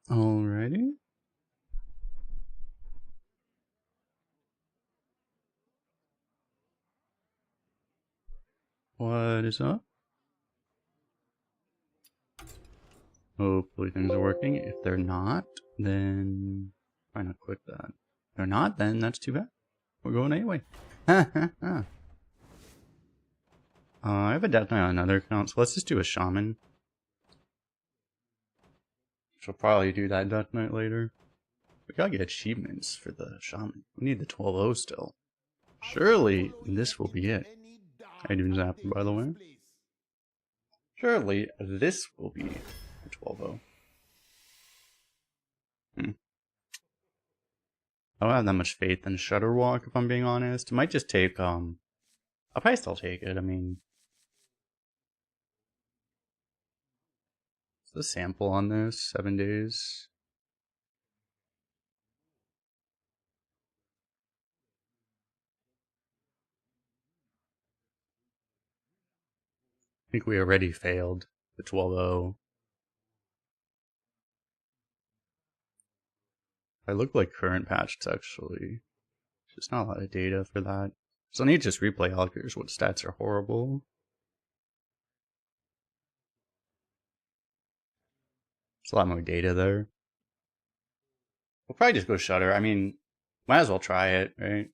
Alrighty. What is up? Hopefully things are working. If they're not, then why not click that? If they're not, then that's too bad. We're going anyway. I have a death knight on another account, so let's just do a shaman. She'll probably do that death knight later. We gotta get achievements for the shaman. We need the 12-0 still. Surely this will be it. I do Zapper, by the way. Surely this will be the 12-0. I don't have that much faith in Shutterwalk, if I'm being honest. It might just take, I'll probably still take it. I mean, what's the sample on this? 7 days. I think we already failed the 12-0. I look like current patch, it's actually just not a lot of data for that. So I need to just replay Alkers. What stats are horrible. There's a lot more data there. We'll probably just go Shutter. I mean, might as well try it, right?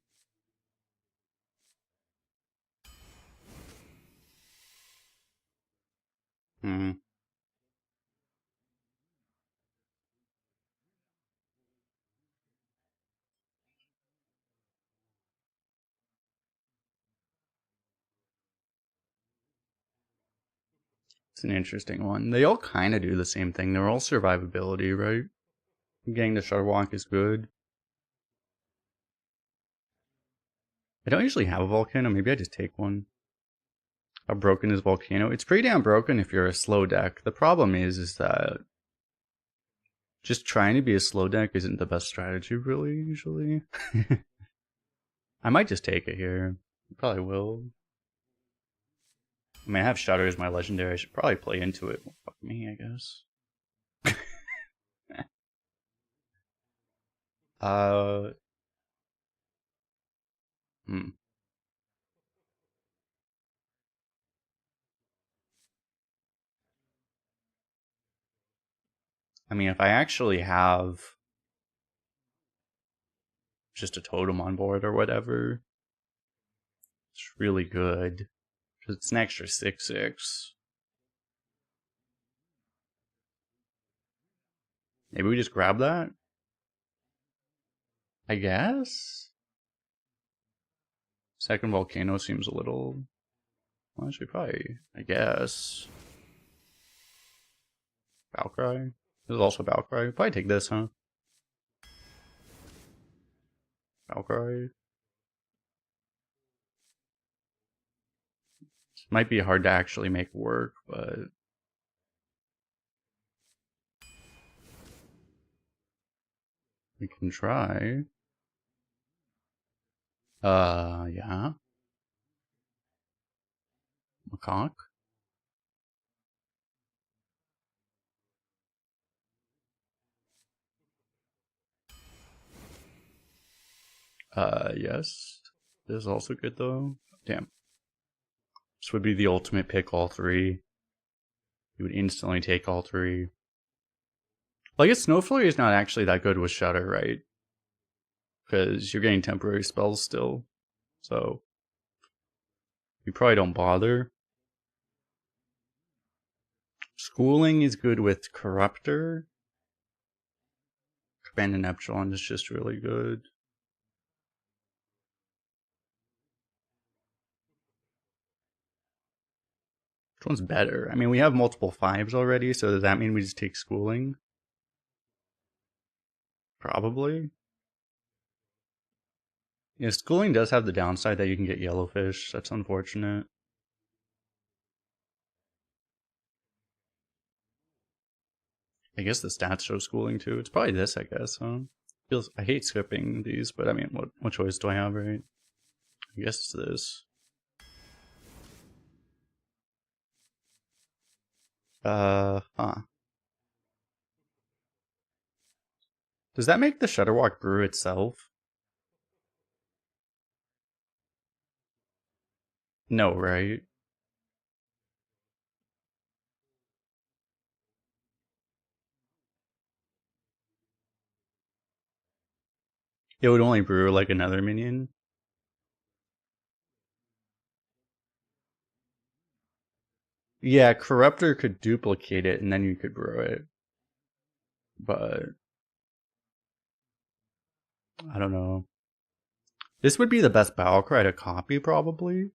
It's an interesting one. They all kind of do the same thing. They're all survivability, right? Getting the Shutterwalk is good. I don't usually have a volcano. Maybe I just take one. How broken is volcano? It's pretty damn broken if you're a slow deck. The problem is that just trying to be a slow deck isn't the best strategy, really, usually. I might just take it here. Probably will. I mean, I have Shutter as my legendary. I should probably play into it. Well, fuck me, I guess. uh. Hmm. I mean, if I actually have just a totem on board or whatever, it's really good. It's an extra 6/6. Maybe we just grab that? I guess? Second volcano seems a little... Well, actually, probably, I guess. Valkyrie? This is also Valkyrie. Probably take this, huh? Valkyrie. Might be hard to actually make work, but... we can try. Yeah. Macaque. Yes. This is also good, though. Damn. This would be the ultimate pick, all three. You would instantly take all three. Well, I guess Snowflurry is not actually that good with Shutter, right? Because you're getting temporary spells still. So, you probably don't bother. Schooling is good with Corruptor. Command and Epsilon is just really good. Which one's better? I mean, we have multiple 5s already, so does that mean we just take Schooling? Probably. Yeah, Schooling does have the downside that you can get Yellowfish. That's unfortunate. I guess the stats show Schooling too. It's probably this, I guess, huh? Feels I hate skipping these, but I mean, what choice do I have, right? I guess it's this. Huh. Does that make the Shudderwock brew itself? No, right? It would only brew like another minion. Yeah, Corruptor could duplicate it and then you could brew it. But I don't know. This would be the best battlecry to copy, probably.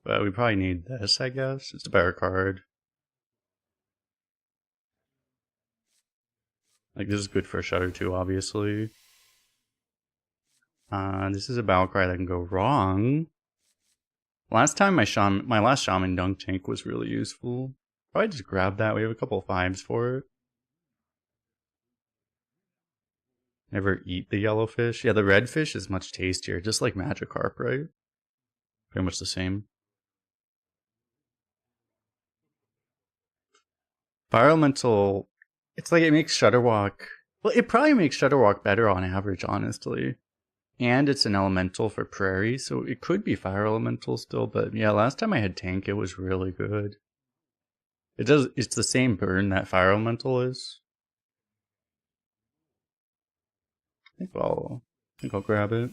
But we probably need this, I guess. It's a better card. Like, this is good for Shudder too, obviously. This is a battlecry that can go wrong. Last time my last Shaman Dunk Tank was really useful. Probably just grab that. We have a couple of 5s for it. Never eat the yellow fish. Yeah, the red fish is much tastier, just like Magikarp, right? Pretty much the same. Fire Elemental, it's like it makes Shudderwock. Well, it probably makes Shudderwock better on average, honestly. And it's an elemental for Prairie, so it could be Fire Elemental still, but yeah, last time I had Tank, it was really good. It's the same burn that Fire Elemental is. I think I'll grab it.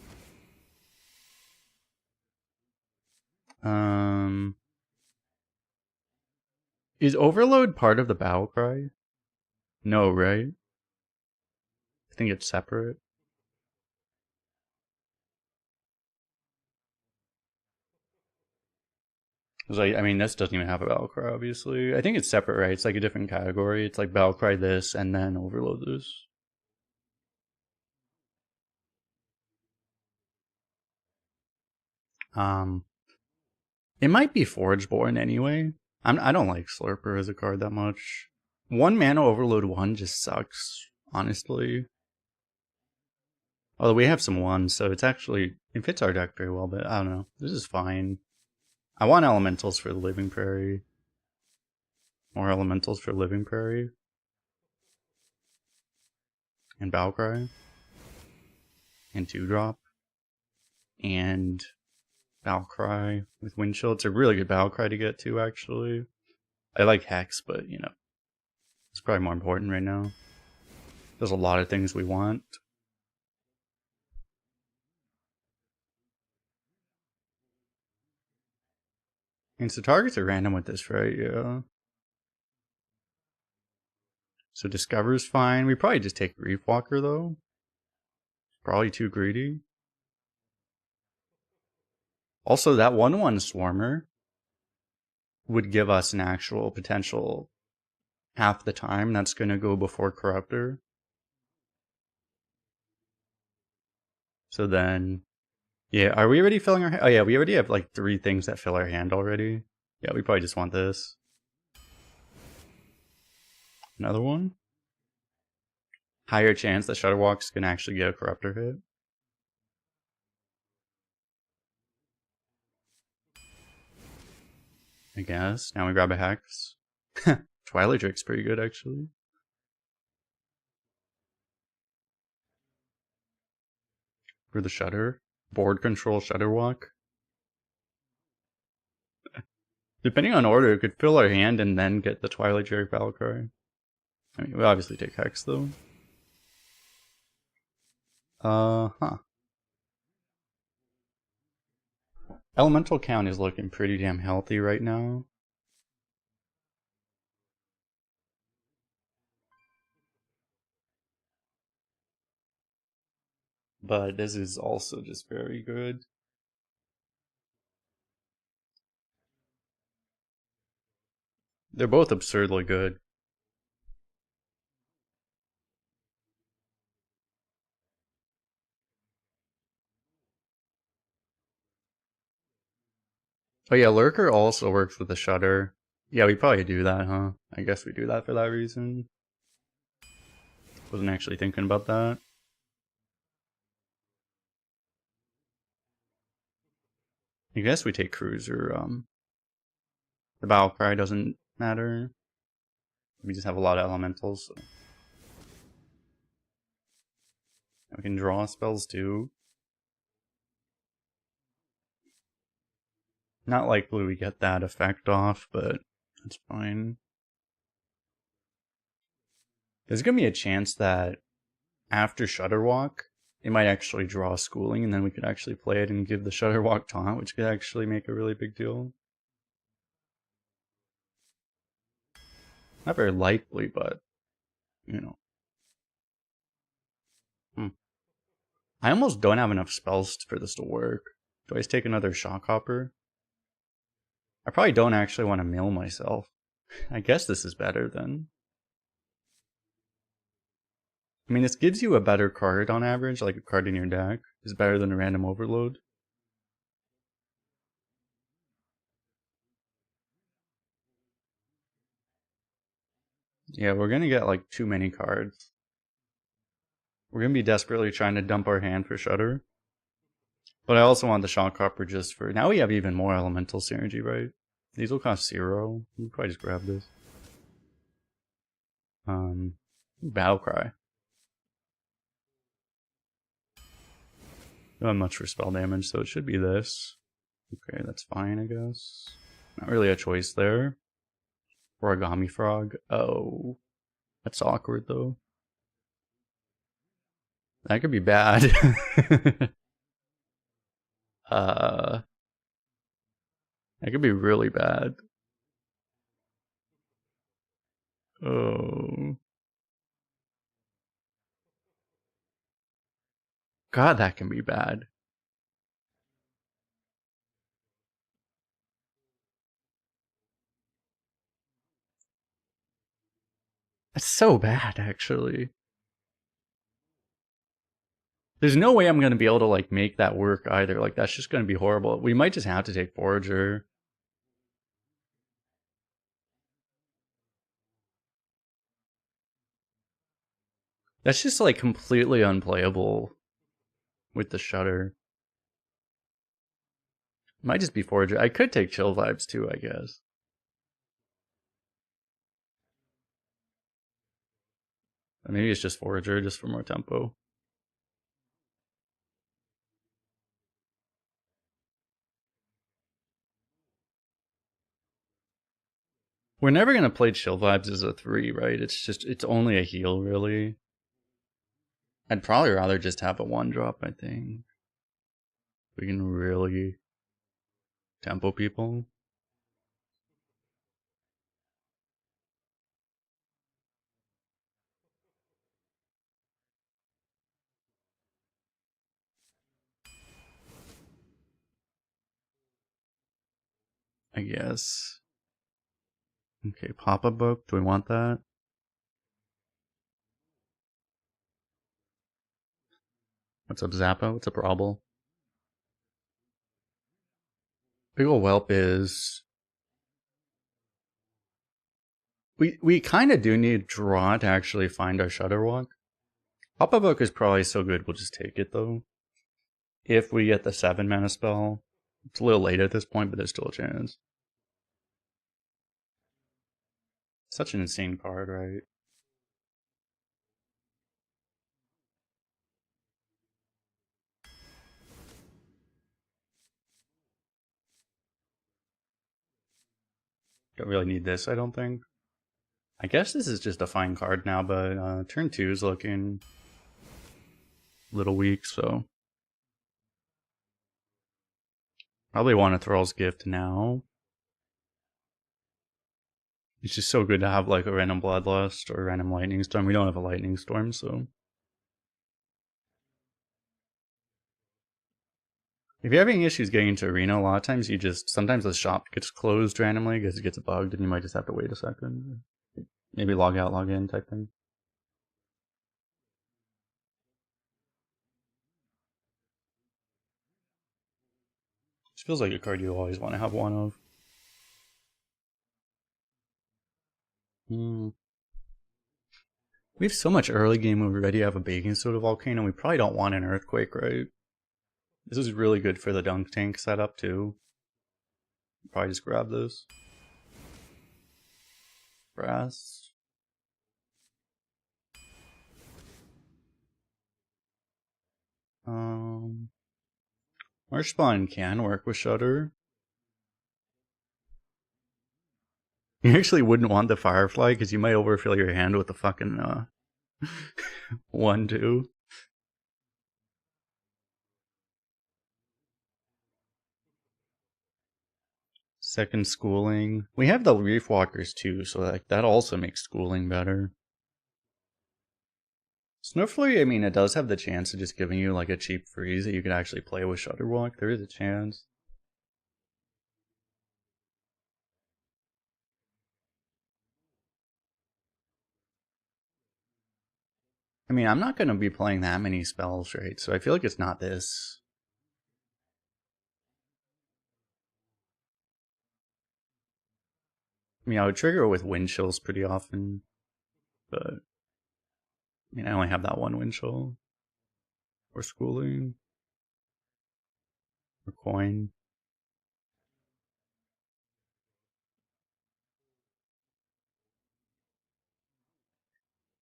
Is Overload part of the battle cry? No, right? I think it's separate. I mean, this doesn't even have a battle cry, obviously. I think it's separate, right? It's like a different category. It's like battle cry this and then Overload this. It might be Forgeborn anyway. I don't like Slurper as a card that much. 1 mana Overload 1 just sucks, honestly. Although we have some 1s, so it fits our deck very well, but I don't know. This is fine. I want elementals for the Living Prairie. More elementals for Living Prairie. And Battlecry. And 2-drop. And Battlecry with Windchill. It's a really good Battlecry to get to, actually. I like Hex, but, you know, it's probably more important right now. There's a lot of things we want. And so targets are random with this, right? Yeah. So Discover's fine. We probably just take Reefwalker, though. Probably too greedy. Also, that 1/1 Swarmer would give us an actual potential half the time that's going to go before Corruptor. So then, yeah, are we already filling our hand? Oh yeah, we already have like 3 things that fill our hand already. Yeah, we probably just want this. Another one. Higher chance that Shudderwock's going to actually get a Corruptor hit. I guess. Now we grab a Hex. Twilight Drake's pretty good, actually. For the Shudder. Board control Shudderwock. Depending on order, it could fill our hand and then get the Twilight Drake Battlecry. I mean, we obviously take Hex, though. Elemental count is looking pretty damn healthy right now. But this is also just very good. They're both absurdly good. Oh yeah, Lurker also works with the Shudder. Yeah, we probably do that, huh? I guess we do that for that reason. Wasn't actually thinking about that. I guess we take Cruiser. The Battlecry doesn't matter. We just have a lot of elementals. So. We can draw spells too. Not likely we get that effect off, but that's fine. There's gonna be a chance that after Shudderwalk, it might actually draw Schooling, and then we could actually play it and give the Shudderwalk taunt, which could actually make a really big deal. Not very likely, but, you know. I almost don't have enough spells for this to work. Do I just take another Shock Hopper? I probably don't actually want to mill myself. I guess this is better then. I mean, this gives you a better card on average, like a card in your deck is better than a random overload. Yeah, we're gonna get like too many cards. We're gonna be desperately trying to dump our hand for Shudder. But I also want the Shock Hopper just for... Now we have even more elemental synergy, right? These will cost 0. We'll probably just grab this. Battle Cry. Don't have much for spell damage, so it should be this. Okay, that's fine, I guess. Not really a choice there. Origami Frog. Oh. That's awkward, though. That could be bad. That could be really bad. Oh. God, that can be bad. That's so bad, actually. There's no way I'm going to be able to, like, make that work either. Like, that's just going to be horrible. We might just have to take Forager. That's just, like, completely unplayable with the Shudder. Might just be Forager. I could take Chill Vibes, too, I guess. Or maybe it's just Forager, just for more tempo. We're never going to play Chill Vibes as a 3, right? It's only a heal, really. I'd probably rather just have a 1-drop, I think. We can really tempo people. I guess. Okay, Papa Book. Do we want that? What's up, Zappa? What's up, Robble? Big ol' Whelp is... We kind of do need draw to actually find our Shudderwalk. Papa Book is probably so good we'll just take it, though. If we get the 7-mana spell. It's a little late at this point, but there's still a chance. Such an insane card, right? Don't really need this, I don't think. I guess this is just a fine card now, but turn 2 is looking a little weak, so... Probably want a Thrall's Gift now. It's just so good to have like a random Bloodlust or a random Lightning Storm. We don't have a Lightning Storm, so... If you're having issues getting into Arena, a lot of times you just... Sometimes the shop gets closed randomly because it gets bugged and you might just have to wait a second. Maybe log out, log in type thing. This feels like a card you always want to have one of. We have so much early game when we already have a Baking Soda Volcano. We probably don't want an Earthquake, right? This is really good for the Dunk Tank setup, too. Probably just grab this. Brass. Marsh Spawn can work with Shudder. You actually wouldn't want the Firefly because you might overfill your hand with the fucking 1-2. Second schooling. We have the Reef Walkers too, so like that also makes schooling better. Snowflurry, I mean, it does have the chance of just giving you like a cheap freeze that you could actually play with Shudderwalk. There is a chance. I mean, I'm not going to be playing that many spells, right? So I feel like it's not this. I mean, I would trigger it with wind chills pretty often, but I mean, I only have that one wind chill. Or schooling. Or coin.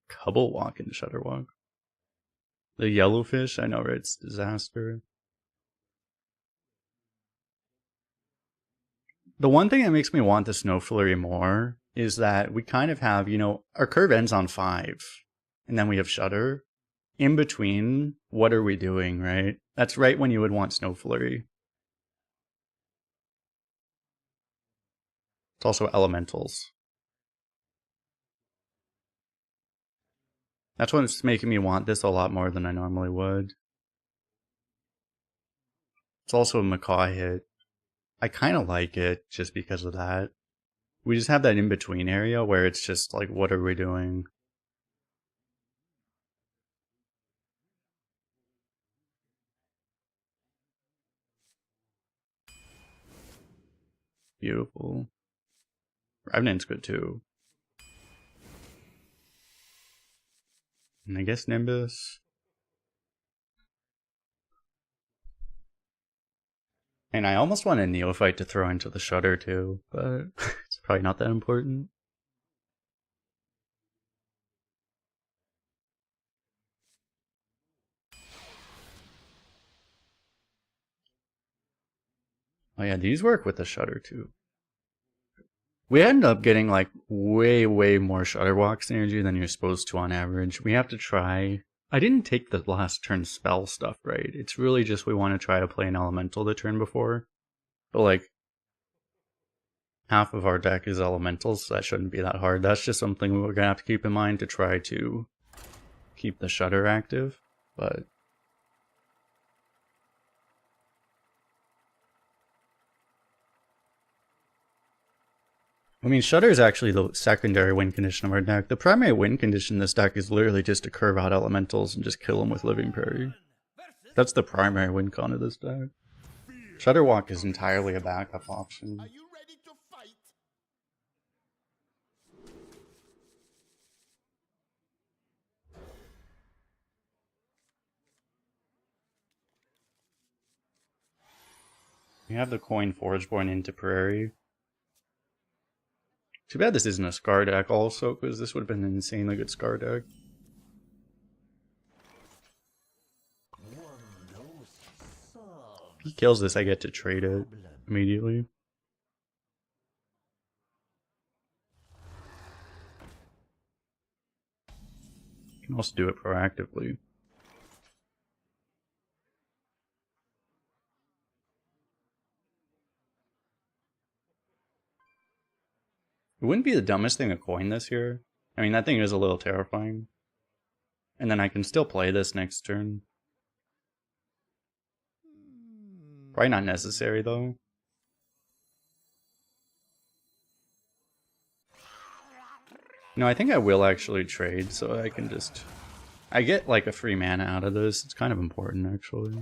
Cubble walk and Shudderwalk. The yellowfish, I know, right? It's disaster. The one thing that makes me want the Snow Flurry more is that we kind of have, you know, our curve ends on 5, and then we have Shudder. In between, what are we doing, right? That's right when you would want Snow Flurry. It's also elementals. That's what's making me want this a lot more than I normally would. It's also a Macaw hit. I kind of like it just because of that. We just have that in-between area where it's just like, what are we doing? Beautiful. Revenant's good too. And I guess Nimbus. And I almost want a Neophyte to throw into the Shudder too, but it's probably not that important. Oh yeah, these work with the Shudder too. We end up getting like way more Shudderwalk synergy than you're supposed to on average. We have to try. I didn't take the last turn spell stuff right. It's really just we want to try to play an elemental the turn before. But like, half of our deck is elementals, so that shouldn't be that hard. That's just something we're gonna have to keep in mind to try to keep the Shudder active. But I mean, Shudder is actually the secondary win condition of our deck. The primary win condition in this deck is literally just to curve out elementals and just kill them with Living Prairie. That's the primary win con of this deck. Shudderwalk is entirely a backup option. Are you ready to fight? We have the coin Forgeborn into Prairie. Too bad this isn't a Scar deck also, because this would have been an insanely good Scar deck. If he kills this, I get to trade it immediately. You can also do it proactively. It wouldn't be the dumbest thing to coin this here. I mean, that thing is a little terrifying. And then I can still play this next turn. Probably not necessary, though. No, I think I will actually trade, so I can just... I get, like, a free mana out of this. It's kind of important, actually.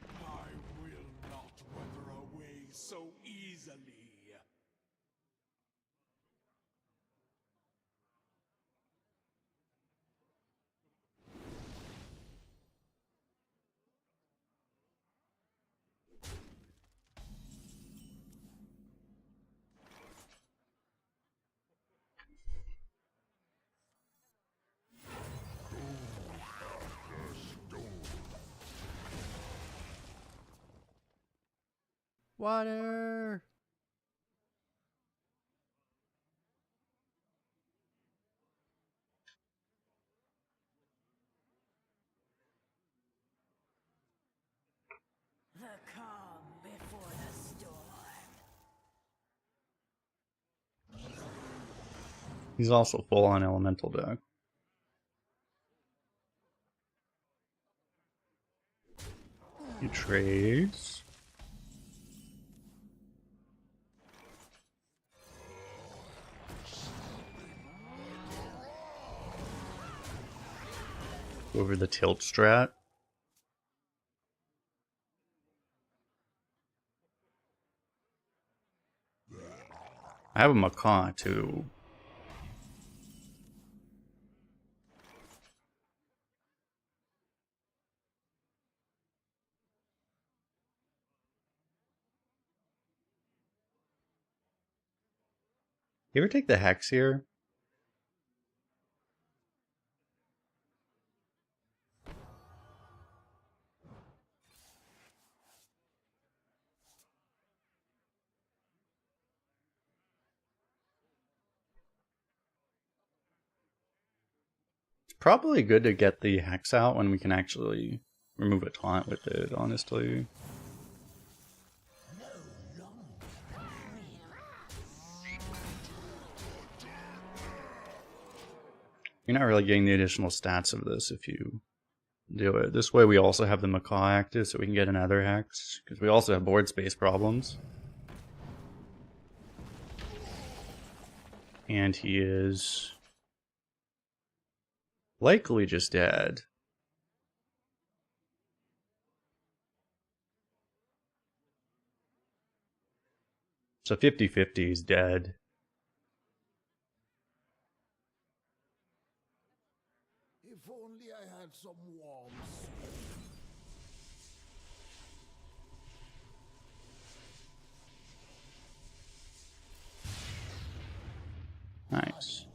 I will not wither away so easily. Water! The calm before the storm. He's also full on elemental deck. He trades. Over the tilt strat. I have a macaw too. You ever take the hex here? It's probably good to get the hex out when we can actually remove a taunt with it, honestly. You're not really getting the additional stats of this if you do it. This way we also have the macaw active so we can get another hex, because we also have board space problems. And he is likely just dead. So 50-50 is dead. If only I had some warm Nice.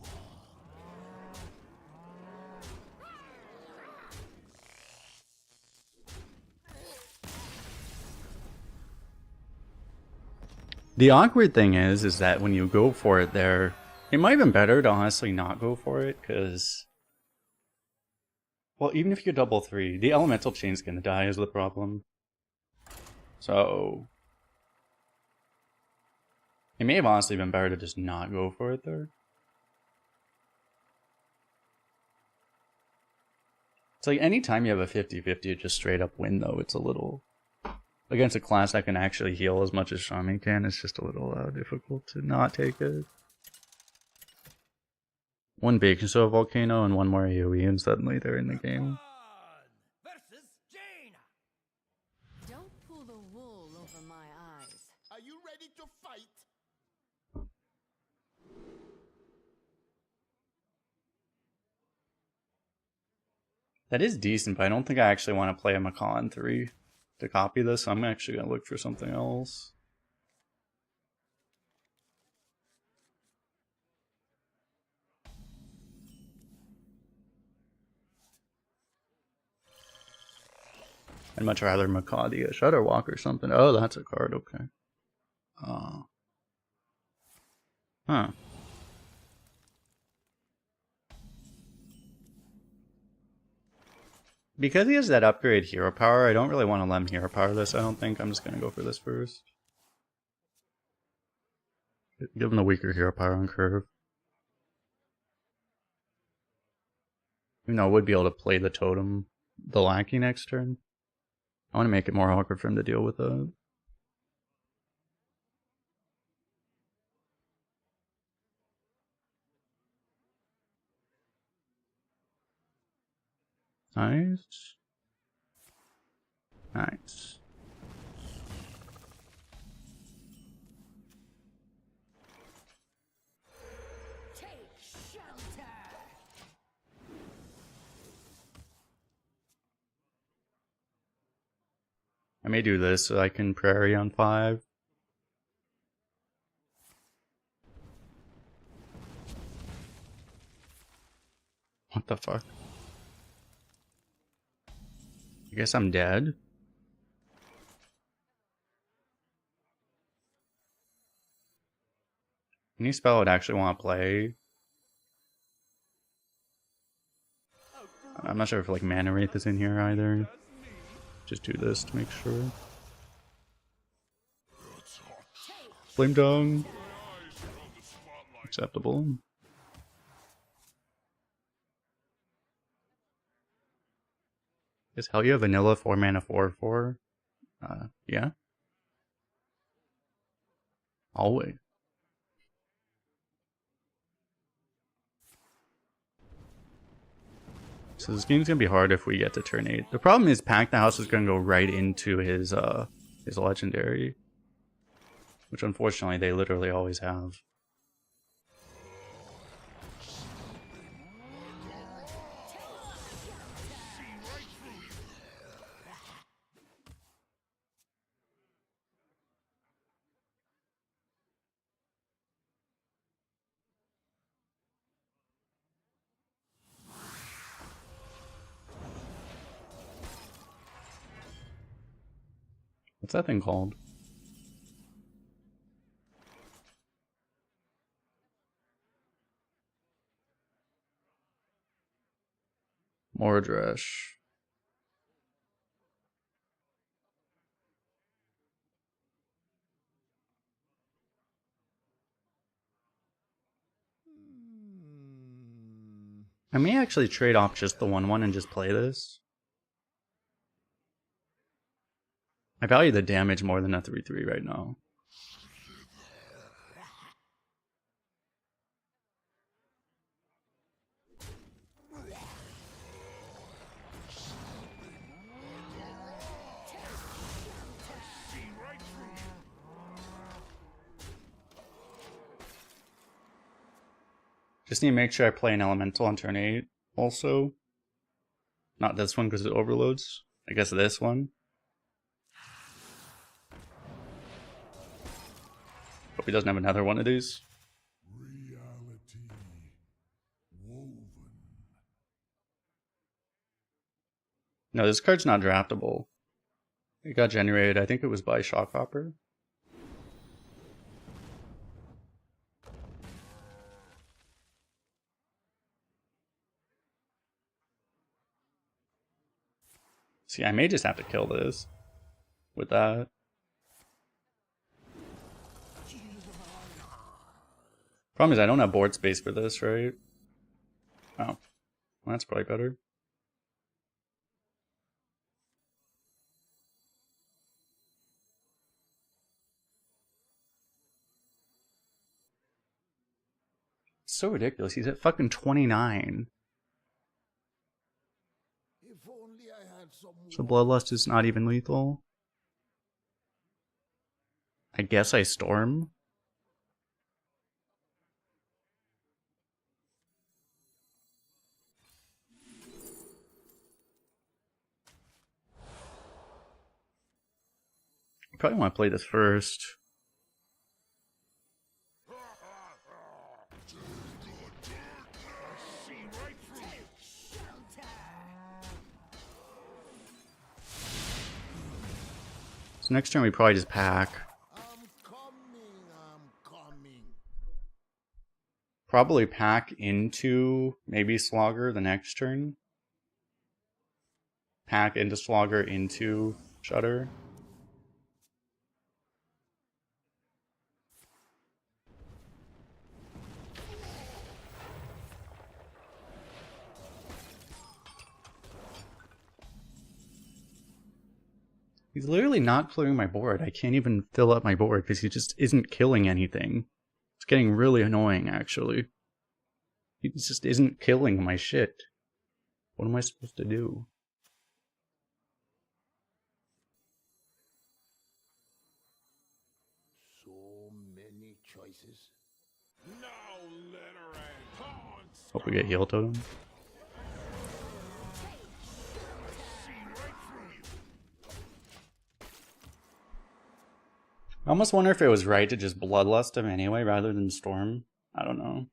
The awkward thing is that when you go for it there, it might have been better to honestly not go for it, because, well, even if you double 3, the elemental chain's gonna die is the problem. So it may have honestly been better to just not go for it there. It's like anytime you have a 50-50, you just straight up win though. It's a little, against a class that can actually heal as much as Shaman can, it's just a little difficult to not take it. One Bacon Soda Volcano and one more AoE and suddenly they're in the game. Versus Jaina. Don't pull the wool over my eyes. Are you ready to fight? That is decent, but I don't think I actually want to play a macaw in 3 to copy this, so I'm actually going to look for something else. I'd much rather macaw the Shudderwalk or something. Oh, that's a card, okay. Huh. Because he has that upgrade hero power, I don't really want to let him hero power this, I don't think. I'm just going to go for this first. Give him the weaker hero power on curve. Even though I would be able to play the totem, the lackey next turn. I want to make it more awkward for him to deal with it. Nice. Nice. Take shelter. I may do this so I can prairie on 5. What the fuck? I guess I'm dead. Any spell I'd actually want to play. I'm not sure if like Mana Wraith is in here either. Just do this to make sure. Flame Tongue. Acceptable. Is Helya vanilla 4 mana 4/4? Yeah. Always. So this game's gonna be hard if we get to turn 8. The problem is Pack the House is gonna go right into his legendary. Which unfortunately they literally always have. What's that thing called? Mordresh. I may actually trade off just the 1/1 and just play this. I value the damage more than a 3/3 right now. Just need to make sure I play an elemental on turn 8 also. Not this one because it overloads. I guess this one. Hope he doesn't have another one of these. Reality woven. No, this card's not draftable. It got generated, I think it was by Shockhopper. See, I may just have to kill this with that. Problem is I don't have board space for this, right? Oh, well, that's probably better. It's so ridiculous. He's at fucking 29. If only I had some So Bloodlust is not even lethal. I guess I Storm. I probably want to play this first. So next turn we probably just pack. I'm coming. Probably pack into maybe Slogger the next turn. Pack into Slogger into Shudder. He's literally not clearing my board. I can't even fill up my board because he just isn't killing anything. It's getting really annoying, actually. He just isn't killing my shit. What am I supposed to do? So many choices. Now let her at taunts. Hope we get heal totem. I almost wonder if it was right to just Bloodlust him anyway rather than Storm. I don't know.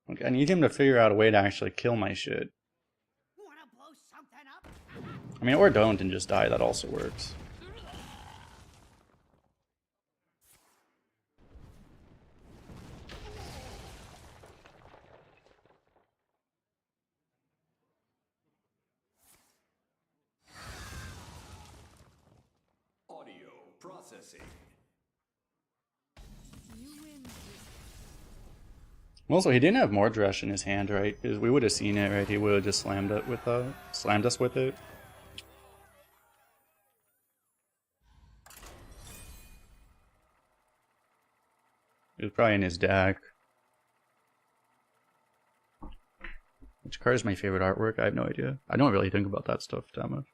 Like, I need him to figure out a way to actually kill my shit. Wanna blow something I mean, or don't and just die, that also works. Audio processing. You win this. Also, he didn't have more Dresh in his hand, right? Because we would have seen it, right? He would have just slammed us with it. It was probably in his deck. Which card is my favorite artwork? I have no idea. I don't really think about that stuff that much.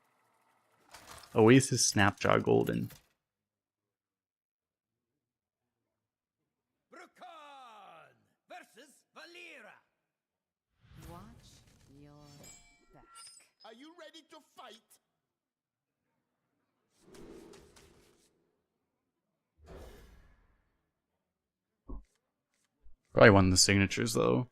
Oasis Snapjaw Golden. Brukan versus Valera. Watch your back. Are you ready to fight? Probably one of the signatures though.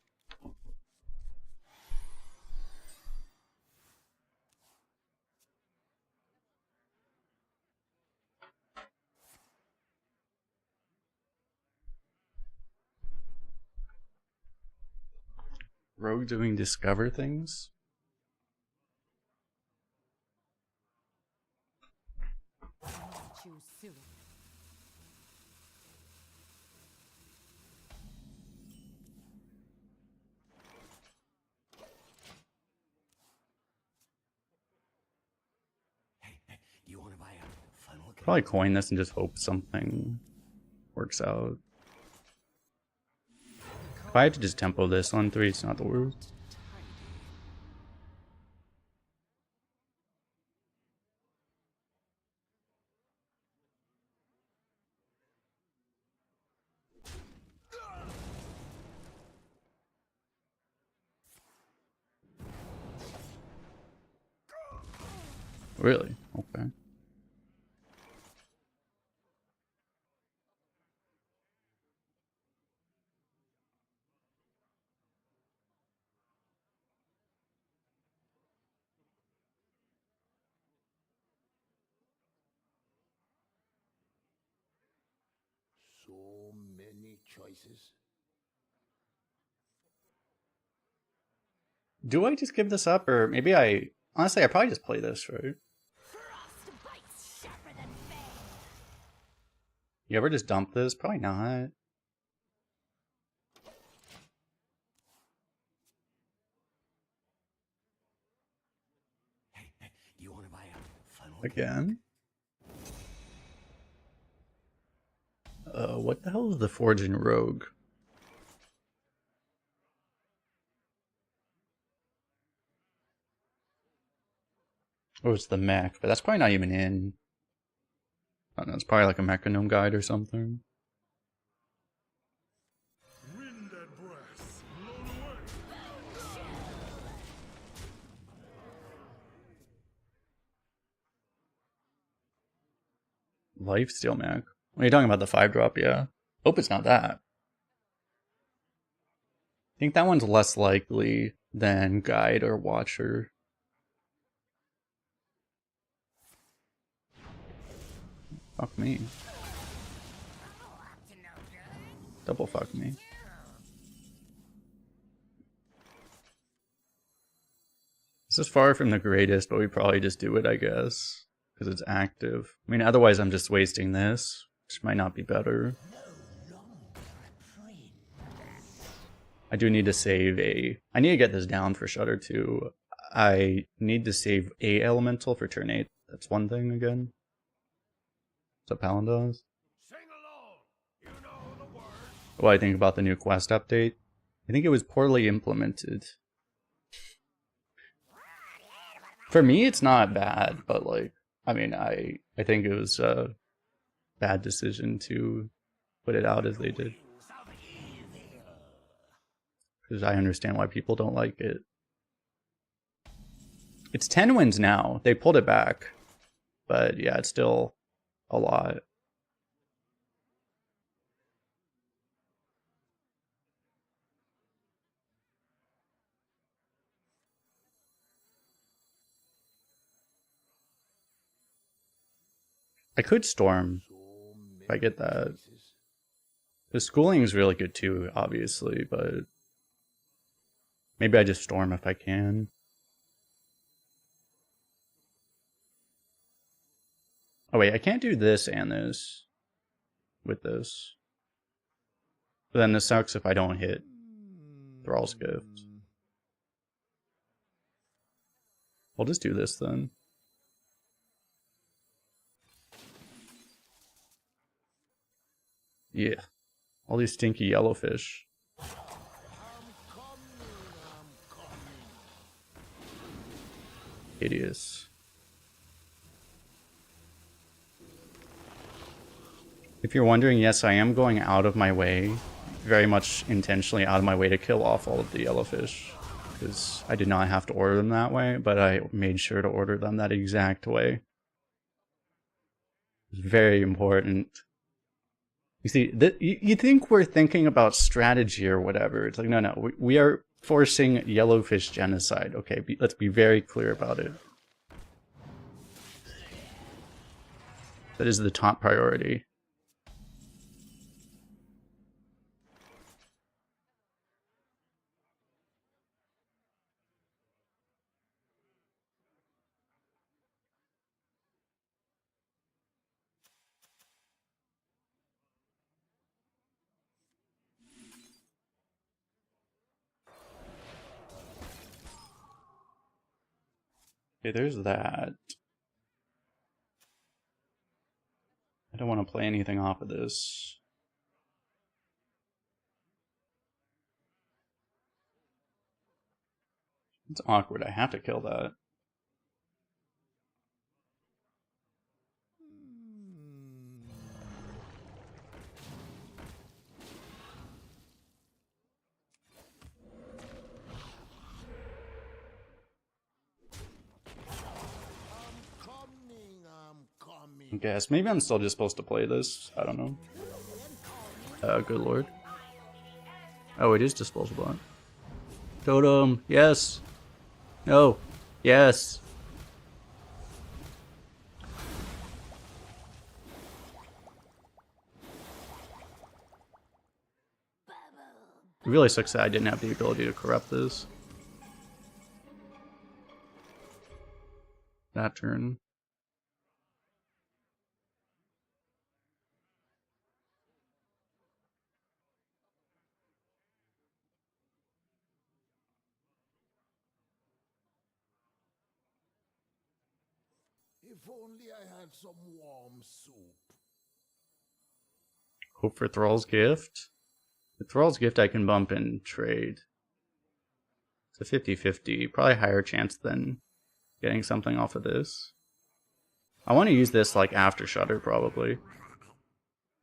Rogue doing discover things? Choose silly. Do you want to buy a funnel? Probably coin this and just hope something works out. If I had to just tempo this on 3, it's not the worst. Really? Okay. So many choices. Do I just give this up, or maybe honestly, I probably just play this, right? Frost bites sharper than fang. You ever just dump this? Probably not. Do you want to buy a funnel? Again? What the hell is the Forging Rogue? Oh, it's the mech, but that's probably not even in. I don't know, it's probably like a Mechanome guide or something. Wind and breath, blown away. Lifesteal mech. When you're talking about the 5-drop, yeah. Hope it's not that. I think that one's less likely than Guide or Watcher. Fuck me. Double fuck me. This is far from the greatest, but we probably just do it, I guess. Because it's active. I mean, otherwise I'm just wasting this, which might not be better. I do need to save I need to get this down for Shudder too. I need to save a elemental for turn 8. That's one thing again. What's up, Palandos? Sing along. You know the words. What do I think about the new quest update? I think it was poorly implemented. For me, it's not bad, but like, I mean, I think it was a bad decision to put it out as they did. Because I understand why people don't like it. It's 10 wins now. They pulled it back. But yeah, it's still a lot. I could storm if I get that. The schooling is really good too, obviously, but maybe I just storm if I can. Oh wait, I can't do this and this with this. But then this sucks if I don't hit Thrall's Gift. I'll just do this then. Yeah. All these stinky yellowfish. Hideous. If you're wondering, yes, I am going out of my way, very much intentionally out of my way to kill off all of the yellowfish. Because I did not have to order them that way, but I made sure to order them that exact way. It's very important. You see, you think we're thinking about strategy or whatever. It's like, no, we are forcing yellowfish genocide. Okay, let's be very clear about it. That is the top priority. Okay, there's that. I don't want to play anything off of this. It's awkward. I have to kill that. I guess. Maybe I'm still just supposed to play this. I don't know. Good lord. Oh, it is disposable. Bot. Totem. Yes. No. Yes. It really sucks that I didn't have the ability to corrupt this. That turn. If only I had some warm soup. Hope for Thrall's Gift. With Thrall's Gift I can bump and trade. It's a 50-50. Probably higher chance than getting something off of this. I want to use this like after Shudder probably.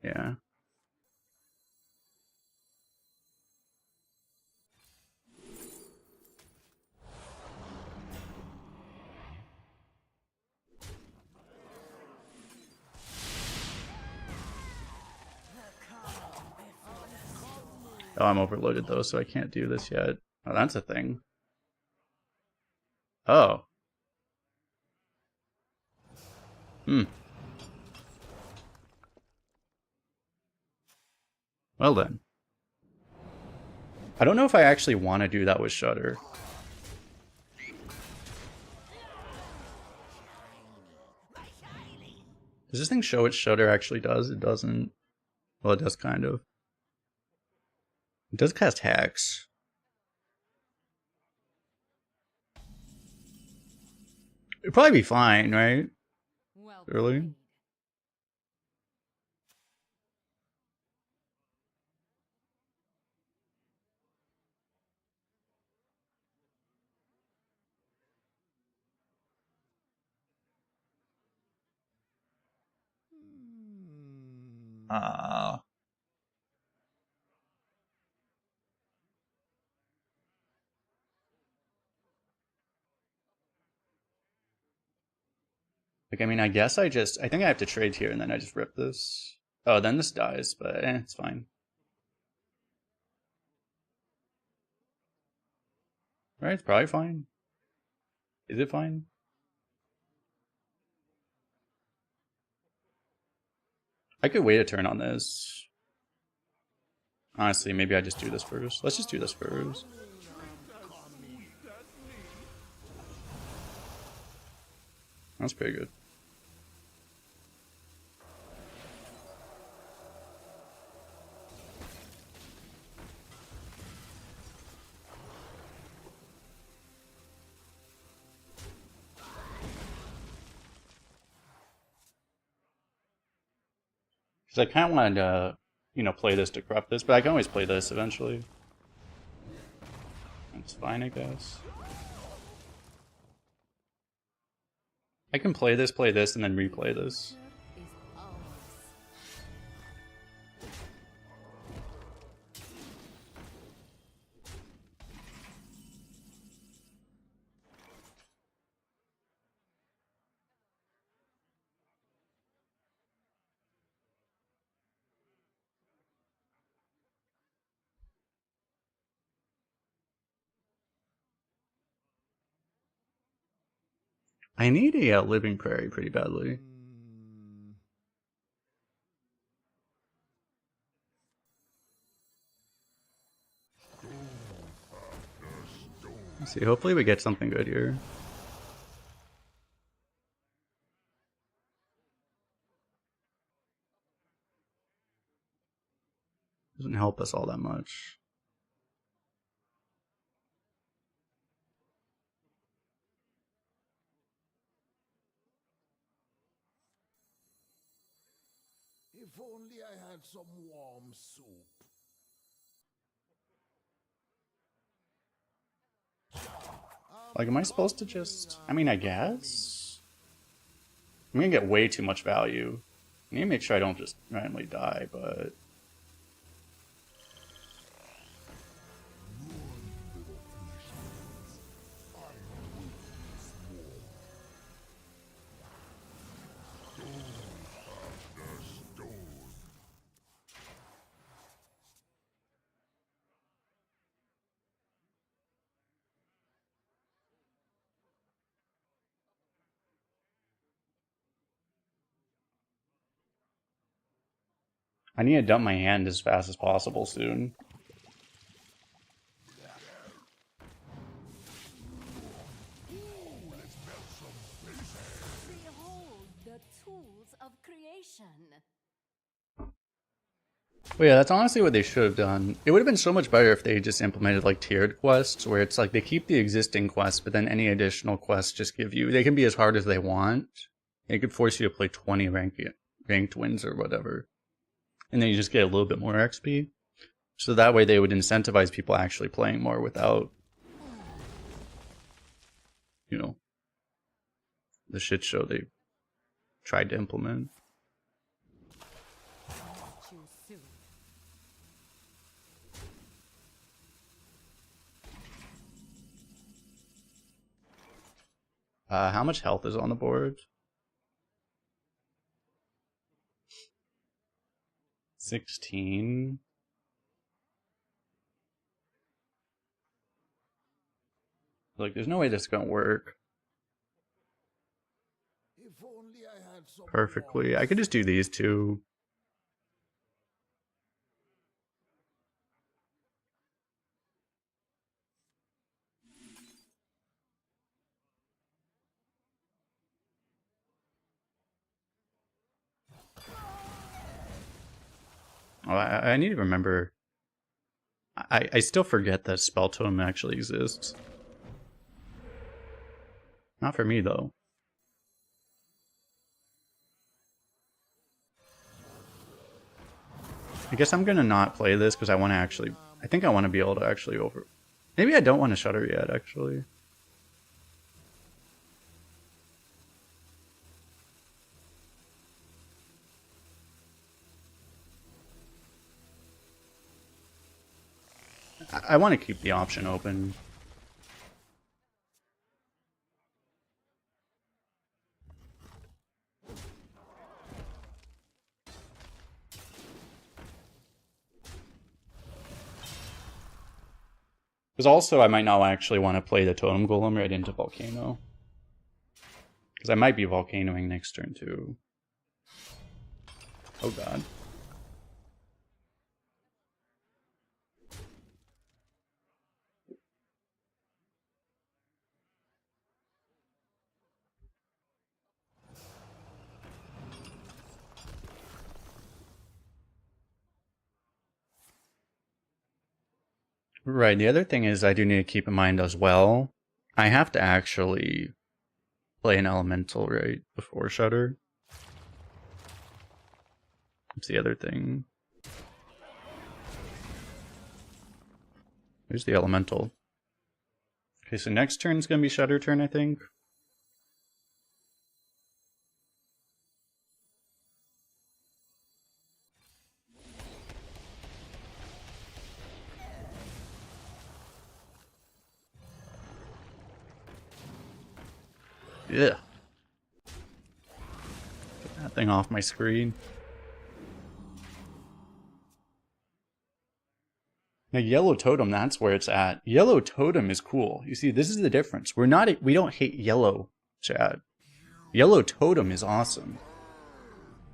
Yeah. Oh, I'm overloaded though, so I can't do this yet. Oh, that's a thing. Oh. Well then. I don't know if I actually want to do that with Shudder. Does this thing show what Shudder actually does? It doesn't. Well, it does kind of. It does cast Hex. It'd probably be fine, right? Well Early? played. Ah. Like, I mean, I guess I think I have to trade here and then I just rip this. Oh, then this dies, but it's fine. Right, it's probably fine. Is it fine? I could wait a turn on this. Honestly, maybe I just do this first. Let's just do this first. That's pretty good. Because I kind of wanted to, you know, play this to corrupt this, but I can always play this eventually. That's fine, I guess. I can play this, and then replay this. Is ours. I need a living prairie pretty badly. Let's see, hopefully we get something good here. Doesn't help us all that much. If only I had some warm soup. Like, am I supposed to just... I mean, I guess? I'm gonna get way too much value. I need to make sure I don't just randomly die, but... I need to dump my hand as fast as possible soon. Behold the tools of creation. But yeah, that's honestly what they should have done. It would have been so much better if they just implemented like tiered quests, where it's like they keep the existing quests, but then any additional quests just give you... They can be as hard as they want. They could force you to play 20 ranked wins or whatever. And then you just get a little bit more XP. So that way they would incentivize people actually playing more without, you know, the shit show they tried to implement. Too soon. How much health is on the board? 16. Like, there's no way this is gonna work If only I had some perfectly. warm I could just do these two. Oh, I need to remember. I still forget that spell totem actually exists. Not for me, though. I guess I'm gonna not play this because I want to actually... I think I want to be able to actually over... Maybe I don't want to Shudder yet, actually. I want to keep the option open. Because also I might not actually want to play the Totem Golem right into Volcano. Because I might be Volcanoing next turn too. Oh god. Right, the other thing is I do need to keep in mind as well, I have to actually play an elemental right before Shudder. That's the other thing. Here's the elemental. Okay, so next turn's gonna be Shudder turn, I think. Yeah. Get that thing off my screen. Now, Yellow Totem, that's where it's at. Yellow Totem is cool. You see, this is the difference. We don't hate yellow, Chad. Yellow Totem is awesome.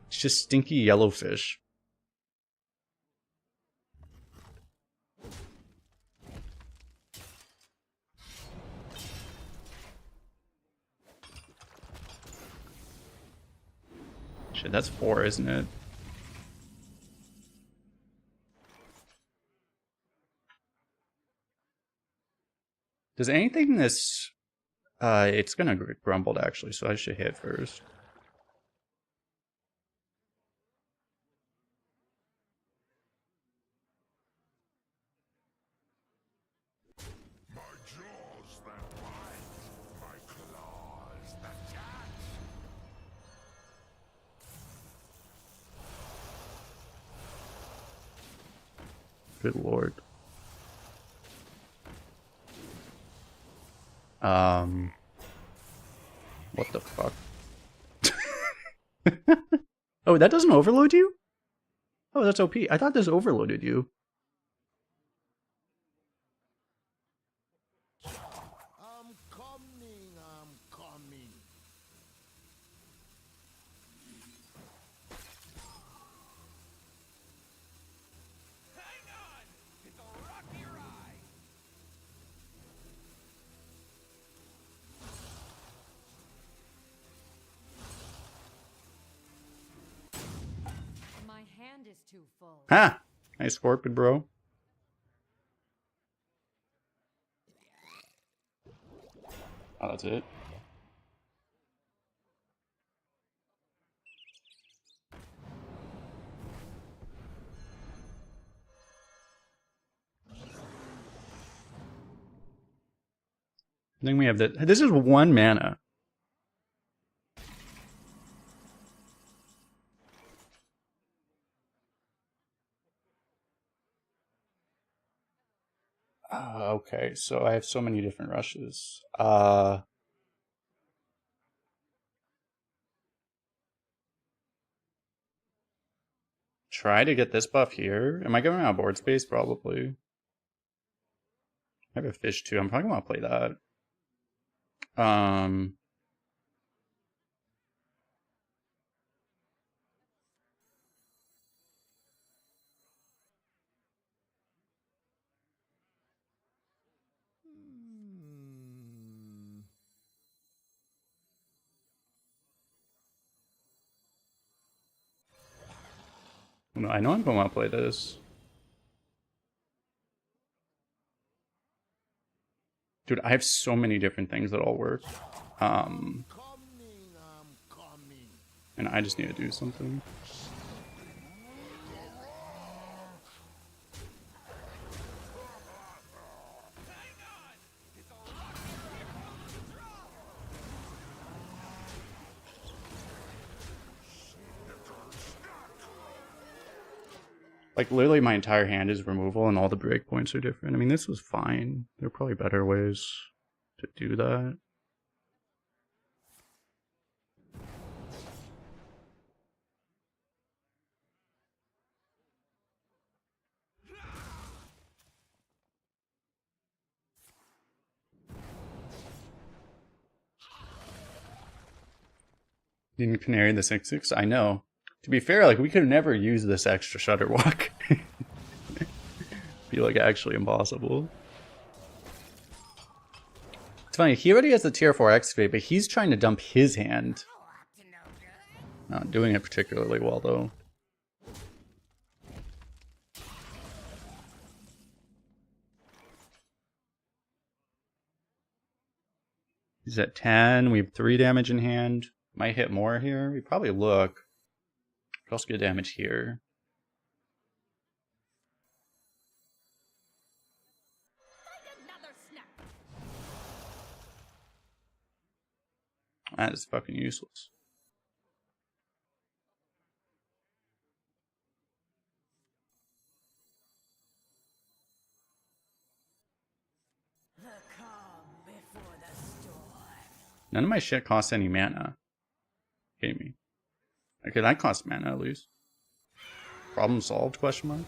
It's just stinky yellowfish. Shit, that's 4, isn't it? Does anything in this... it's gonna get grumbled, actually, so I should hit first. My jaws that bite, my claws that catch. Good lord. What the fuck? Oh, that doesn't overload you? Oh, that's OP. I thought this overloaded you. I'm coming. Hang on! It's a rocky ride! My hand is too full. Ha! Nice scorpion, bro. Oh, that's it. I think we have that. This is 1 mana. Okay, so I have so many different rushes. Try to get this buff here. Am I going out of board space? Probably. I have a fish too. I'm probably gonna play that. I know I'm gonna play this. Dude, I have so many different things that all work. I'm coming. And I just need to do something. Like, literally my entire hand is removal and all the breakpoints are different. I mean, this was fine. There are probably better ways to do that. Didn't Canary the 6/6? I know. To be fair, like we could never use this extra Shutter Walk. Be like actually impossible. It's funny, he already has the tier 4 excavate, but he's trying to dump his hand. Not doing it particularly well though. He's at 10. We have 3 damage in hand. Might hit more here. We probably look. We also get damage here. That is fucking useless. The calm before the storm. None of my shit costs any mana. Hate me. Okay, that costs mana at least. Problem solved, question mark?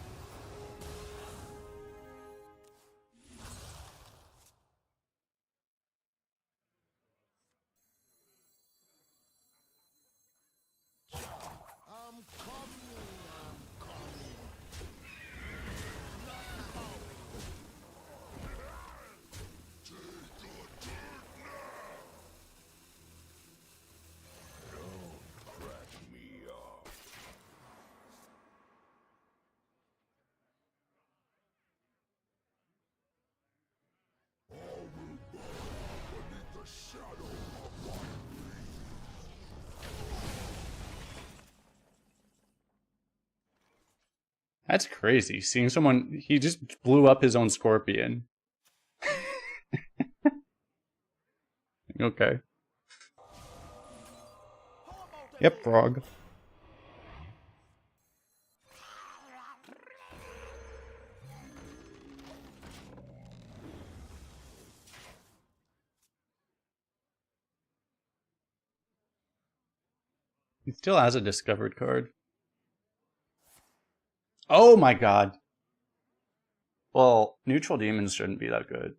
That's crazy. Seeing someone, he just blew up his own scorpion. Okay. Yep, frog. He still has a discovered card. Oh my god. Well, neutral demons shouldn't be that good.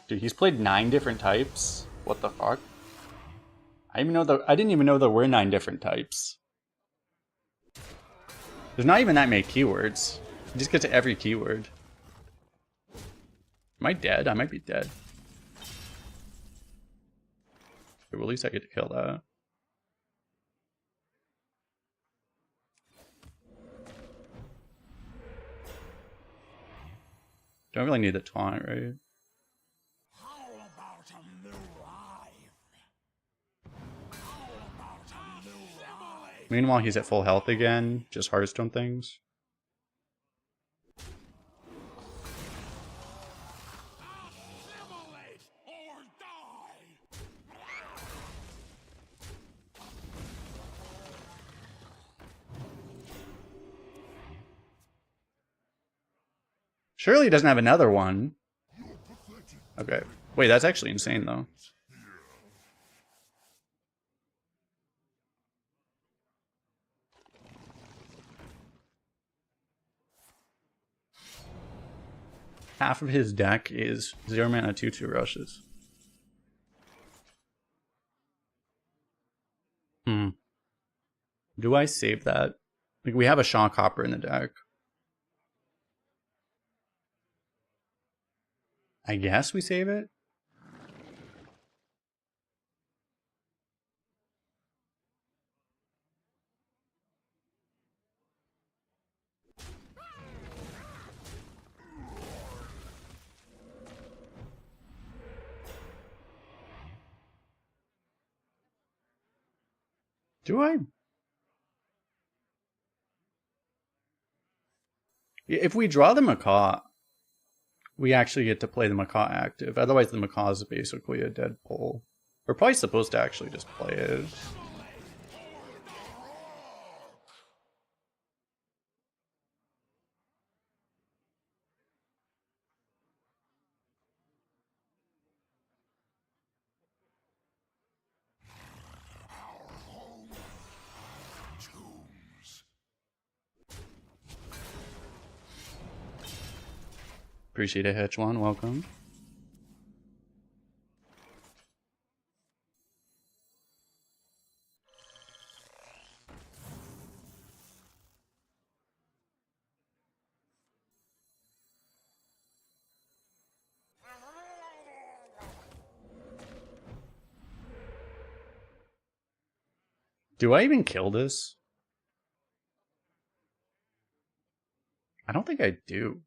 Dude, he's played 9 different types? What the fuck? I didn't even know there were 9 different types. There's not even that many keywords. You just get to every keyword. Am I dead? I might be dead. Okay, well, at least I get to kill that. Don't really need the taunt, right? How about a new life? How about a new life? Meanwhile, he's at full health again. Just Hearthstone things. Assimilate or die! Surely he doesn't have another one. Okay. Wait, that's actually insane, though. Half of his deck is 0 mana 2/2 rushes. Do I save that? Like, we have a Shock Hopper in the deck. I guess we save it? Do I? If we draw the Macaw, we actually get to play the Macaw active. Otherwise, the Macaw is basically a dead pull. We're probably supposed to actually just play it. Tombs. Appreciate it, Hitchwan. Welcome. Do I even kill this? I don't think I do.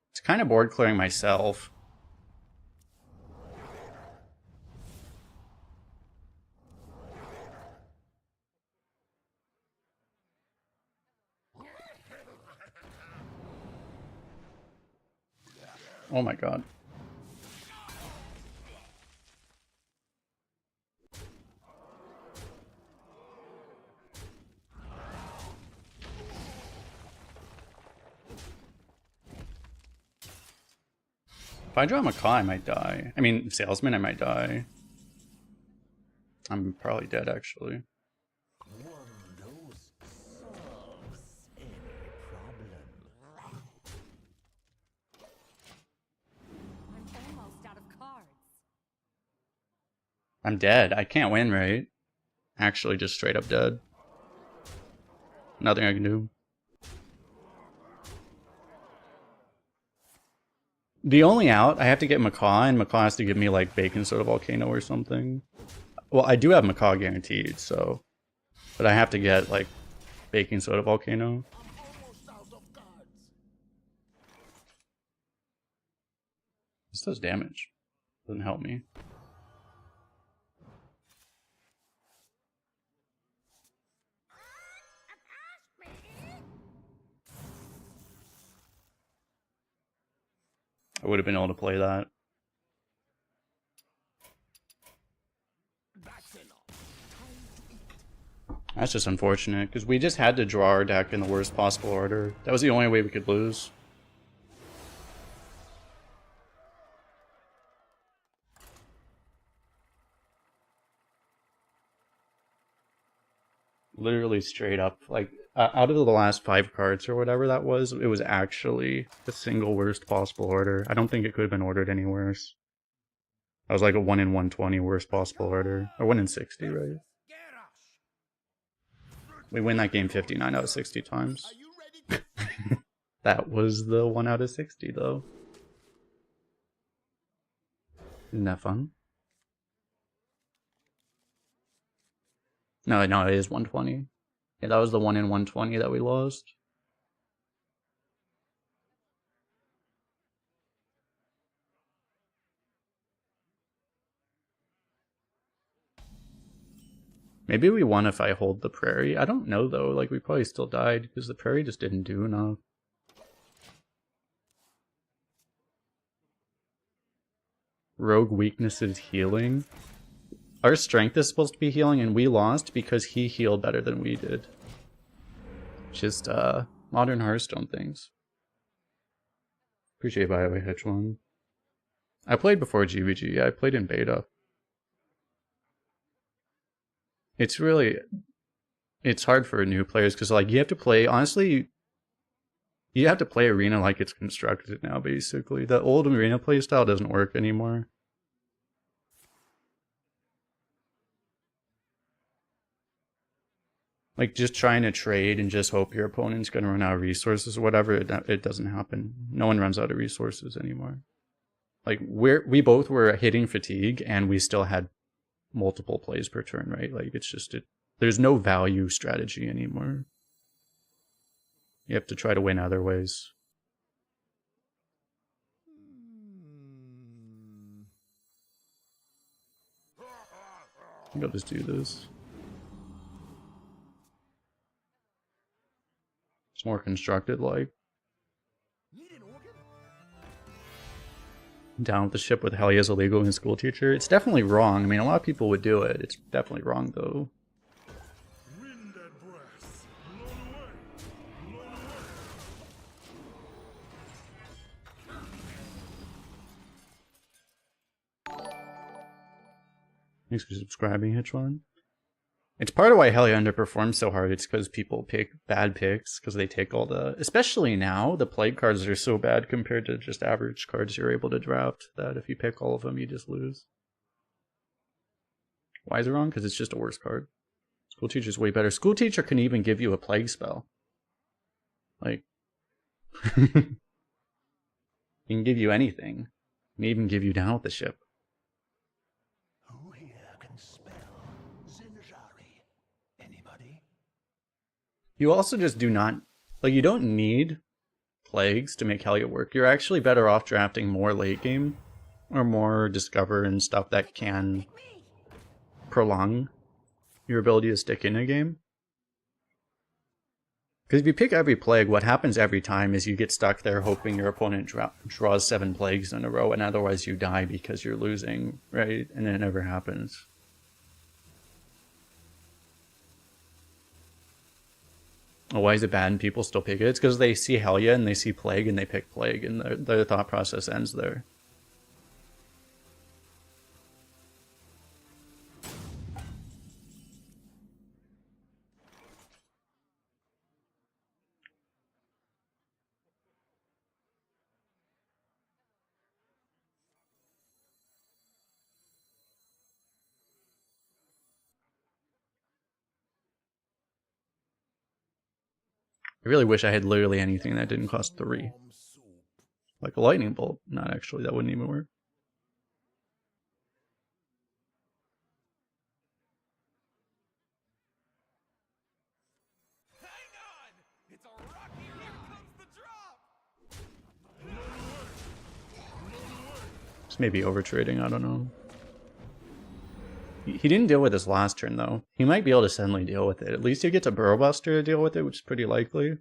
It's kind of board clearing myself. Oh my god. If I draw Macaw, I might die. I mean, Salesman, I might die. I'm probably dead, actually. I'm almost out of cards. I'm dead. I can't win, right? Actually, just straight up dead. Nothing I can do. The only out, I have to get Macaw, and Macaw has to give me like Bacon Soda Volcano or something. Well, I do have Macaw guaranteed, so... But I have to get like Bacon Soda Volcano. This does damage. Doesn't help me. I would have been able to play that. That's just unfortunate, because we just had to draw our deck in the worst possible order. That was the only way we could lose. Literally straight up, like, out of the last 5 cards or whatever that was, it was actually the single worst possible order. I don't think it could have been ordered any worse. That was like a 1 in 120 worst possible order. Or 1 in 60, right? We win that game 59 out of 60 times. That was the 1 out of 60, though. Isn't that fun? No, it is 120. Yeah, that was the 1 in 120 that we lost. Maybe we won if I hold the prairie. I don't know, though. Like, we probably still died, because the prairie just didn't do enough. Rogue weakness is healing. Our strength is supposed to be healing, and we lost because he healed better than we did. Just, modern Hearthstone things. Appreciate by the way, H1. I played before GVG. Yeah, I played in beta. It's really... It's hard for new players, because, like, you have to play... Honestly, you have to play Arena like it's constructed now, basically. The old Arena playstyle doesn't work anymore. Like, just trying to trade and just hope your opponent's going to run out of resources or whatever, it doesn't happen. No one runs out of resources anymore. Like, we both were hitting fatigue, and we still had multiple plays per turn, right? Like, it's just... There's no value strategy anymore. You have to try to win other ways. I think I'll just do this. It's more constructed, like. Down with the ship with Helly as illegal and school teacher. It's definitely wrong. I mean, a lot of people would do it. It's definitely wrong, though. Thanks for subscribing, Hitchwan. It's part of why Helly underperforms so hard. It's because people pick bad picks, because they take all the... Especially now, the plague cards are so bad compared to just average cards you're able to draft, that if you pick all of them, you just lose. Why is it wrong? Because it's just a worse card. School Teacher's way better. School Teacher can even give you a plague spell. Like... He can give you anything. May even give you down with the ship. Who here can spell Zinjari? Anybody? You also just do not, like, you don't need plagues to make Helya work. You're actually better off drafting more late game or more discover and stuff that can prolong your ability to stick in a game. Because if you pick every plague, what happens every time is you get stuck there hoping your opponent draws 7 plagues in a row, and otherwise you die because you're losing, right? And it never happens. Oh, why is it bad and people still pick it? It's because they see Helya and they see Plague and they pick Plague, and their thought process ends there. I really wish I had literally anything that didn't cost 3. Like a lightning bolt. Not actually, that wouldn't even work. Hang on! It's a rocky. Here comes the drop. It's maybe overtrading, I don't know. He didn't deal with this last turn, though. He might be able to suddenly deal with it. At least he gets a Burrow Buster to deal with it, which is pretty likely.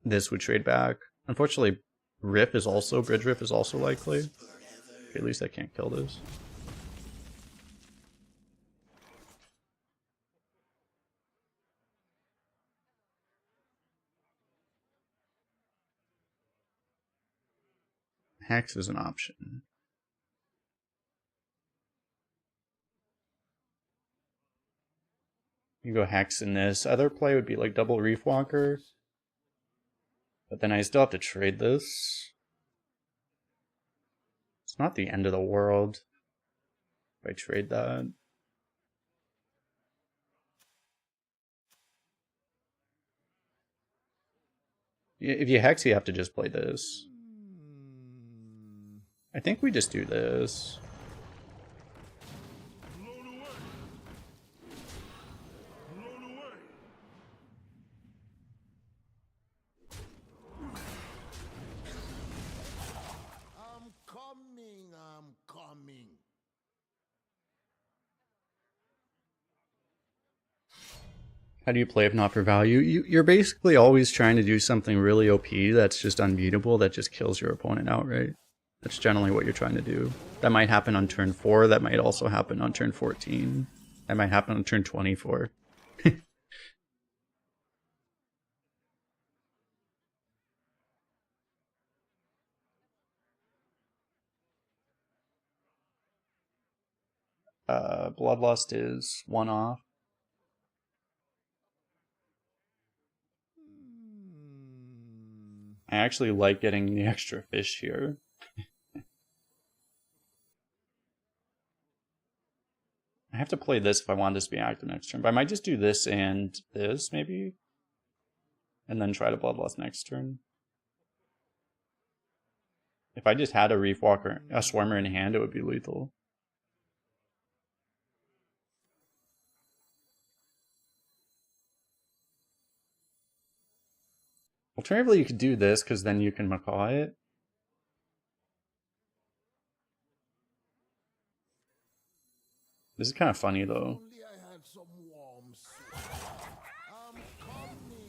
This would trade back. Unfortunately, Bridge Riff is also likely. Okay, at least I can't kill this. Hex is an option. You go Hex in this. Other play would be like double Reef Walker. But then I still have to trade this. It's not the end of the world if I trade that. If you Hex, you have to just play this. I think we just do this. I'm coming. How do you play if not for value? You're basically always trying to do something really OP that's just unbeatable, that just kills your opponent outright. That's generally what you're trying to do. That might happen on turn 4, that might also happen on turn 14. That might happen on turn 24. Bloodlust is 1 off. I actually like getting the extra fish here. I have to play this if I want this to be active next turn, but I might just do this and this, maybe? And then try to Bloodlust next turn. If I just had a Reef Walker, a Swarmer in hand, it would be lethal. Alternatively, you could do this, because then you can Macaw it. This is kind of funny, though. Only I had some warm soup. I'm coming.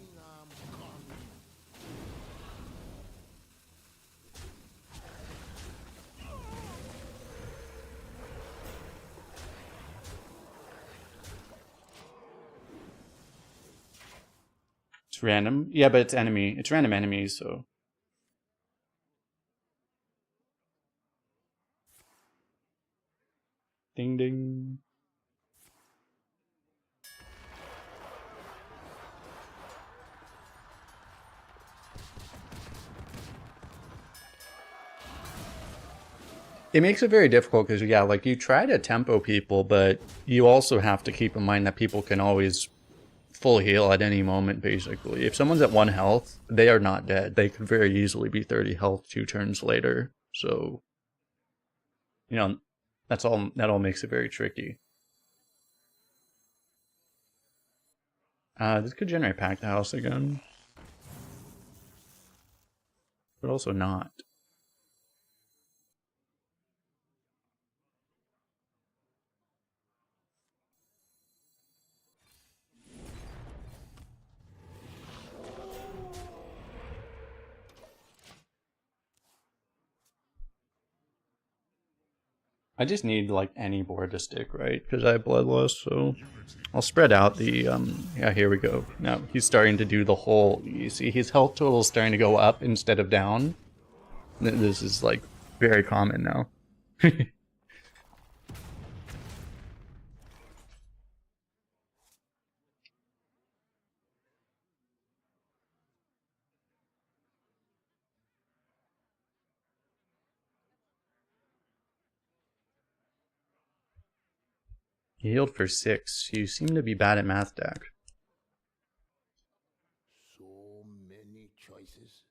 It's random. Yeah, but it's enemy. It's random enemies, so... Ding ding. It makes it very difficult because, yeah, like you try to tempo people, but you also have to keep in mind that people can always full heal at any moment, basically. If someone's at 1 health, they are not dead. They could very easily be 30 health 2 turns later. So, you know, that all makes it very tricky. This could generate Packed House again. But also not. I just need like any board to stick, right? Because I have Bloodlust, so I'll spread out the yeah, here we go. Now he's starting to do the whole, you see his health total is starting to go up instead of down. This is like very common now. He healed for 6. You seem to be bad at math, Dak. So many choices.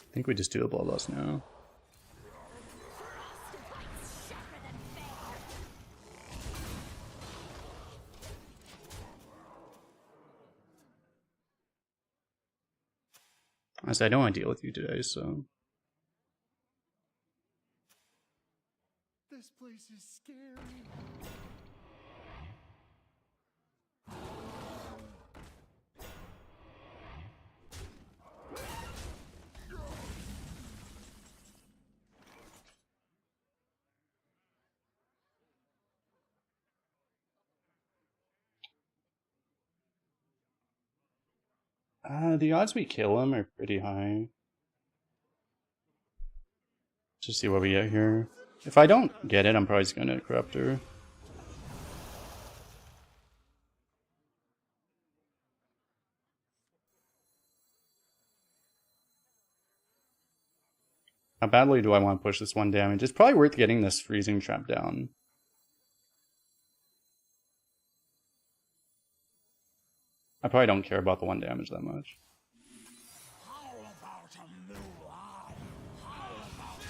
I think we just do a Bloodlust now. Honestly, I don't want to deal with you today, so... This place is scary. The odds we kill him are pretty high. Just see what we get here. If I don't get it, I'm probably just gonna corrupt her. How badly do I want to push this 1 damage? It's probably worth getting this freezing trap down. I probably don't care about the 1 damage that much. How about a new eye? How about a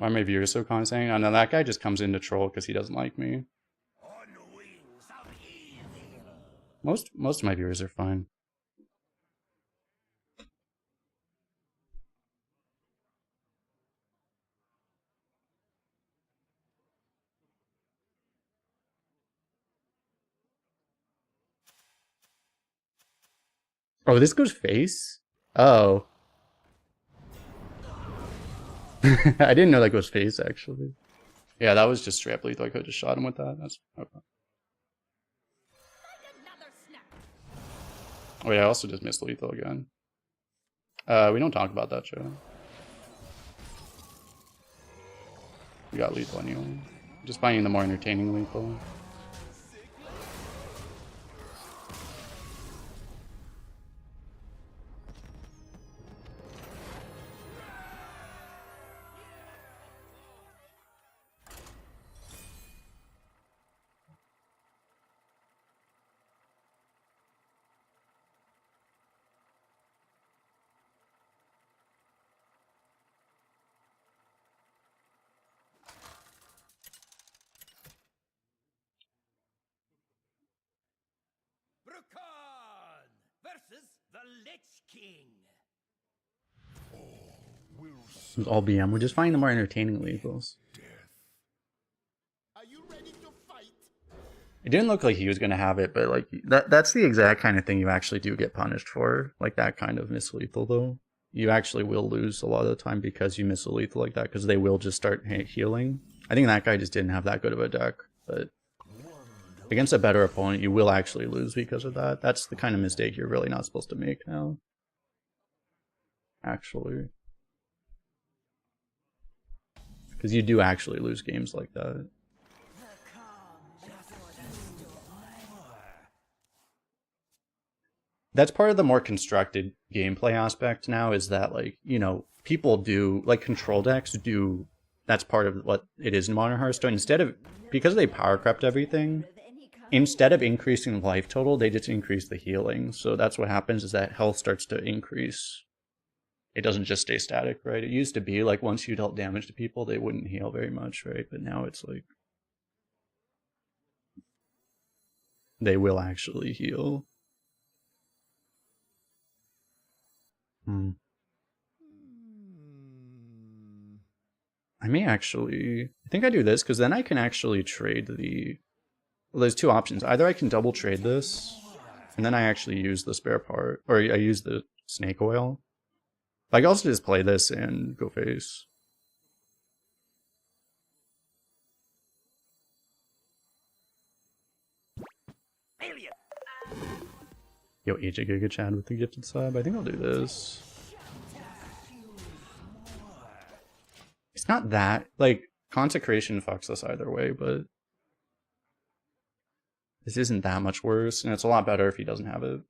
Why are my viewers so condescending? Oh no, that guy just comes in to troll because he doesn't like me. On wings of evil. Most of my viewers are fine. Oh, this goes face? Oh. I didn't know that goes face, actually. Yeah, that was just straight up lethal. I could have just shot him with that. That's okay. Oh yeah, I also just missed lethal again. We don't talk about that, Joe. We got lethal anyway. Just finding the more entertaining lethal. Brukan versus the Lich King. It was all BM. We're just finding the more entertaining lethals. Are you ready to fight? It didn't look like he was gonna have it, but like that's the exact kind of thing you actually do get punished for. Like that kind of miss lethal though. You actually will lose a lot of the time because you miss a lethal like that, because they will just start healing. I think that guy just didn't have that good of a deck, but against a better opponent, you will actually lose because of that. That's the kind of mistake you're really not supposed to make now. Actually. Because you do actually lose games like that. that's part of the more constructed gameplay aspect now, is that, like, you know, people do, like, control decks do, that's part of what it is in Modern Hearthstone. Instead of, because they power crept everything, instead of increasing the life total, they just increase the healing. So that's what happens, is that health starts to increase. It doesn't just stay static, right? It used to be like once you dealt damage to people, they wouldn't heal very much, right? But now it's like they will actually heal. I may actually, I think I do this because then I can actually trade the, well, there's two options. Either I can double trade this and then I actually use the spare part, or I use the snake oil. I can also just play this and go face. Yo, AJ Giga Chad with the gifted sub. I think I'll do this. It's not that, like, Consecration fucks us either way, but this isn't that much worse, and it's a lot better if he doesn't have it.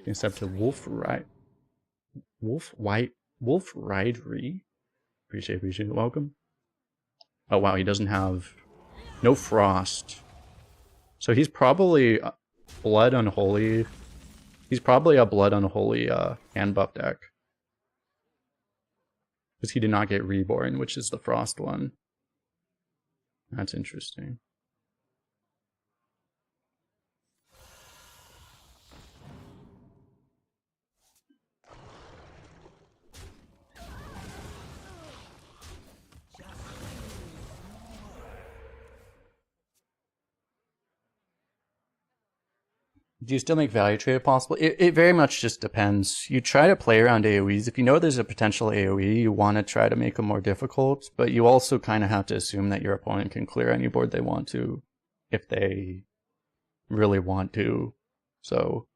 Except to Wolf Ridery. Appreciate it. Welcome. Oh wow, he doesn't have no frost. So he's probably Blood Unholy. He's probably a Blood Unholy hand buff deck. Because he did not get Reborn, which is the frost one. That's interesting. Do you still make value trade possible? It very much just depends. You try to play around AoEs. If you know there's a potential AoE, you want to try to make them more difficult, but you also kind of have to assume that your opponent can clear any board they want to, if they really want to. So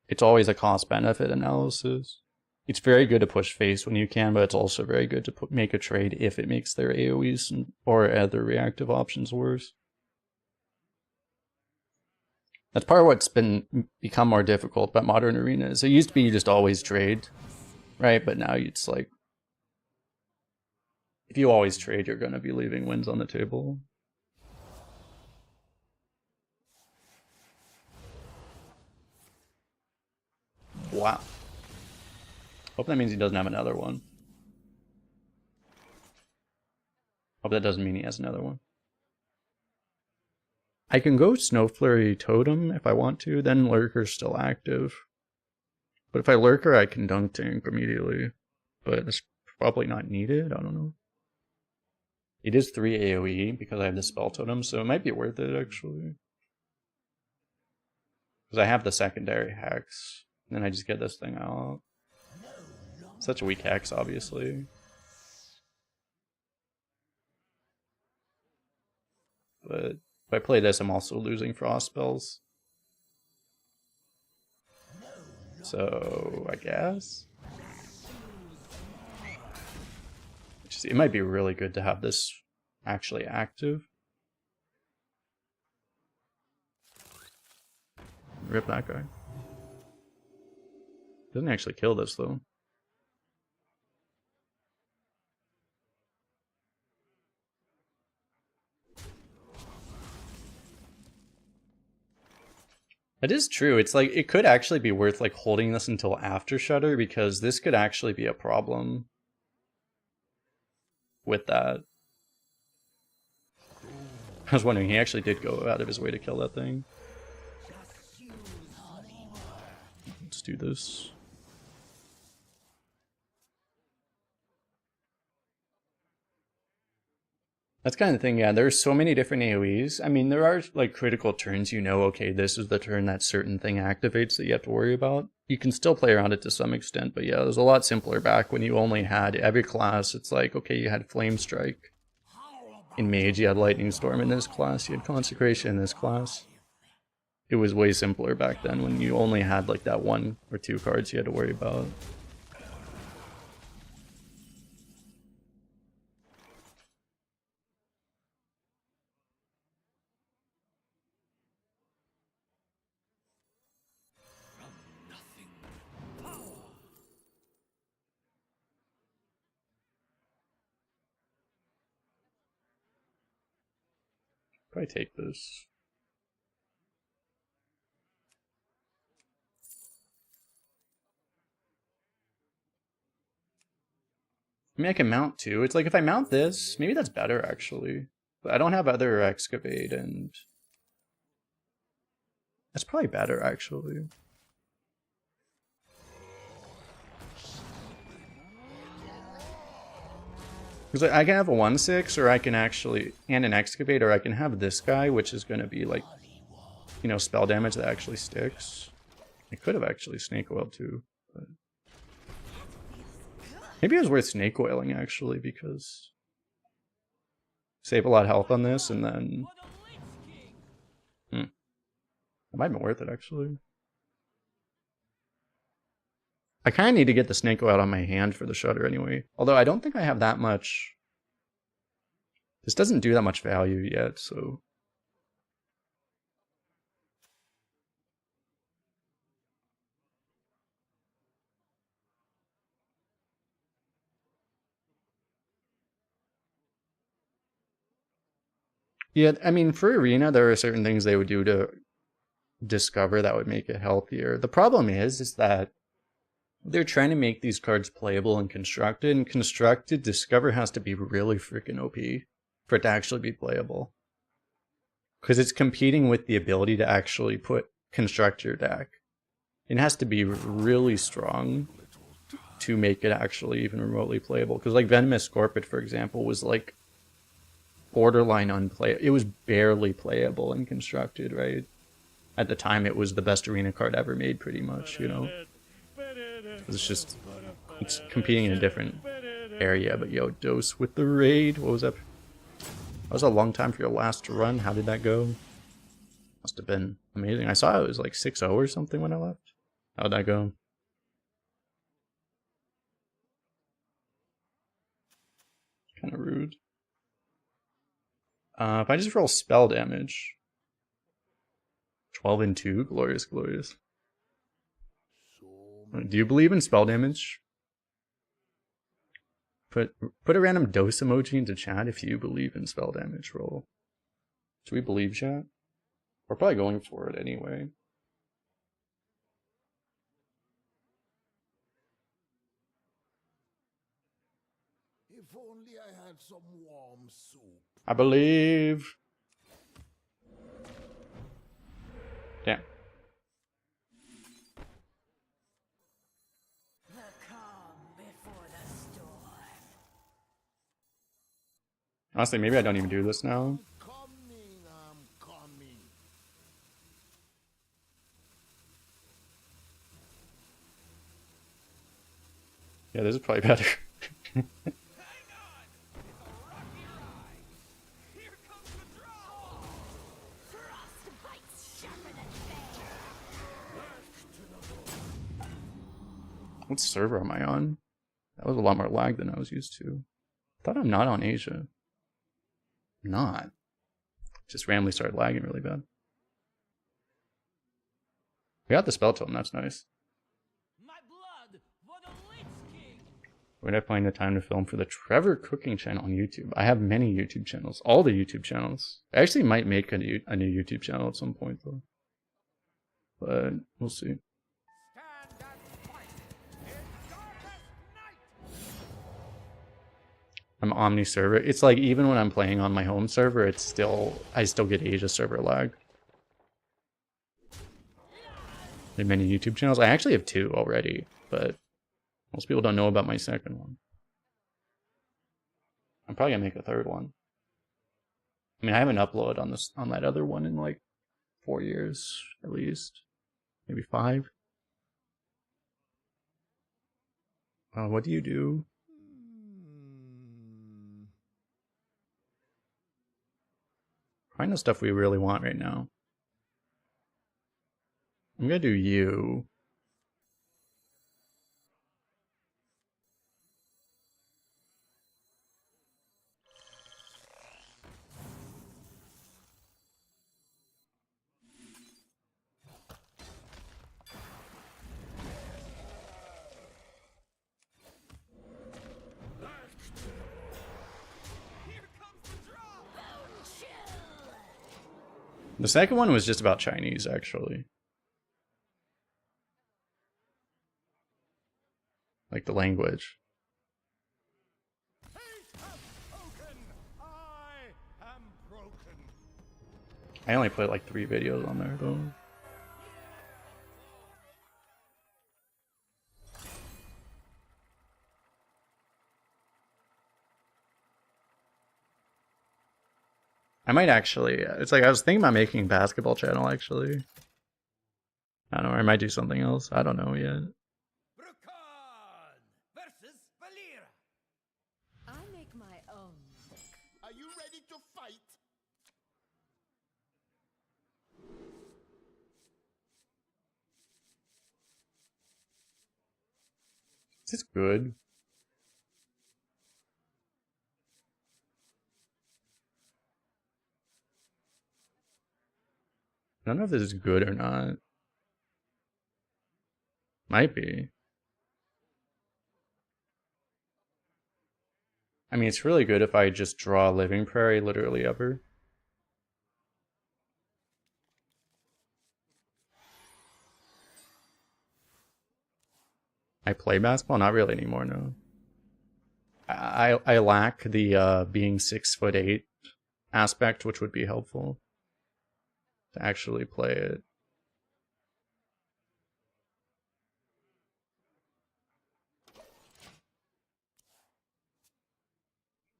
it's always a cost-benefit analysis. It's very good to push face when you can, but it's also very good to make a trade if it makes their AoEs or other reactive options worse. That's part of what's become more difficult about modern arenas. It used to be you just always trade, right? But now it's like, if you always trade, you're going to be leaving wins on the table. Wow. Hope that means he doesn't have another one. Hope that doesn't mean he has another one. I can go Snow Flurry Totem if I want to, then Lurker's still active. But if I Lurker, I can Dunk Tank immediately. But it's probably not needed, I don't know. It is 3 AoE because I have the Spell Totem, so it might be worth it actually. Because I have the secondary Hex, and then I just get this thing out. Such a weak Hex, obviously. But if I play this, I'm also losing frost spells. So, I guess. It might be really good to have this actually active. Rip that guy. Doesn't actually kill this though. That is true. It's like, it could actually be worth like holding this until after Shudder, because this could actually be a problem with that. I was wondering, he actually did go out of his way to kill that thing. Let's do this. That's kind of the thing, yeah, there's so many different AoEs. I mean, there are like critical turns, you know, okay, this is the turn that certain thing activates that you have to worry about. You can still play around it to some extent, but yeah, it was a lot simpler back when you only had every class. It's like, okay, you had Flame Strike. In Mage, you had Lightning Storm in this class, you had Consecration in this class. It was way simpler back then when you only had like that 1 or 2 cards you had to worry about. Probably take this. I mean, I can mount two. It's like if I mount this, maybe that's better actually. But I don't have other excavate, and that's probably better actually. Because I can have a 1/6, or I can actually, and an excavate, or I can have this guy, which is going to be like, you know, spell damage that actually sticks. I could have actually snake oiled too, but maybe it was worth snake oiling actually, because save a lot of health on this, and then it might have been worth it actually. I kind of need to get the snake oil out on my hand for the shutter anyway. Although I don't think I have that much. This doesn't do that much value yet, so. Yeah, I mean, for Arena, there are certain things they would do to Discover that would make it healthier. The problem is that they're trying to make these cards playable in Constructed, and Constructed Discover has to be really freaking OP for it to actually be playable. Because it's competing with the ability to actually construct your deck. It has to be really strong to make it actually even remotely playable. Because like Venomous Scorpion, for example, was like borderline unplayable. It was barely playable in Constructed, right? At the time, it was the best Arena card ever made, pretty much, you know? It's competing in a different area. But yo, Dose with the raid. What was that? That was a long time for your last run. How did that go? Must have been amazing. I saw it was like 6-0 or something when I left. How'd that go? Kind of rude. If I just roll spell damage. 12-2, glorious, glorious. Do you believe in spell damage? Put a random dose emoji into chat if you believe in spell damage roll. Do we believe, chat? We're probably going for it anyway. If only I had some warm soup. I believe. Damn. The calm before the storm. Honestly, maybe I don't even do this now. I'm coming. Yeah, this is probably better. What server am I on? That was a lot more lag than I was used to. I thought I'm not on Asia. I'm not. Just randomly started lagging really bad. We got the spell totem, that's nice. My blood for the Lich King. Where'd I find the time to film for the Trevor Cooking channel on YouTube? I have many YouTube channels. All the YouTube channels. I actually might make a new YouTube channel at some point though. But we'll see. Stand and fight in darkest night. I'm Omni server. It's like even when I'm playing on my home server, I still get Asia server lag. I have many YouTube channels. I actually have 2 already, but most people don't know about my second one. I'm probably gonna make a 3rd one. I mean, I haven't uploaded on that other one in like 4 years at least, maybe 5. What do you do? Find the stuff we really want right now. I'm gonna do you. Here comes the draw. The second one was just about Chinese, actually. Like the language. I only played like 3 videos on there though. I might actually, it's like I was thinking about making a basketball channel actually. I don't know, I might do something else. I don't know yet. Versus Valera. I make my own. Are you ready to fight? Is this good? I don't know if this is good or not. Might be. I mean, it's really good if I just draw Living Prairie literally ever. I play basketball? Not really anymore, no. I lack the being 6'8" aspect, which would be helpful to actually play it.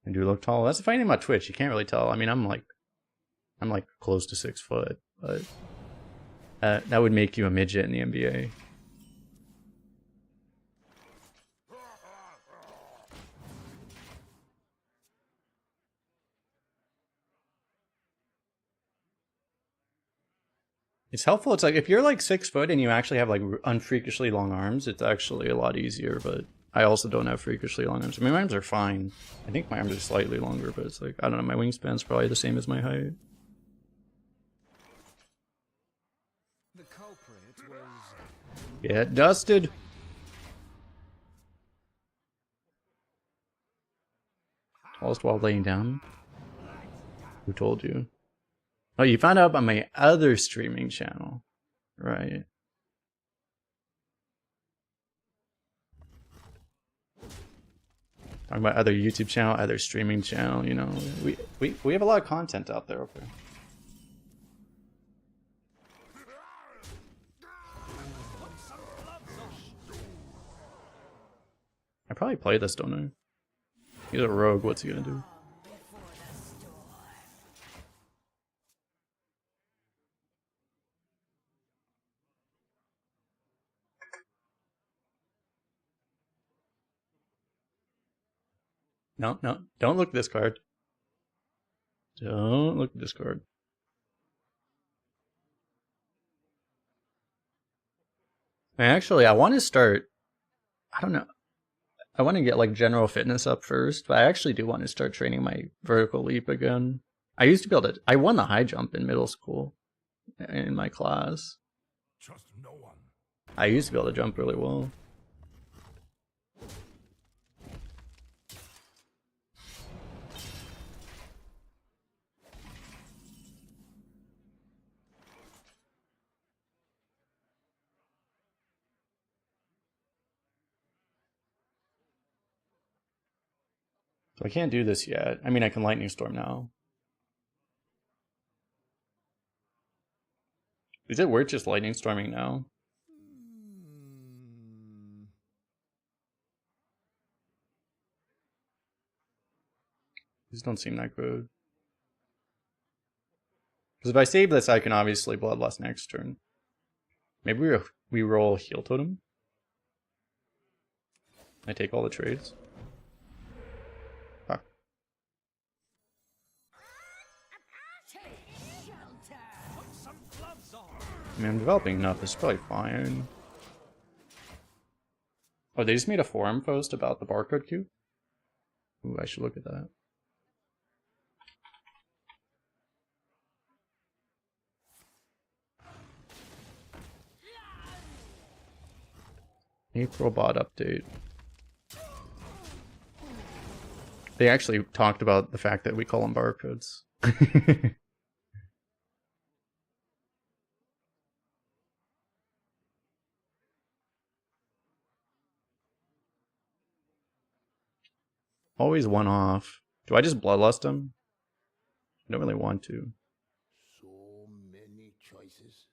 I do look tall. That's the funny thing about Twitch. You can't really tell. I mean, I'm like close to 6 foot, but that would make you a midget in the NBA. It's helpful. It's like if you're like 6 foot and you actually have like unfreakishly long arms, it's actually a lot easier. But I also don't have freakishly long arms. I mean, my arms are fine. I think my arms are slightly longer, but it's like, I don't know, my wingspan's probably the same as my height. The culprit was... Get dusted. Tallest while laying down. Who told you? Oh, you found out about my other streaming channel. Right. Talking about other YouTube channel, other streaming channel, you know. We have a lot of content out there, okay. I probably play this, don't I? He's a rogue, what's he gonna do? No, no, don't look at this card. Don't look at this card. Actually, I want to start, I don't know. I want to get like general fitness up first, but I actually do want to start training my vertical leap again. I used to be able to, I won the high jump in middle school in my class. Trust no one. I used to be able to jump really well. So I can't do this yet. I mean, I can lightning storm now. Is it worth just lightning storming now? These don't seem that good. Because if I save this, I can obviously bloodlust next turn. Maybe we roll heal totem. I take all the trades. Fuck. I mean, I'm developing enough. It's probably fine. Oh, they just made a forum post about the barcode cube? Ooh, I should look at that. April bot update. They actually talked about the fact that we call them barcodes. always one off. Do I just bloodlust him? I don't really want to. So many choices.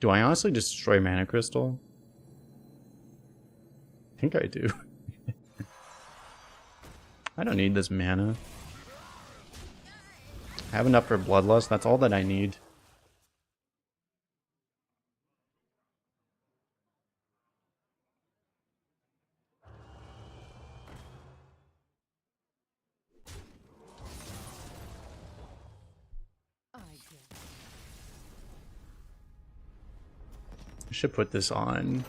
Do I honestly destroy Mana Crystal? I think I do. I don't need this mana. I have enough for Bloodlust, that's all that I need. I get I should put this on.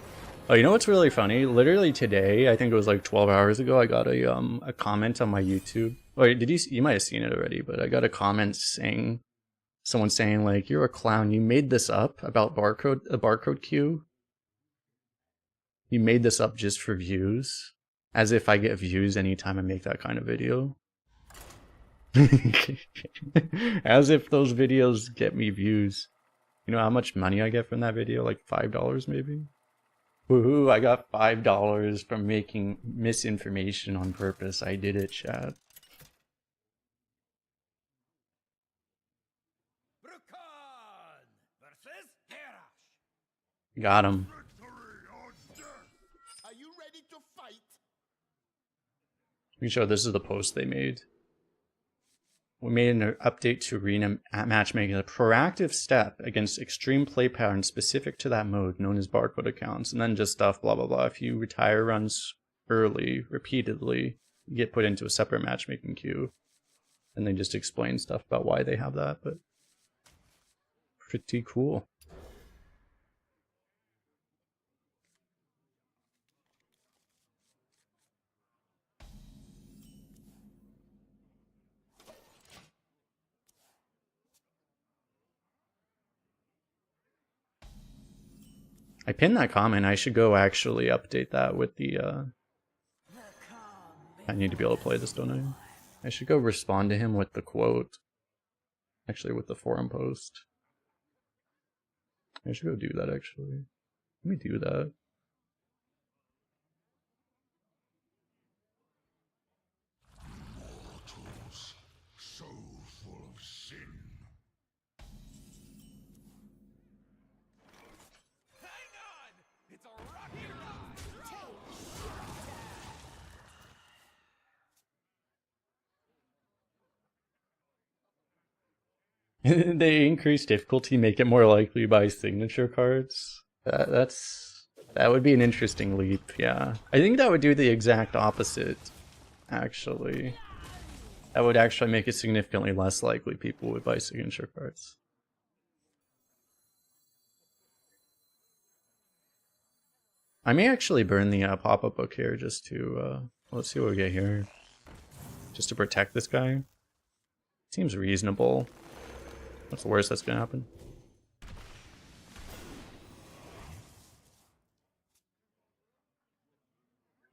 Oh, you know what's really funny? Literally today, I think it was like 12 hours ago, I got a comment on my YouTube. Oh, did you might have seen it already, but I got a comment saying, someone saying like, "You're a clown. You made this up about a barcode queue. You made this up just for views, as if I get views anytime I make that kind of video." As if those videos get me views. You know how much money I get from that video? Like $5 maybe? Woohoo, I got $5 from making misinformation on purpose. I did it, chat. Brukan versus Herash. Got him. Are you ready to fight? We can show this is the post they made. We made an update to arena matchmaking, a proactive step against extreme play patterns specific to that mode, known as barcode accounts, and then just stuff, blah blah blah. If you retire runs early, repeatedly, you get put into a separate matchmaking queue. And they just explain stuff about why they have that, but pretty cool. I pinned that comment. I should go actually update that with the, I need to be able to play this, don't I? I should go respond to him with the quote. Actually, with the forum post. I should go do that, actually. Let me do that. Mortals, so full of sin. Hang on! It's a rocky ride! They increase difficulty, make it more likely to buy signature cards. That would be an interesting leap, yeah. I think that would do the exact opposite, actually. That would actually make it significantly less likely people would buy signature cards. I may actually burn the pop-up book here just to, let's see what we get here. Just to protect this guy. Seems reasonable. What's the worst that's gonna happen?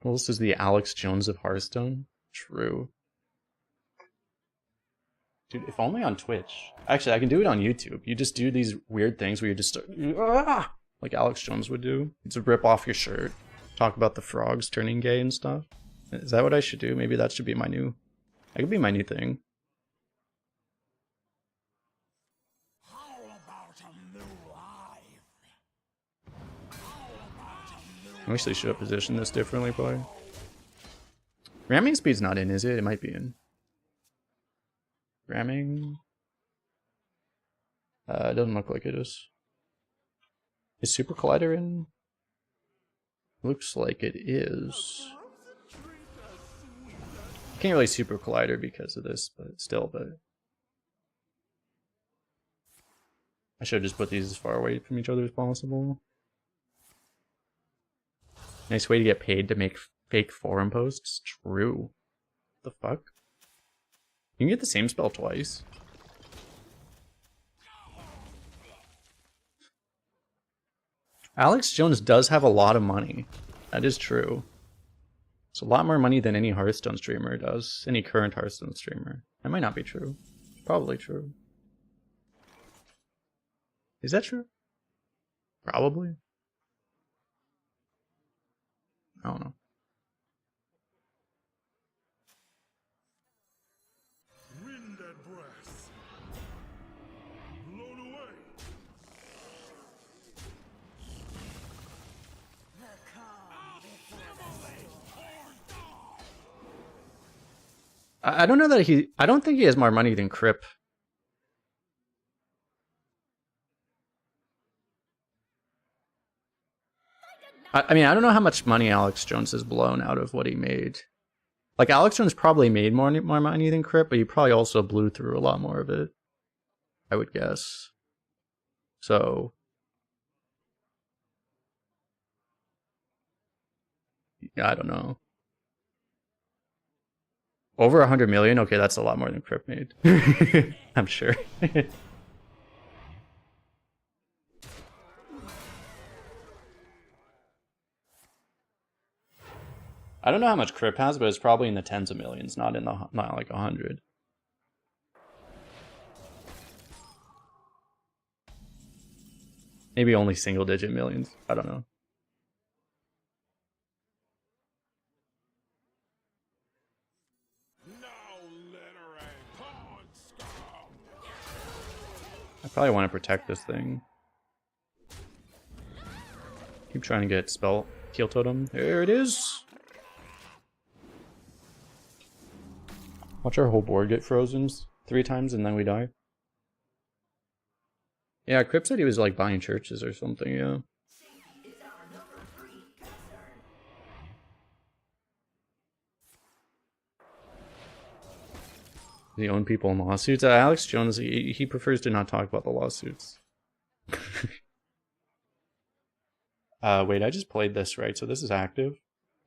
Kolst is the Alex Jones of Hearthstone. True. Dude, if only on Twitch. Actually, I can do it on YouTube. You just do these weird things where you just start, like Alex Jones would do. You just rip off your shirt, talk about the frogs turning gay and stuff. Is that what I should do? Maybe that should be my new... That could be my new thing. How about a new life? How about a new I actually should have positioned this differently, probably. Ramming speed's not in, is it? It might be in. Ramming... it doesn't look like it is. Is Super Collider in? Looks like it is. Can't really Super Collider because of this, but still, but... I should have just put these as far away from each other as possible. Nice way to get paid to make fake forum posts. True. What the fuck? You can get the same spell twice. Alex Jones does have a lot of money. That is true. It's a lot more money than any Hearthstone streamer does. Any current Hearthstone streamer. That might not be true. It's probably true. Is that true? Probably. I don't know. Wind and breath. Blown away. I don't know that he... I don't think he has more money than Crip. I mean, I don't know how much money Alex Jones has blown out of what he made. Like, Alex Jones probably made more money than Crip, but he probably also blew through a lot more of it. I would guess. So... yeah, I don't know. Over 100 million? Okay, that's a lot more than Crip made. I'm sure. I don't know how much Crip has, but it's probably in the tens of millions, not like 100. Maybe only single digit millions. I don't know. I probably want to protect this thing. Keep trying to get spell heal totem. There it is. Watch our whole board get frozen 3 times and then we die. Yeah, Crip said he was like buying churches or something, yeah. Does he own people in lawsuits? Alex Jones, he prefers to not talk about the lawsuits. Wait, I just played this, right? So this is active?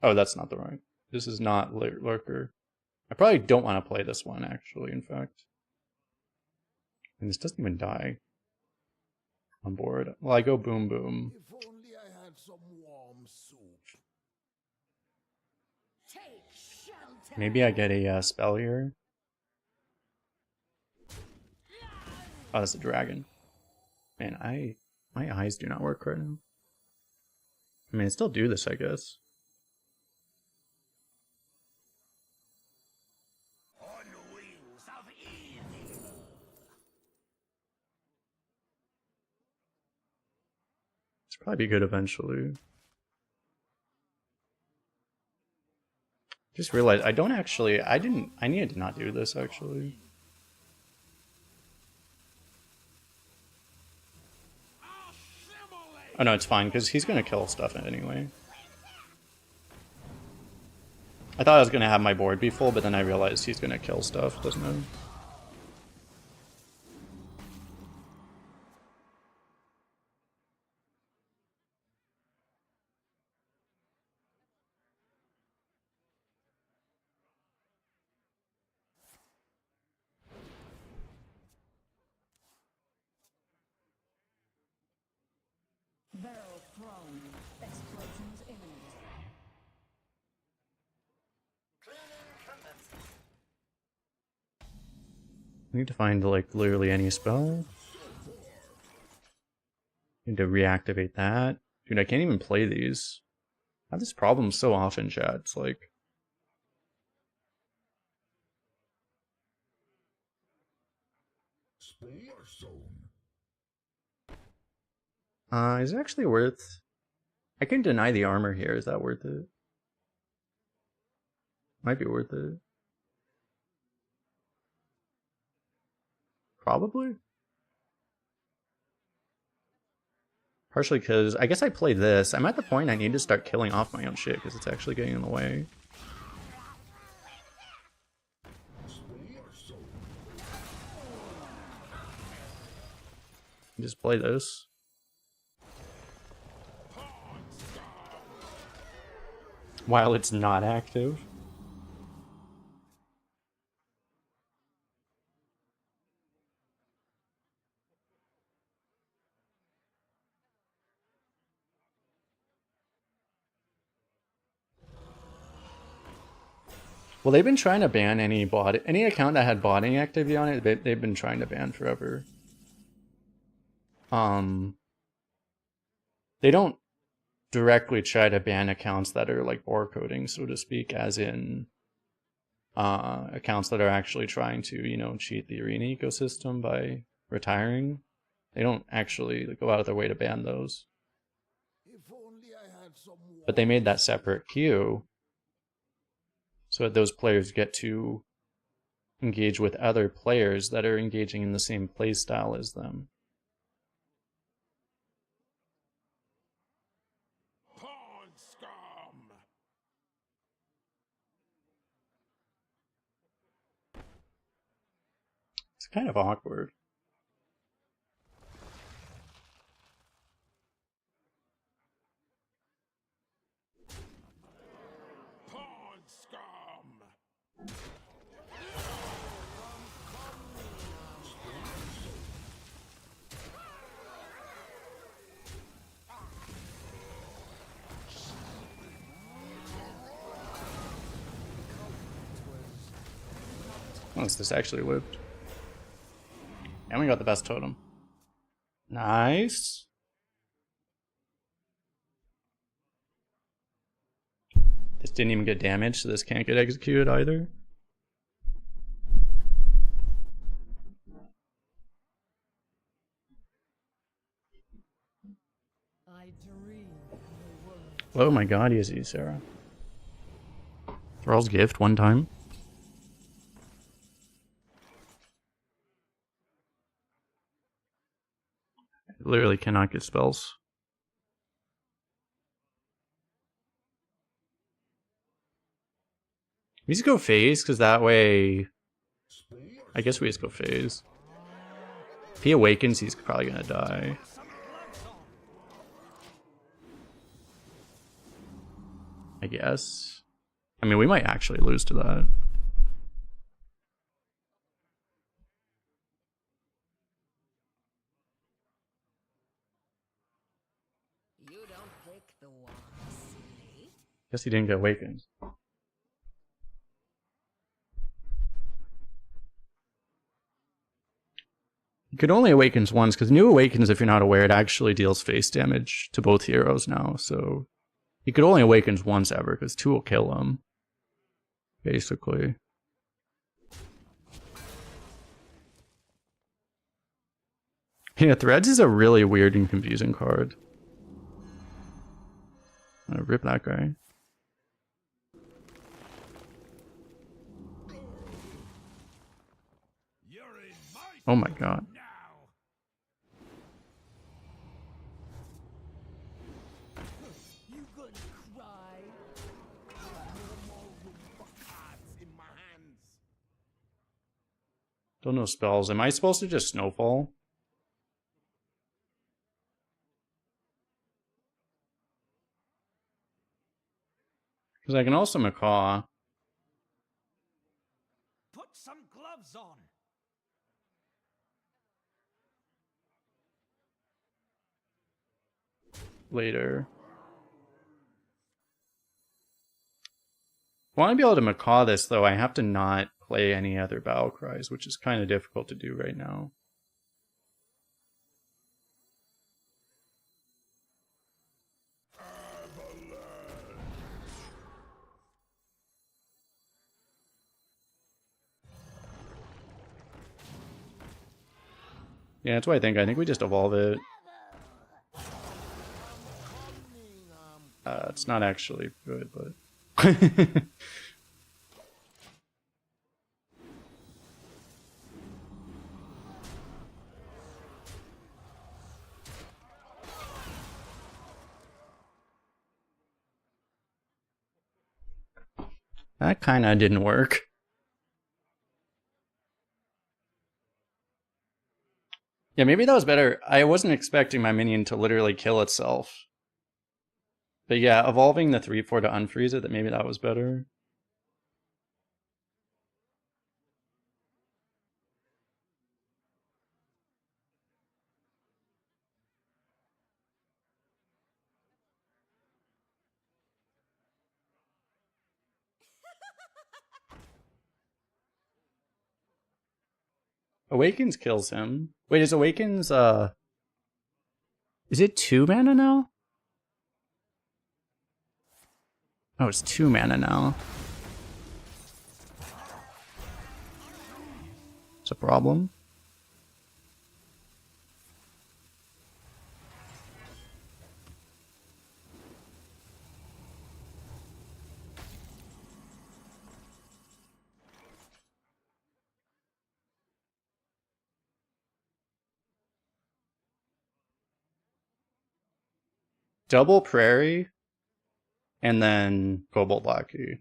Oh, that's not the right. This is not Lurker. I probably don't want to play this one, actually, in fact. And this doesn't even die. On board. Well, I go boom boom. If only I had some warm soup. Take shelter. Maybe I get a spell here. Oh, that's a dragon. Man, my eyes do not work right now. I mean, I still do this, I guess. On the wings of evil. It's probably be good eventually. Just realized I don't actually. I needed to not do this actually. Oh no, it's fine, because he's going to kill stuff anyway. I thought I was going to have my board be full, but then I realized he's going to kill stuff, doesn't it? Barrel thrown. Explosions imminent. I need to find, like, literally any spell. Need to reactivate that. Dude, I can't even play these. I have this problem so often, chat. It's like... is it actually worth... I can deny the armor here. Is that worth it? Might be worth it. Probably. Partially because I guess I played this. I'm at the point I need to start killing off my own shit because it's actually getting in the way. Just play this. While it's not active. Well, they've been trying to ban any account that had botting activity on it. They've been trying to ban forever. They don't directly try to ban accounts that are like ore coding, so to speak, as in accounts that are actually trying to, you know, cheat the arena ecosystem by retiring. They don't actually go out of their way to ban those. If only I had some But they made that separate queue so that those players get to engage with other players that are engaging in the same play style as them. Pawn scum! It's kind of awkward. Pawn scum! Unless this actually lived. And we got the best totem. Nice. This didn't even get damaged, so this can't get executed either. I dream the world. Oh my god, easy, Sarah. Thrall's gift one time. I literally cannot get spells. We just go phase, because that way... I guess we just go phase. If he awakens, he's probably gonna die. I guess. I mean, we might actually lose to that. You don't pick the one, silly. Guess he didn't get awakened. You could only awakens once, because new awakens, if you're not aware, it actually deals face damage to both heroes now, so he could only awakens once ever, because 2 will kill him. Basically. Yeah, Threads is a really weird and confusing card. I'm gonna rip that guy. You're in my Oh my god. now! You gonna cry? No more room for cards in my hands. Don't know spells. Am I supposed to just snowfall? Because I can also macaw. Put some gloves on! Later. I want to be able to macaw this, though. I have to not play any other battle cries, which is kind of difficult to do right now. Yeah, that's what I think. I think we just evolve it. It's not actually good, but... That kinda didn't work. Yeah, maybe that was better. I wasn't expecting my minion to literally kill itself. But yeah, evolving the 3/4 to unfreeze it, maybe that was better. Awakens kills him. Wait, is Awakens, is it 2 mana now? Oh, it's 2 mana now. It's a problem. Double Prairie, and then Cobalt Lackey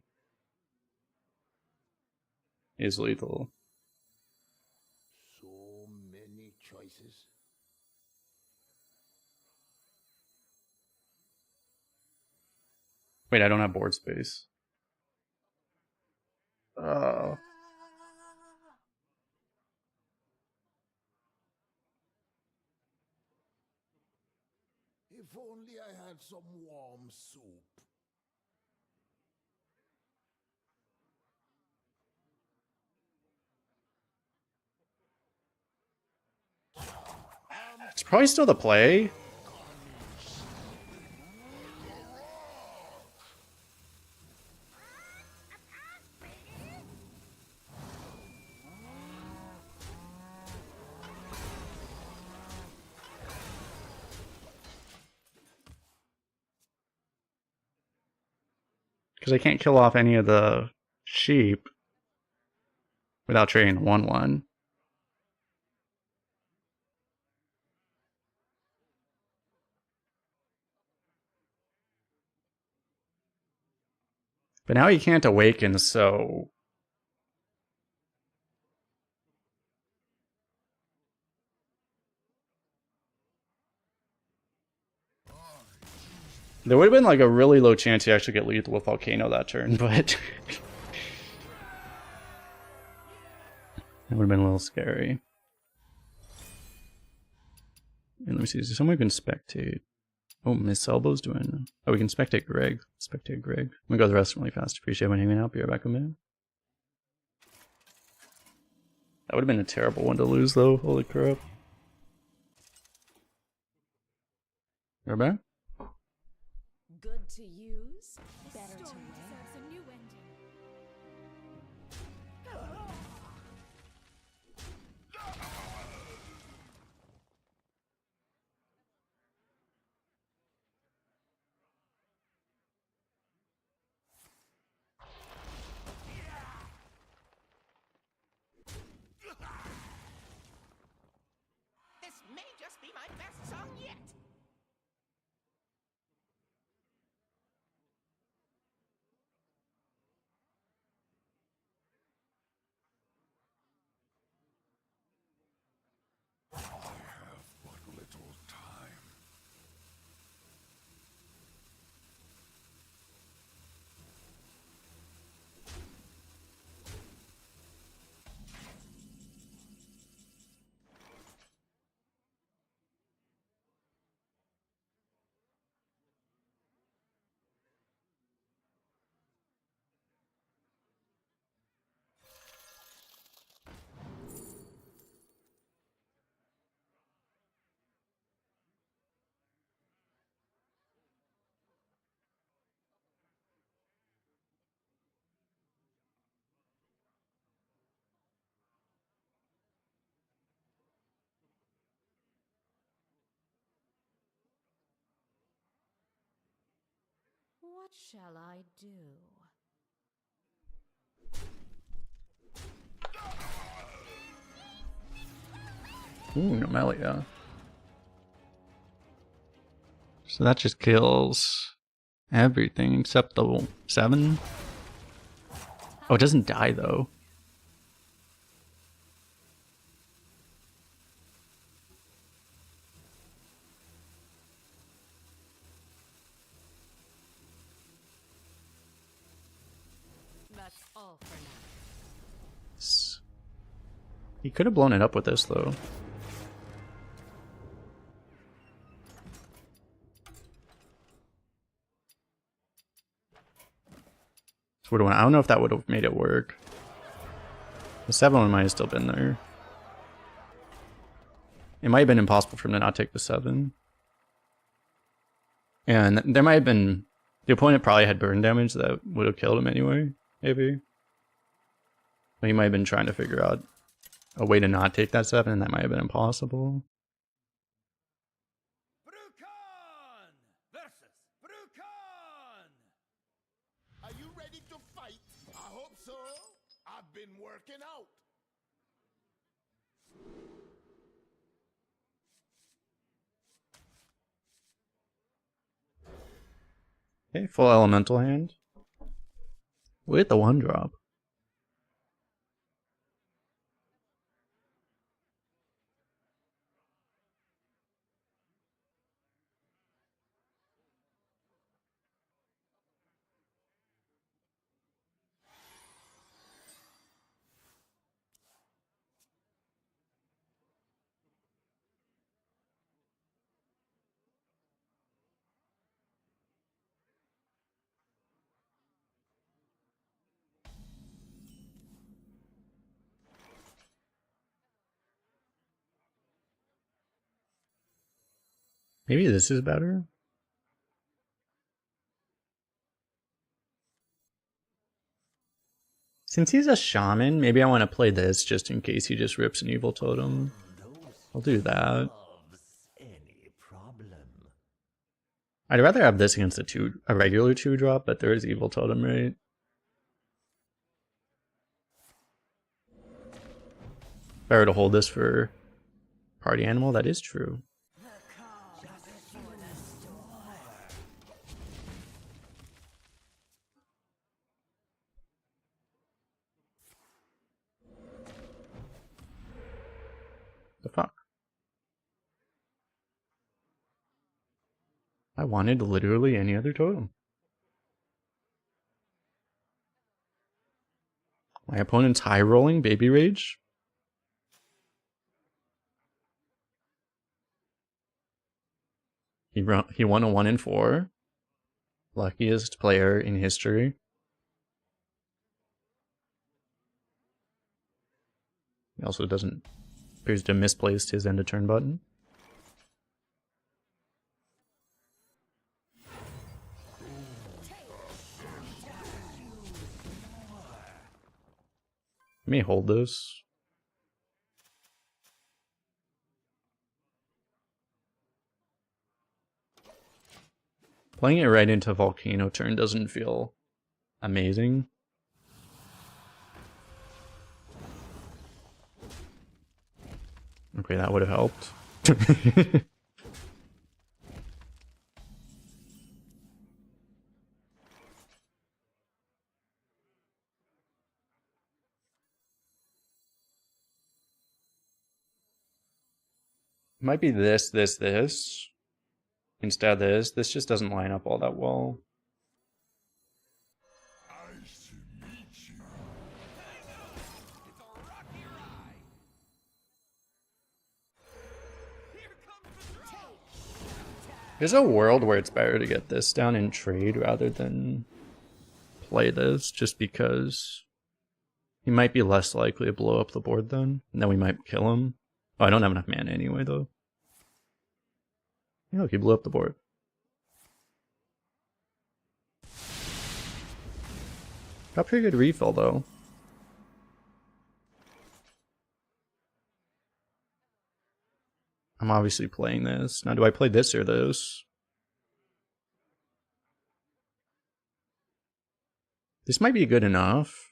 is lethal. So many choices. Wait, I don't have board space. If only I had some warm soup. It's probably still the play. Because I can't kill off any of the sheep without trading 1/1. But now he can't awaken, so... There would have been like a really low chance he actually get lethal with Volcano that turn, but... That would have been a little scary. And let me see, is there someone who can spectate? Oh, Miss Elbow's doing... Oh, we can spectate Greg. Spectate Greg. I'm gonna go to the rest really fast. Appreciate when hanging out. Be right back a minute. That would have been a terrible one to lose, though. Holy crap. You're back? Good to use, better to Story wear. deserves a new ending. This may just be my best song yet. I have but little time. What shall I do? Ooh, Nomelia. So that just kills everything except the 7. Oh, it doesn't die though. That's all for now. He could have blown it up with this though. So I don't know if that would have made it work. The 7 one might have still been there. it might have been impossible for him to not take the 7. And there might have been... The opponent probably had burn damage that would have killed him anyway, maybe. But he might have been trying to figure out a way to not take that 7, and that might have been impossible. Brucon versus Brucon. Are you ready to fight? I hope so. I've been working out. Okay, full elemental hand. With the 1-drop. Maybe this is better? Since he's a shaman, maybe I want to play this just in case he just rips an evil totem. I'll do that. I'd rather have this against a regular 2-drop, but there is evil totem, right? If I were to hold this for party animal, that is true. The fuck? I wanted literally any other totem. My opponent's high rolling baby rage. He won a 1 in 4. Luckiest player in history. He also appears to have misplaced his end of turn button. I may hold this. Playing it right into Volcano turn doesn't feel amazing. Okay, that would have helped. Might be this. Instead of this. This just doesn't line up all that well. Nice to meet you. It's a rocky ride. Here comes the draw. There's a world where it's better to get this down in trade rather than play this, just because he might be less likely to blow up the board then, and then we might kill him. Oh, I don't have enough mana anyway, though. Yeah, look, he blew up the board. Got pretty good refill, though. I'm obviously playing this. Now, do I play this or this? This might be good enough.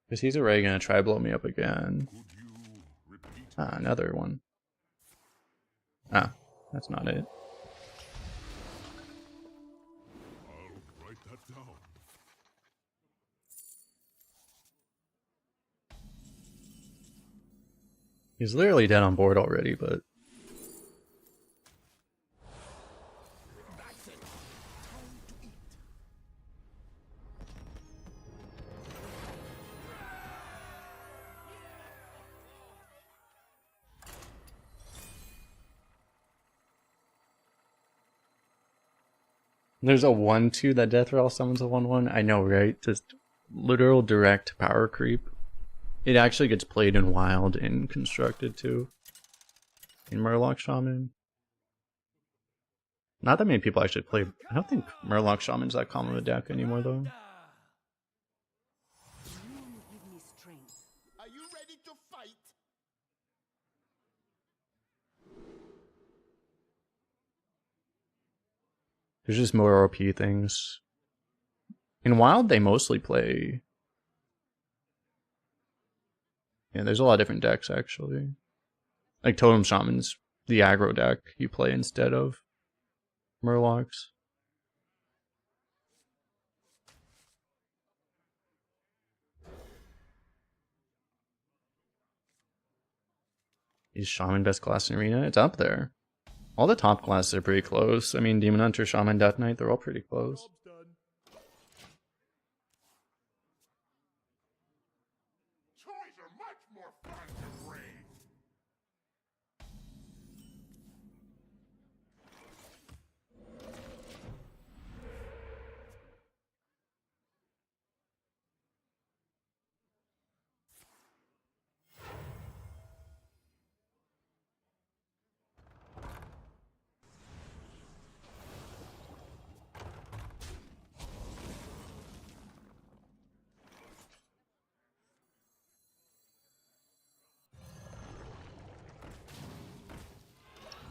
Because he's already going to try to blow me up again. Ah, another one. Ah, that's not it. I'll write that down. He's literally dead on board already, but... That's it. Time to eat. There's a 1/2 that Death Rattle summons a 1/1. I know, right? Just literal direct power creep. It actually gets played in Wild and Constructed too. In Murloc Shaman. Not that many people actually play. I don't think Murloc Shaman's that common of a deck anymore though. You give me strength. Are you ready to fight? There's just more OP things. In Wild, they mostly play. Yeah, there's a lot of different decks actually. Like Totem Shaman's the aggro deck you play instead of Murlocs. Is Shaman best class in Arena? It's up there. All the top classes are pretty close. I mean, Demon Hunter, Shaman, Death Knight, they're all pretty close. Toys are much more fun to raise.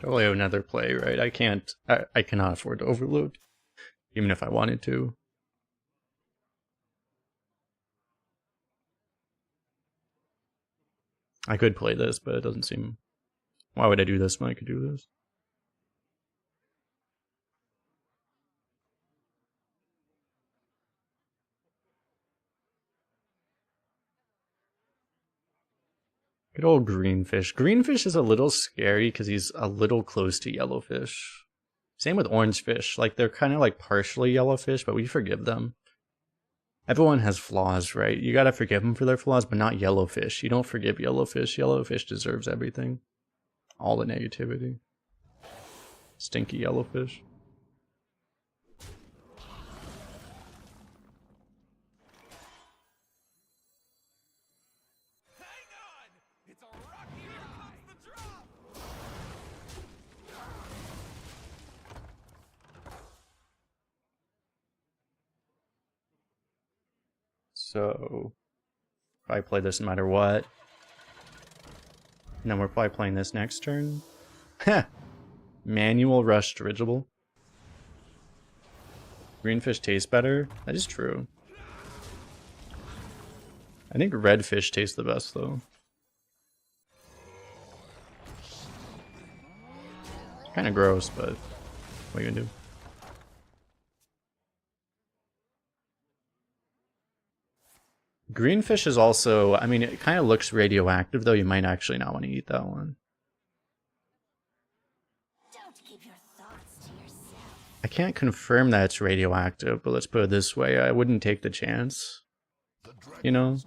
Totally have another play, right? I cannot afford to overload, even if I wanted to. I could play this, but it doesn't seem... Why would I do this when I could do this? Good old Greenfish. Greenfish is a little scary because he's a little close to Yellowfish. Same with Orangefish. Like, they're kind of like partially Yellowfish, but we forgive them. Everyone has flaws, right? You gotta forgive them for their flaws, but not Yellowfish. You don't forgive Yellowfish. Yellowfish deserves everything. All the negativity. Stinky Yellowfish. Hang on! It's a rocky. Here comes the drop! So, probably play this no matter what. And then we're probably playing this next turn. Heh! Manual Rush Dirigible. Greenfish tastes better? That is true. I think red fish tastes the best though. Kind of gross, but what are you gonna do? Greenfish is also, I mean, it kind of looks radioactive though. You might actually not want to eat that one. Don't keep your thoughts to yourself. I can't confirm that it's radioactive, but let's put it this way. I wouldn't take the chance. You know?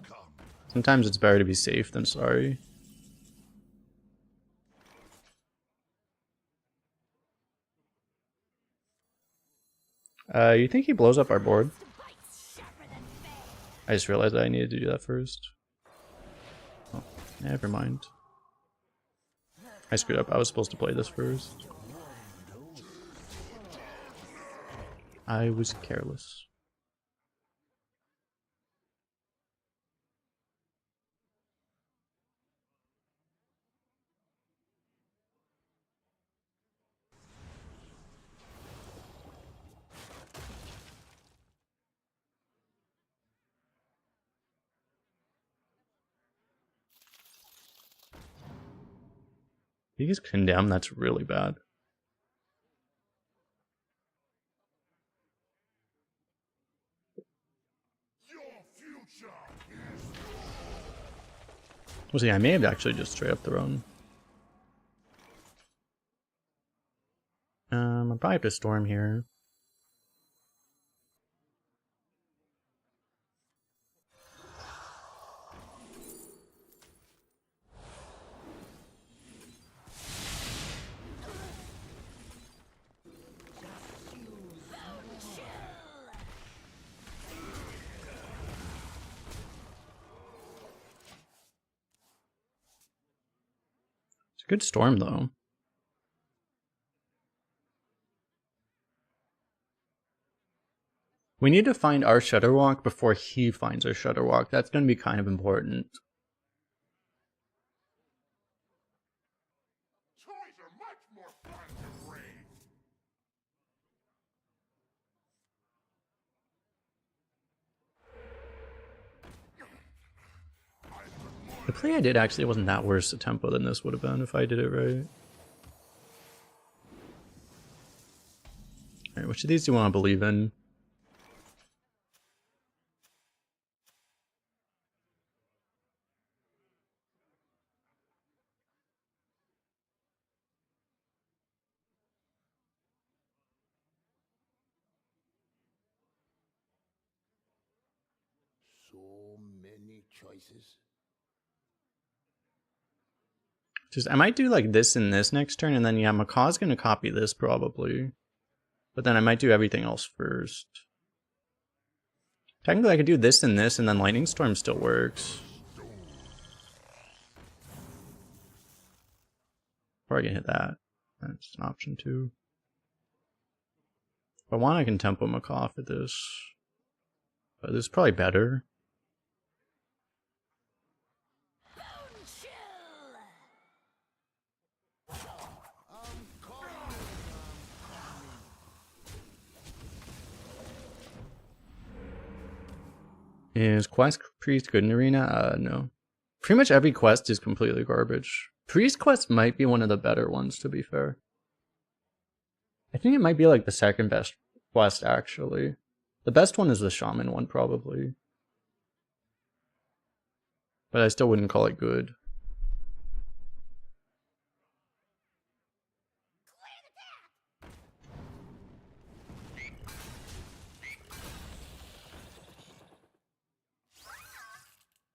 Sometimes it's better to be safe than sorry. You think he blows up our board? I just realized I needed to do that first. Oh, never mind. I screwed up. I was supposed to play this first. I was careless. He gets condemned, that's really bad. Well, see, I may have actually just straight up thrown. I'll probably have to storm here. a good storm though. We need to find our Shudderwalk before he finds our Shudderwalk. That's going to be kind of important. Toys are much more fun to raise. The play I did actually wasn't that worse a tempo than this would have been if I did it right. Alright, which of these do you want to believe in? So many choices. Just I might do like this and this next turn, and then yeah, Macaw's gonna copy this probably. But then I might do everything else first. Technically I could do this and this, and then Lightning Storm still works. Or I can hit that. That's an option too. If I want I can tempo Macaw for this. But this is probably better. Is Quest Priest good in Arena? No. Pretty much every quest is completely garbage. Priest quest might be one of the better ones, to be fair. I think it might be like the second best quest, actually. The best one is the Shaman one, probably. But I still wouldn't call it good.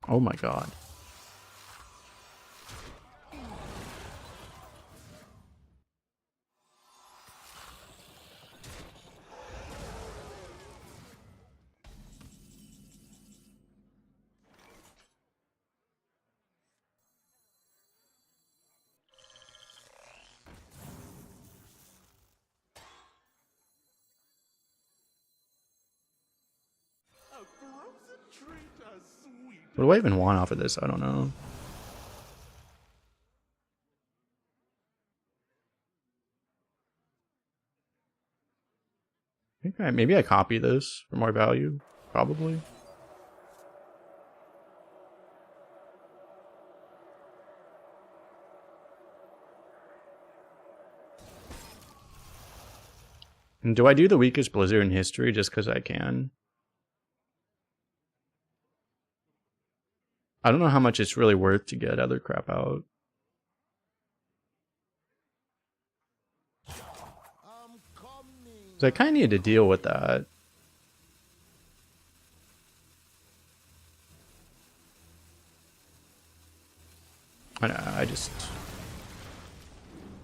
Oh my god. A frozen treat as sweet. What do I even want off of this? I don't know. Okay, maybe I copy this for more value. Probably. And do I do the weakest Blizzard in history just because I can? I don't know how much it's really worth to get other crap out. So I kind of need to deal with that. I just...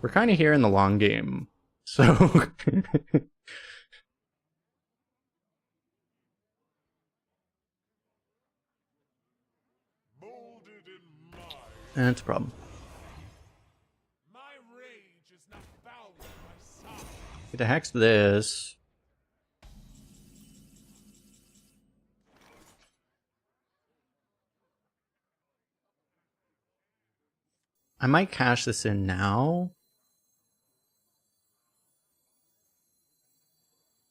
We're kind of here in the long game, so... Molded in mine. That's a problem. My rage is not bound by size. Get to hex this. I might cash this in now.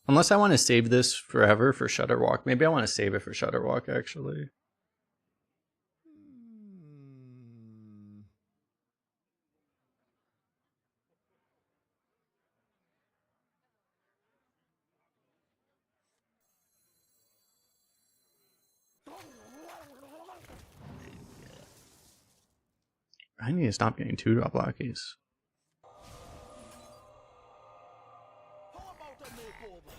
Unless I want to save this forever for Shudderwalk. Maybe I want to save it for Shudderwalk, actually. I need to stop getting 2-drop lackeys. How about a makeover?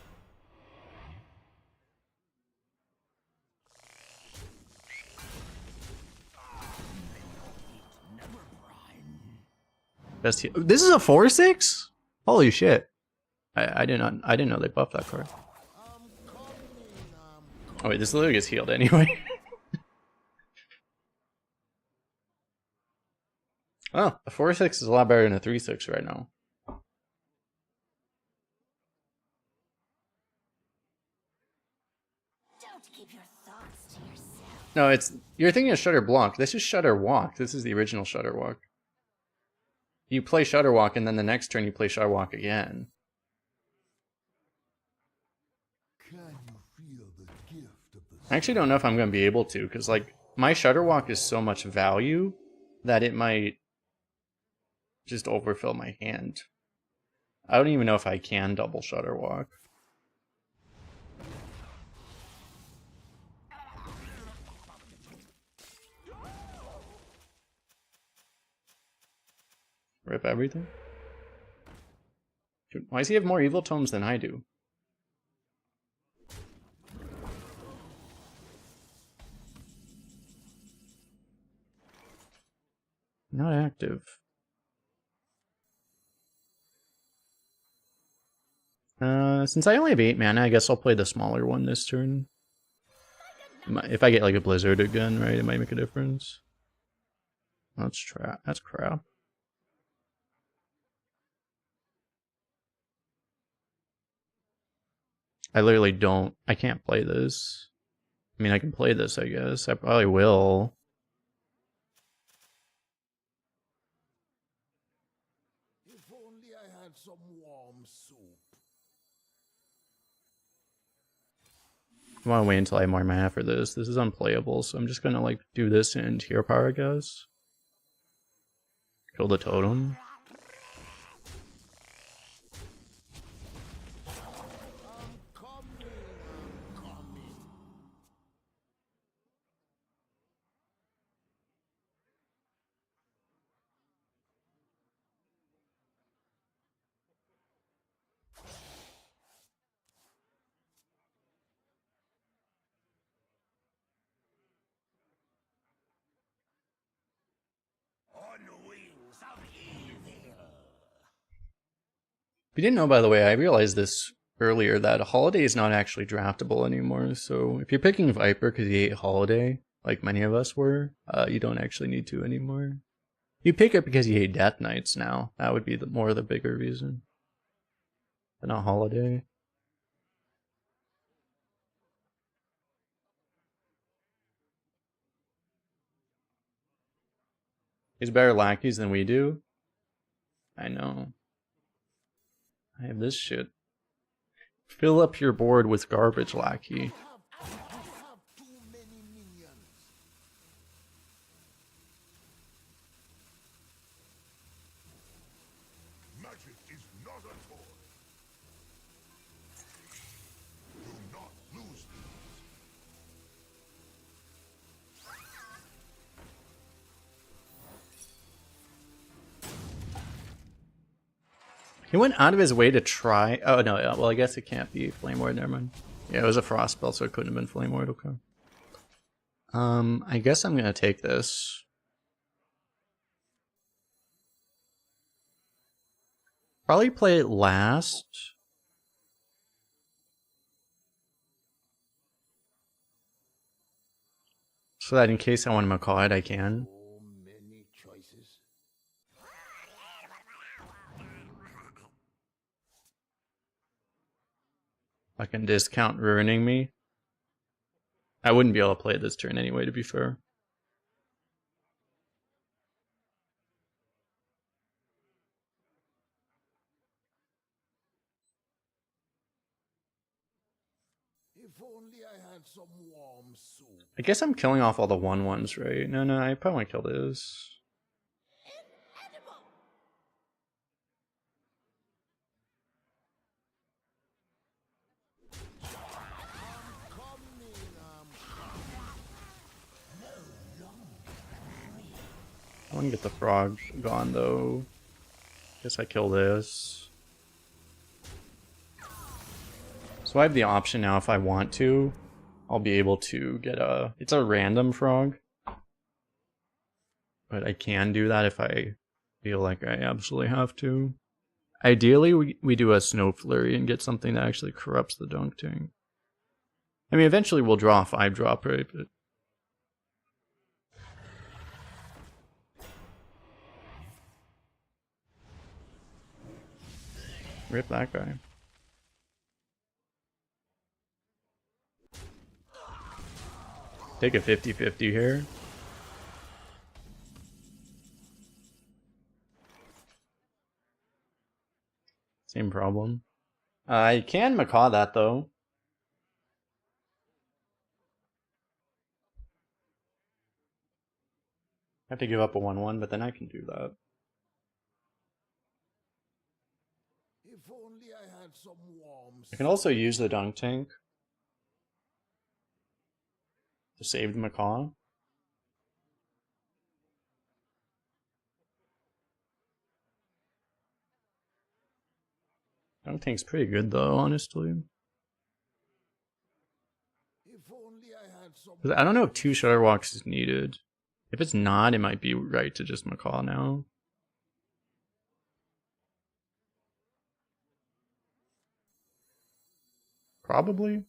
Best heal. This is a 4/6? Holy shit. I didn't know they buffed that card. Oh wait, this literally gets healed anyway. Oh, a 4-6 is a lot better than a 3-6 right now. Don't keep your thoughts to yourself. No, you're thinking of Shutter Block. This is Shutter Walk. This is the original Shutter Walk. You play Shutter Walk, and then the next turn you play Shutter Walk again. Can you feel the gift of the I actually don't know if I'm going to be able to, because like my Shutter Walk is so much value that it might just overfill my hand. I don't even know if I can double Shutter Walk. Rip everything? Dude, why does he have more evil tomes than I do? Not active. Since I only have 8 mana, I guess I'll play the smaller one this turn. If I get like a Blizzard again, right, it might make a difference. That's crap. I literally I can't play this. I mean, I can play this, I guess. I probably will. If only I had some warm soup. I want to wait until I have more mana for this. This is unplayable, so I'm just gonna like do this and Hero Power, I guess. Kill the totem. I'm coming. On the wings of evil. If you didn't know, by the way, I realized this earlier that Holiday is not actually draftable anymore. So if you're picking Viper because you hate Holiday, like many of us were, you don't actually need to anymore. You pick it because you hate Death Knights now. That would be more the bigger reason. But not Holiday. He's better lackeys than we do. I know. I have this shit. Fill up your board with garbage lackey. I have too many minions. Magic is not a toy. Do not lose these. He went out of his way to try. Oh no, yeah, well I guess it can't be Flame Ward, never mind. Yeah, it was a Frost spell, so it couldn't have been Flame Ward, okay. I guess I'm gonna take this. Probably play it last. So that in case I want to Macaw it, I can. So many choices. I can discount ruining me. I wouldn't be able to play it this turn anyway, to be fair. If only I had some warm soup. I guess I'm killing off all the 1/1s, right? No, I probably want to kill this. Inedible. I want to get the frog gone, though. Guess I kill this. So I have the option now if I want to. I'll be able to get a... It's a random frog. But I can do that if I feel like I absolutely have to. Ideally, we do a Snow Flurry and get something that actually corrupts the Dunk Tank. I mean, eventually we'll draw a 5-drop, right? But Rip that guy. Take a 50-50 here. Same problem. I can macaw that though. I have to give up a 1/1, but then I can do that. If only I had some warm I can also use the dunk tank to save the macaw. Dunk tank's pretty good though, honestly. If only I had some 'Cause I don't know if 2 Shutter Walks is needed. If it's not, it might be right to just macaw now. Probably.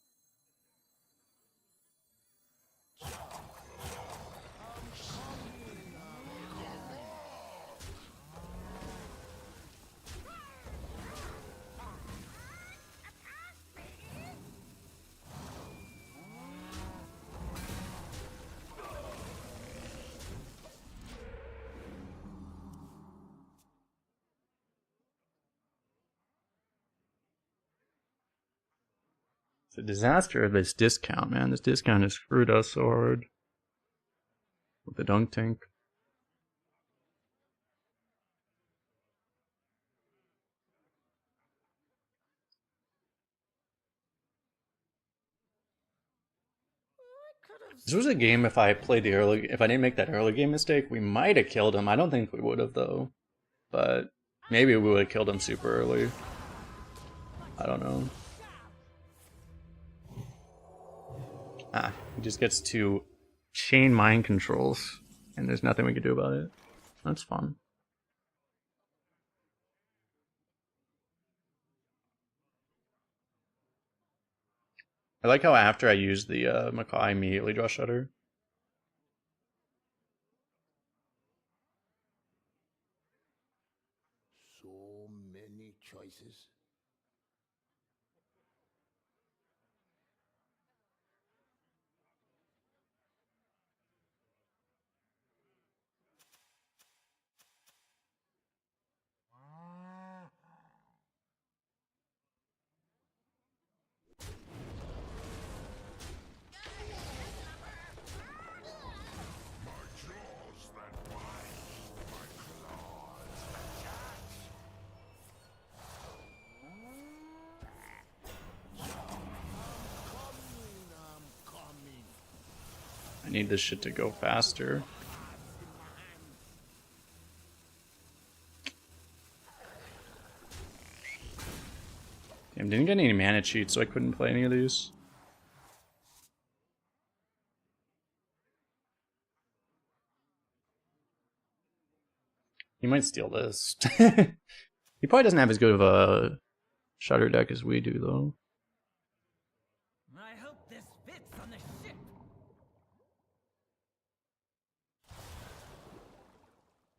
It's a disaster of this discount, man. This discount has screwed us so hard with the dunk tank. This was a game if I played the early, if I didn't make that early game mistake, we might have killed him. I don't think we would have though, but maybe we would have killed him super early. I don't know. Ah, he just gets to chain mind controls, and there's nothing we can do about it. That's fun. I like how after I use the macaw, I immediately draw Shutter. so many choices. I need this shit to go faster. Damn, didn't get any mana cheats, so I couldn't play any of these. He might steal this. He probably doesn't have as good of a Shutter deck as we do, though. I hope this fits on the ship.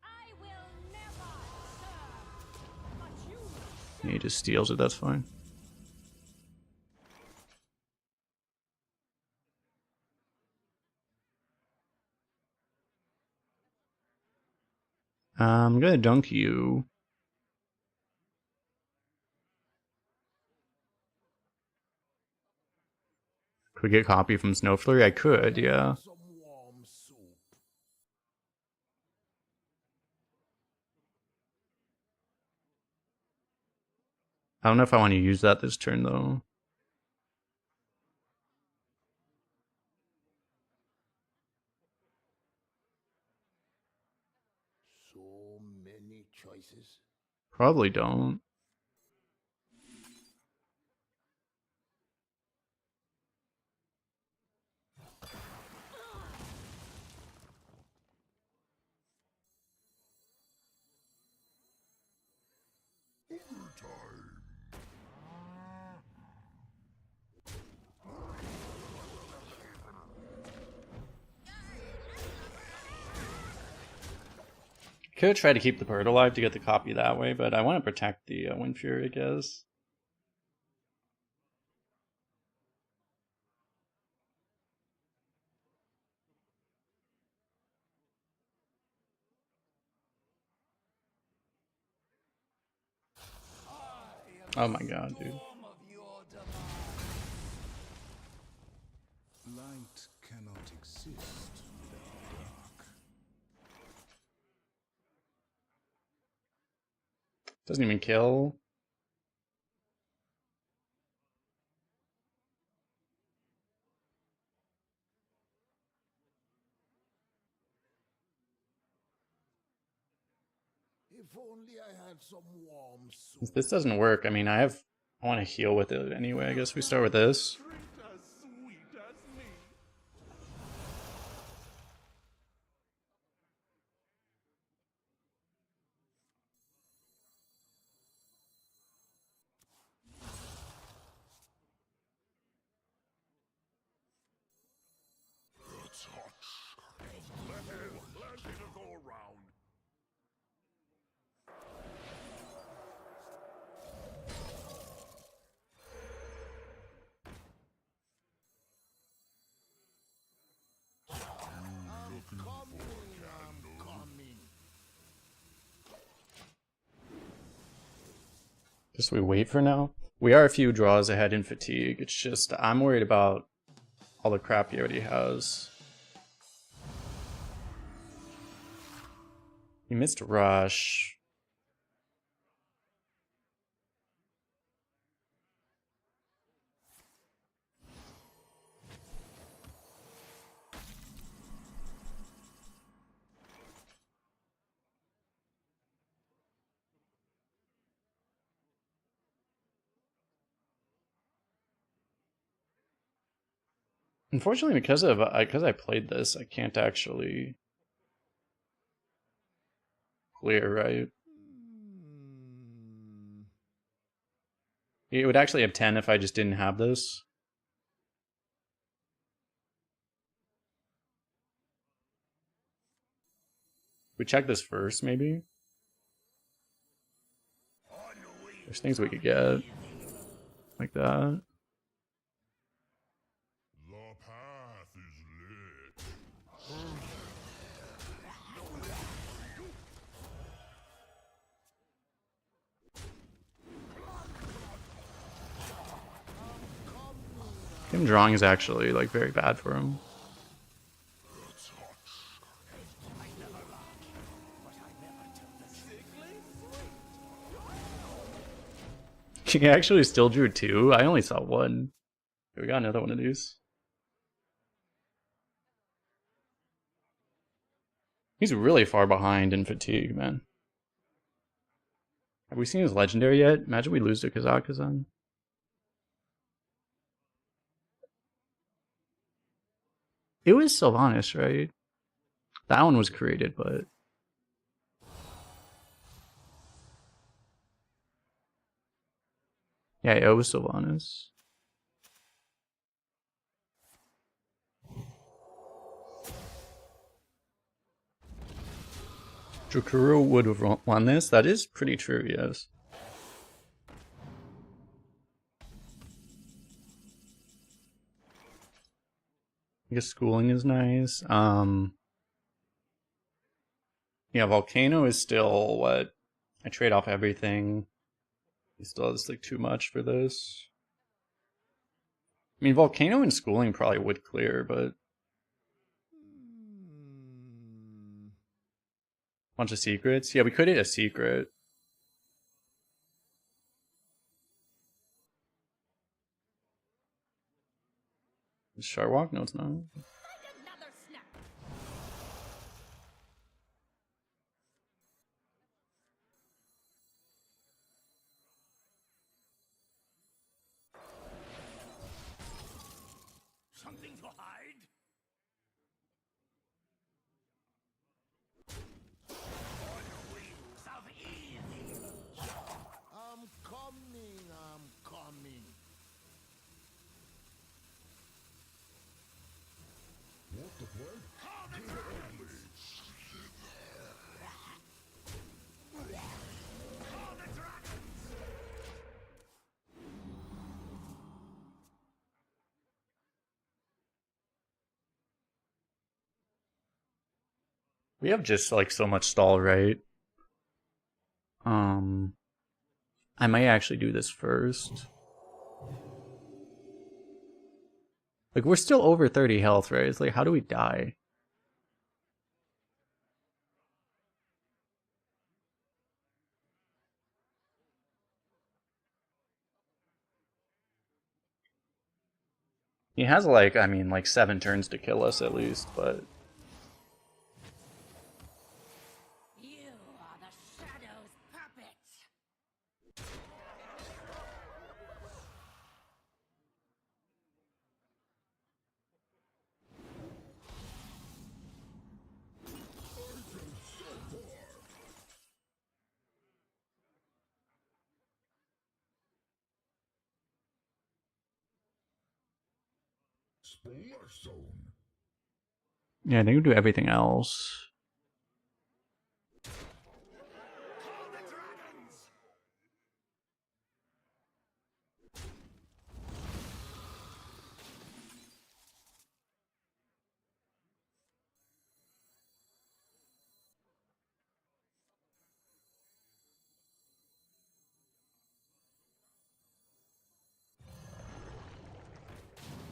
I will never serve, but you He just steals it, that's fine. I'm gonna dunk you. Could get copy from Snowflurry? I could, yeah. Some warm soup. I don't know if I want to use that this turn, though. So many choices. Probably don't. Could try to keep the bird alive to get the copy that way, but I want to protect the Wind Fury, I guess. Oh my god, dude. Light cannot exist without dark. Doesn't even kill. If only I had some warm soup. If this doesn't work, I mean, I want to heal with it anyway. I guess we start with this. Treat as sweet as me. The touch of hell. Let it go around. I'm coming. Just we wait for now. We are a few draws ahead in fatigue. It's just I'm worried about all the crap he already has. He missed rush. Unfortunately, because I played this, I can't actually clear, right? It would actually have 10 if I just didn't have this. We check this first, maybe? There's things we could get. Like that. The path is lit. Him drawing is actually like very bad for him. He actually still drew 2. I only saw 1. Okay, we got another one of these. He's really far behind in fatigue, man. Have we seen his legendary yet? Imagine we lose to Kazakhstan. It was Sylvanas, right? That one was created, but... Yeah, it was Sylvanas. Drukuru would have won this. That is pretty true, yes. I guess schooling is nice. Yeah, Volcano is still what? I trade off everything. He still has like too much for this. I mean, Volcano and schooling probably would clear, but bunch of secrets. Yeah, we could hit a secret. Is Sharwalk? No, it's not. Another snap. Something to hide? On wings of easy. I'm coming, I'm coming. We have just like so much stall, right? I might actually do this first. Like, we're still over 30 health, right? It's like, how do we die? He has like, I mean, like 7 turns to kill us at least, but You are the Shadow's puppet. yeah, I think we do everything else.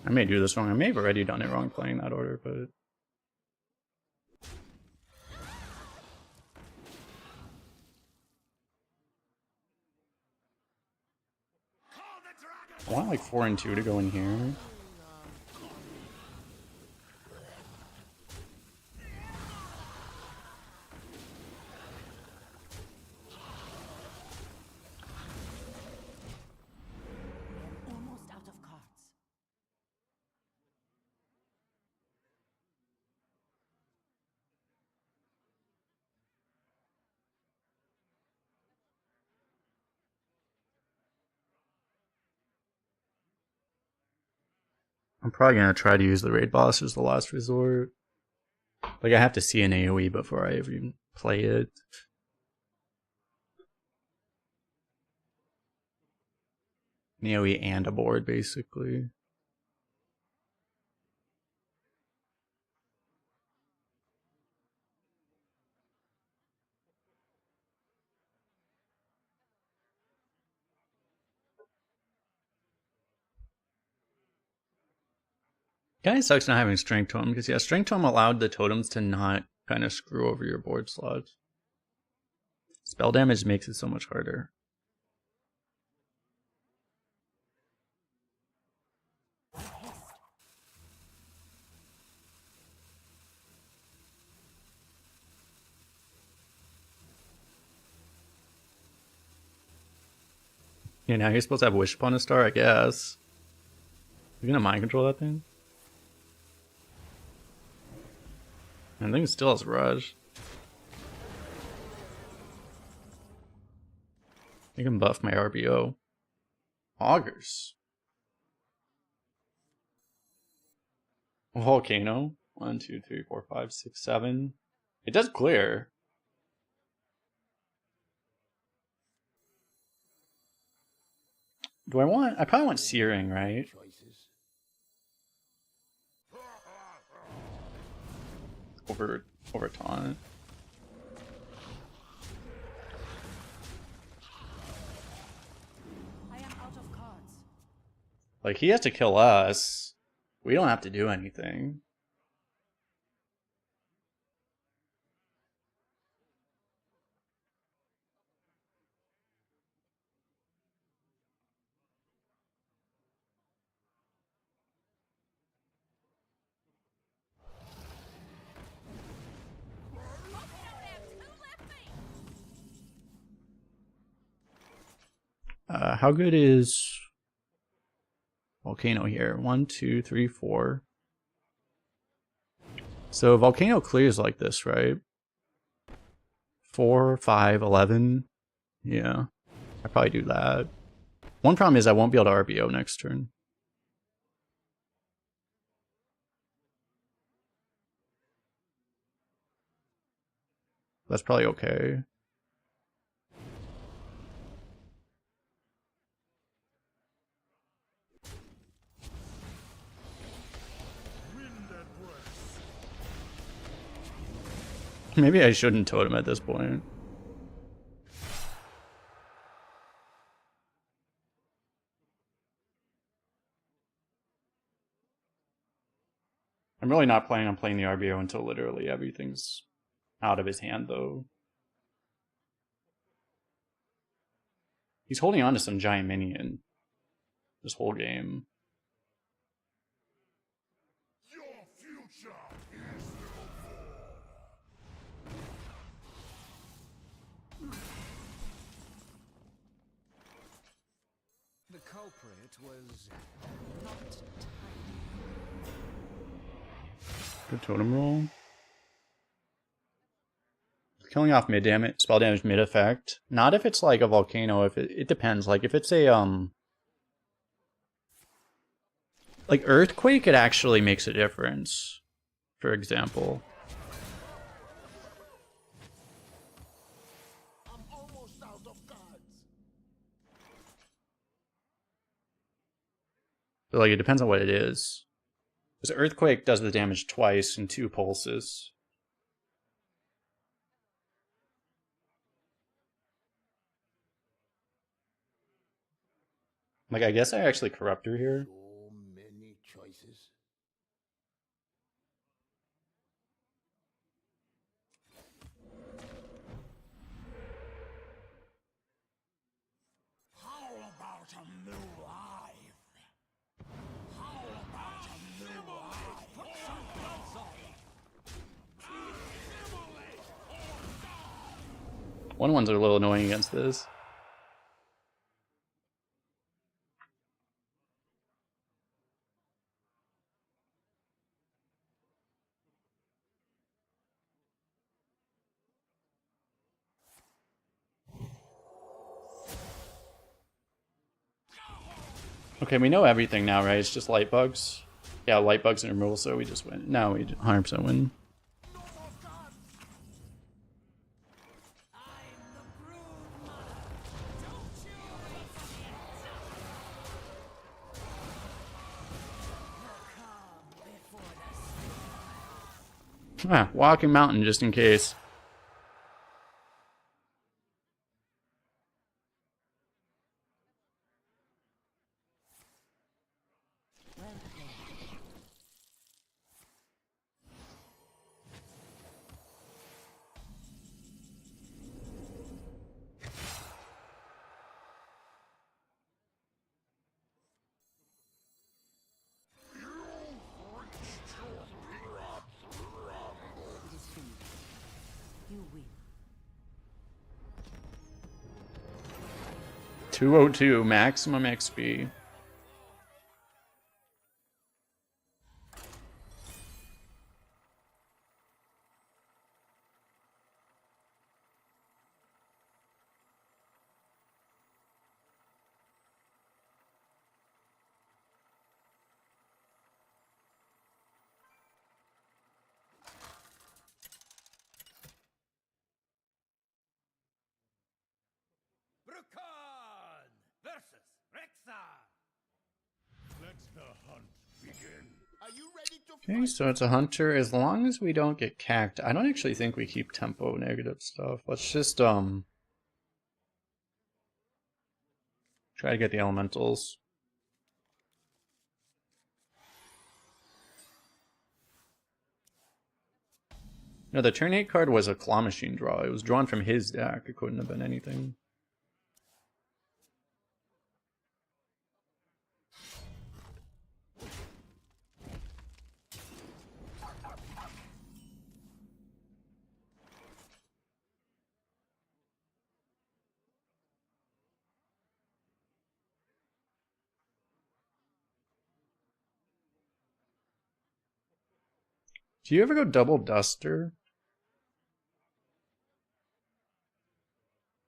I may do this wrong. I may have already done it wrong playing that order, but I want like 4 and 2 to go in here. Almost out of cards. I'm probably gonna try to use the raid boss as the last resort. Like, I have to see an AoE before I even play it. An AoE and a board, basically. Kinda sucks not having Strength Tome, because yeah, Strength Tome allowed the totems to not kind of screw over your board slots. Spell damage makes it so much harder. Yeah, now you're supposed to have Wish upon a Star, I guess. You're gonna mind control that thing? I think it still has Rush. I can buff my RBO. Augers. Volcano. 1, 2, 3, 4, 5, 6, 7. It does clear. Do I want... I probably want Searing, right? Over taunt. I am out of cards. Like, he has to kill us. We don't have to do anything. How good is Volcano here? 1, 2, 3, 4. So Volcano clears like this, right? 4, 5, 11. Yeah, I probably do that. One problem is I won't be able to RBO next turn. That's probably okay. Maybe I shouldn't totem at this point. I'm really not planning on playing the RBO until literally everything's out of his hand, though. He's holding on to some giant minion this whole game. Your future is The culprit was not tidy. Good totem roll. Killing off mid damage, spell damage mid effect. Not if it's like a volcano. If it depends. Like if it's a like earthquake, it actually makes a difference. For example. I'm almost out of cards. But like it depends on what it is. Because earthquake does the damage twice in 2 pulses. Like I guess I actually corrupt her here. So many choices. How about a new life? How about a new life? Put some gloves on. Immolate or die. 1/1s are a little annoying against this. Okay, we know everything now, right? It's just light bugs. Yeah, light bugs and removal, so we just win. Now we 100% win. No more cards. I'm the brood mother. Don't you reflect. You'll come before the Ah, walking mountain just in case. well played. It is finished. You win. 202, maximum XP. Brukan versus Rexar. Let the hunt begin. Are you ready to Okay, fight? so it's a hunter. As long as we don't get cacked, I don't actually think we keep tempo negative stuff. Let's just try to get the elementals. No, the turn 8 card was a claw machine draw. It was drawn from his deck. It couldn't have been anything. Do you ever go double duster?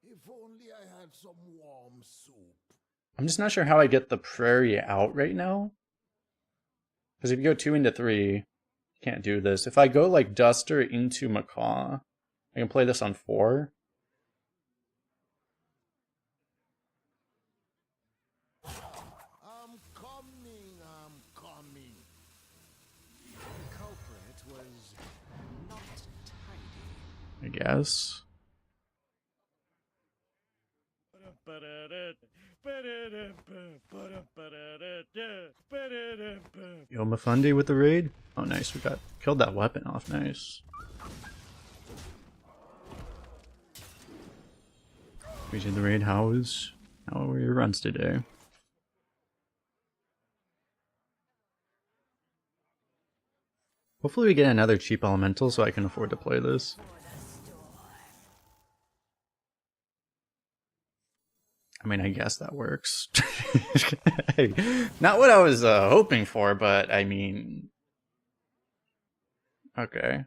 If only I had some warm soup. I'm just not sure how I get the prairie out right now. Because if you go 2 into 3, can't do this. If I go like duster into macaw, I can play this on 4. I'm coming, I'm coming. The culprit was not tidy. guess. Yo, Mafundi with the raid. Oh, nice. We killed that weapon off. Nice. We did the raid. How were your runs today? Hopefully we get another cheap elemental so I can afford to play this. I mean, I guess that works. Hey, not what I was hoping for, but I mean... Okay.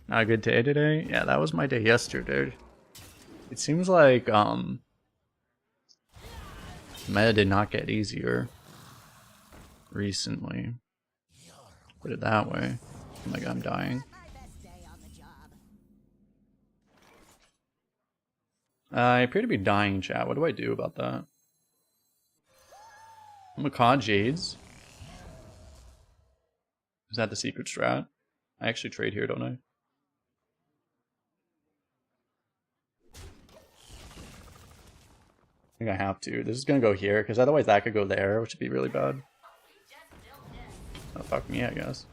Not a good day today? Yeah, that was my day yesterday. It seems like, meta did not get easier recently. Put it that way. Oh my god, I'm dying. I appear to be dying, chat. What do I do about that? Macaw Jades? Is that the secret strat? I actually trade here, don't I? I think I have to. This is gonna go here, because otherwise that could go there, which would be really bad. Oh, fuck me, I guess.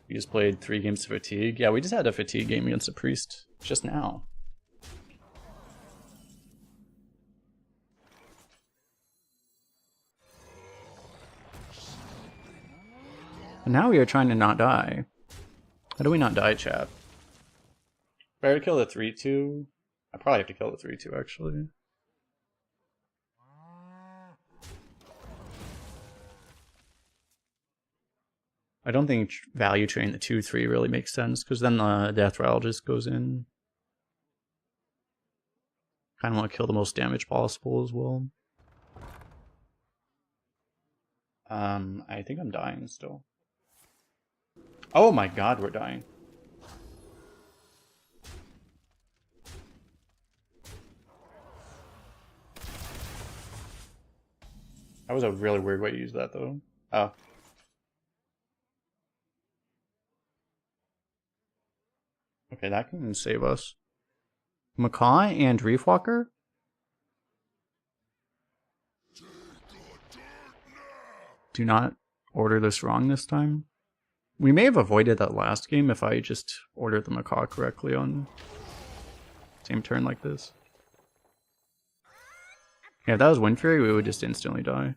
We just played 3 games of fatigue. Yeah, we just had a fatigue game against a priest just now. And now we are trying to not die. How do we not die, chat? If I ever kill the 3-2, I probably have to kill the 3-2 actually. I don't think value train the 2-3 really makes sense, because then the death rattle just goes in. Kind of want to kill the most damage possible as well. I think I'm dying still. Oh my god, we're dying. That was a really weird way to use that though. Oh. Okay, that can save us. Macaw and Reefwalker? Do not order this wrong this time. We may have avoided that last game if I just ordered the Macaw correctly on same turn like this. Yeah, if that was Wind Fury, we would just instantly die.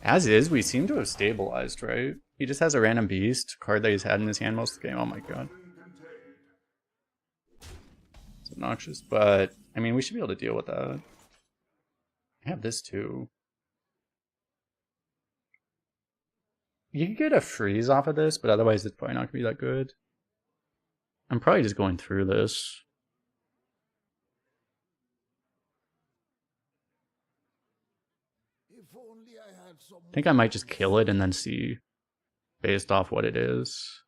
As is, we seem to have stabilized, right? He just has a random beast, card that he's had in his hand most of the game. Oh my god. It's obnoxious, but I mean, we should be able to deal with that. I have this too. You could get a freeze off of this, but otherwise it's probably not going to be that good. I'm probably just going through this. If only I had some. I think I might just kill it and then see based off what it is.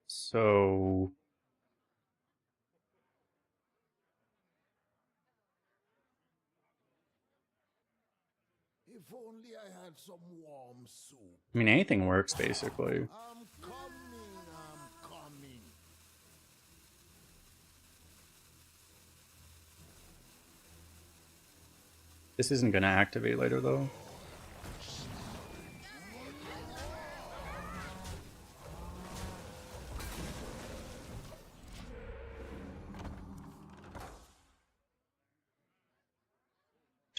So If only I had some warm soup. I mean, anything works basically. I'm coming. This isn't going to activate later though.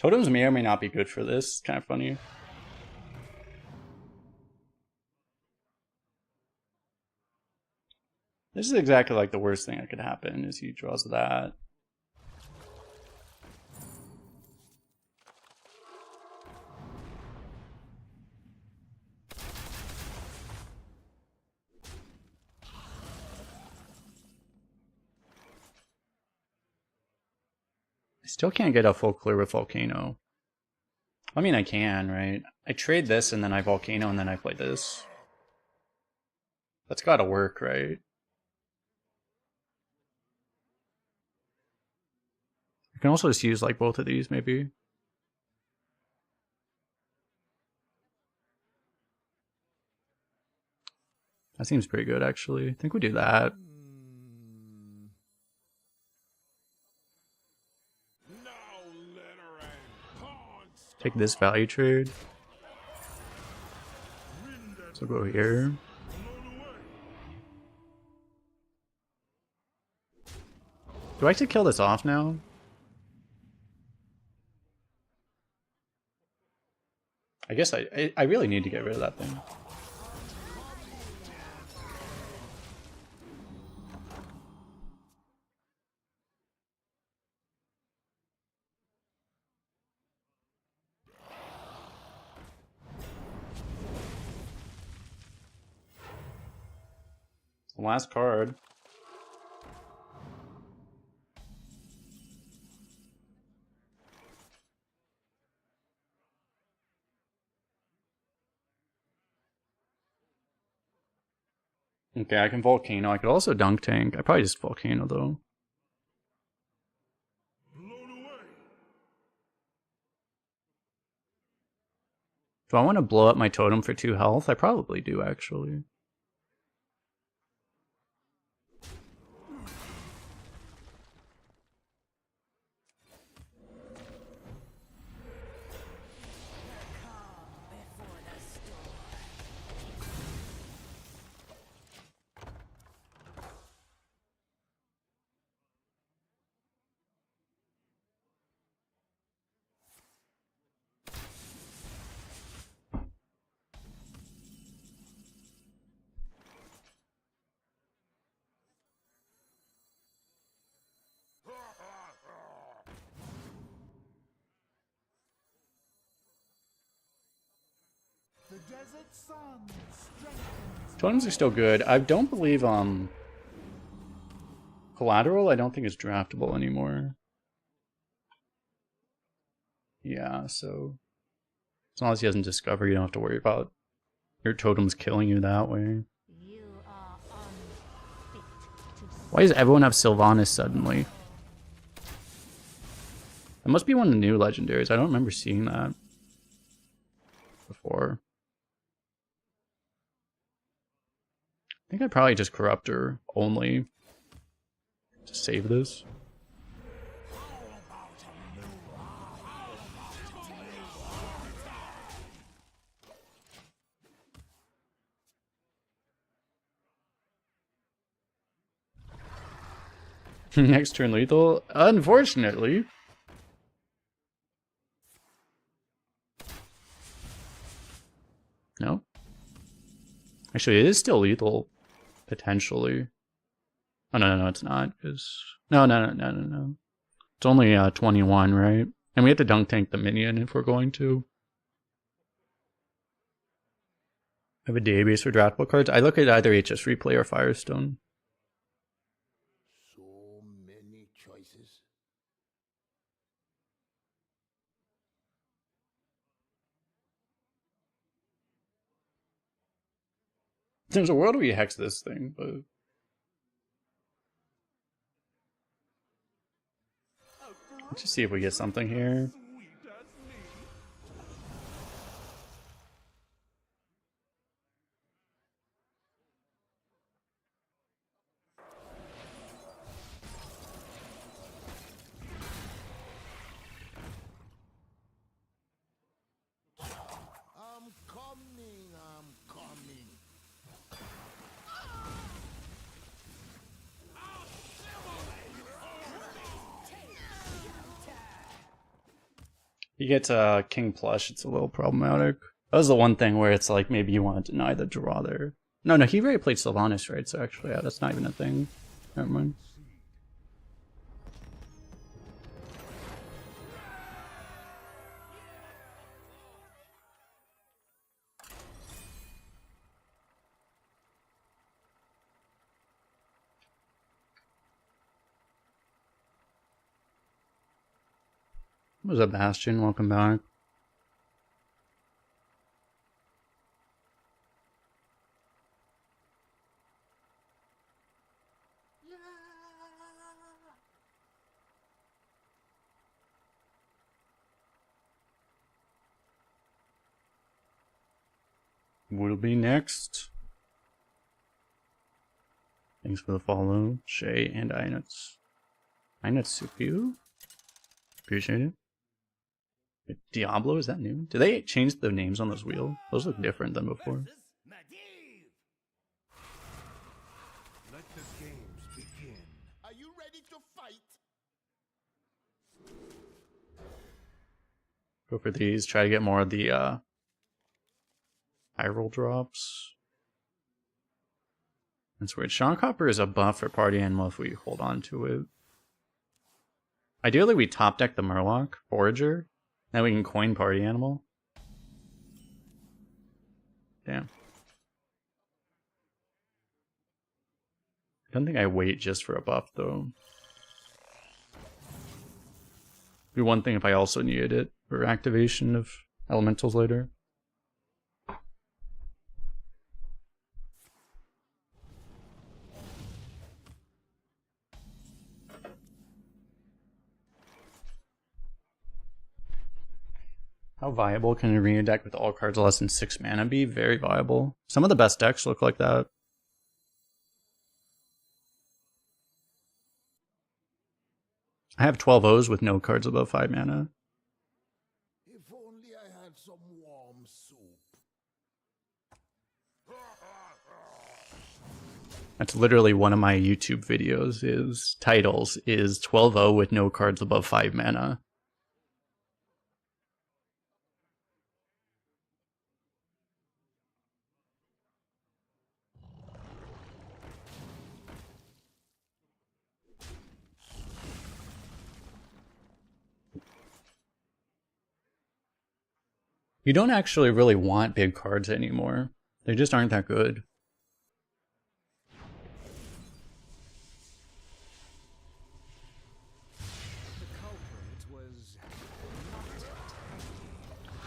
Totems may or may not be good for this. It's kind of funny. This is exactly like the worst thing that could happen is he draws that. Still can't get a full clear with Volcano. I mean, I can, right? I trade this and then I Volcano and then I play this. That's gotta work, right? I can also just use like both of these, maybe. That seems pretty good, actually. I think we do that. Take this value trade. So go here. Do I actually kill this off now? I guess I really need to get rid of that thing. The last card. Okay, I can Volcano. I could also Dunk Tank. I probably just Volcano though. Do I want to blow up my totem for 2 health? I probably do, actually. The desert sun strengthens. Totems are still good. I don't believe Collateral I don't think is draftable anymore. Yeah, so as long as he doesn't discover, you don't have to worry about your totems killing you that way. You are unfit to Why does everyone have Sylvanas suddenly? That must be one of the new legendaries. I don't remember seeing that before. I think I'd probably just corrupt her only to save this. Next turn lethal? Unfortunately. No? Actually, it is still lethal. Potentially. Oh, no, it's not. Because no. It's only 21, right? And we have to dunk tank the minion if we're going to. I have a database for draftable cards. I look at either HS Replay or Firestone. So many choices. There's a world where you hex this thing, but let's just see if we get something here. I'm coming. You get King Plush, it's a little problematic. That was the one thing where it's like maybe you want to deny the draw there. No, he already played Sylvanas, right? So actually, yeah, that's not even a thing. Never mind. was up, Bastion? Welcome back. Will be next. Thanks for the follow, Shay and Inatsuku. Appreciate it. Diablo, is that new? Did they change the names on this wheel? Those look different than before. Let the games begin. Are you ready to fight? Go for these. Try to get more of the high roll drops. That's weird. Shock Hopper is a buff for party animal if we hold on to it. Ideally, we top deck the Murloc Forager. Now we can coin party animal. Damn. I don't think I wait just for a buff though. It'd be one thing if I also needed it for activation of elementals later. How viable can a arena deck with all cards less than 6 mana be? Very viable. Some of the best decks look like that. I have 12 O's with no cards above 5 mana. If only I had some warm soup. That's literally one of my YouTube videos titles is 12-0 with no cards above 5 mana. You don't actually really want big cards anymore. They just aren't that good. The culprit was not tiny.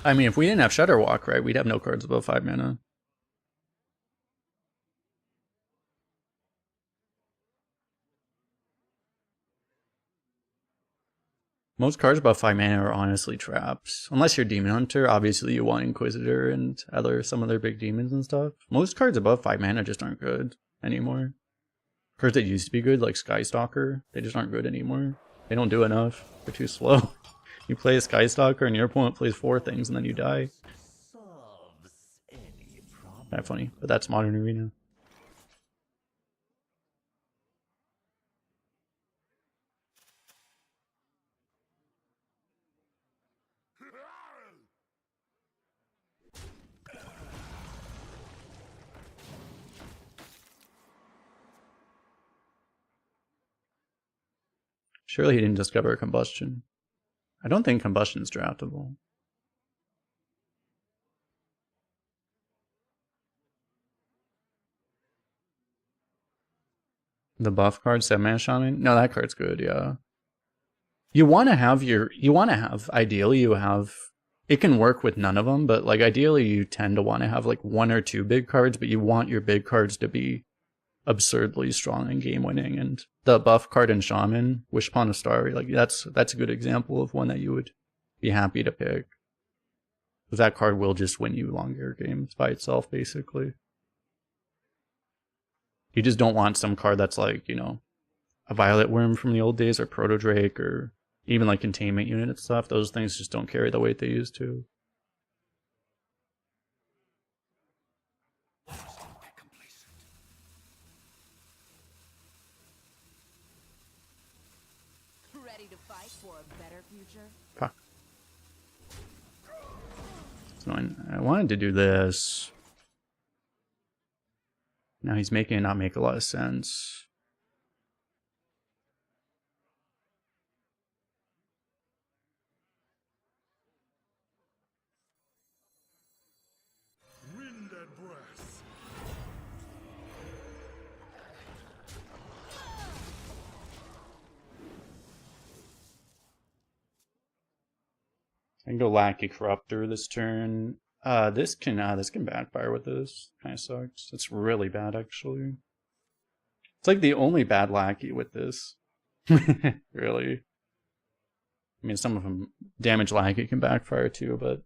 I mean, if we didn't have Shudderwalk, right, we'd have no cards above 5 mana. Most cards above 5 mana are honestly traps. Unless you're Demon Hunter, obviously you want Inquisitor and some other big demons and stuff. Most cards above 5 mana just aren't good anymore. Cards that used to be good, like Skystalker, they just aren't good anymore. They don't do enough. They're too slow. You play a Skystalker and your opponent plays 4 things and then you die. Kind of funny, but that's Modern Arena. Surely he didn't discover Combustion. I don't think Combustion's draftable. The buff card, 7-mana Shaman? No, that card's good, yeah. Ideally you have, it can work with none of them, but like ideally you tend to want to have like 1 or 2 big cards, but you want your big cards to be absurdly strong and game winning. And the buff card in Shaman, Wish Upon a Star, like that's a good example of one that you would be happy to pick. Because that card will just win you longer games by itself, basically. You just don't want some card that's like, you know, a Violet Worm from the old days, or Proto Drake, or even like Containment Unit and stuff. Those things just don't carry the weight they used to. Ready to fight for a better future? Fuck. So I wanted to do this. Now he's making it not make a lot of sense. Wind and breath. I can go Lackey Corruptor this turn. This can backfire with this. Kind of sucks. It's really bad actually. It's like the only bad Lackey with this. Really. I mean, some of them damage Lackey can backfire too, but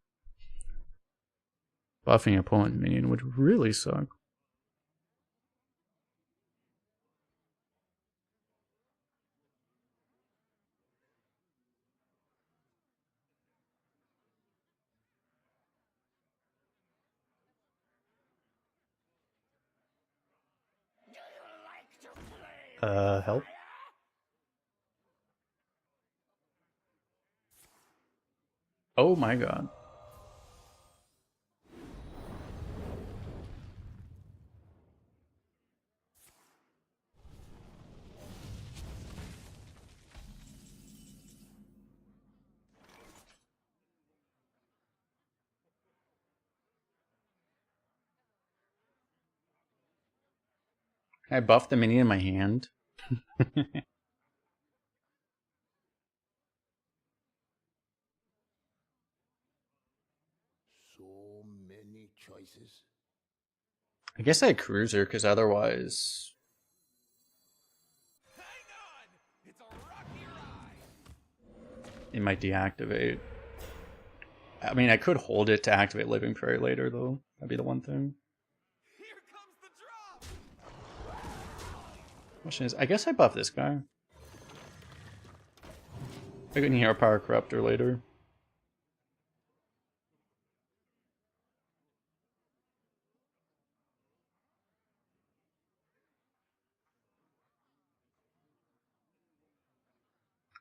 buffing opponent minion would really suck. Help? Oh my god. Can I buff the minion in my hand? So many choices. I guess I cruiser, because otherwise... Hang on! It's a rocky ride! it might deactivate. I mean, I could hold it to activate Living Prairie later, though. That'd be the one thing. Here comes the drop! Question is, I guess I buff this guy. I can Hero Power Corruptor later.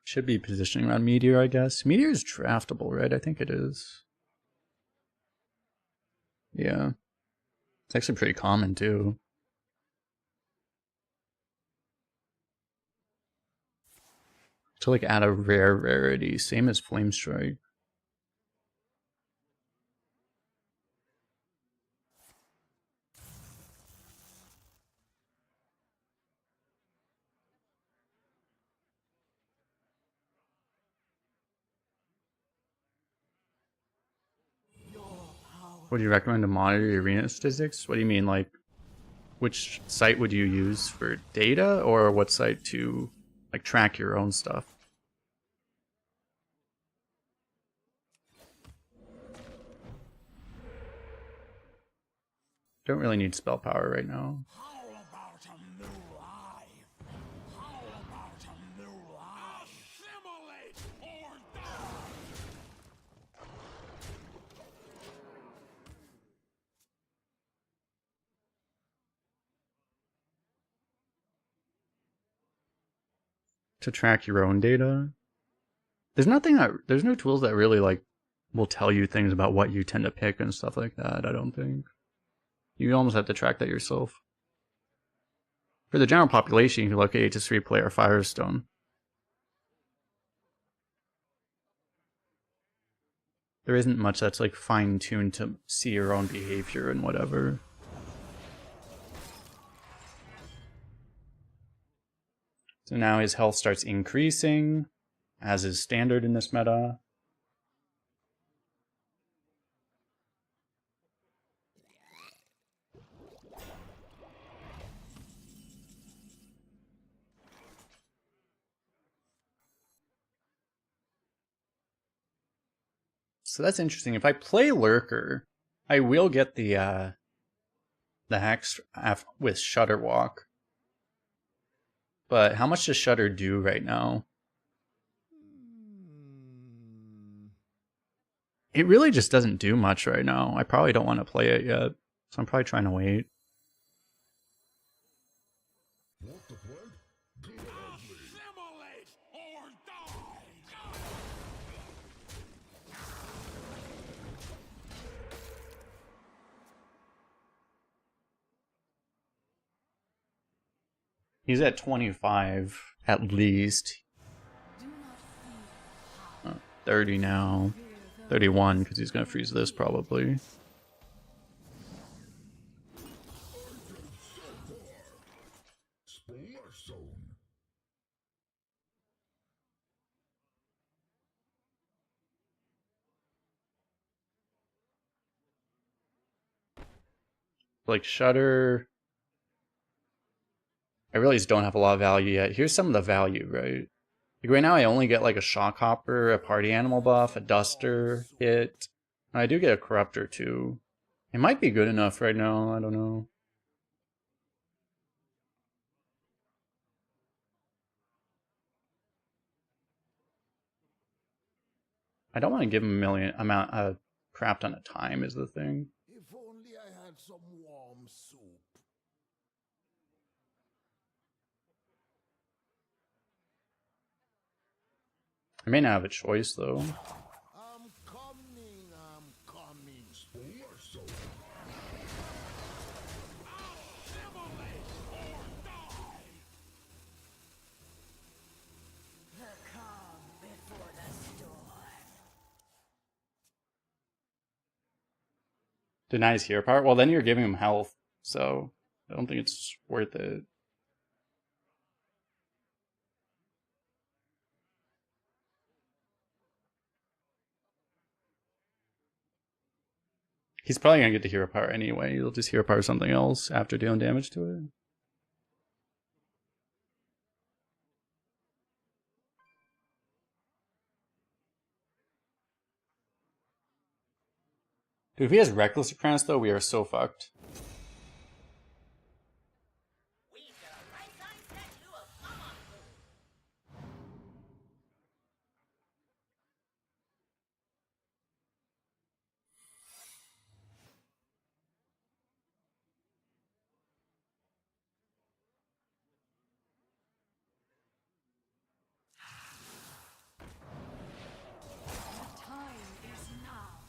Should be positioning around Meteor, I guess. Meteor is draftable, right? I think it is. Yeah. It's actually pretty common, too. To like add a rare rarity, same as Flame Strike. Would you recommend to monitor your arena statistics? What do you mean, like, which site would you use for data, or what site to like track your own stuff? Don't really need spell power right now. How about a new life? How about a new life? Assimilate or die! To track your own data, there's no tools that really like will tell you things about what you tend to pick and stuff like that. I don't think you almost have to track that yourself. For the general population, you can look at HS3 player Firestone. There isn't much that's like fine-tuned to see your own behavior and whatever. So now his health starts increasing, as is standard in this meta. So that's interesting. If I play Lurker, I will get the hacks with Shutter Walk. But how much does Shutter do right now? It really just doesn't do much right now. I probably don't want to play it yet, so I'm probably trying to wait. Assimilate or die! He's at 25 at least. 30 now. 31 because he's going to freeze this probably. Like Shutter, I really just don't have a lot of value yet. Here's some of the value, right? Like right now I only get like a Shock Hopper, a Party Animal buff, a Duster hit. I do get a Corruptor too. It might be good enough right now, I don't know. I don't want to give him a crap ton of time is the thing. If only I had some warm soup. I may not have a choice though. I'm coming, I'm coming. The calm before the storm. Denies hero power? Well, then you're giving him health, so I don't think it's worth it. He's probably gonna get the hero power anyway. He'll just hero power something else after dealing damage to it. Dude, if he has Reckless Apprentice though, we are so fucked. We've got a right-size statue of Mama. The time is now.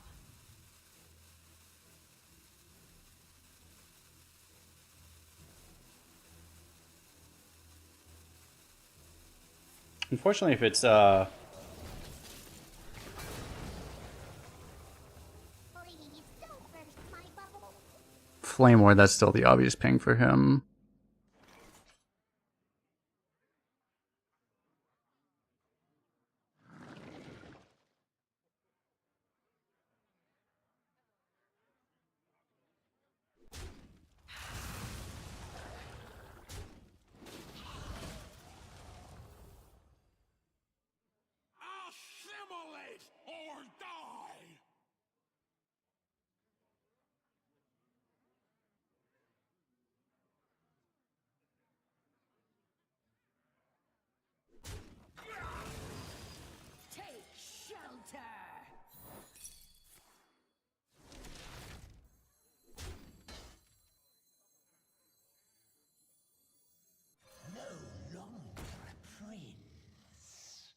Unfortunately, if it's Flame Ward, that's still the obvious ping for him. Assimilate or die! Take shelter. No longer a prince.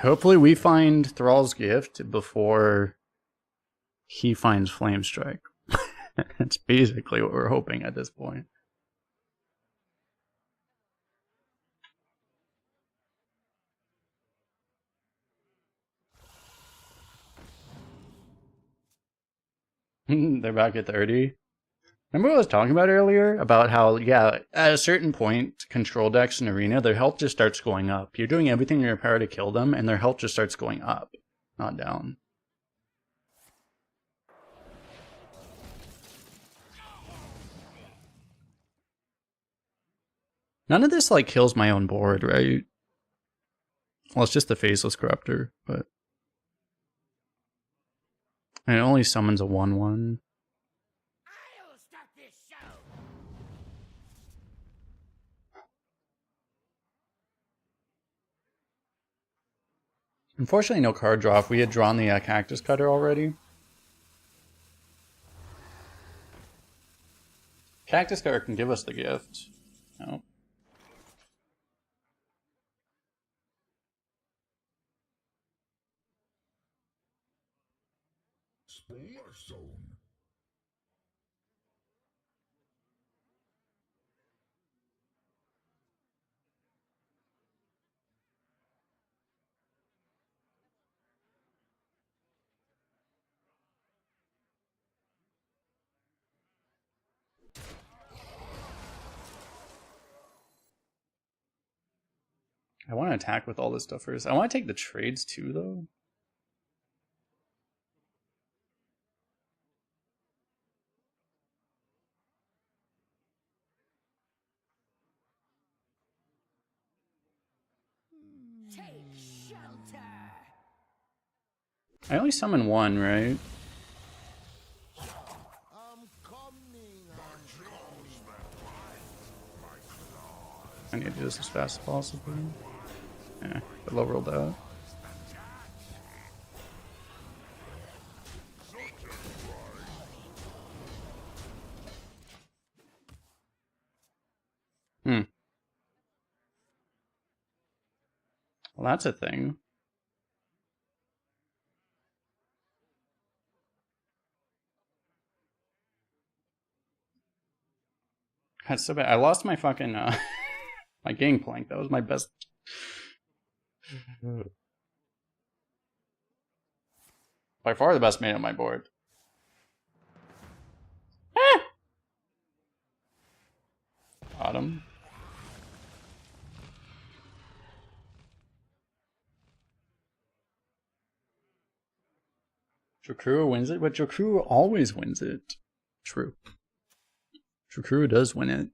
Hopefully we find Thrall's Gift before he finds Flame Strike. That's basically what we're hoping at this point. They're back at 30. Remember what I was talking about earlier? About how, yeah, at a certain point, control decks in Arena, their health just starts going up. You're doing everything in your power to kill them, and their health just starts going up, not down. None of this, like, kills my own board, right? Well, it's just the Faceless Corruptor, but... And it only summons a 1/1. I'll start this show. Unfortunately, no card draw. If we had drawn the Cactus Cutter already. Cactus Cutter can give us the gift. No. Zone. I want to attack with all this stuff first. I want to take the trades too, though. I only summon one, right? I'm coming. I need to do this as fast as possible. Yeah, I low rolled out. Hmm. Well, that's a thing. That's so bad. I lost my fucking my gangplank. That was my best. By far the best mate on my board. Ah! Autumn. Chokuru wins it, but Chokuru always wins it. True. Chokuru does win it.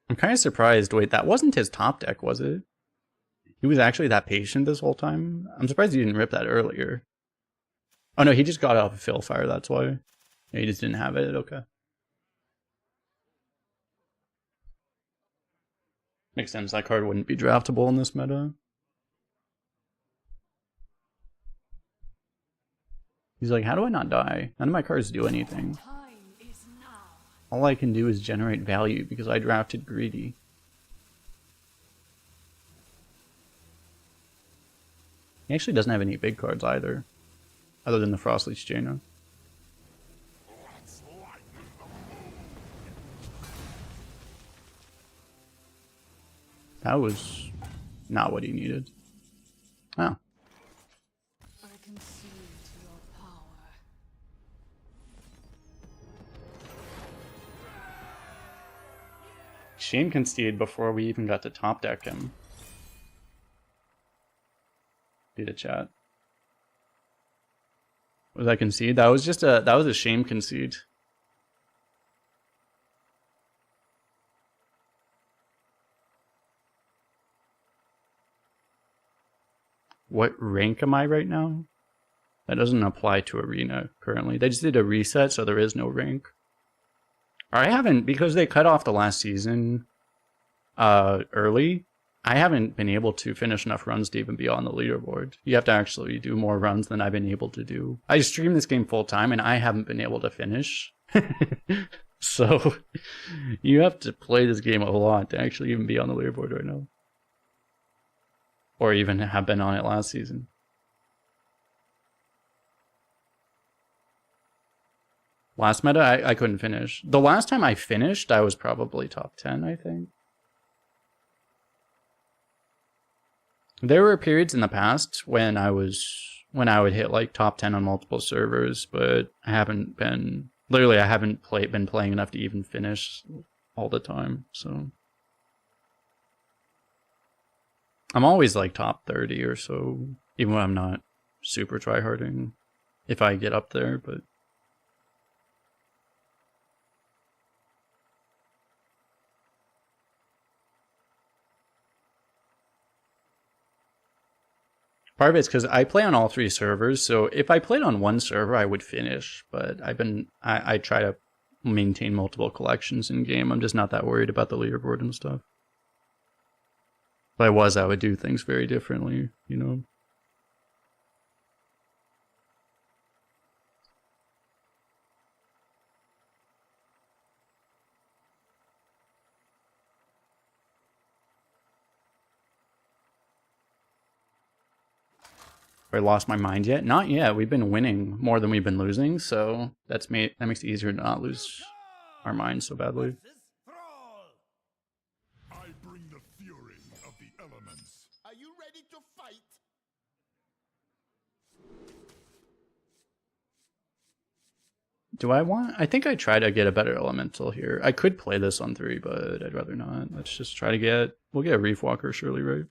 I'm kind of surprised. Wait, that wasn't his top deck, was it? He was actually that patient this whole time? I'm surprised he didn't rip that earlier. Oh no, he just got off of Fillfire, that's why. Yeah, he just didn't have it, okay. Makes sense, that card wouldn't be draftable in this meta. He's like, how do I not die? None of my cards do anything. Time is now. All I can do is generate value because I drafted greedy. He actually doesn't have any big cards either. Other than the Frostleech Jaina. That was not what he needed. Oh. I concede to your power. Shame conceded before we even got to top deck him. Do the chat. Was that concede? That was just a shame concede. What rank am I right now? That doesn't apply to Arena currently. They just did a reset, so there is no rank. Or I haven't, because they cut off the last season early, I haven't been able to finish enough runs to even be on the leaderboard. You have to actually do more runs than I've been able to do. I stream this game full time and I haven't been able to finish. So you have to play this game a lot to actually even be on the leaderboard right now. Or even have been on it last season. Last meta, I couldn't finish. The last time I finished, I was probably top 10, I think. There were periods in the past when I would hit like top 10 on multiple servers, but I haven't been been playing enough to even finish all the time, so I'm always like top 30 or so, even when I'm not super tryharding, if I get up there, but part of it's because I play on all three servers, so if I played on one server, I would finish, but I try to maintain multiple collections in game. I'm just not that worried about the leaderboard and stuff. If I was, I would do things very differently, you know? Have I lost my mind yet? Not yet. We've been winning more than we've been losing, so that makes it easier to not lose our minds so badly. I bring the fury of the elements. Are you ready to fight? Do I want... I think I try to get a better elemental here. I could play this on 3, but I'd rather not. Let's just try to get... We'll get a Reef Walker surely, right?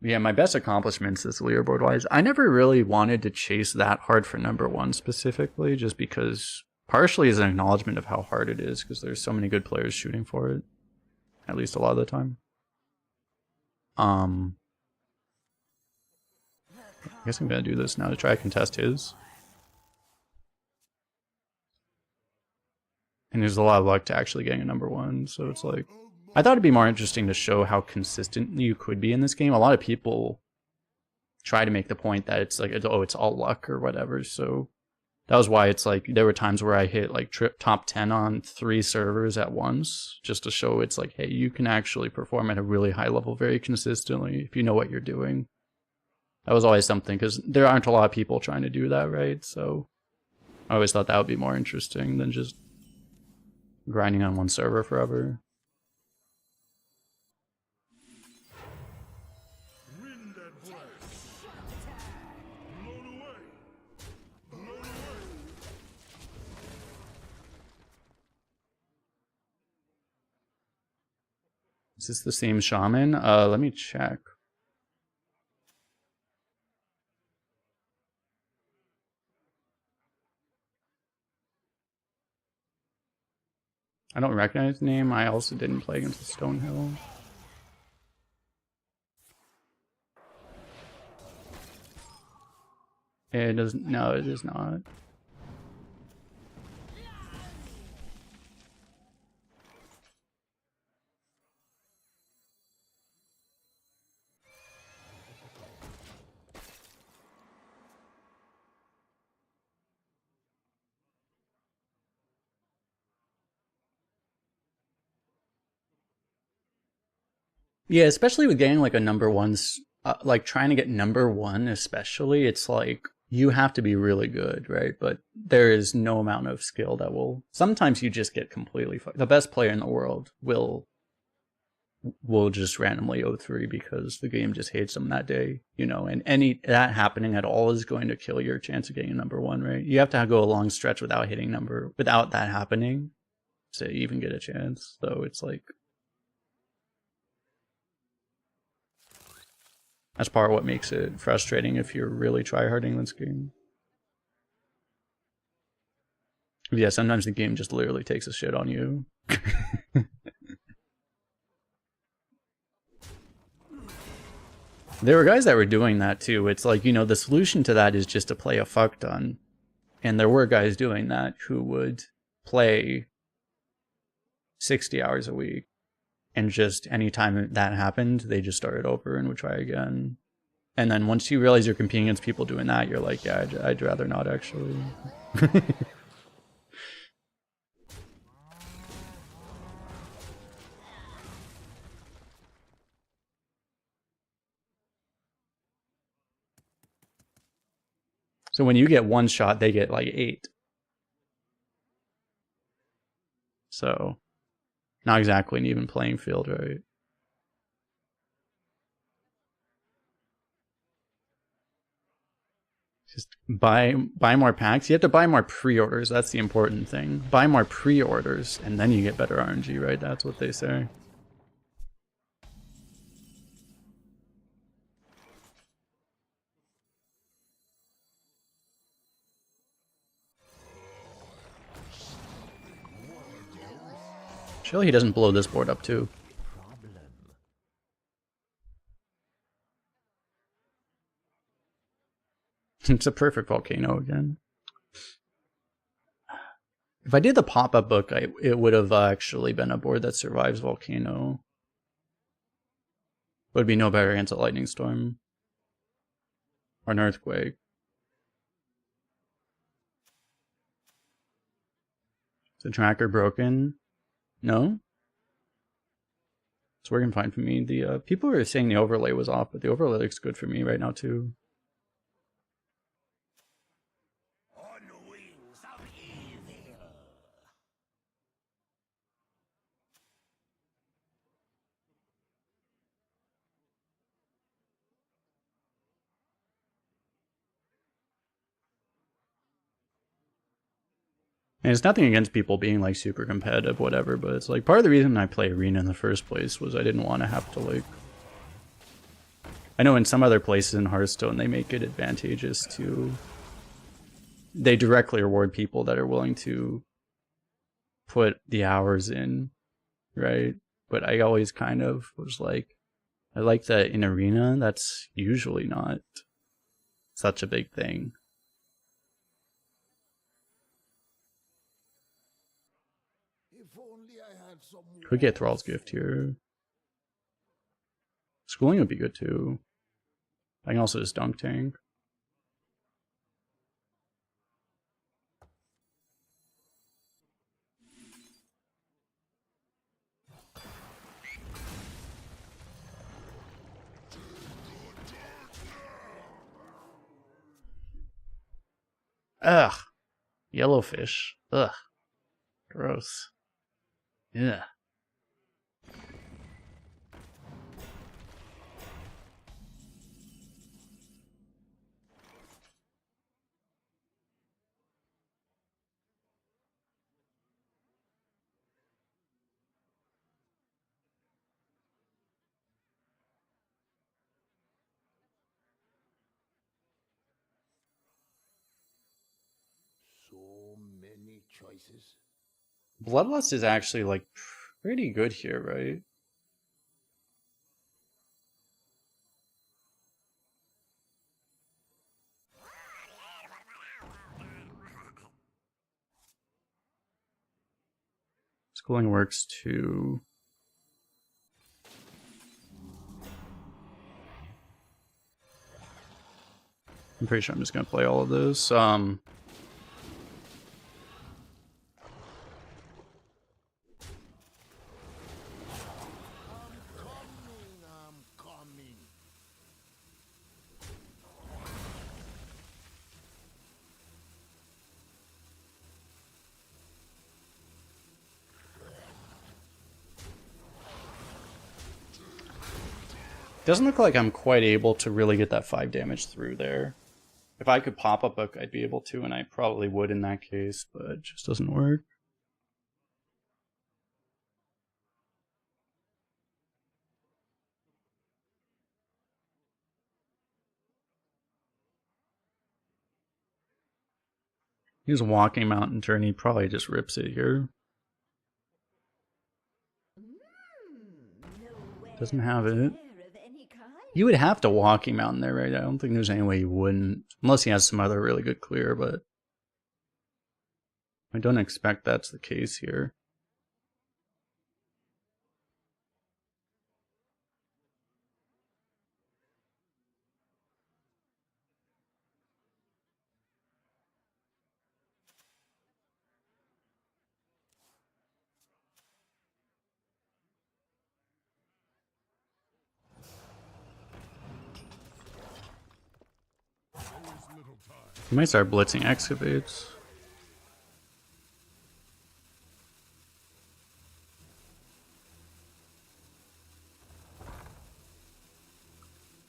Yeah, my best accomplishments is leaderboard wise. I never really wanted to chase that hard for number one specifically, just because partially as an acknowledgement of how hard it is, because there's so many good players shooting for it, at least a lot of the time. I guess I'm gonna do this now to try to contest his. And there's a lot of luck to actually getting a number one, so it's like, I thought it'd be more interesting to show how consistent you could be in this game. A lot of people try to make the point that it's like, oh, it's all luck or whatever, so that was why it's like, there were times where I hit like top 10 on 3 servers at once, just to show it's like, hey, you can actually perform at a really high level very consistently if you know what you're doing. That was always something, because there aren't a lot of people trying to do that, right? So I always thought that would be more interesting than just grinding on one server forever. Wind and blast. Blown away. Blown away. Is this the same shaman? Let me check. I don't recognize the name. I also didn't play against the Stonehill. It doesn't. No, it is not. Yeah, especially with getting like a number one's, like trying to get number one, especially, it's like you have to be really good, right? But there is no amount of skill that will. Sometimes you just get completely fucked. The best player in the world will just randomly 0-3 because the game just hates them that day, you know. And any that happening at all is going to kill your chance of getting a number one, right? You have to go a long stretch without without that happening to even get a chance. So it's like. That's part of what makes it frustrating if you're really tryharding this game. Yeah, sometimes the game just literally takes a shit on you. There were guys that were doing that too. It's like, you know, the solution to that is just to play a fuck ton. And there were guys doing that who would play 60 hours a week. And just anytime that happened, they just started over and would try again. And then once you realize you're competing against people doing that, you're like, yeah, I'd rather not actually. So when you get one shot, they get like 8. So not exactly an even playing field, right? Just buy more packs. You have to buy more pre-orders. That's the important thing. Buy more pre-orders, and then you get better RNG, right? That's what they say. Chill, he doesn't blow this board up too. It's a perfect volcano again. If I did the pop-up book, it would have actually been a board that survives volcano. Would be no better against a lightning storm. Or an earthquake. Is the tracker broken? No? It's working fine for me. The people were saying the overlay was off, but the overlay looks good for me right now too. On the wings of evil. And it's nothing against people being like super competitive, whatever, but it's like part of the reason I play Arena in the first place was I didn't want to have to like I know in some other places in Hearthstone they make it advantageous to... They directly reward people that are willing to put the hours in, right? But I always kind of was like, I like that in Arena, that's usually not such a big thing. If only I had some Could get Thrall's Gift here. Schooling would be good too. I can also just dunk tank. Ugh. Yellowfish. Ugh. Gross. Yeah. so many choices. Bloodlust is actually like pretty good here, right? Schooling works too. I'm pretty sure I'm just gonna play all of this. I'm coming. Doesn't look like I'm quite able to really get that 5 damage through there. If I could pop up, I'd be able to, and I probably would in that case, but it just doesn't work. He's walking mountain turn, he probably just rips it here. Doesn't have it. You would have to walking mountain there, right? I don't think there's any way you wouldn't. Unless he has some other really good clear, but I don't expect that's the case here. He might start blitzing excavates.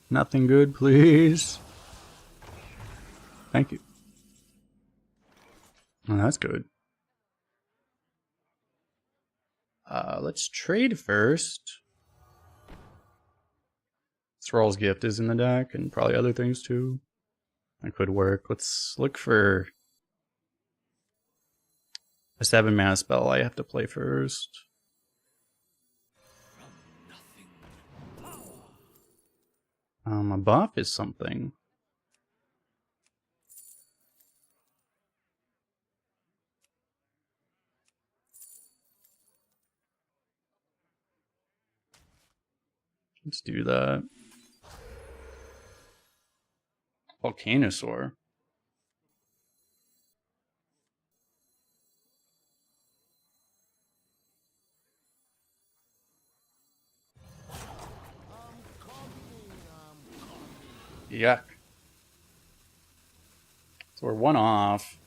Nothing good, please. Thank you. Oh, that's good. Let's trade first. Thrall's Gift is in the deck, and probably other things too. That could work. Let's look for a 7-mana spell I have to play first. A buff is something. Let's do that. Volcanosaur. Yuck. So we're one off.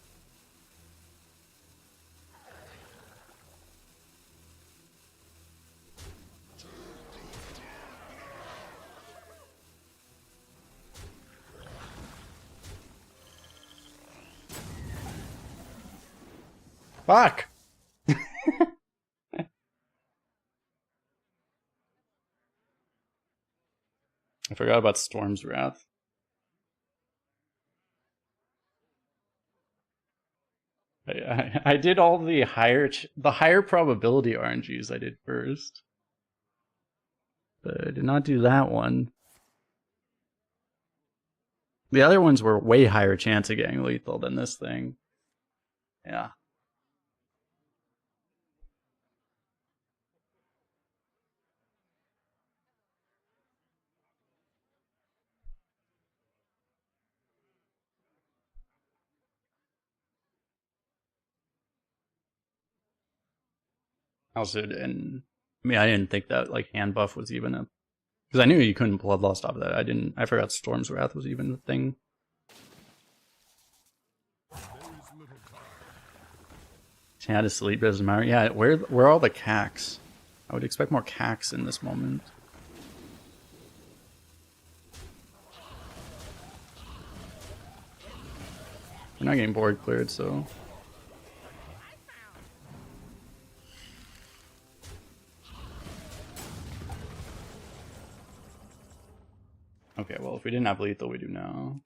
Fuck! I forgot about Storm's Wrath. I did all the higher probability RNGs I did first. But I did not do that one. The other ones were way higher chance of getting lethal than this thing. Yeah. Also, and I mean, I didn't think that like hand buff was even a, because I knew you couldn't bloodlust off of that. I forgot Storm's Wrath was even a thing. Had to sleep, doesn't matter. Yeah, where are all the cacks? I would expect more cacks in this moment. We're not getting board cleared, so. Okay, well, if we didn't have lethal, we do now.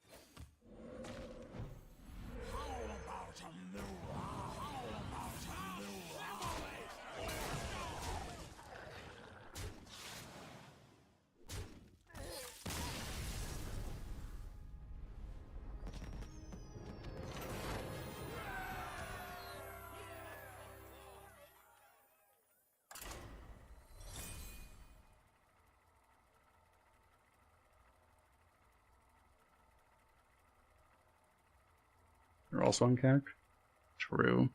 You're also on cack? True.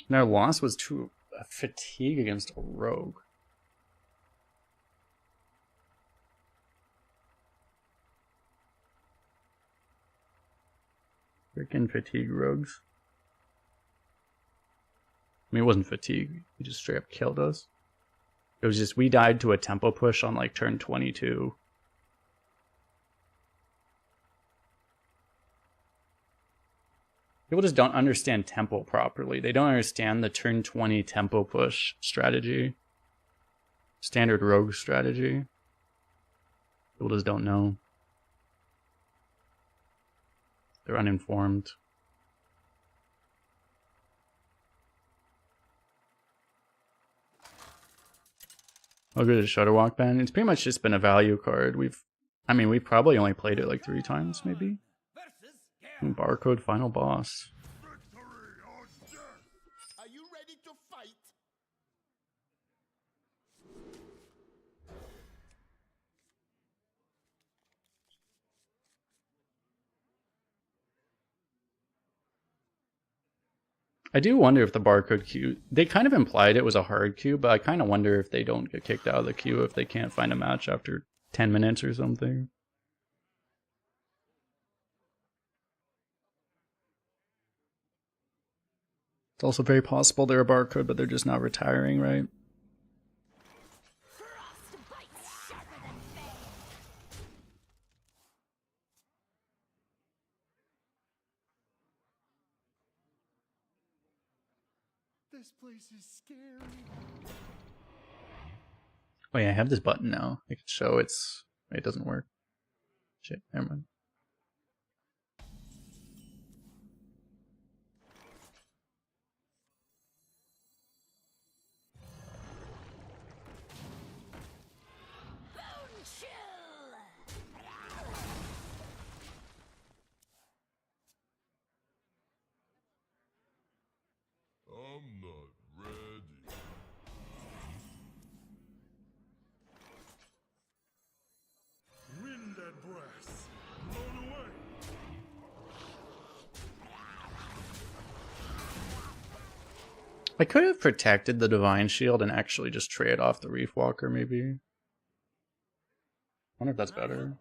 Their loss was to a fatigue against a rogue. Freaking fatigue rogues. I mean, it wasn't fatigue. He just straight up killed us. It was just we died to a tempo push on like turn 22. People just don't understand tempo properly. They don't understand the turn 20 tempo push strategy. Standard rogue strategy. People just don't know. They're uninformed. I'll go to Shudderwalk ban. It's pretty much just been a value card. We've probably only played it like 3 times, maybe. Barcode final boss. Are you ready to fight? I do wonder if the barcode queue, they kind of implied it was a hard queue, but I kind of wonder if they don't get kicked out of the queue if they can't find a match after 10 minutes or something. It's also very possible they're a barcode, but they're just not retiring, right? This place is scary. Oh yeah, I have this button now. I can show it doesn't work. Shit, never mind. I'm not ready. Wind that brass. Blown away. I could have protected the Divine Shield and actually just trade off the Reef Walker, maybe. I wonder if that's better.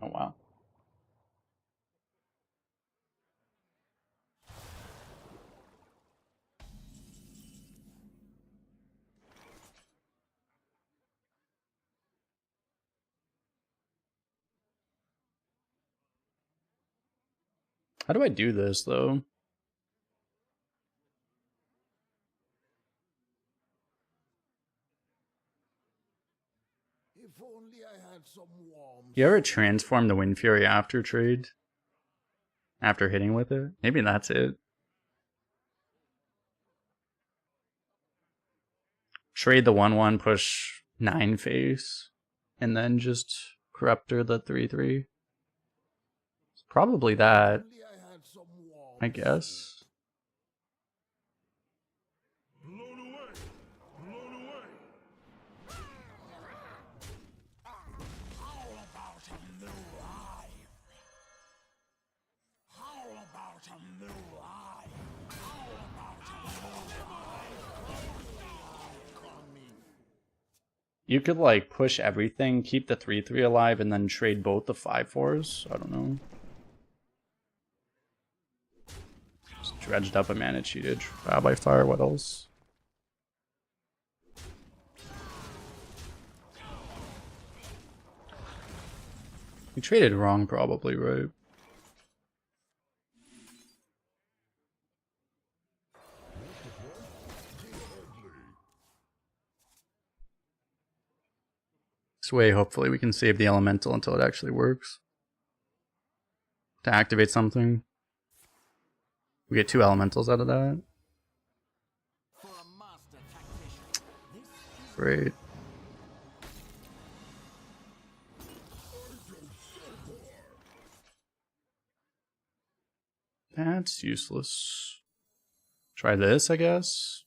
Oh wow. How do I do this though? If only I had some warm. You ever transform the Wind Fury after trade? After hitting with it? Maybe that's it. Trade the 1/1, push 9 face, and then just Corruptor the 3/3. Probably that, Only I had some warm. I guess. Blown away! Blown away! How about a new life? How about a new life? How about a new life? Coming. You could like push everything, keep the 3/3 alive, and then trade both the 5/4s. I don't know. Just dredged up a mana cheated. Trial by fire, what else? We traded wrong probably, right? This way, hopefully, we can save the elemental until it actually works. To activate something. We get 2 elementals out of that. For a master tactician, this is Great. That's useless. Try this, I guess.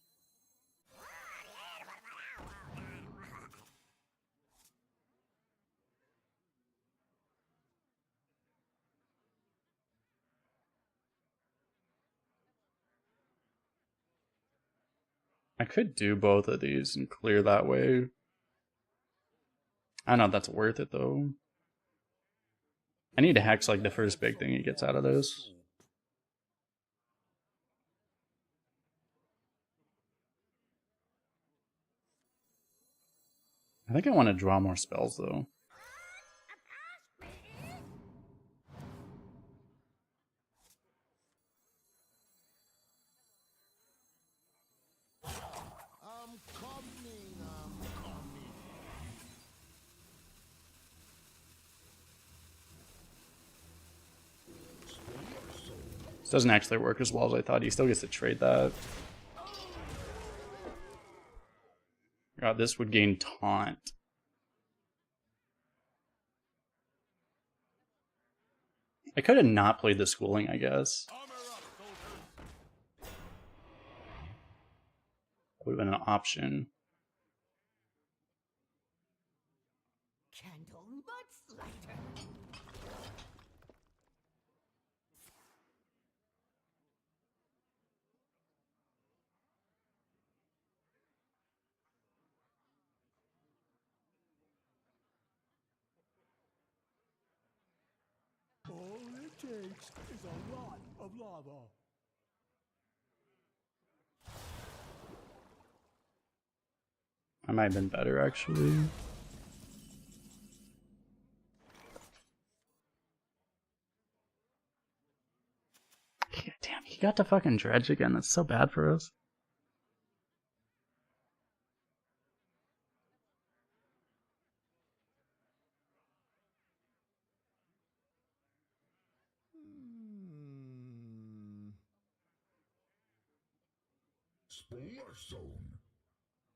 I could do both of these and clear that way. I don't know if that's worth it though. I need to hex like the first big thing he gets out of this. I think I want to draw more spells though. I'm coming, I'm coming. This doesn't actually work as well as I thought. He still gets to trade that. God, this would gain taunt. I could have not played the schooling, I guess. Would have been an option. Candle mudslider. All it takes is a lot of lava. I might have been better actually. Yeah, damn, he got to fucking dredge again. That's so bad for us.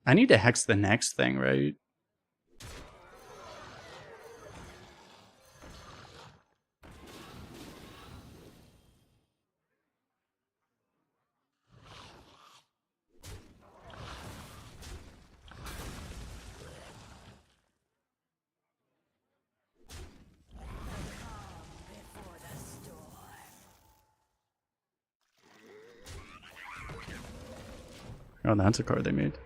I need to hex the next thing, right? Before the storm. Oh, that's a card they made.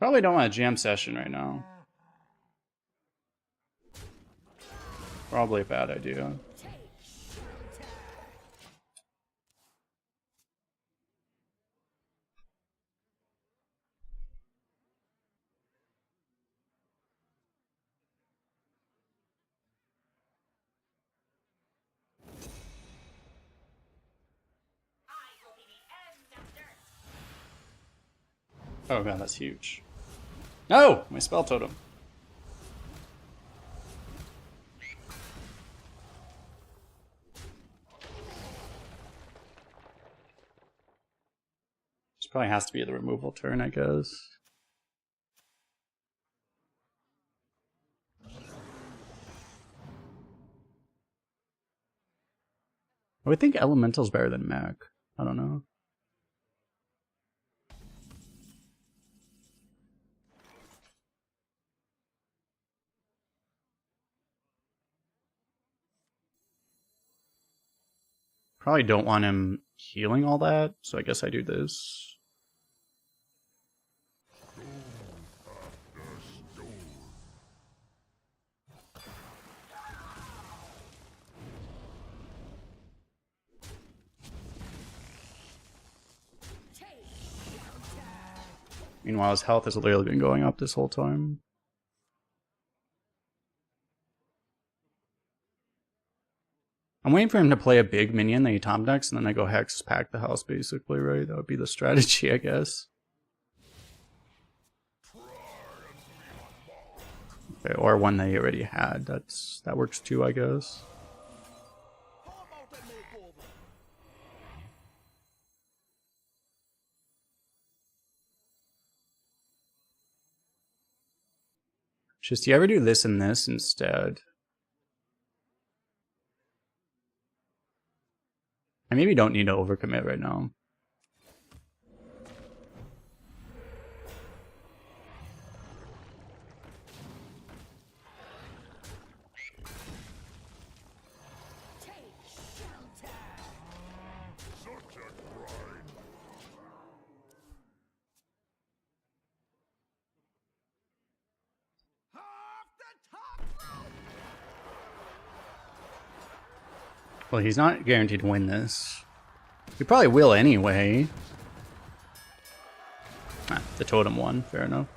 Probably don't want a jam session right now. Probably a bad idea. Oh god, that's huge. No! My spell totem. This probably has to be the removal turn, I guess. I would think Elemental's better than Mech. I don't know. Probably don't want him healing all that, so I guess I do this. Meanwhile, his health has literally been going up this whole time. I'm waiting for him to play a big minion that he top decks, and then I go Hex, pack the house, basically, right? That would be the strategy, I guess. Okay, or one that he already had. That works too, I guess. Just, you ever do this and this instead? I maybe don't need to overcommit right now. Well, he's not guaranteed to win this. He probably will anyway. Ah, the totem won, fair enough.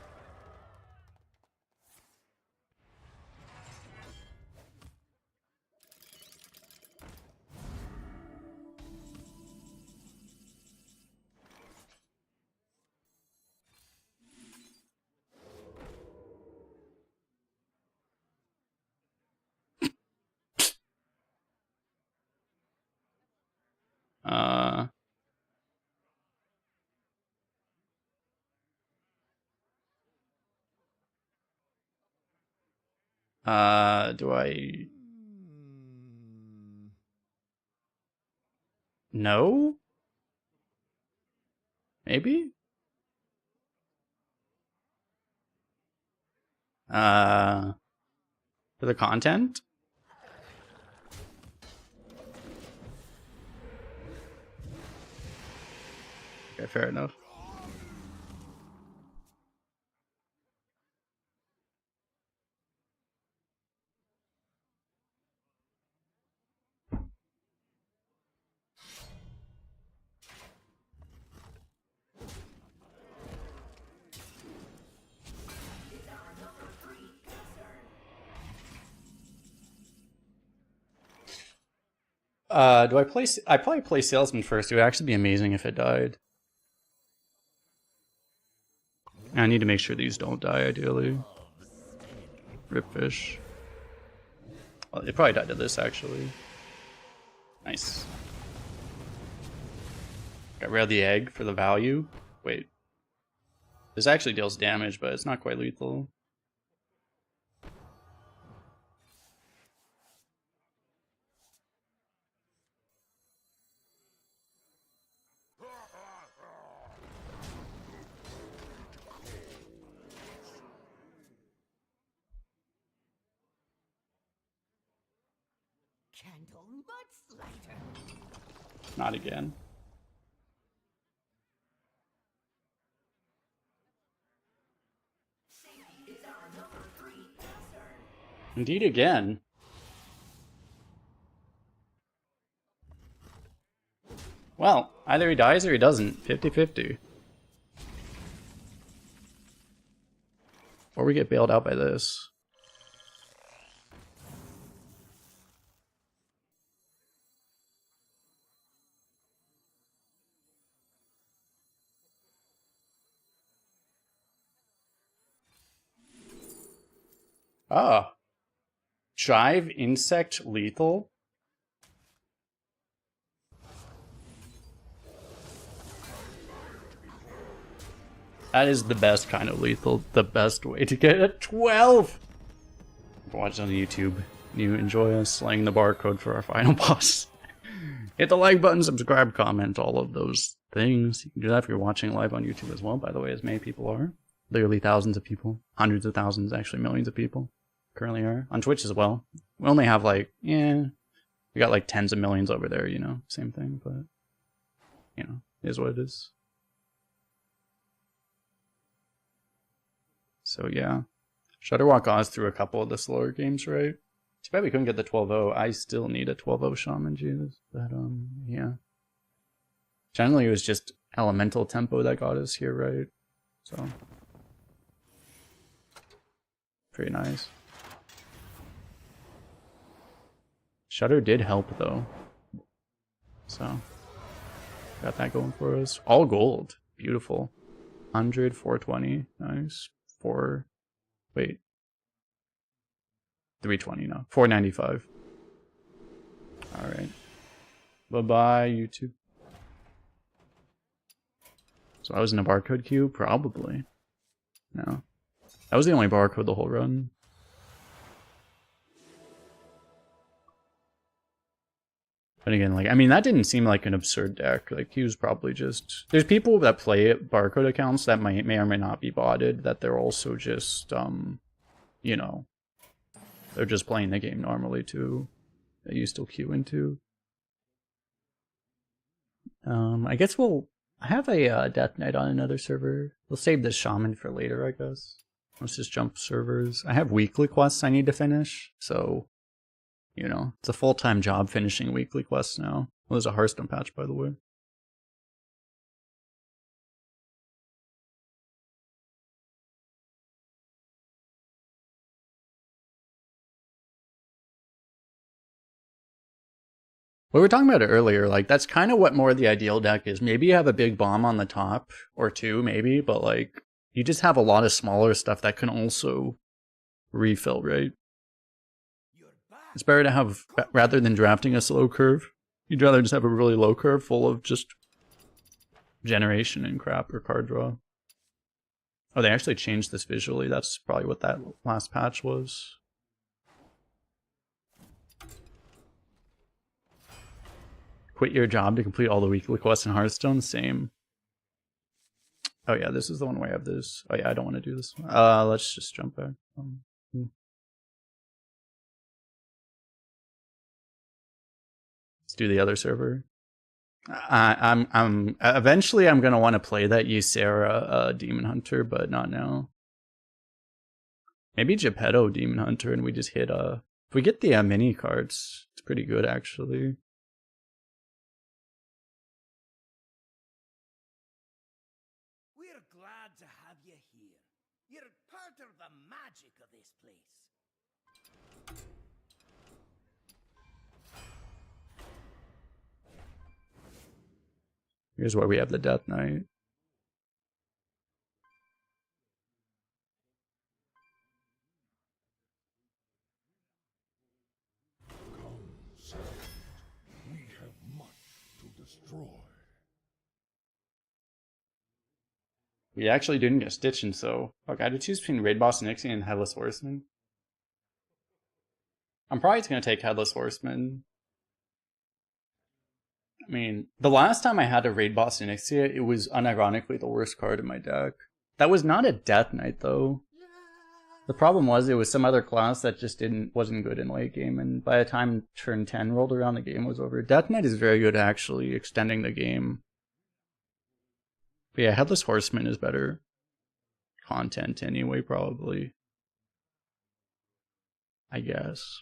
Do I... No? Maybe? For the content? Okay, fair enough. Do I play... I probably play Salesman first. It would actually be amazing if it died. I need to make sure these don't die, ideally. Rip fish. Well, it probably died to this, actually. Nice. Got rid of the egg for the value. Wait. This actually deals damage, but it's not quite lethal. Candle mudslider. Not again. Indeed again. Well, either he dies or he doesn't. 50-50. Or we get bailed out by this. Ah. Drive insect lethal? That is the best kind of lethal. The best way to get a 12! Watch on YouTube. You enjoy us slaying the barcode for our final boss. Hit the like button, subscribe, comment, all of those things. You can do that if you're watching live on YouTube as well, by the way, as many people are. Literally thousands of people. Hundreds of thousands, actually millions of people currently are. On Twitch as well. We only have like, we got like tens of millions over there, you know, same thing, but, you know, it is what it is. So yeah. Shudderwalk Oz through a couple of the slower games, right? Too bad we couldn't get the 12-0. I still need a 12-0 Shaman, Jesus. But, yeah. Generally, it was just elemental tempo that got us here, right? So. Pretty nice. Shudder did help, though. So. Got that going for us. All gold. Beautiful. 100, 420. Nice. 320 now. 495. Alright. Bye-bye, YouTube. So I was in a barcode queue? Probably. No. That was the only barcode the whole run. But again, like, I mean, that didn't seem like an absurd deck. Like, he was probably just... There's people that play barcode accounts that may or may not be botted, that they're also just, you know, they're just playing the game normally, too. That you still queue into. I guess I have a Death Knight on another server. We'll save this Shaman for later, I guess. Let's just jump servers. I have weekly quests I need to finish, so... You know, it's a full-time job finishing weekly quests now. Well, there's a Hearthstone patch, by the way. We were talking about it earlier, like, that's kind of what more the ideal deck is. Maybe you have a big bomb on the top, or two, maybe, but, like, you just have a lot of smaller stuff that can also refill, right? It's better to have, rather than drafting a slow curve, you'd rather just have a really low curve full of just generation and crap or card draw. Oh, they actually changed this visually. That's probably what that last patch was. Quit your job to complete all the weekly quests in Hearthstone? Same. Oh yeah, this is the one where I have this. Oh yeah, I don't want to do this one. Let's just jump back. Let's do the other server. I'm eventually I'm gonna want to play that Ysera Demon Hunter, but not now. Maybe Geppetto Demon Hunter, and we just hit if we get the mini cards, it's pretty good actually. We're glad to have you here. You're part of the magic of this place. Here's where we have the Death Knight. We have much to destroy. We actually didn't get Stitchin', so... Okay, I had to choose between Raid Boss Nixie and Headless Horseman. I'm probably just gonna take Headless Horseman. I mean, the last time I had a Raid Boss Onyxia, it was unironically the worst card in my deck. That was not a Death Knight, though. The problem was it was some other class that just wasn't good in late game, and by the time turn 10 rolled around, the game was over. Death Knight is very good at actually extending the game. But yeah, Headless Horseman is better content anyway, probably. I guess.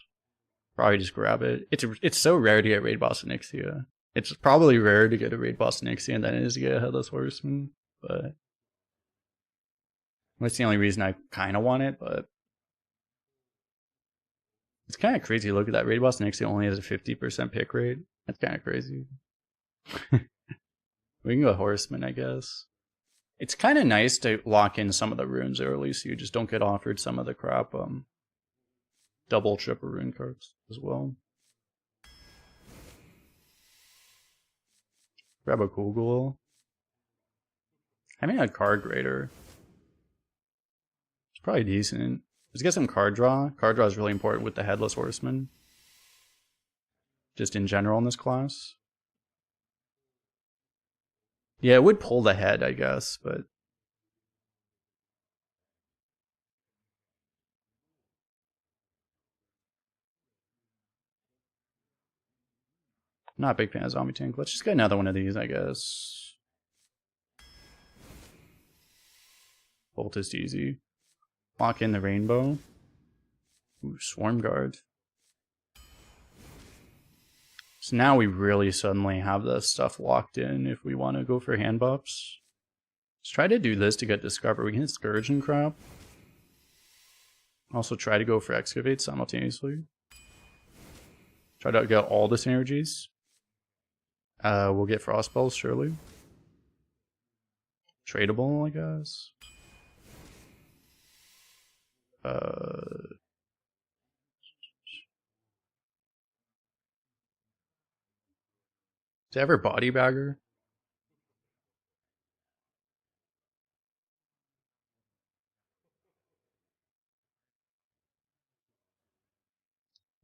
Probably just grab it. It's so rare to get Raid Boss Onyxia. It's probably rare to get a Raid Boss Onyxia than it is to get a Headless Horseman, but that's the only reason I kind of want it, but it's kind of crazy. Look at that. Raid Boss Onyxia only has a 50% pick rate. That's kind of crazy. We can go Horseman, I guess. It's kind of nice to lock in some of the runes early so you just don't get offered some of the crap double, triple rune cards as well. Grab a Kugel. Having a card grader. It's probably decent. Let's get some card draw. Card draw is really important with the Headless Horseman. Just in general in this class. Yeah, it would pull the head, I guess, but not a big fan of Zombie Tank. Let's just get another one of these, I guess. Bolt is easy. Lock in the Rainbow. Ooh, Swarm Guard. So now we really suddenly have the stuff locked in if we want to go for hand buffs. Let's try to do this to get Discover. We can hit Scourge and crap. Also try to go for Excavate simultaneously. Try to get all the synergies. We'll get Frost Spells, surely. Tradable, I guess. Is it ever Body Bagger?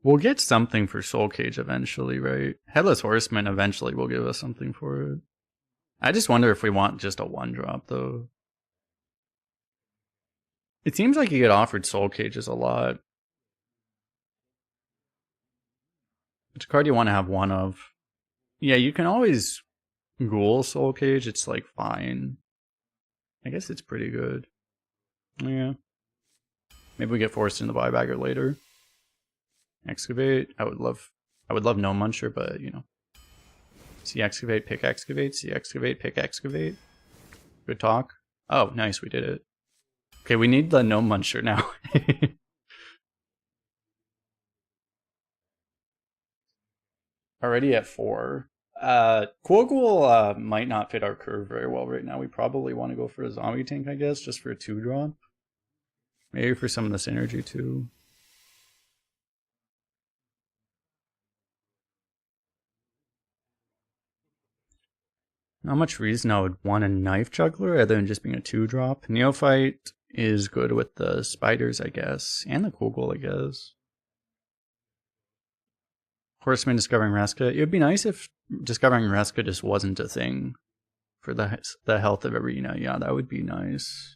We'll get something for Soul Cage eventually, right? Headless Horseman eventually will give us something for it. I just wonder if we want just a 1-drop, though. It seems like you get offered Soul Cages a lot. Which card do you want to have one of? Yeah, you can always Ghoul Soul Cage. It's like fine. I guess it's pretty good. Yeah. Maybe we get forced into the Buybagger later. Excavate. I would love no Muncher, but you know. See Excavate, pick Excavate, see Excavate, pick Excavate. Good talk. Oh, nice, we did it. Okay, we need the no Muncher now. Already at 4. Quoggle might not fit our curve very well right now. We probably want to go for a Zombie Tank, I guess, just for a 2-drop. Maybe for some of the synergy too. Not much reason I would want a Knife Juggler other than just being a 2-drop. Neophyte is good with the spiders, I guess. And the Kugel, I guess. Horseman discovering Reska. It would be nice if discovering Reska just wasn't a thing for the health of Arena. Yeah, that would be nice.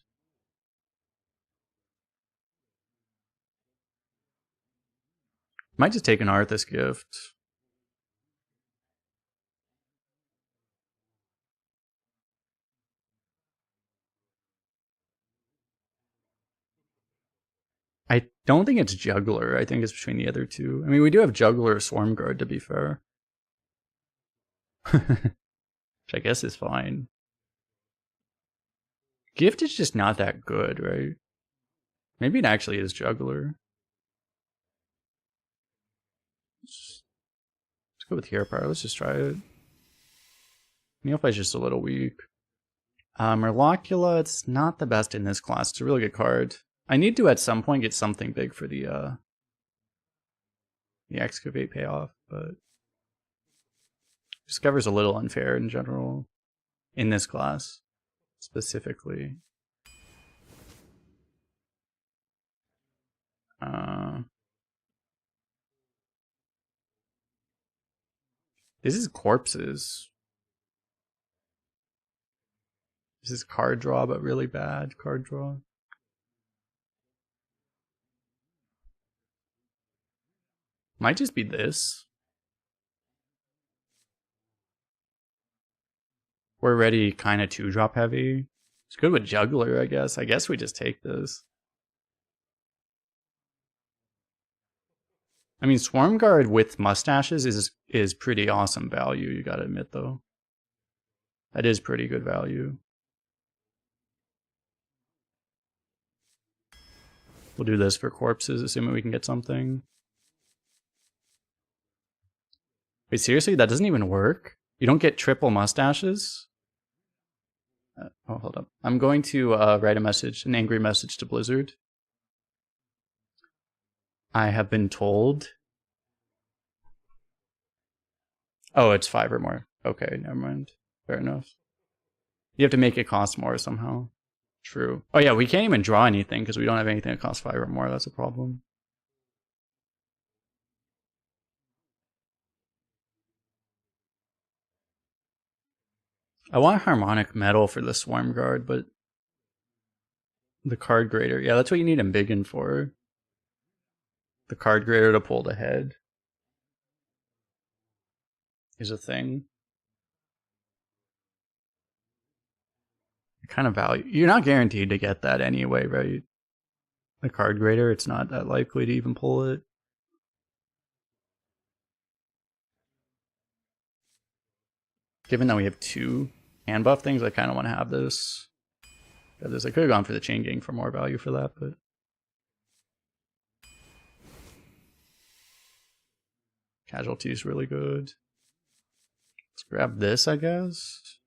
Might just take an Arthas gift. I don't think it's Juggler. I think it's between the other two. I mean, we do have Juggler or Swarm Guard, to be fair. Which I guess is fine. Gift is just not that good, right? Maybe it actually is Juggler. Let's go with Hero Power. Let's just try it. Neophyte's just a little weak. Merlocula, it's not the best in this class. It's a really good card. I need to at some point get something big for the Excavate payoff, but Discover's a little unfair in general in this class specifically. This is corpses. This is card draw, but really bad card draw. Might just be this. We're already kind of 2-drop heavy. It's good with Juggler, I guess. I guess we just take this. I mean, Swarm Guard with mustaches is pretty awesome value, you gotta admit, though. That is pretty good value. We'll do this for corpses, assuming we can get something. Wait, seriously? That doesn't even work? You don't get triple mustaches? Oh, hold up. I'm going to write a message, an angry message to Blizzard. I have been told. Oh, it's 5 or more. Okay, never mind. Fair enough. You have to make it cost more somehow. True. Oh yeah, we can't even draw anything because we don't have anything that costs 5 or more. That's a problem. I want Harmonic Metal for the Swarm Guard, but the Card Grader. Yeah, that's what you need Embiggen for. The Card Grader to pull the head is a thing. Kind of value. You're not guaranteed to get that anyway, right? The Card Grader, it's not that likely to even pull it. Given that we have 2 hand buff things, I kind of want to have this. I could have gone for the Chain Gang for more value for that, but Casualty is really good. Let's grab this, I guess.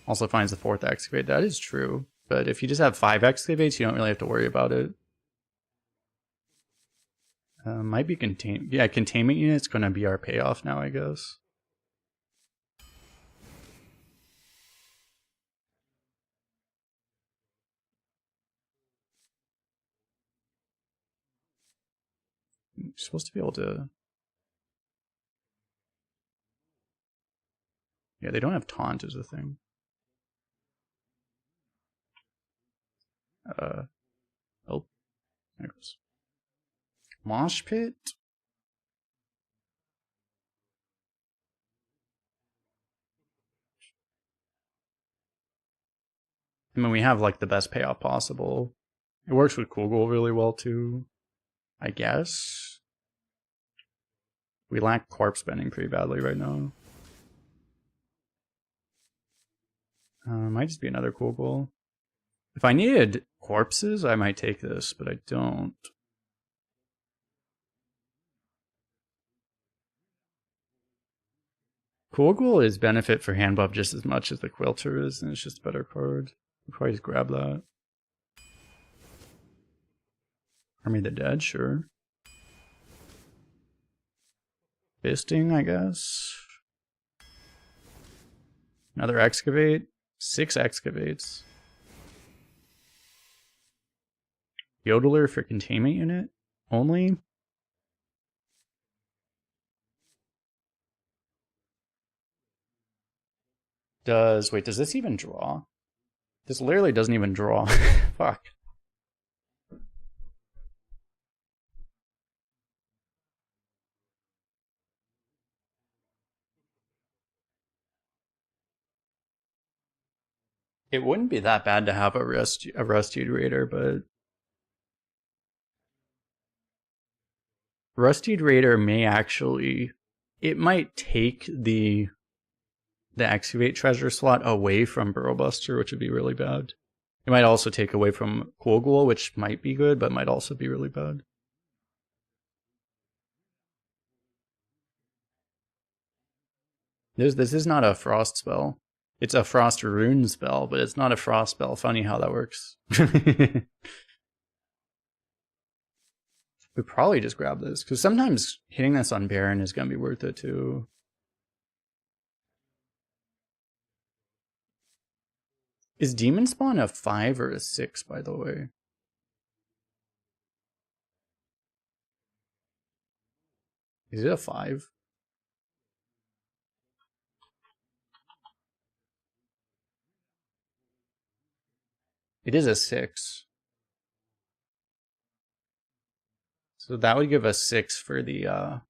Also finds the 4th Excavate. That is true, but if you just have 5 Excavates, you don't really have to worry about it. Might be contain. Yeah, Containment Unit's going to be our payoff now, I guess. You're supposed to be able to... Yeah, they don't have Taunt as a thing. Oh, there it goes. Mosh Pit? I mean, we have like the best payoff possible. It works with Kugel really well too, I guess. We lack corpse spending pretty badly right now. Might just be another Kugel. If I needed corpses, I might take this, but I don't. Kugel is benefit for hand buff just as much as the Quilter is, and it's just a better card. We'll probably just grab that. Army of the Dead, sure. Fisting, I guess. Another Excavate. 6 Excavates. Yodeler for Containment Unit only. Does this even draw? This literally doesn't even draw. Fuck. It wouldn't be that bad to have a Rustied Raider, but Rustied Raider may actually, it might take the Excavate treasure slot away from Burrowbuster, which would be really bad. It might also take away from Kogul, which might be good, but might also be really bad. This is not a Frost spell. It's a Frost Rune spell, but it's not a Frost spell. Funny how that works. We probably just grab this, because sometimes hitting this on Baron is going to be worth it too. Is Demon Spawn a 5 or a 6, by the way? Is it a 5? It is a 6. So that would give us 6 for the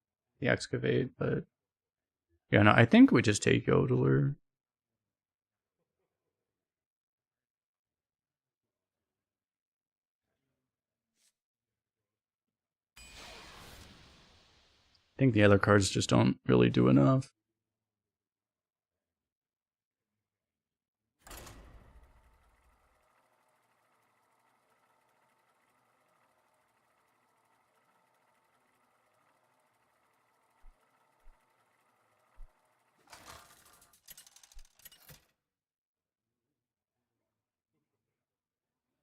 Excavate, but yeah, no, I think we just take Yodeler. think the other cards just don't really do enough.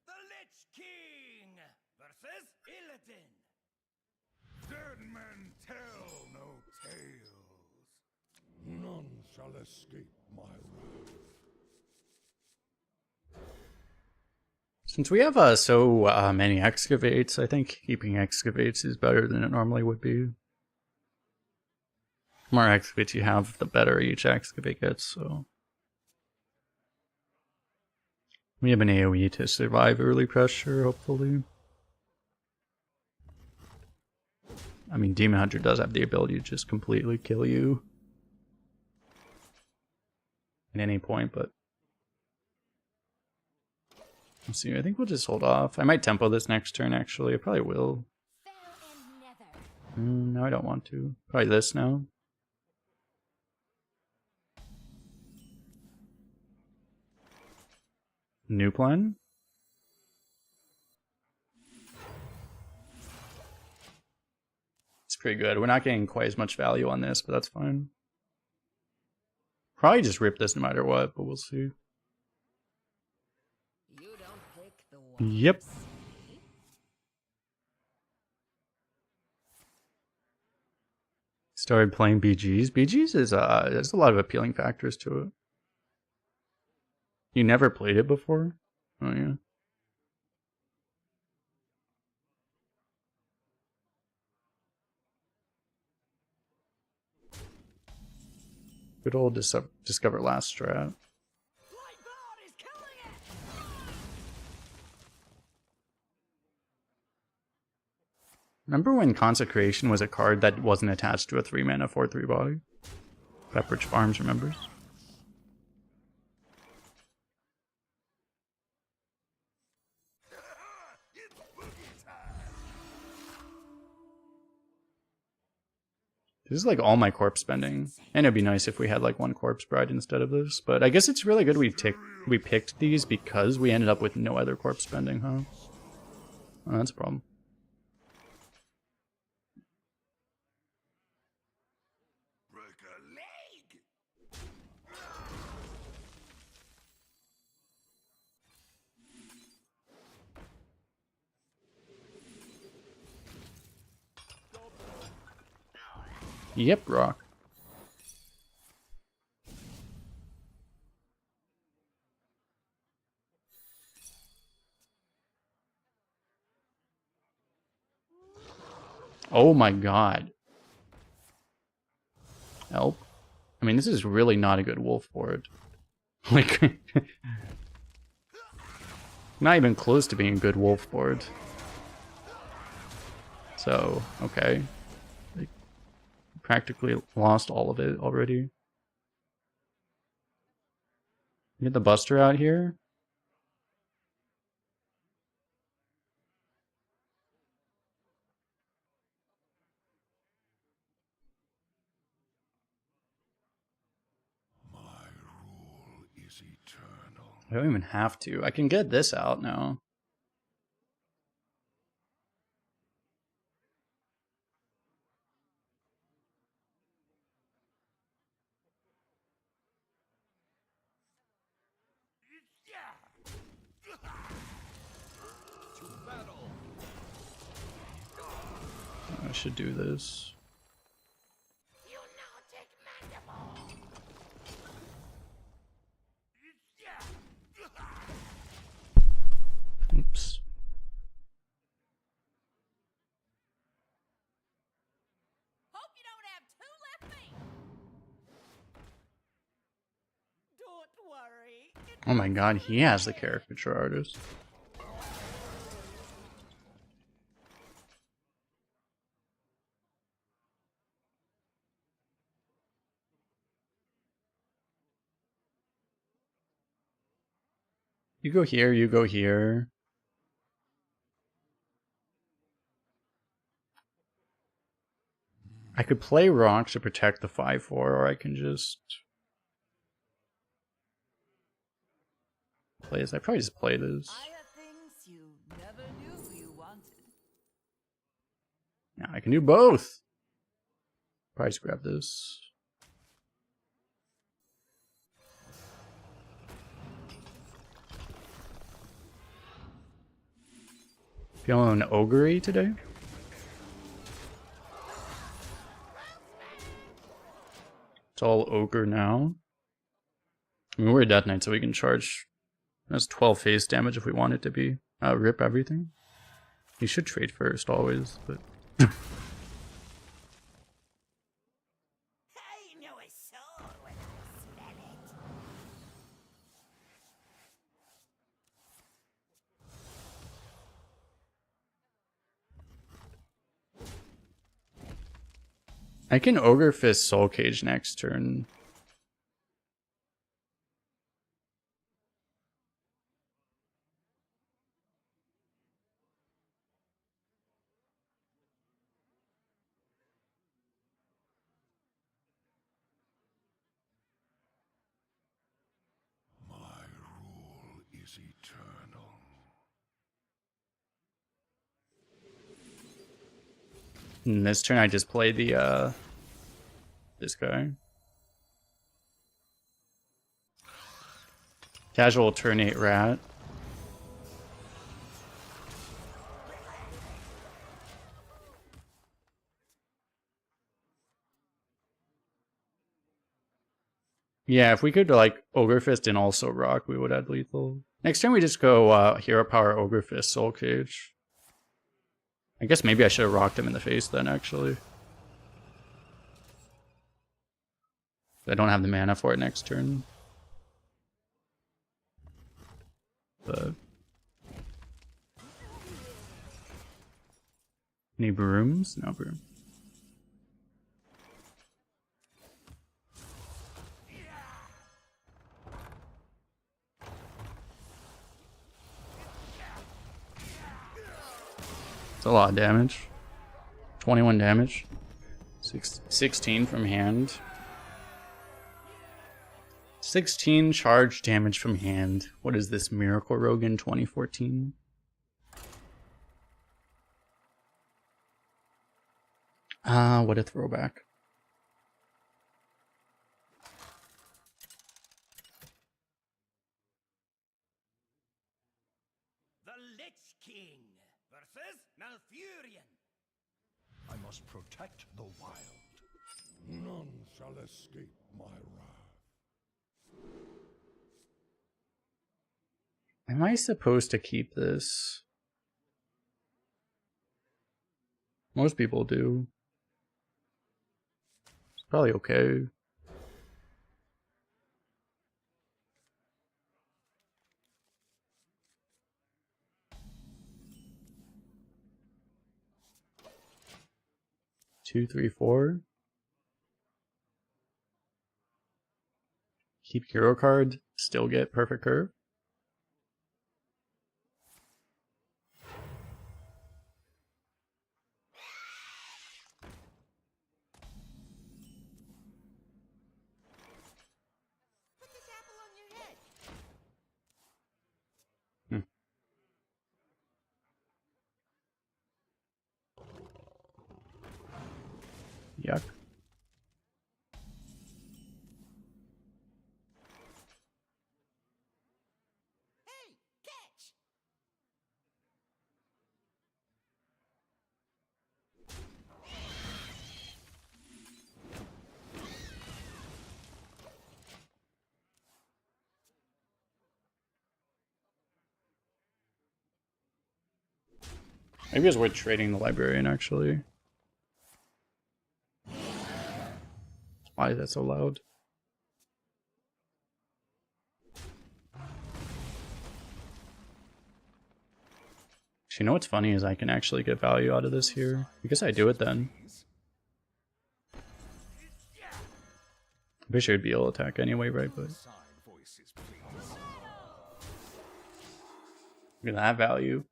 The Lich King versus Illidan. Dead men tell no tales. None shall escape my wrath. Since we have so many excavates, I think keeping excavates is better than it normally would be. The more excavates you have, the better each excavate gets, so... We have an AoE to survive early pressure, hopefully. I mean, Demon Hunter does have the ability to just completely kill you at any point, but... Let's see, I think we'll just hold off. I might tempo this next turn, actually. I probably will. No, I don't want to. Probably this now. New plan? It's pretty good. We're not getting quite as much value on this, but that's fine. Probably just rip this no matter what, but we'll see. You don't pick the one. Yep. Started playing BGs. BGs is there's a lot of appealing factors to it. You never played it before? Oh yeah. Good old discover last strat. Lightbone is killing it. Remember when Consecration was a card that wasn't attached to a 3-mana 4/3 body? Pepperidge Farms remembers. This is like all my corpse spending. And it'd be nice if we had like one Corpse Bride instead of this. But I guess it's really good we picked these because we ended up with no other corpse spending, huh? Oh, that's a problem. Break a leg. Yep, rock. Oh my god. Help. I mean, this is really not a good wolf board. Like, not even close to being a good wolf board. So, okay. Like, practically lost all of it already. Get the Buster out here. My rule is eternal. I don't even have to. I can get this out now. I should do this. You nautic mandible! Oops. Hope you don't have two left feet. Don't worry. Oh my god, he has the caricature artist. You go here, you go here. I could play Rock to protect the 5-4, or I can just play this. I probably just play this. I have things you never knew you wanted. Now I can do both. Probably just grab this. Feeling ogre-y today? It's all ogre now. I mean, we're a Death Knight, so we can charge. That's 12 face damage if we want it to be. Rip everything. You should trade first always, but. I know a soul when I smell it. I can Ogre Fist Soul Cage next turn. My rule is eternal. And this turn I just play the this guy. Casual turn 8 rat. Yeah, if we could like Ogre Fist and also Rock, we would add lethal. Next time we just go Hero Power Ogre Fist Soul Cage. I guess maybe I should have rocked him in the face then, actually. I don't have the mana for it next turn. But any brooms? No broom. It's a lot of damage. 21 damage. 16 from hand. 16 charge damage from hand. What is this, Miracle Rogan 2014? What a throwback. The Lich King versus Malfurion. I must protect the wild. None shall escape my wrath. Am I supposed to keep this? Most people do. It's probably okay. Two, three, four. Keep hero card, still get perfect curve. Put this apple on your head. Yuck. Hey, catch! Maybe it's worth trading the librarian, actually. Why is that so loud? You know what's funny is I can actually get value out of this here. Because I do it then. I wish it would be able to attack anyway, right? But Side voices, please. look at that value.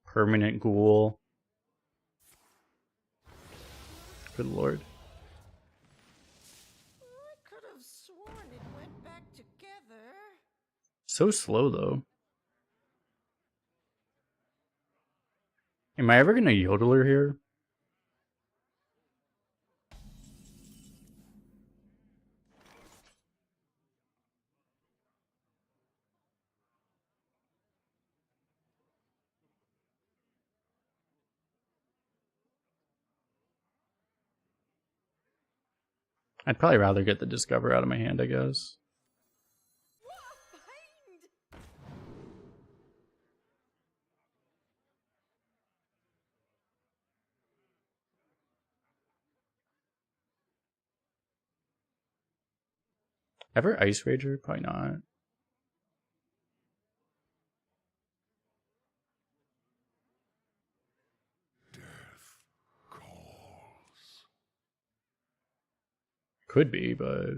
Permanent ghoul. Good lord. I could have sworn it went back together. So slow though. Am I ever gonna yodeler here? I'd probably rather get the Discover out of my hand, I guess. What a find! Ever Ice Rager? Probably not. Calls. Could be, but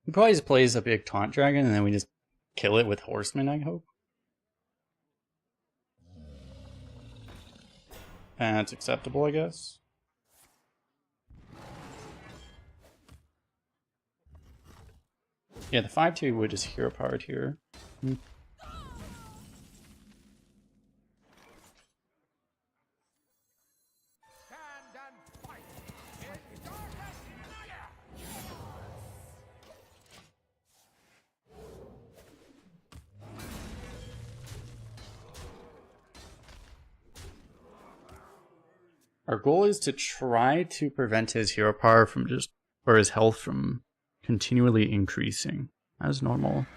he probably just plays a big taunt dragon and then we just kill it with horsemen, I hope. That's acceptable, I guess. Yeah, the 5-2 would just hero powered here. Stand and fight. It's darkness. Our goal is to try to prevent his hero power from just, or his health from continually increasing as normal.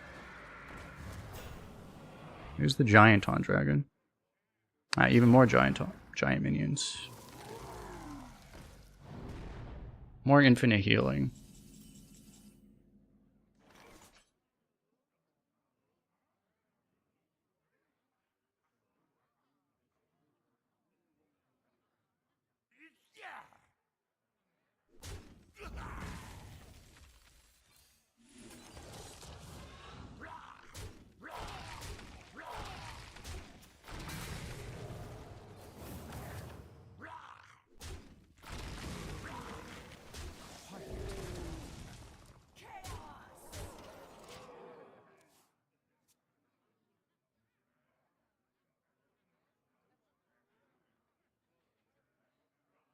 Here's the giant taunt dragon. Even more giant minions. More infinite healing.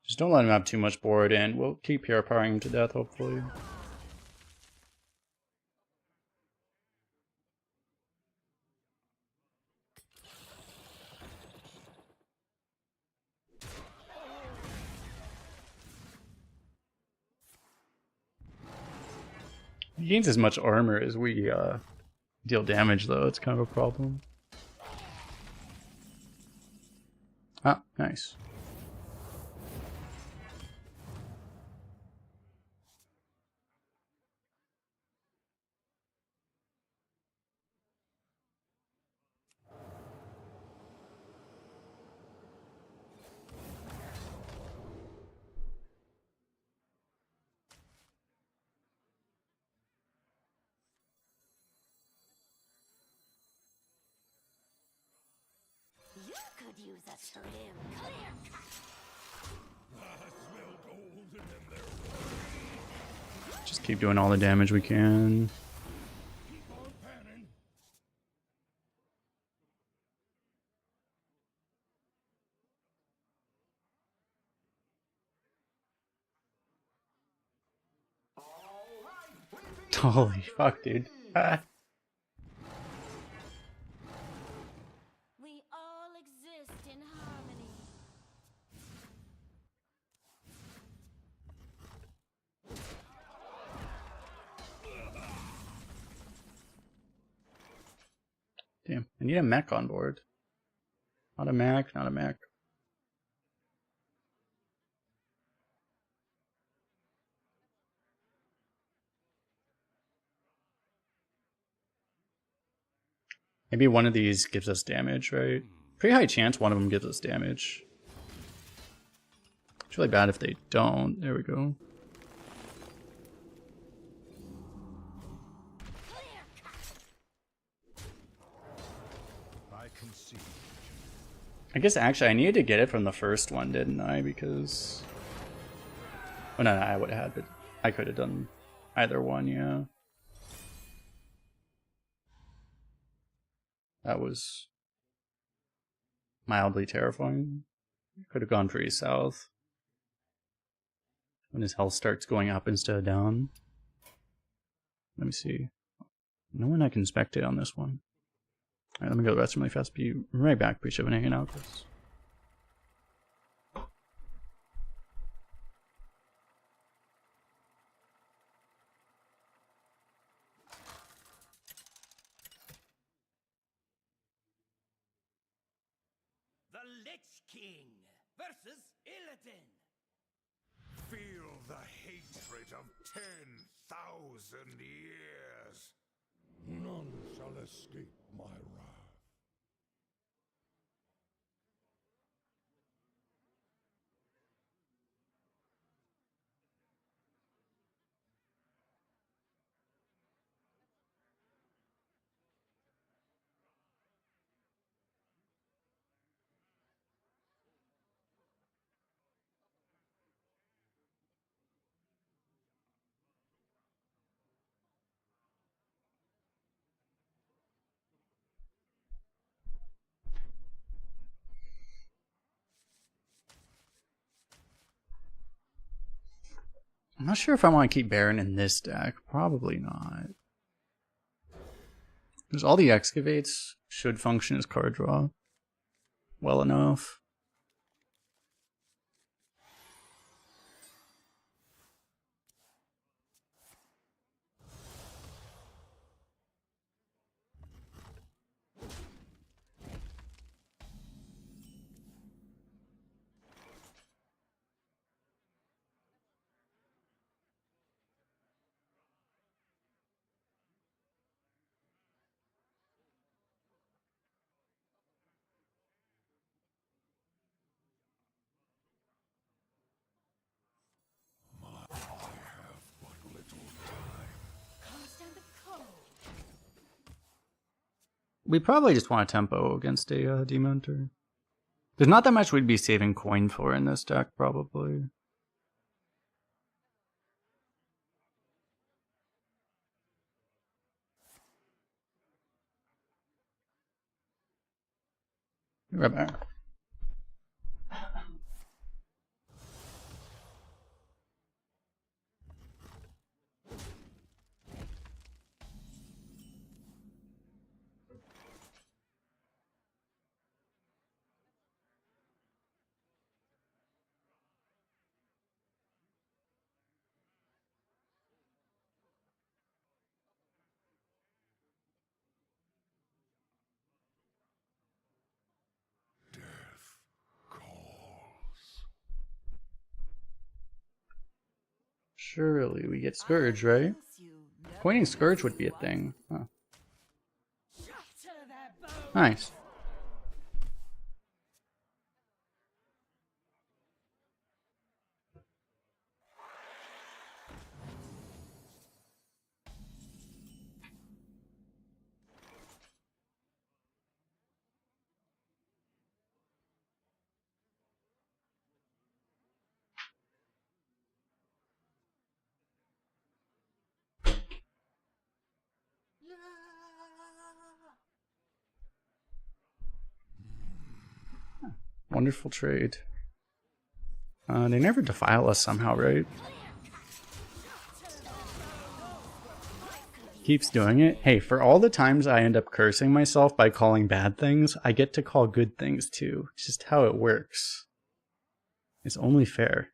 Just don't let him have too much board, and we'll keep hero powering him to death, hopefully. He gains as much armor as we deal damage, though. It's kind of a problem. Ah, nice. You could use a trim. Clear cut. Just keep doing all the damage we can. Holy fuck, dude. Ah. We all exist in harmony. Damn, I need a mech on board. Not a mech, not a mech. Maybe one of these gives us damage, right? Pretty high chance one of them gives us damage. It's really bad if they don't. There we go. I guess actually I needed to get it from the first one, didn't I? Because... Oh, no, I would have had it. I could have done either one, yeah. That was mildly terrifying. Could have gone pretty south. When his health starts going up instead of down. Let me see. No one I can spectate on this one. Alright, let me go to the restroom really fast. Be right back. Appreciate you hanging out with us. The Lich King versus Illidan. Feel the hatred of 10,000 years. None shall escape my wrath. I'm not sure if I want to keep Baron in this deck. Probably not. Because all the excavates should function as card draw well enough. We probably just want a tempo against a Demon Hunter. There's not that much we'd be saving coin for in this deck, probably. Right back. Surely we get Scourge, right? Pointing Scourge would be a thing. Huh. Nice. Wonderful trade. They never defile us somehow, right? Keeps doing it. Hey, for all the times I end up cursing myself by calling bad things, I get to call good things too. It's just how it works. It's only fair.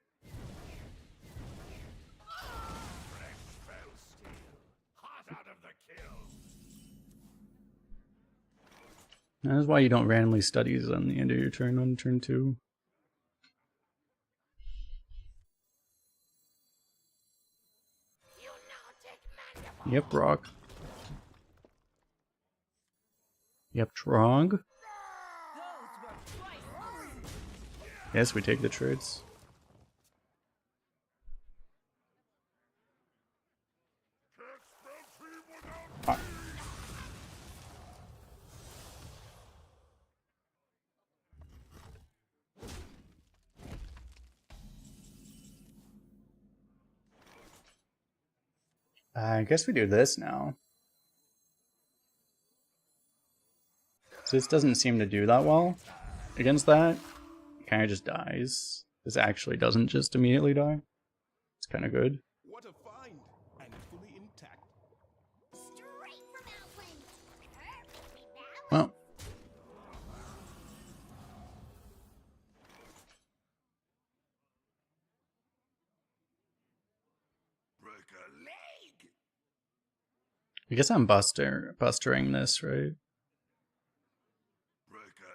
That is why you don't randomly studies on the end of your turn on turn 2. Yep, rock. Yep, Trog. Yes, we take the trades. Ah. I guess we do this now. So this doesn't seem to do that well against that. It kind of just dies. This actually doesn't just immediately die. It's kind of good. What a find! And fully intact. Straight from Outland. Perfectly balanced. Well, Break a leg! I guess I'm bustering this, right? Break a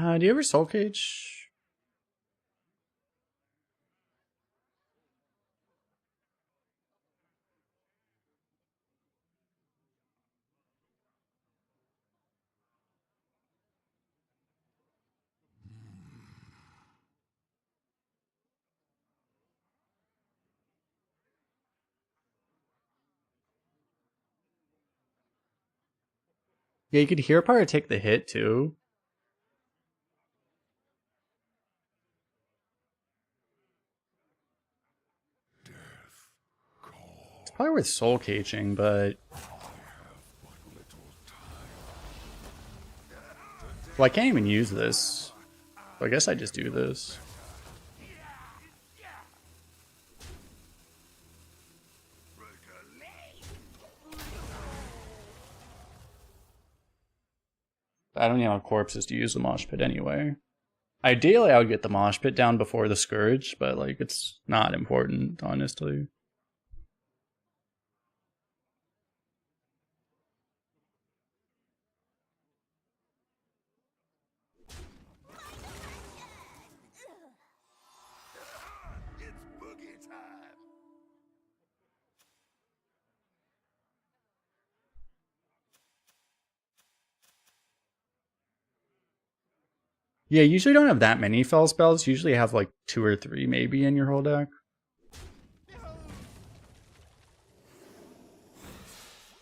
leg! Do you ever soul cage? Yeah, you could hear Pyre take the hit too. It's probably worth soul caging, but well, I can't even use this. So I guess I just do this. I don't even have corpses to use the mosh pit anyway. Ideally, I would get the mosh pit down before the scourge, but like it's not important, honestly. It's boogie time! Yeah, you usually don't have that many fell spells. You usually have like 2 or 3 maybe in your whole deck.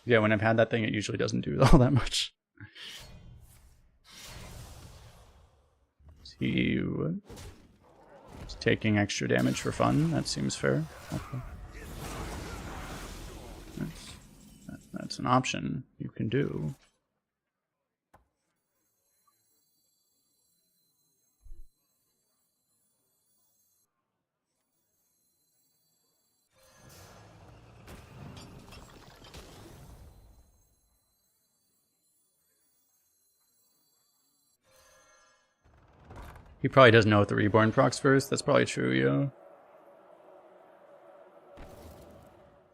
Yeah, when I've had that thing, it usually doesn't do all that much. You taking extra damage for fun? That seems fair. Okay. That's an option you can do. He probably doesn't know what the Reborn procs first. That's probably true, yeah.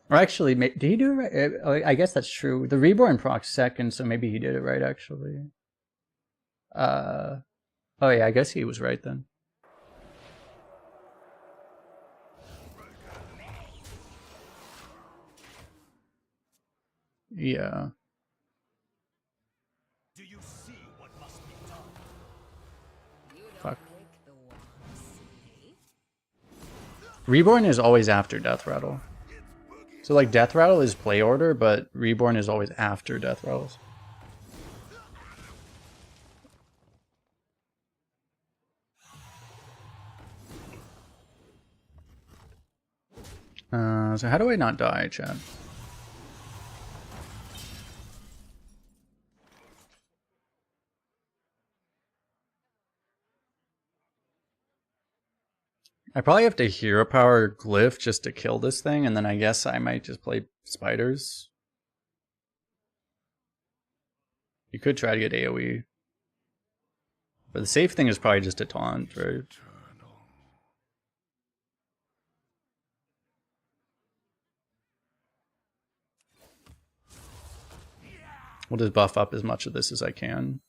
Or actually, did he do it right? I guess that's true. The Reborn procs second, so maybe he did it right, actually. Oh yeah, I guess he was right then. Yeah. Do you see what must be done? You don't Fuck. make the wand safe. Reborn is always after Death Rattle. So like Death Rattle is play order, but Reborn is always after Death Rattles. So how do I not die, chat? I probably have to Hero Power Glyph just to kill this thing, and then I guess I might just play Spiders. You could try to get AoE. But the safe thing is probably just a taunt, right? We'll just buff up as much of this as I can.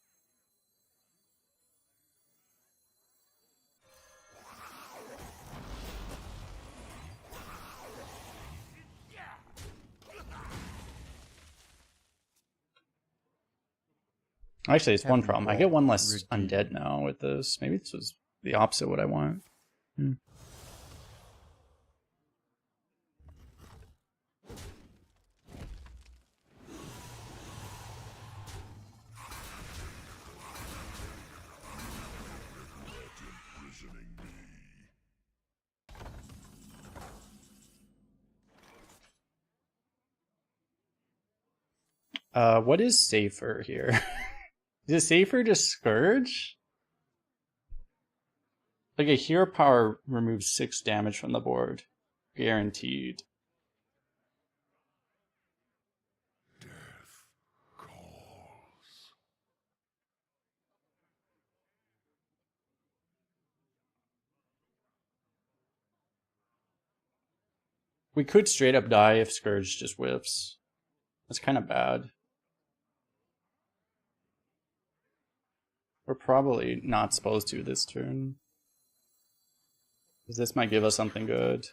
Actually, it's one problem. I get one less undead now with this. Maybe this was the opposite of what I want. What is safer here? Is it safer to Scourge? Like a hero power removes 6 damage from the board. Guaranteed. Death calls. We could straight up die if Scourge just whiffs. That's kind of bad. We're probably not supposed to this turn. Because this might give us something good.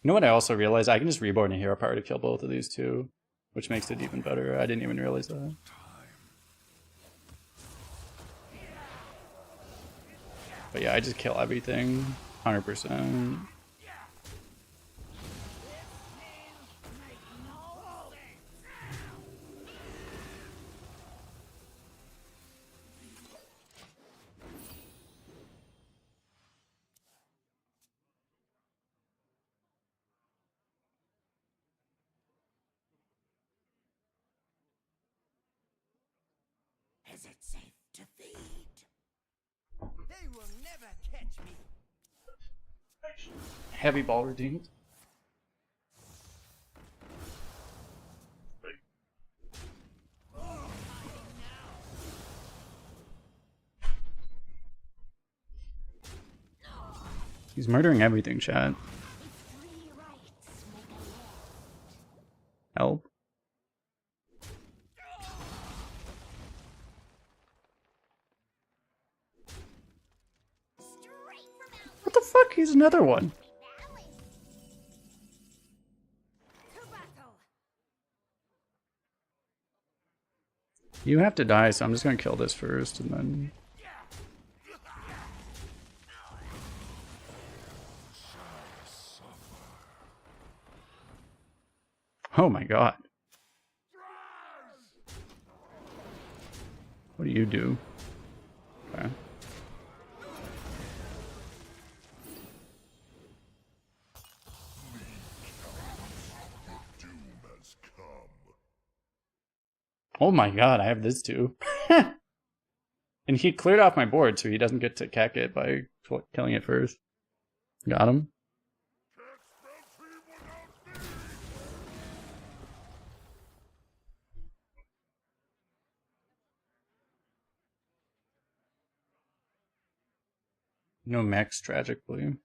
You know what I also realized? I can just reborn a hero power to kill both of these two. Which makes it even better. I didn't even realize that. But yeah, I just kill everything. 100%. Is it safe to feed? They will never catch me. Heavy ball redeemed. He's murdering everything, chat. Free rights make a law. Help. Straight from Outland. What the fuck? He's another one. Balance. To battle. You have to die, so I'm just gonna kill this first and then... Oh my god. What do you do? Okay. Doom has come. Oh my god, I have this too. And he cleared off my board, so he doesn't get to cack it by killing it first. Got him. No mechs, tragically.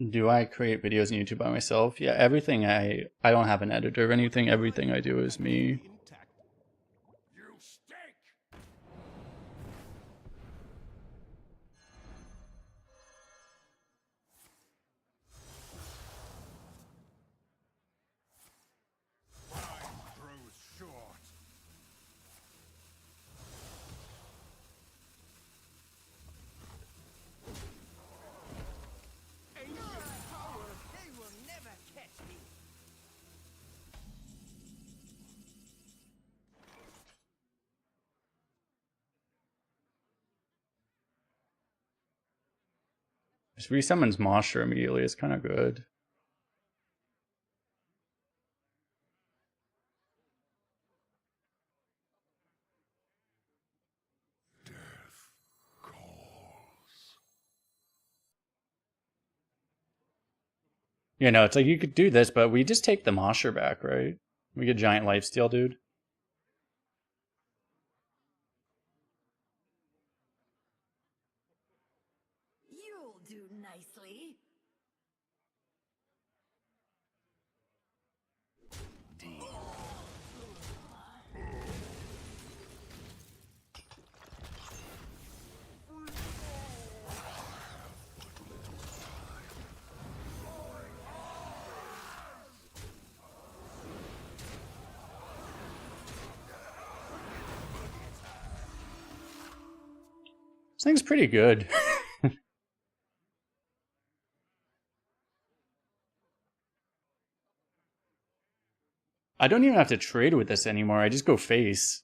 Do I create videos on YouTube by myself? Yeah, everything I don't have an editor or anything. Everything I do is me. Intact. You stink! Time grows short. They will never catch me. Just resummons Mosher immediately. It's kind of good. Death calls. You know, it's like you could do this, but we just take the Mosher back, right? We get giant lifesteal, dude. You'll do nicely. This thing's pretty good. I don't even have to trade with this anymore. I just go face.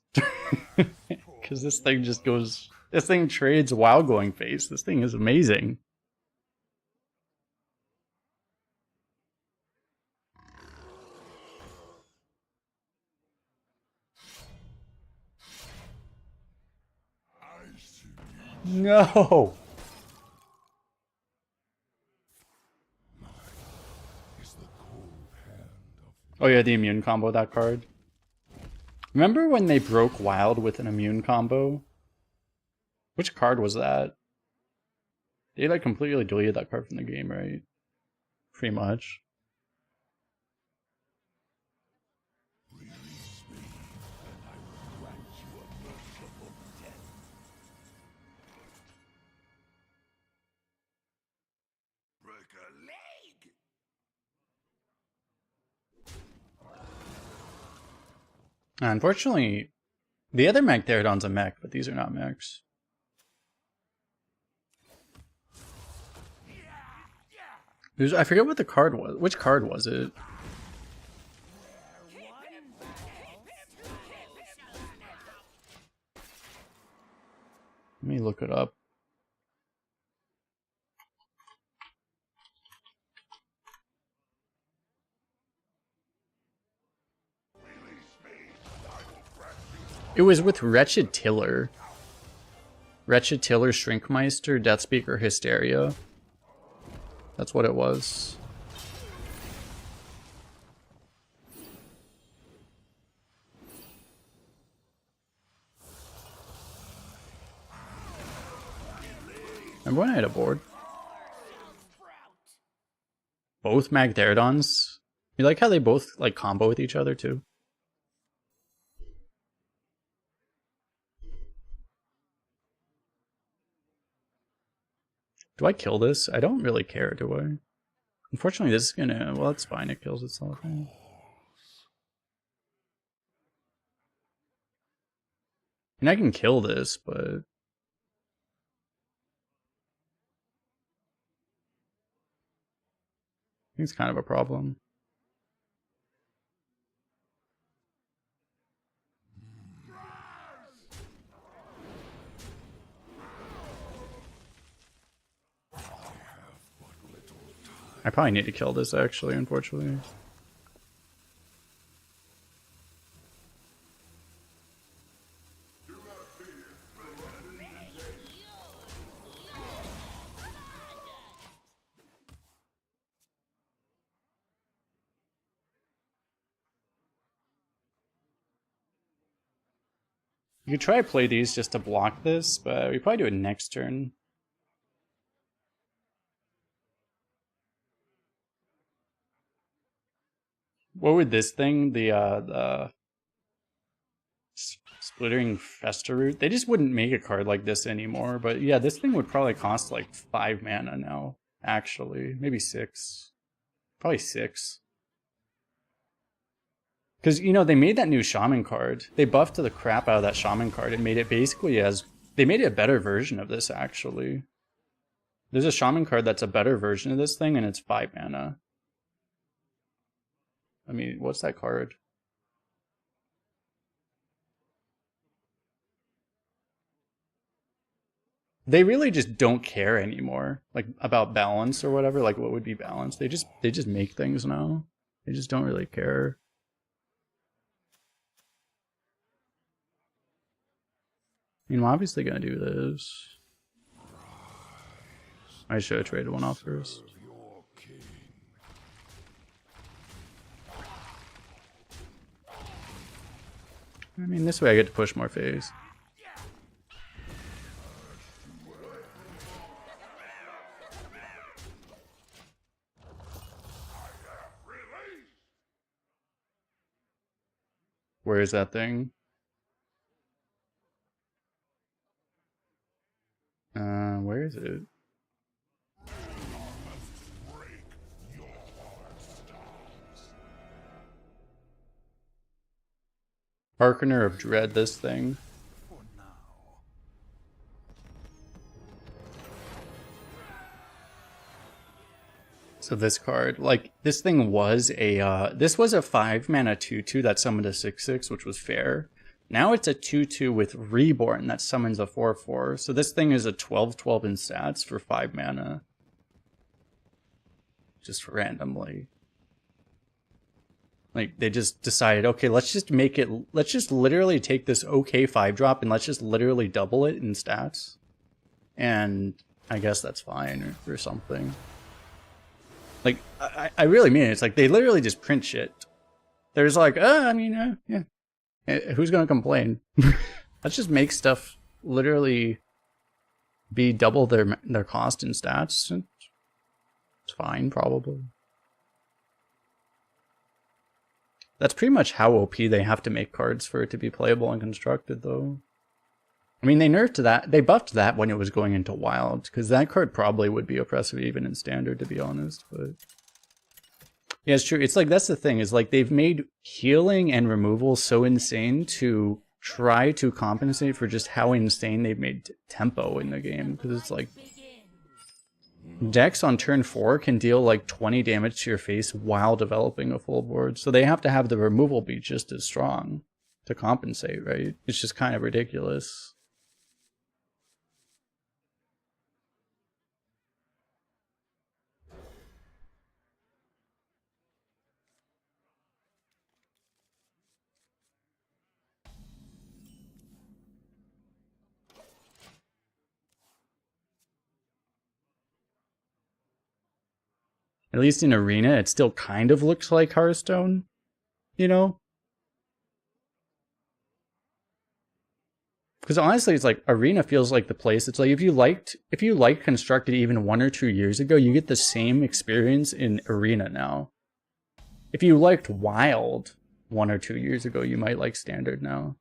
Because this thing just goes... This thing trades while going face. This thing is amazing. No! Oh yeah, the immune combo, that card. Remember when they broke Wild with an immune combo? Which card was that? They like completely deleted that card from the game, right? Pretty much. Break a leg! Unfortunately, the other mech Therodon's a mech, but these are not mechs. I forget what the card was. Which card was it? Let me look it up. It was with Wretched Tiller. Wretched Tiller, Shrinkmeister, Deathspeaker, Hysteria. That's what it was. Remember when I had a board? Both Magtherodons? You like how they both like combo with each other too? Do I kill this? I don't really care, do I? Unfortunately, this is gonna... Well, it's fine. It kills itself. And I can kill this, but... I think it's kind of a problem. I probably need to kill this, actually, unfortunately. You could try to play these just to block this, but we probably do it next turn. What would this thing, the Splittering Fester Root? They just wouldn't make a card like this anymore, but yeah, this thing would probably cost like 5 mana now, actually. Maybe 6. Probably 6. Because, you know, they made that new Shaman card. They buffed the crap out of that Shaman card and made it basically as... They made it a better version of this, actually. There's a Shaman card that's a better version of this thing, and it's 5 mana. I mean, what's that card? They really just don't care anymore, like, about balance or whatever. Like, what would be balance? They just make things now. They just don't really care. I mean, I'm obviously gonna do this. I should have traded one off first. I mean, this way I get to push more phase. Where is that thing? Where is it? Harkener of Dread, this thing. So this card, like, this thing was a, this was a 5 mana 2/2 that summoned a 6/6, which was fair. Now it's a 2/2 with Reborn that summons a 4/4. So this thing is a 12/12 in stats for 5 mana. Just randomly. Like, they just decided, okay, let's just make it, let's just literally take this okay 5-drop and let's just literally double it in stats. And I guess that's fine or something. Like, I really mean it. It's like, they literally just print shit. There's like, yeah. Who's gonna complain? Let's just make stuff literally be double their cost in stats. It's fine, probably. That's pretty much how OP they have to make cards for it to be playable and constructed, though. I mean, they nerfed that. They buffed that when it was going into Wild, because that card probably would be oppressive even in Standard, to be honest. But yeah, it's true. It's like, that's the thing, is like they've made healing and removal so insane to try to compensate for just how insane they've made tempo in the game. Because it's like, decks on turn 4 can deal like 20 damage to your face while developing a full board. So they have to have the removal be just as strong to compensate, right? It's just kind of ridiculous. At least in Arena, it still kind of looks like Hearthstone, you know? Because honestly, it's like Arena feels like the place. It's like if you liked Constructed even 1 or 2 years ago, you get the same experience in Arena now. If you liked Wild 1 or 2 years ago, you might like Standard now.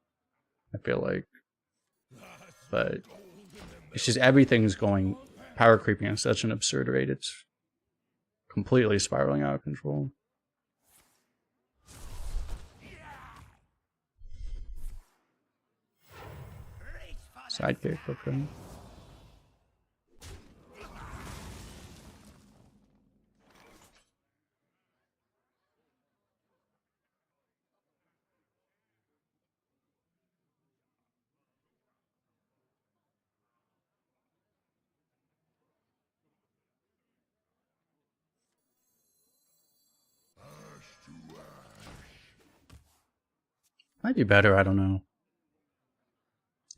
I feel like. But it's just everything's going power creeping at such an absurd rate. It's completely spiraling out of control. Sidekick, okay. Might be better, I don't know.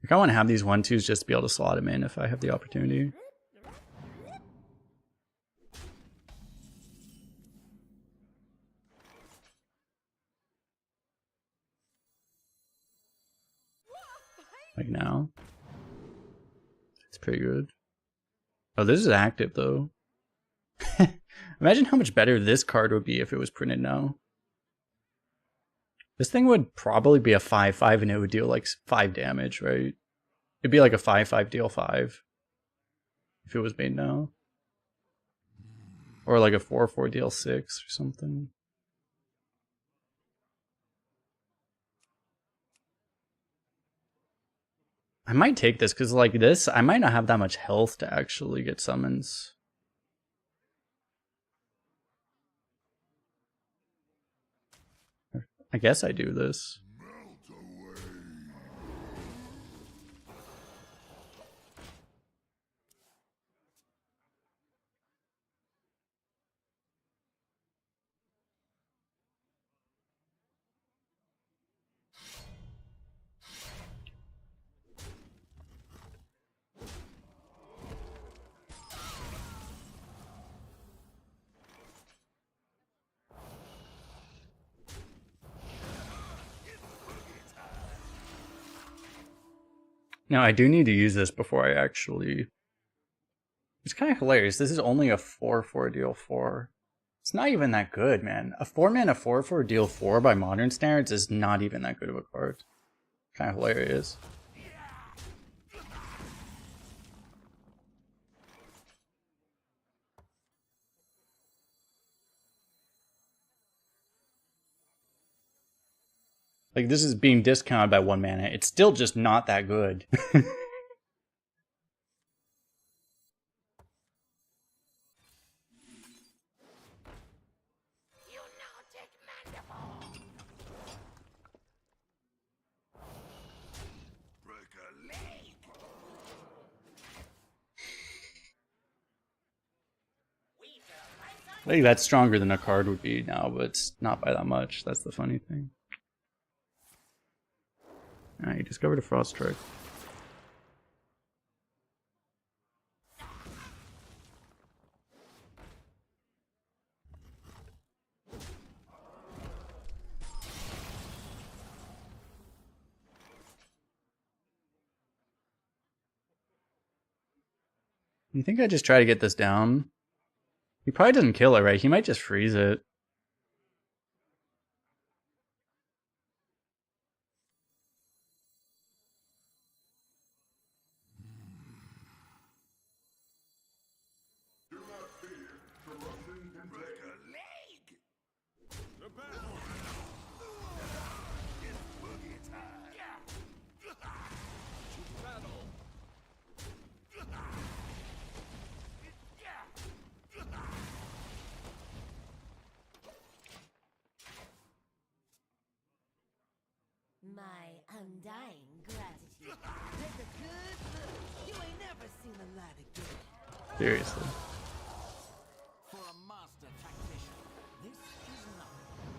Like, I want to have these 1/2s just to be able to slot them in if I have the opportunity. Like now. It's pretty good. Oh, this is active though. Imagine how much better this card would be if it was printed now. This thing would probably be a 5/5 and it would deal like 5 damage, right? It'd be like a 5/5 deal 5 if it was made now. Or like a 4/4 deal 6 or something. I might take this because like this, I might not have that much health to actually get summons. I guess I do this. Now, I do need to use this before I actually... It's kind of hilarious. This is only a 4/4 deal 4. It's not even that good, man. A 4-mana 4/4 deal 4 by modern standards is not even that good of a card. Kind of hilarious. Like, this is being discounted by 1 mana. It's still just not that good. I think that's stronger than a card would be now, but it's not by that much. That's the funny thing. Alright, you discovered a frost strike. You think I just try to get this down? He probably doesn't kill it, right? He might just freeze it. My undying gratitude. Take a good look. You ain't never seen the light again. Seriously. For a master tactician, this is nothing.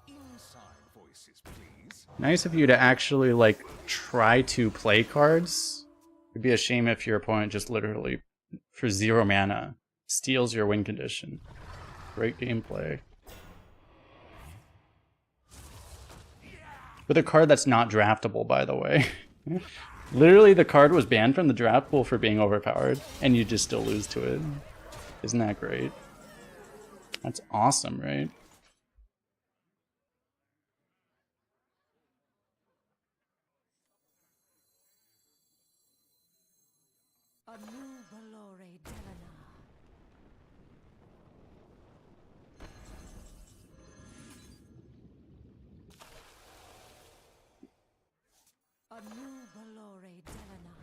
Inside voices, please. Nice of you to actually, like, try to play cards. It'd be a shame if your opponent just literally, for 0 mana, steals your win condition. Great gameplay. With a card that's not draftable, by the way. Literally, the card was banned from the draft pool for being overpowered, and you just still lose to it. Isn't that great? That's awesome, right? A new Valore Delana. A new Valore Delana.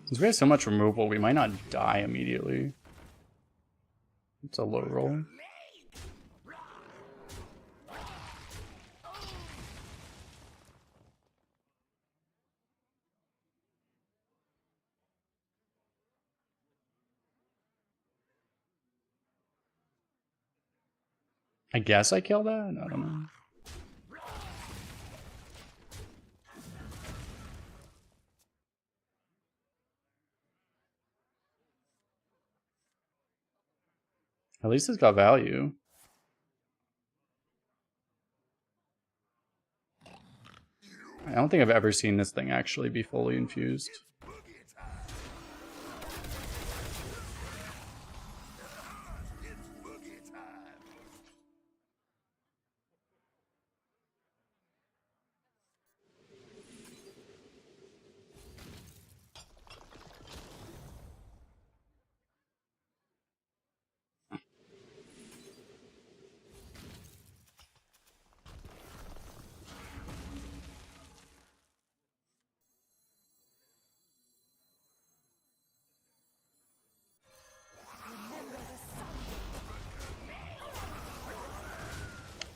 Since we have so much removal, we might not die immediately. It's a low roll. I guess I kill that? I don't know. At least it's got value. I don't think I've ever seen this thing actually be fully infused.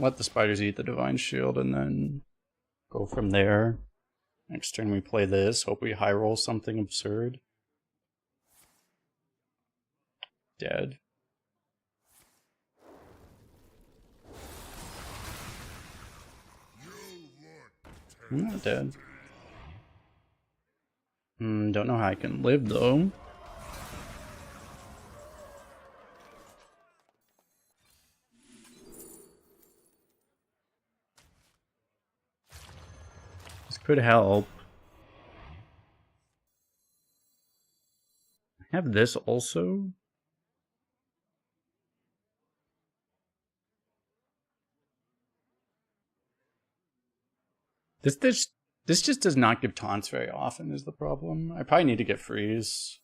Let the spiders eat the divine shield and then go from there. Next turn we play this. Hope we high roll something absurd. Dead. I'm not dead. Don't know how I can live though. This could help. I have this also. This just does not give taunts very often is the problem. I probably need to get freeze.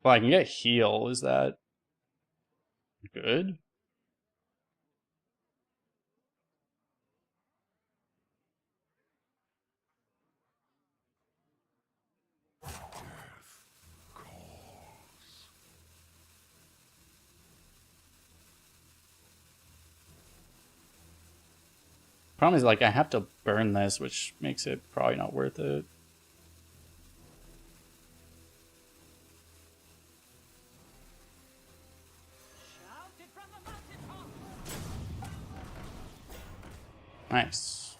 Well, I can get heal. Is that good? Problem is, like, I have to burn this, which makes it probably not worth it. Nice.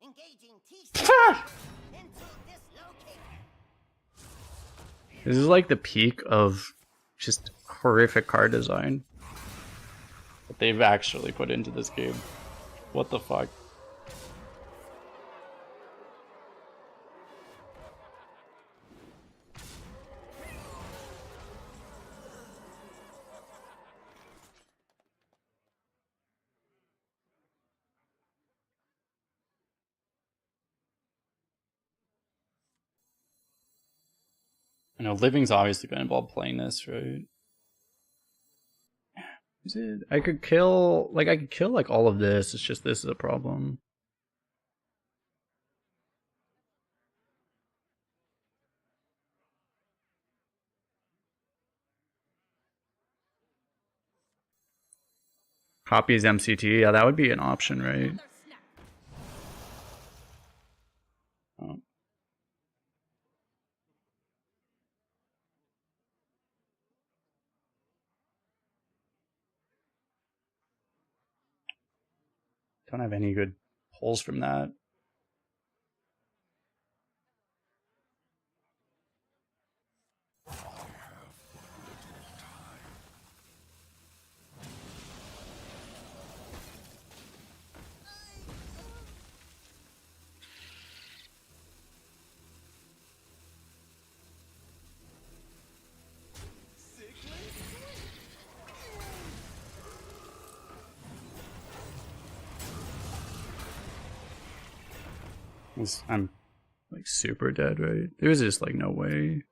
Engaging T-Star into dislocator. This is like the peak of just horrific card design that they've actually put into this game. What the fuck? I know Living's obviously been involved playing this, right? Is it? I could kill like all of this. It's just this is a problem. Copy his MCT. Yeah, that would be an option, right? Oh. Don't have any good pulls from that. I'm like super dead, right? There's just like no way.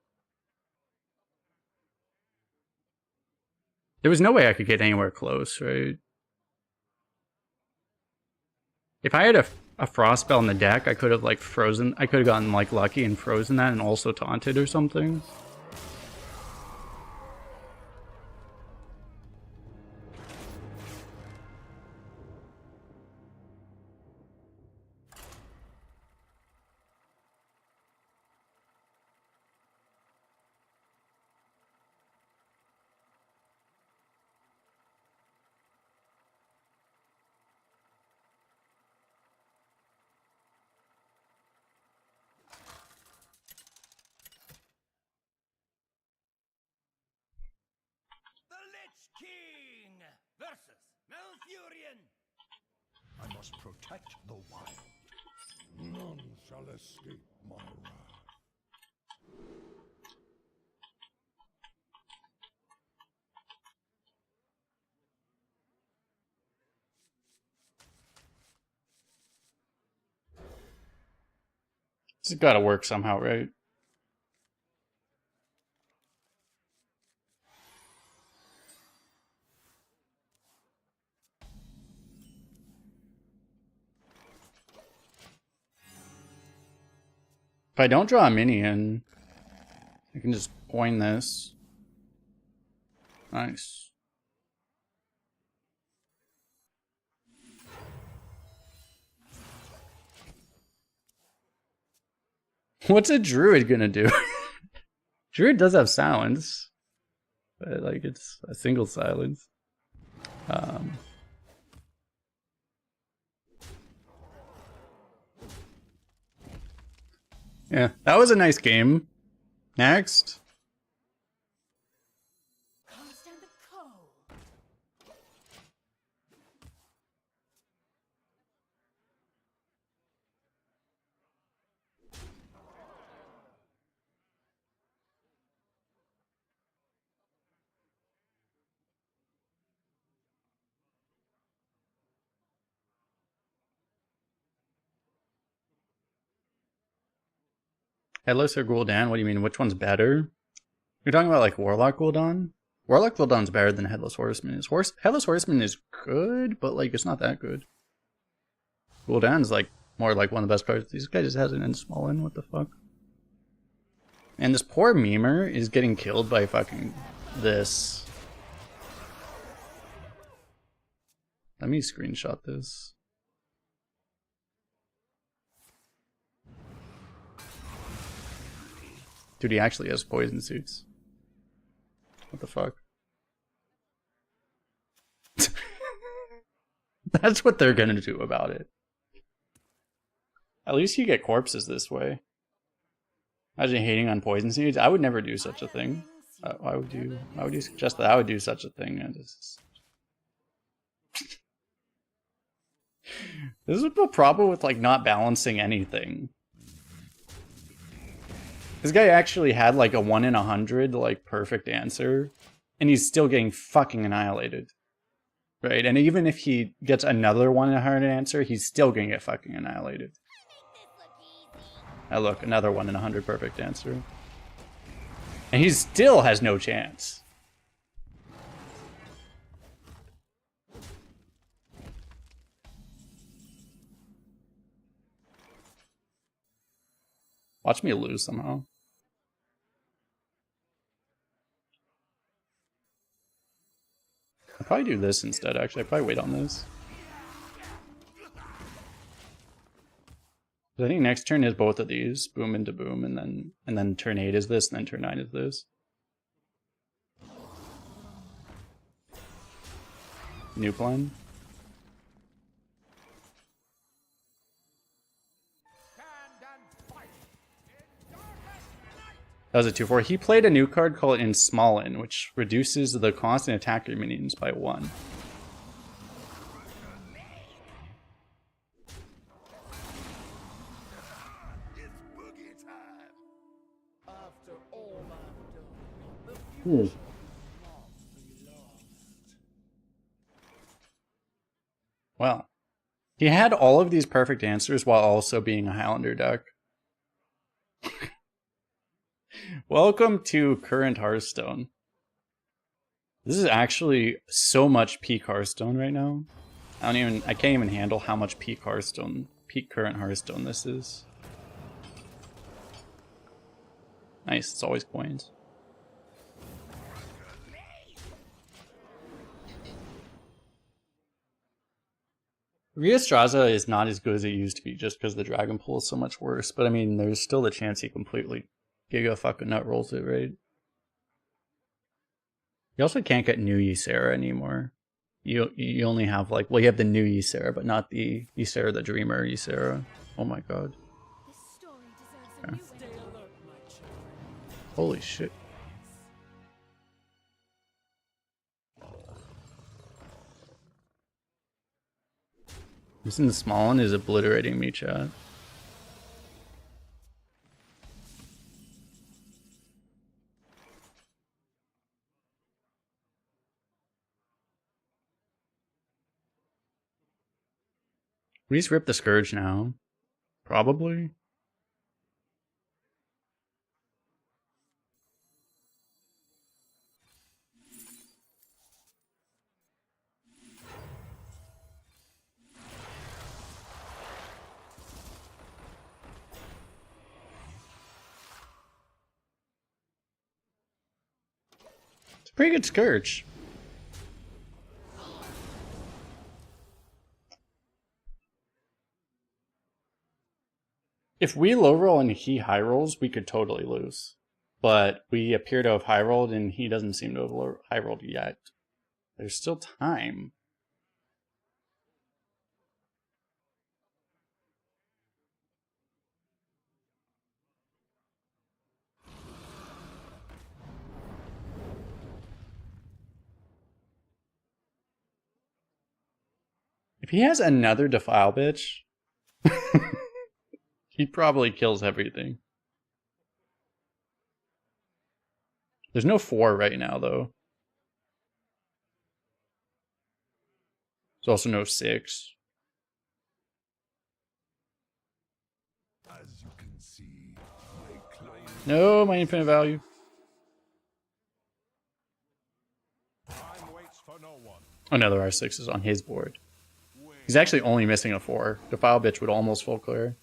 There was no way I could get anywhere close, right? If I had a frost spell in the deck, I could have like frozen. I could have gotten like lucky and frozen that and also taunted or something. King versus Malfurion. I must protect the wild. None shall escape my wrath. This has got to work somehow, right? If I don't draw a minion, I can just coin this. Nice. What's a druid gonna do? Druid does have silence, but like it's a single silence. Yeah, that was a nice game. Next. Can't stand the cold. Headless or Gul'dan? What do you mean? Which one's better? You're talking about like Warlock Gul'dan? Warlock Gul'dan's better than Headless Horseman is. Headless Horseman is good, but like it's not that good. Gul'dan's like more like one of the best cards. This guy just has an Ensmollen. What the fuck? And this poor memer is getting killed by fucking this. Let me screenshot this. Dude, he actually has poison suits. What the fuck? That's what they're gonna do about it. At least you get corpses this way. Imagine hating on poison seeds. I would never do such a thing. Why would you suggest that I would do such a thing? This is the problem with like not balancing anything. This guy actually had like a 1 in 100 like perfect answer, and he's still getting fucking annihilated. Right? And even if he gets another 1 in 100 answer, he's still gonna get fucking annihilated. Now look, another 1 in 100 perfect answer. And he still has no chance. Watch me lose somehow. I'll probably do this instead, actually. I'll probably wait on this. I think next turn is both of these. Boom into boom, and then turn 8 is this, and then turn 9 is this. New plan. That was a 2/4. He played a new card called Insmallin, which reduces the constant attacker minions by 1. Well, he had all of these perfect answers while also being a Highlander deck. Welcome to current Hearthstone. This is actually so much peak Hearthstone right now. I can't even handle how much peak Hearthstone, peak current Hearthstone this is. Nice, it's always coins. Rhea Straza is not as good as it used to be just because the Dragon Pool is so much worse, but I mean, there's still the chance he completely Giga fucking nut rolls it, right? You also can't get new Ysera anymore. You only have like, well, you have the new Ysera, but not the Ysera the Dreamer Ysera. Oh my god. Okay. Holy shit. This in the small one is obliterating me, chat. We just rip the Scourge now. Probably. It's a pretty good Scourge. If we low roll and he high rolls, we could totally lose. But we appear to have high rolled and he doesn't seem to have high rolled yet. There's still time. If he has another Defile bitch, he probably kills everything. There's no 4 right now, though. There's also no 6. As you can see, No, my infinite value. time waits for no one. Another R6 is on his board. He's actually only missing a 4. Defile bitch would almost full clear.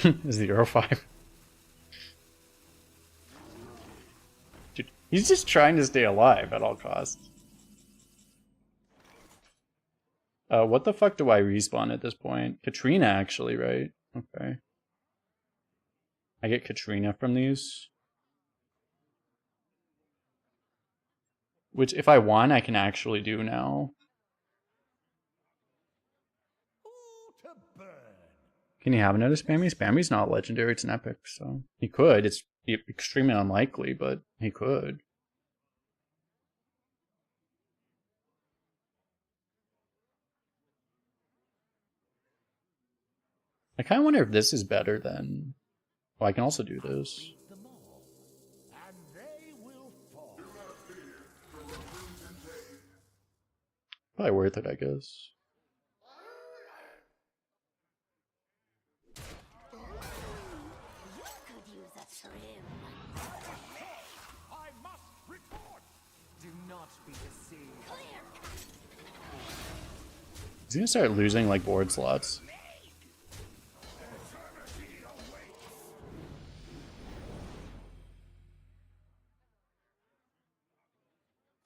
0-5. Dude, he's just trying to stay alive at all costs. What the fuck do I respawn at this point? Katrina, actually, right? Okay. I get Katrina from these. Which, if I want, I can actually do now. Ooh, to burn. Can you have another Spammy? Spammy's not legendary, it's an epic, so... He could, it's extremely unlikely, but he could. I kind of wonder if this is better than... Well, I can also do this. Them all, and they will fall. Probably worth it, I guess. You could use a trim. I must report. Do not be deceived. He's gonna start losing, like, board slots.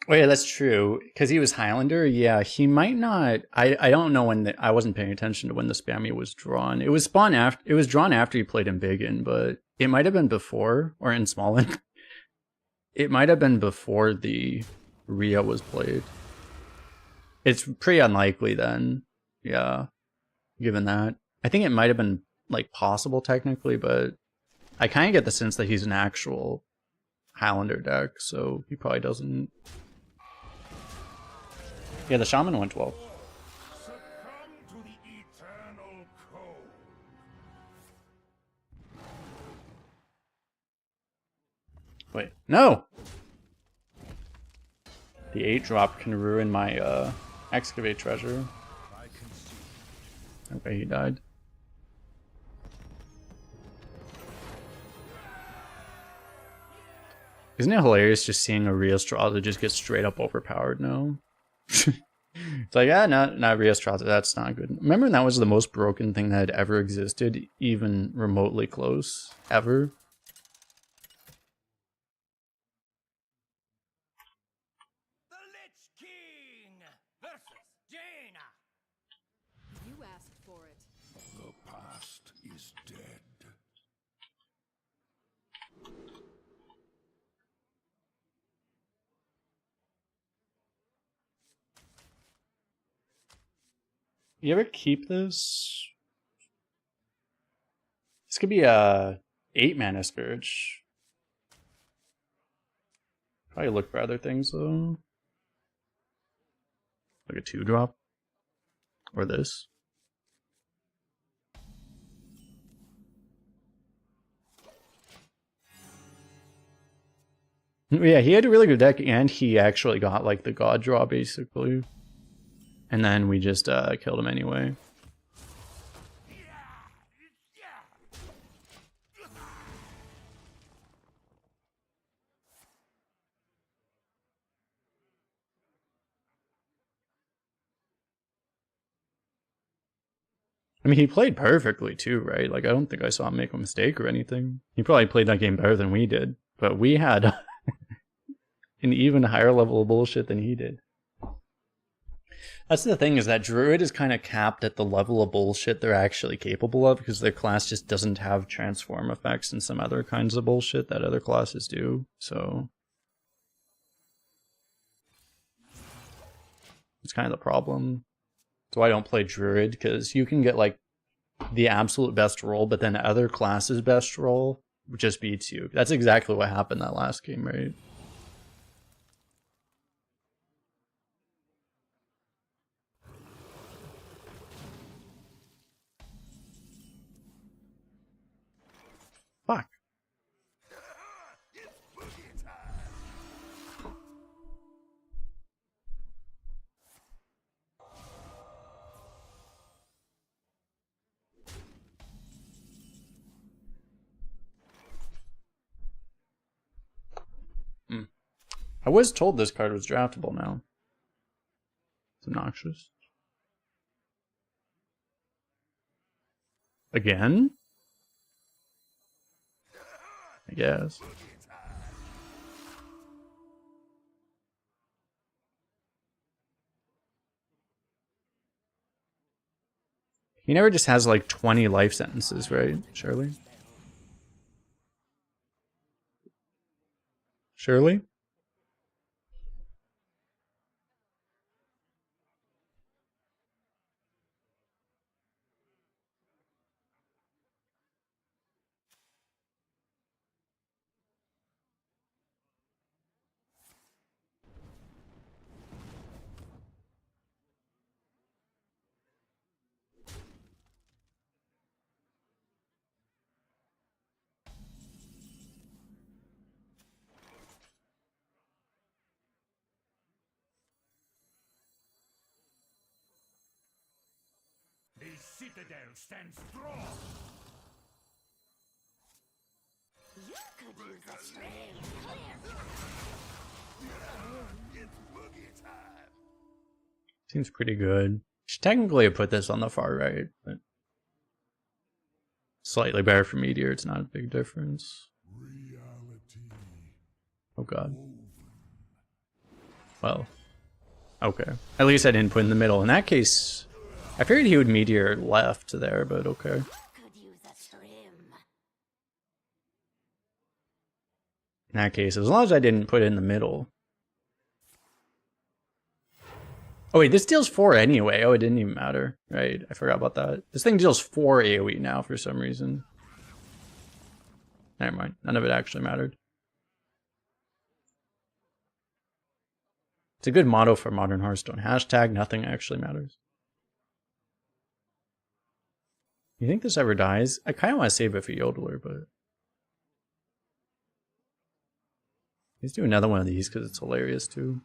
Oh yeah, that's true. Because he was Highlander, yeah, he might not... I don't know when... I wasn't paying attention to when the Spammy was drawn. It was spawned after... It was drawn after he played in Biggin, but it might have been before, or in Smallin. It might have been before the Rhea was played. It's pretty unlikely then. Yeah, given that. I think it might have been, like, possible technically, but I kind of get the sense that he's an actual Highlander deck, so he probably doesn't... Yeah, the Shaman went 12. Succumb to the eternal cold. Wait, no! The 8-drop can ruin my excavate treasure. Okay, he died. Isn't it hilarious just seeing a Rhea Strata just get straight up overpowered now? It's like, yeah, not Rhea Strata, that's not good. Remember that was the most broken thing that had ever existed, even remotely close, ever? The Lich King versus Jaina. You asked for it. The past is dead. You ever keep this? This could be a 8-mana Scourge. Probably look for other things though. Like a 2-drop. Or this. Yeah, he had a really good deck and he actually got like the God draw basically. And then we just killed him anyway. I mean, he played perfectly too, right? Like, I don't think I saw him make a mistake or anything. He probably played that game better than we did. But we had an even higher level of bullshit than he did. That's the thing, is that Druid is kind of capped at the level of bullshit they're actually capable of because their class just doesn't have transform effects and some other kinds of bullshit that other classes do. So it's kind of the problem. That's why I don't play Druid, because you can get like the absolute best roll, but then other classes' best roll just beats you. That's exactly what happened that last game, right? Fuck. I was told this card was draftable now. It's obnoxious. Again? guess. He never just has like 20 life sentences, right? Surely? Surely? The citadel stands strong. You could use a trim. Clear. It's boogie time. Seems pretty good. Should technically have put this on the far right, but slightly better for Meteor. It's not a big difference. Reality. Oh god. Well, okay. At least I didn't put in the middle. In that case, I figured he would Meteor left there, but okay. Could use a trim. In that case, as long as I didn't put it in the middle. Oh wait, this deals 4 anyway. Oh, it didn't even matter. Right, I forgot about that. This thing deals 4 AoE now for some reason. Never mind, none of it actually mattered. It's a good motto for modern Hearthstone. Hashtag nothing actually matters. You think this ever dies? I kind of want to save it for Yodeler, but... Let's do another one of these because it's hilarious too.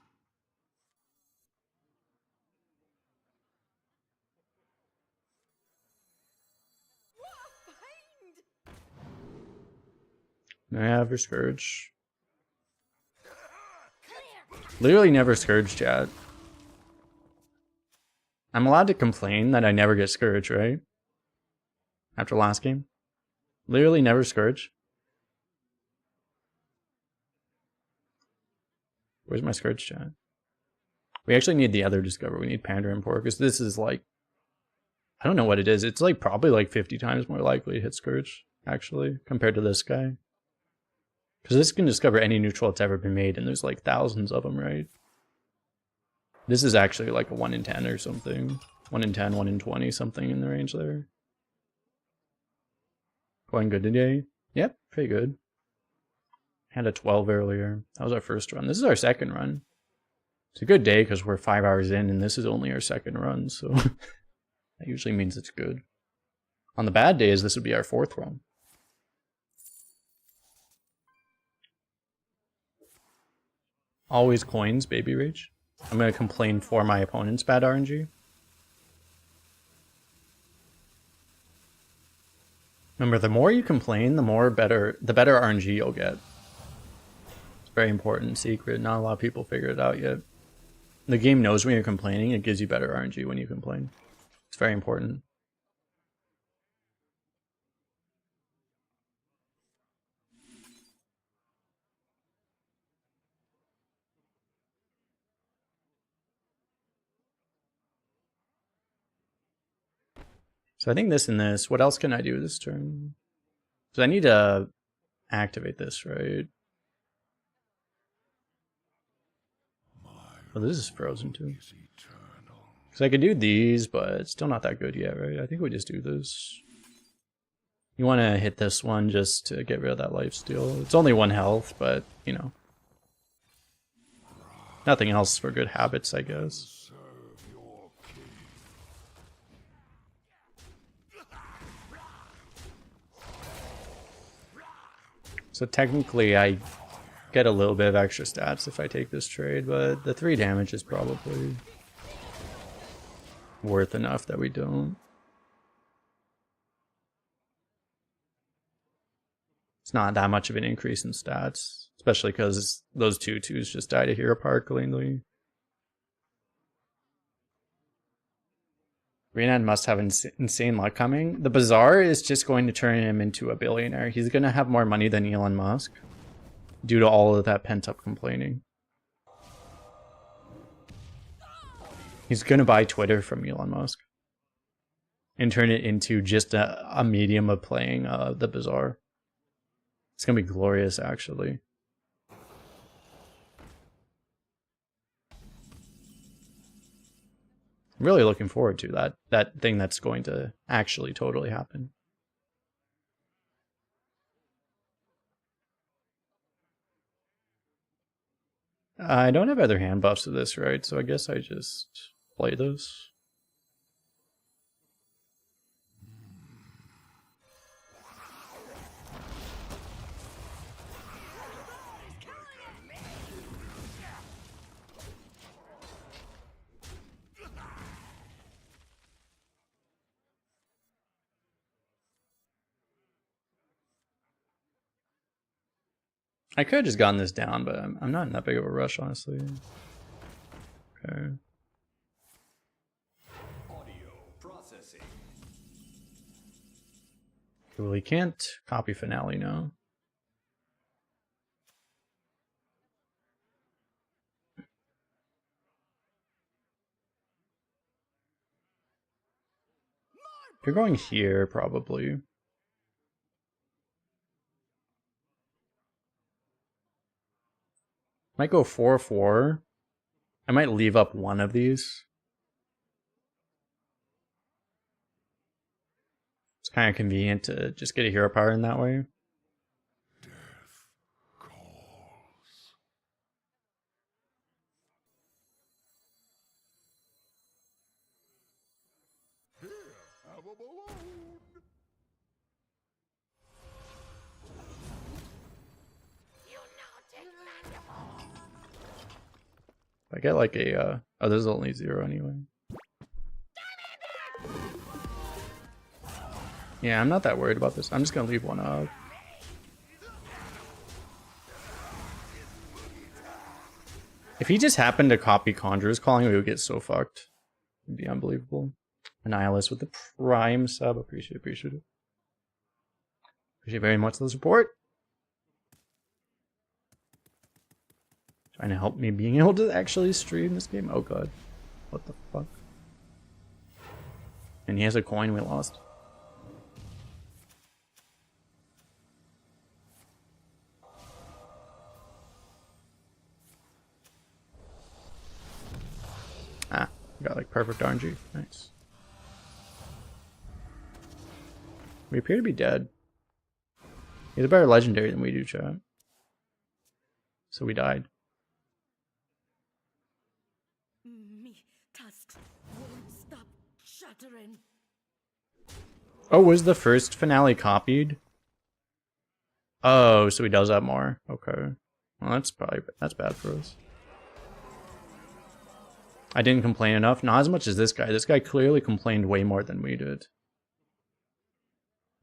Never Scourge. Literally never Scourge, chat. I'm allowed to complain that I never get Scourge, right? After last game. Literally never Scourge. Where's my Scourge, chat? We actually need the other Discover. We need Panda and Pork, because this is like... I don't know what it is. It's like probably like 50 times more likely to hit Scourge, actually, compared to this guy. Because this can discover any neutral that's ever been made, and there's like thousands of them, right? This is actually like a 1 in 10 or something. 1 in 10, 1 in 20, something in the range there. Going good today? Yep, pretty good. Had a 12 earlier. That was our first run. This is our second run. It's a good day because we're 5 hours in, and this is only our second run, so that usually means it's good. On the bad days, this would be our 4th run. Always coins, Baby Rage. I'm going to complain for my opponent's bad RNG. Remember, the more you complain, the better RNG you'll get. It's a very important secret. Not a lot of people figure it out yet. The game knows when you're complaining, it gives you better RNG when you complain. It's very important. So I think this and this. What else can I do this turn? So I need to activate this, right? Oh, this is frozen too. Because I could do these, but it's still not that good yet, right? I think we just do this. You want to hit this one just to get rid of that lifesteal. It's only 1 health, but, you know. Nothing else for good habits, I guess. So technically I get a little bit of extra stats if I take this trade, but the 3 damage is probably worth enough that we don't. It's not that much of an increase in stats, especially because those 2/2s just die to Hero Power cleanly. Renan must have insane luck coming. The Bazaar is just going to turn him into a billionaire. He's going to have more money than Elon Musk due to all of that pent-up complaining. He's going to buy Twitter from Elon Musk and turn it into just a medium of playing the Bazaar. It's going to be glorious, actually. I'm really looking forward to that thing that's going to actually totally happen. I don't have other hand buffs to this, right? So I guess I just play this. I could have just gotten this down, but I'm not in that big of a rush, honestly. Okay. Audio processing. Well, he can't copy Finale now. You're going here, probably. Might go 4-4. I might leave up one of these. It's kind of convenient to just get a hero power in that way. Death calls. Here, have a balloon. I get like a oh, there's only 0 anyway. Yeah, I'm not that worried about this. I'm just gonna leave one up. If he just happened to copy Conjurer's Calling, we would get so fucked. It'd be unbelievable. Annihilus with the Prime sub. Appreciate it. Appreciate very much the support. Trying to help me being able to actually stream this game. Oh god. What the fuck? And he has a coin we lost. Ah, got like perfect RNG. Nice. We appear to be dead. He has a better legendary than we do, chat. So we died. Me tusks won't stop shattering. Oh, was the first Finale copied? Oh, so he does have more. Okay. Well, that's bad for us. I didn't complain enough. Not as much as this guy. This guy clearly complained way more than we did.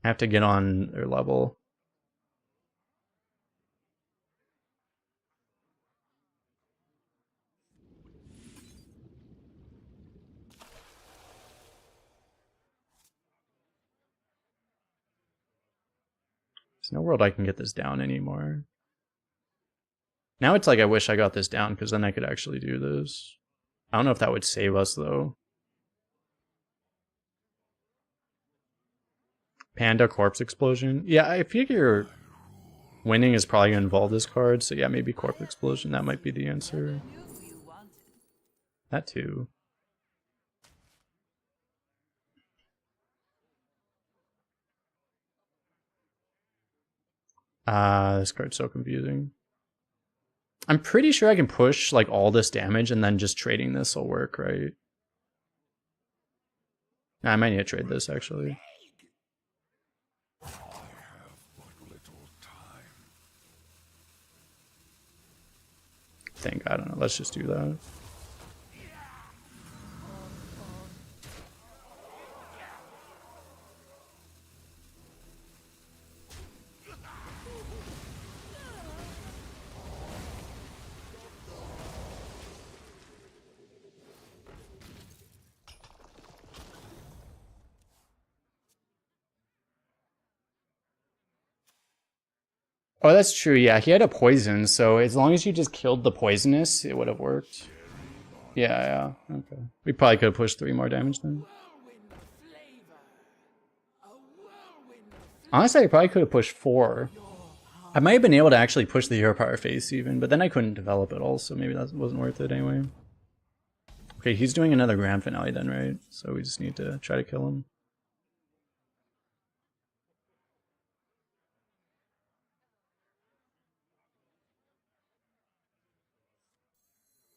I have to get on their level. There's no world I can get this down anymore. Now it's like I wish I got this down because then I could actually do this. I don't know if that would save us though. Panda Corpse Explosion. Yeah, I figure winning is probably going to involve this card. So yeah, maybe Corpse Explosion. That might be the answer. That too. This card's so confusing. I'm pretty sure I can push like all this damage and then just trading this will work, right? I might need to trade this actually. I have but little time. I don't know. Let's just do that. Oh, that's true. Yeah, he had a poison, so as long as you just killed the poisonous, it would have worked. Yeah, yeah. Okay. We probably could have pushed 3 more damage then. Whirlwind flavor. A whirlwind Honestly, I probably could have pushed 4. I might have been able to actually push the hero power face even, but then I couldn't develop it all, so maybe that wasn't worth it anyway. Okay, he's doing another grand finale then, right? So we just need to try to kill him.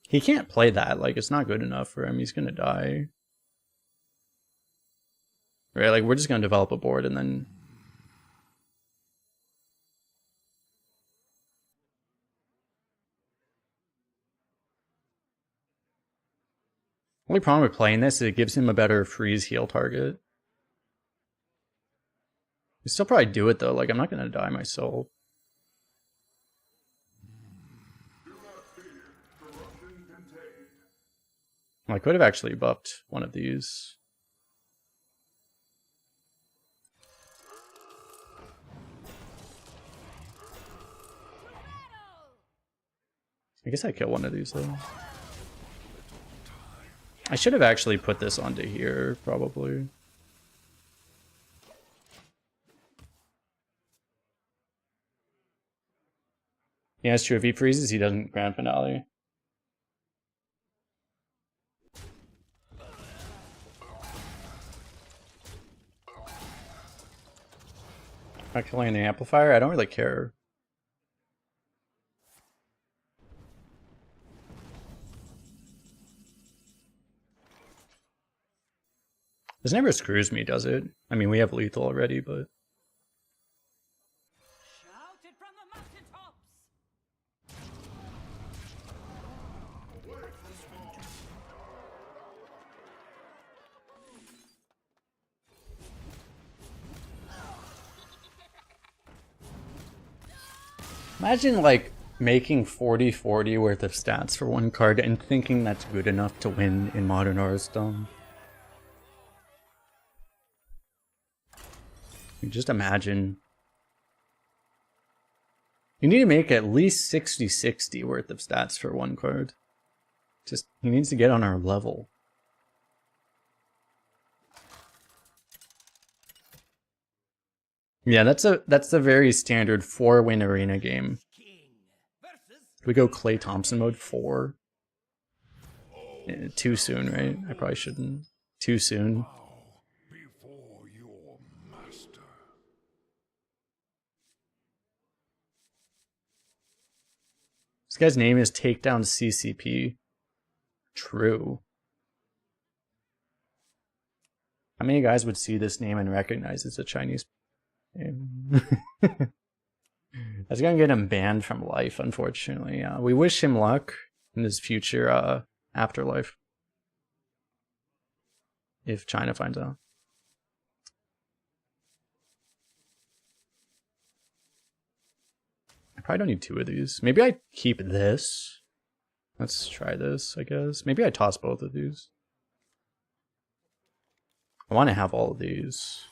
He can't play that, like, it's not good enough for him, he's gonna die. Right, like, we're just gonna develop a board and then... Only problem with playing this is it gives him a better freeze heal target. We still probably do it though, like, I'm not gonna die myself. I could have actually buffed one of these. I guess I kill one of these though. I should have actually put this onto here, probably. Yeah, it's true. If he freezes, he doesn't grand finale. Not killing the amplifier? I don't really care. This never screws me, does it? I mean, we have lethal already, but... shouted from the mountaintops. Imagine, like, making 40/40 worth of stats for one card and thinking that's good enough to win in Modern Hearthstone. Just imagine. You need to make at least 60/60 worth of stats for one card. Just, he needs to get on our level. Yeah, that's a very standard 4-win arena game. We go Clay Thompson mode 4. Too soon, right? I probably shouldn't. Too soon. Before your master. This guy's name is Takedown CCP. True. How many guys would see this name and recognize it's a Chinese name? That's gonna get him banned from life, unfortunately. We wish him luck in his future afterlife. If China finds out. I probably don't need 2 of these. Maybe I keep this. Let's try this, I guess. Maybe I toss both of these. I want to have all of these.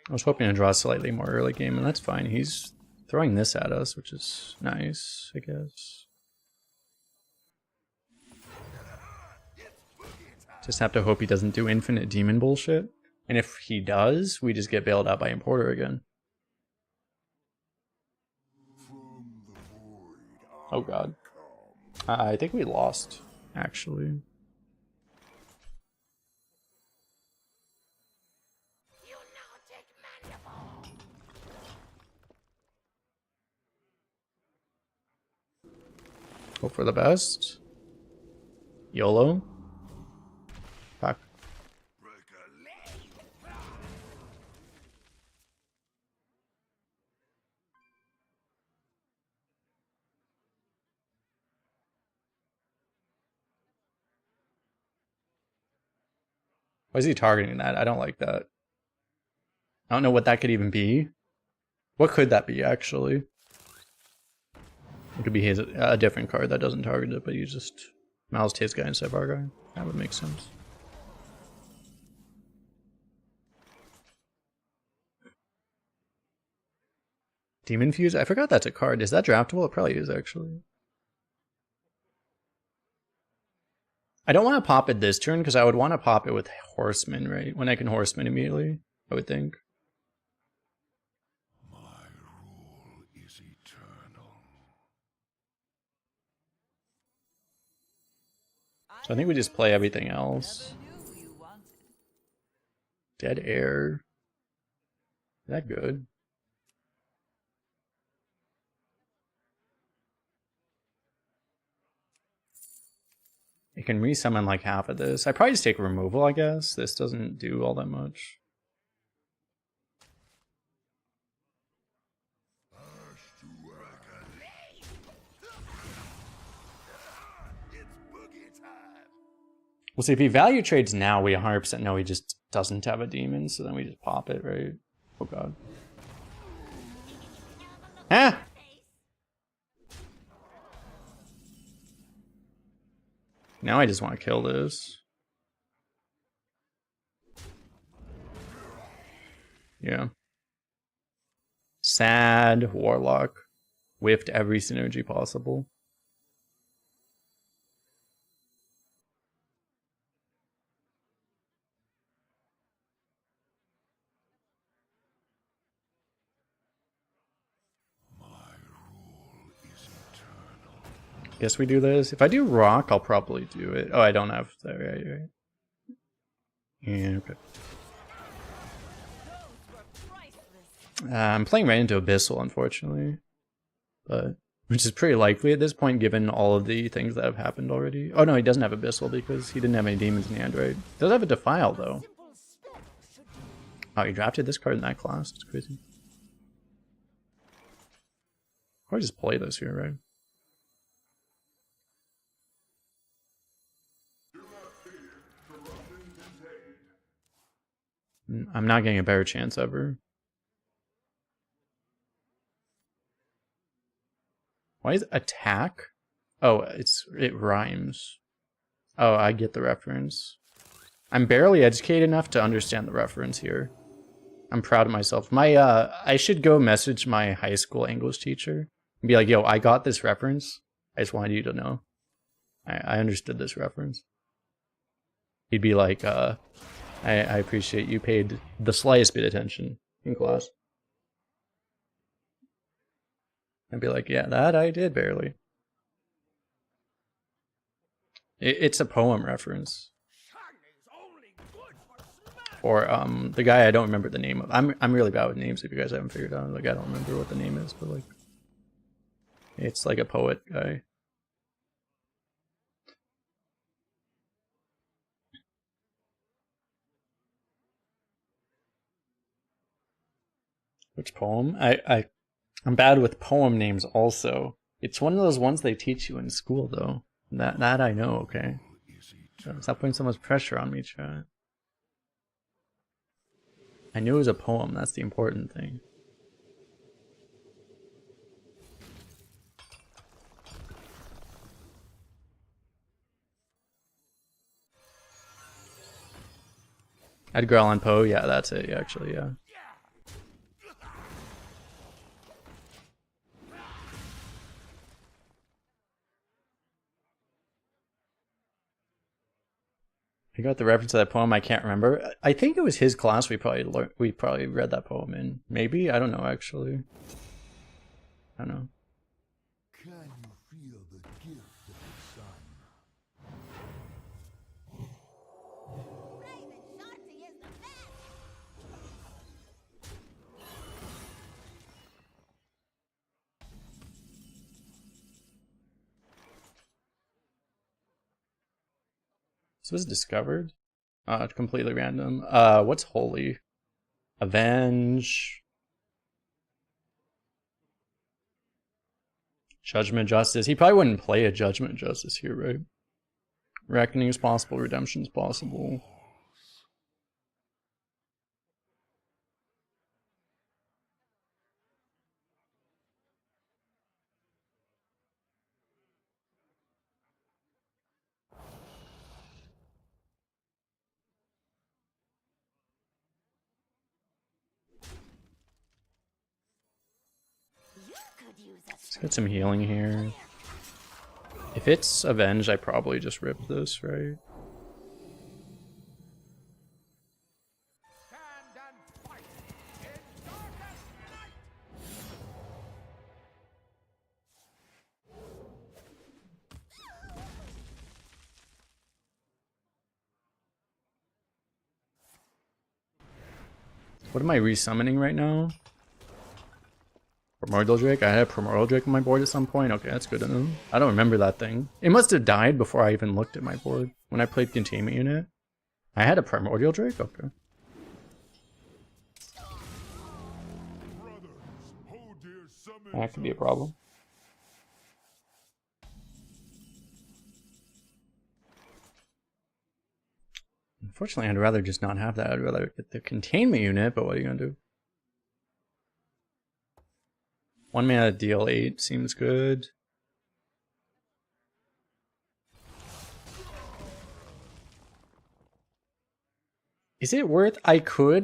I was hoping to draw slightly more early game, and that's fine. He's throwing this at us, which is nice, I guess. Just have to hope he doesn't do infinite demon bullshit. And if he does, we just get bailed out by Importer again. Oh god. I think we lost, actually. Hope for the best. YOLO. Fuck. Why is he targeting that? I don't like that. I don't know what that could even be. What could that be, actually? It could be his a different card that doesn't target it, but you just moused his guy instead of our guy. That would make sense. Demon Fuse? I forgot that's a card. Is that draftable? It probably is, actually. I don't want to pop it this turn, because I would want to pop it with Horseman, right? When I can Horseman immediately, I would think. My rule is eternal. So I think we just play everything else. Never knew you wanted. Dead Air. Is that good? It can resummon like half of this. I probably just take removal, I guess. This doesn't do all that much. Well, see, if he value trades now, we 100% know he just doesn't have a demon, so then we just pop it, right? Oh god. Ah! Now I just want to kill this. Yeah. Sad Warlock. Whiffed every synergy possible. Guess we do this. If I do rock, I'll probably do it. Oh, I don't have that. Right. Yeah, okay. I'm playing right into Abyssal, unfortunately. But which is pretty likely at this point, given all of the things that have happened already. Oh no, he doesn't have Abyssal because he didn't have any demons in hand, right? He does have a Defile, though. Oh, he drafted this card in that class. It's crazy. Or just play this here, right? I'm not getting a better chance ever. Why is attack? Oh, it rhymes. Oh, I get the reference. I'm barely educated enough to understand the reference here. I'm proud of myself. I should go message my high school English teacher and be like, yo, I got this reference. I just wanted you to know. I understood this reference. He'd be like, I appreciate you paid the slightest bit of attention in class. I'd be like, yeah, that I did barely. It's a poem reference. Or the guy I don't remember the name of. I'm really bad with names if you guys haven't figured out. Like I don't remember what the name is, but like it's like a poet guy. Which poem? I'm bad with poem names also. It's one of those ones they teach you in school though. That I know, okay. Stop putting so much pressure on me, chat. I knew it was a poem, that's the important thing. Edgar Allan Poe, yeah, that's it, actually, yeah. I got the reference to that poem. I can't remember. I think it was his class. We probably read that poem in. Maybe, I don't know. Actually, I don't know. Can you feel the gift of the sun? Raven Shorty is the best! This was discovered. Completely random. What's holy? Avenge. Judgment Justice. He probably wouldn't play a Judgment Justice here, right? Reckoning is possible. Redemption is possible. use a Let's get some healing here. If it's avenged, I probably just rip this, right? Stand and fight in darkest night. What am I resummoning right now? Primordial Drake? I had a Primordial Drake on my board at some point? Okay, that's good to know. I don't remember that thing. It must have died before I even looked at my board. When I played Containment Unit. I had a Primordial Drake? Okay. Brothers, Hodir summons That could be a us. problem. Unfortunately, I'd rather just not have that. I'd rather get the Containment Unit, but what are you gonna do? 1 mana deal 8 seems good. Is it worth? I could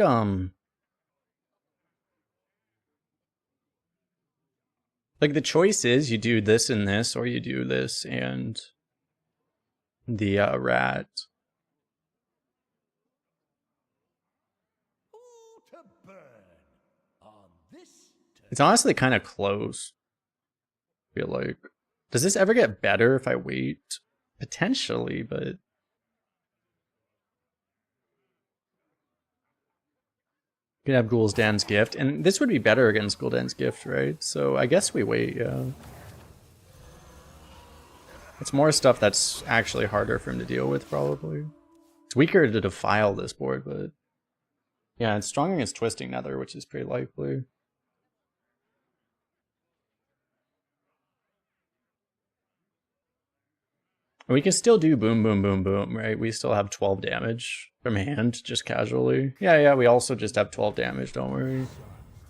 like the choice is you do this and this, or you do this and the rat. Who to burn on this turn? It's honestly kind of close. I feel like. Does this ever get better if I wait? Potentially, but you could have Ghoul's Gift, and this would be better against Ghoul's Gift, right? So I guess we wait, yeah. It's more stuff that's actually harder for him to deal with, probably. It's weaker to defile this board, but yeah, it's stronger against Twisting Nether, which is pretty likely. We can still do boom, boom, boom, boom, right? We still have 12 damage from hand, just casually. Yeah, we also just have 12 damage, don't worry.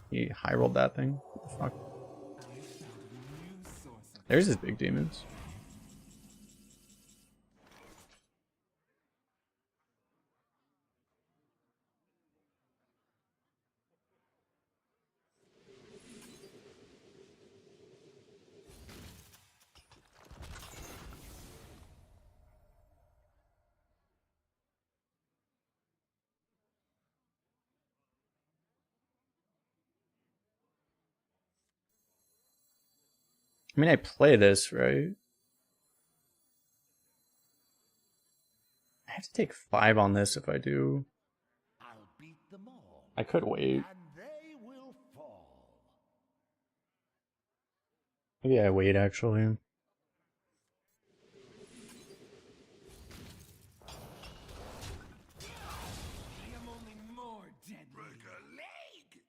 He high rolled that thing. What the fuck? There's his big demons. I mean, I play this, right? I have to take 5 on this if I do. I'll beat them all, I could wait. and they will fall. Maybe I wait, actually. I am only more deadly. Break a leg.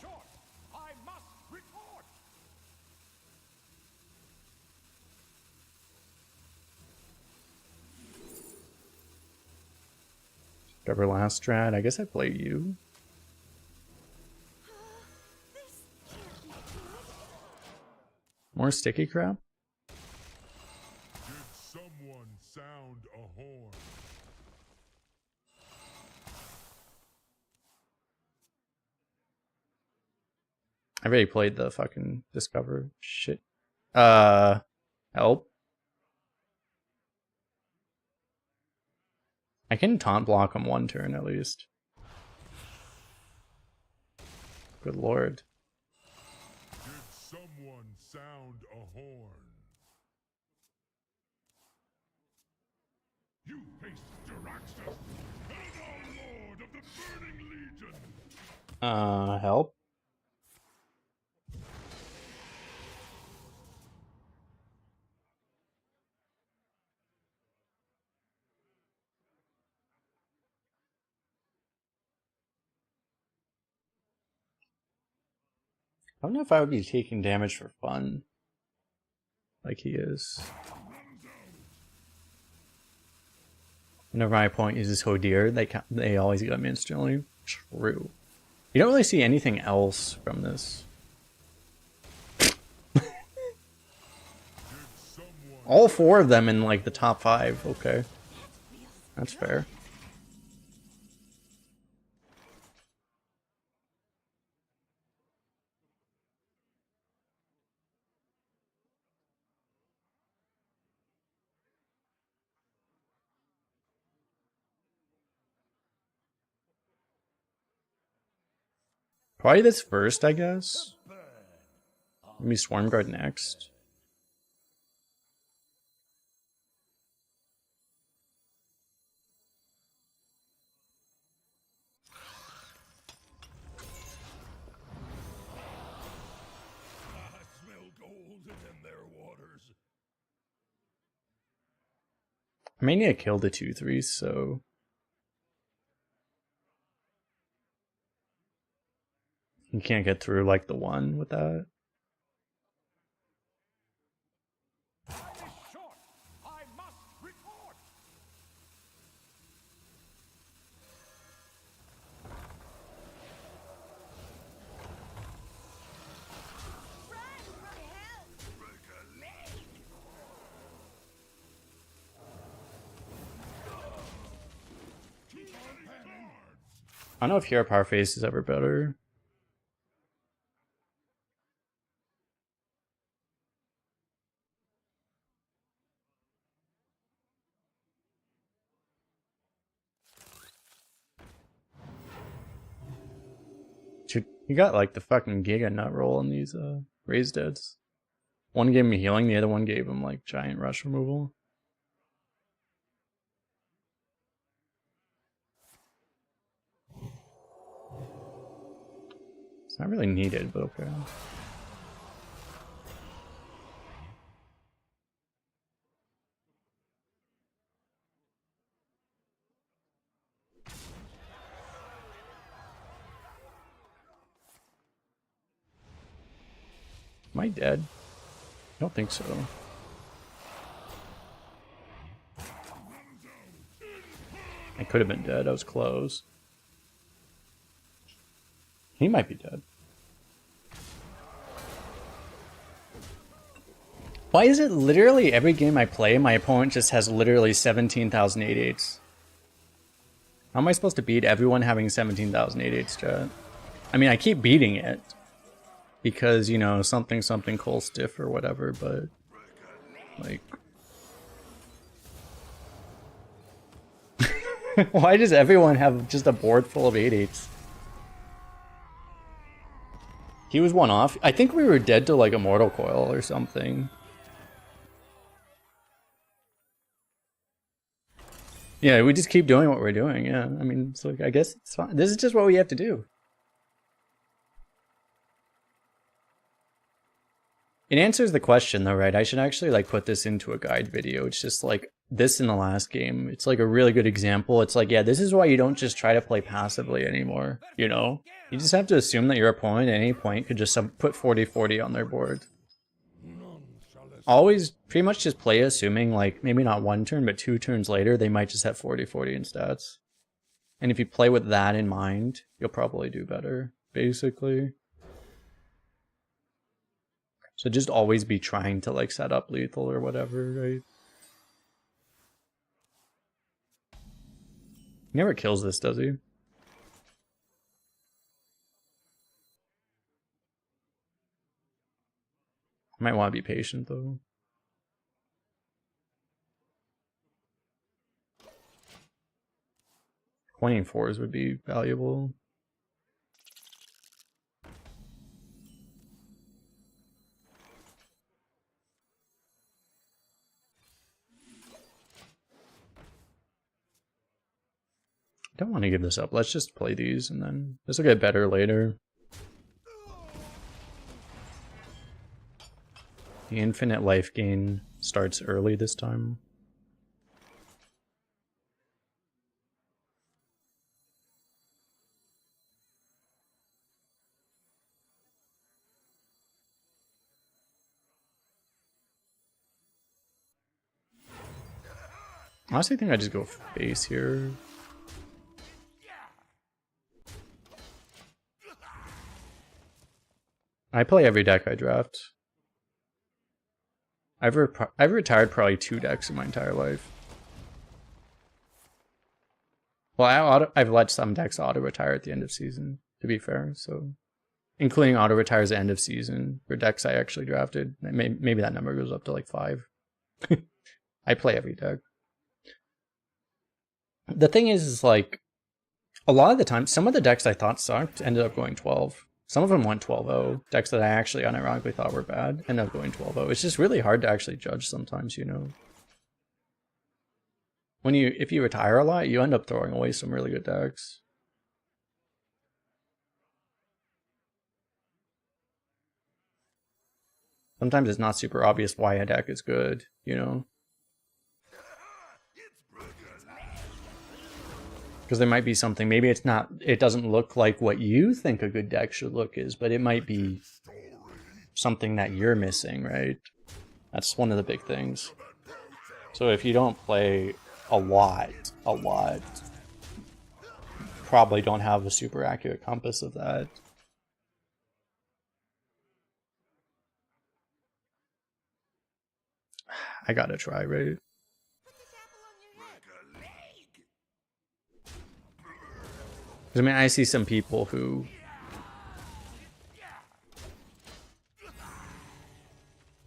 Short. I must report. Whatever last strat. I guess I play you. This can't be good. More sticky crap? Did someone sound a horn? I already played the fucking Discover shit. Help. I can taunt block him 1 turn at least. Good lord. Did someone sound a horn? You face Jaraxxus, Eldar Lord of the Burning Legion! Help. I don't know if I would be taking damage for fun. Like he is. Whenever my opponent uses Hodir, they always get him instantly. True. You don't really see anything else from this. All 4 of them in like the top 5. Okay. That's fair. Probably this first, I guess. Maybe Swarm Guard next. I smell gold in their waters. I may need to kill the 2/3, so you can't get through like the 1 with that. Time is short. I must report. Run for help! I don't know if Hero Power Face is ever better. Dude, you got like the fucking Giga Nut roll on these raised deads. One gave him healing, the other one gave him like giant rush removal. It's not really needed, but okay. Am I dead? I don't think so. I could have been dead, I was close. He might be dead. Why is it literally every game I play, my opponent just has literally 17,000 8/8s? How am I supposed to beat everyone having 17,000 8/8s, chat? I mean, I keep beating it. Because, you know, something Kolst diff or whatever, but... Like... Why does everyone have just a board full of 8/8s? He was one off. I think we were dead to like Immortal Coil or something. Yeah, we just keep doing what we're doing, yeah. I mean, it's like, I guess it's fine. This is just what we have to do. It answers the question though, right? I should actually like put this into a guide video. It's just like this in the last game. It's like a really good example. It's like, yeah, this is why you don't just try to play passively anymore, you know? You just have to assume that your opponent at any point could just put 40-40 on their board. Always pretty much just play assuming like maybe not 1 turn, but 2 turns later, they might just have 40-40 in stats. And if you play with that in mind, you'll probably do better, basically. So just always be trying to like set up lethal or whatever, right? He never kills this, does he? Might want to be patient though. Pointing 4s would be valuable. I don't want to give this up. Let's just play these and then this will get better later. The infinite life gain starts early this time. I honestly think I just go face here. I play every deck I draft. I've retired probably 2 decks in my entire life. Well, I've let some decks auto-retire at the end of season, to be fair, so... Including auto-retires at the end of season for decks I actually drafted. Maybe that number goes up to like 5. I play every deck. The thing is like... A lot of the time, some of the decks I thought sucked ended up going 12. Some of them went 12-0. Decks that I actually unironically thought were bad end up going 12-0. It's just really hard to actually judge sometimes, you know. If you retire a lot, you end up throwing away some really good decks. Sometimes it's not super obvious why a deck is good, you know. Because there might be something, maybe it's not, it doesn't look like what you think a good deck should look is, but it might be something that you're missing, right? That's one of the big things. So if you don't play a lot, probably don't have a super accurate compass of that. I gotta try, right? I mean, I see some people who,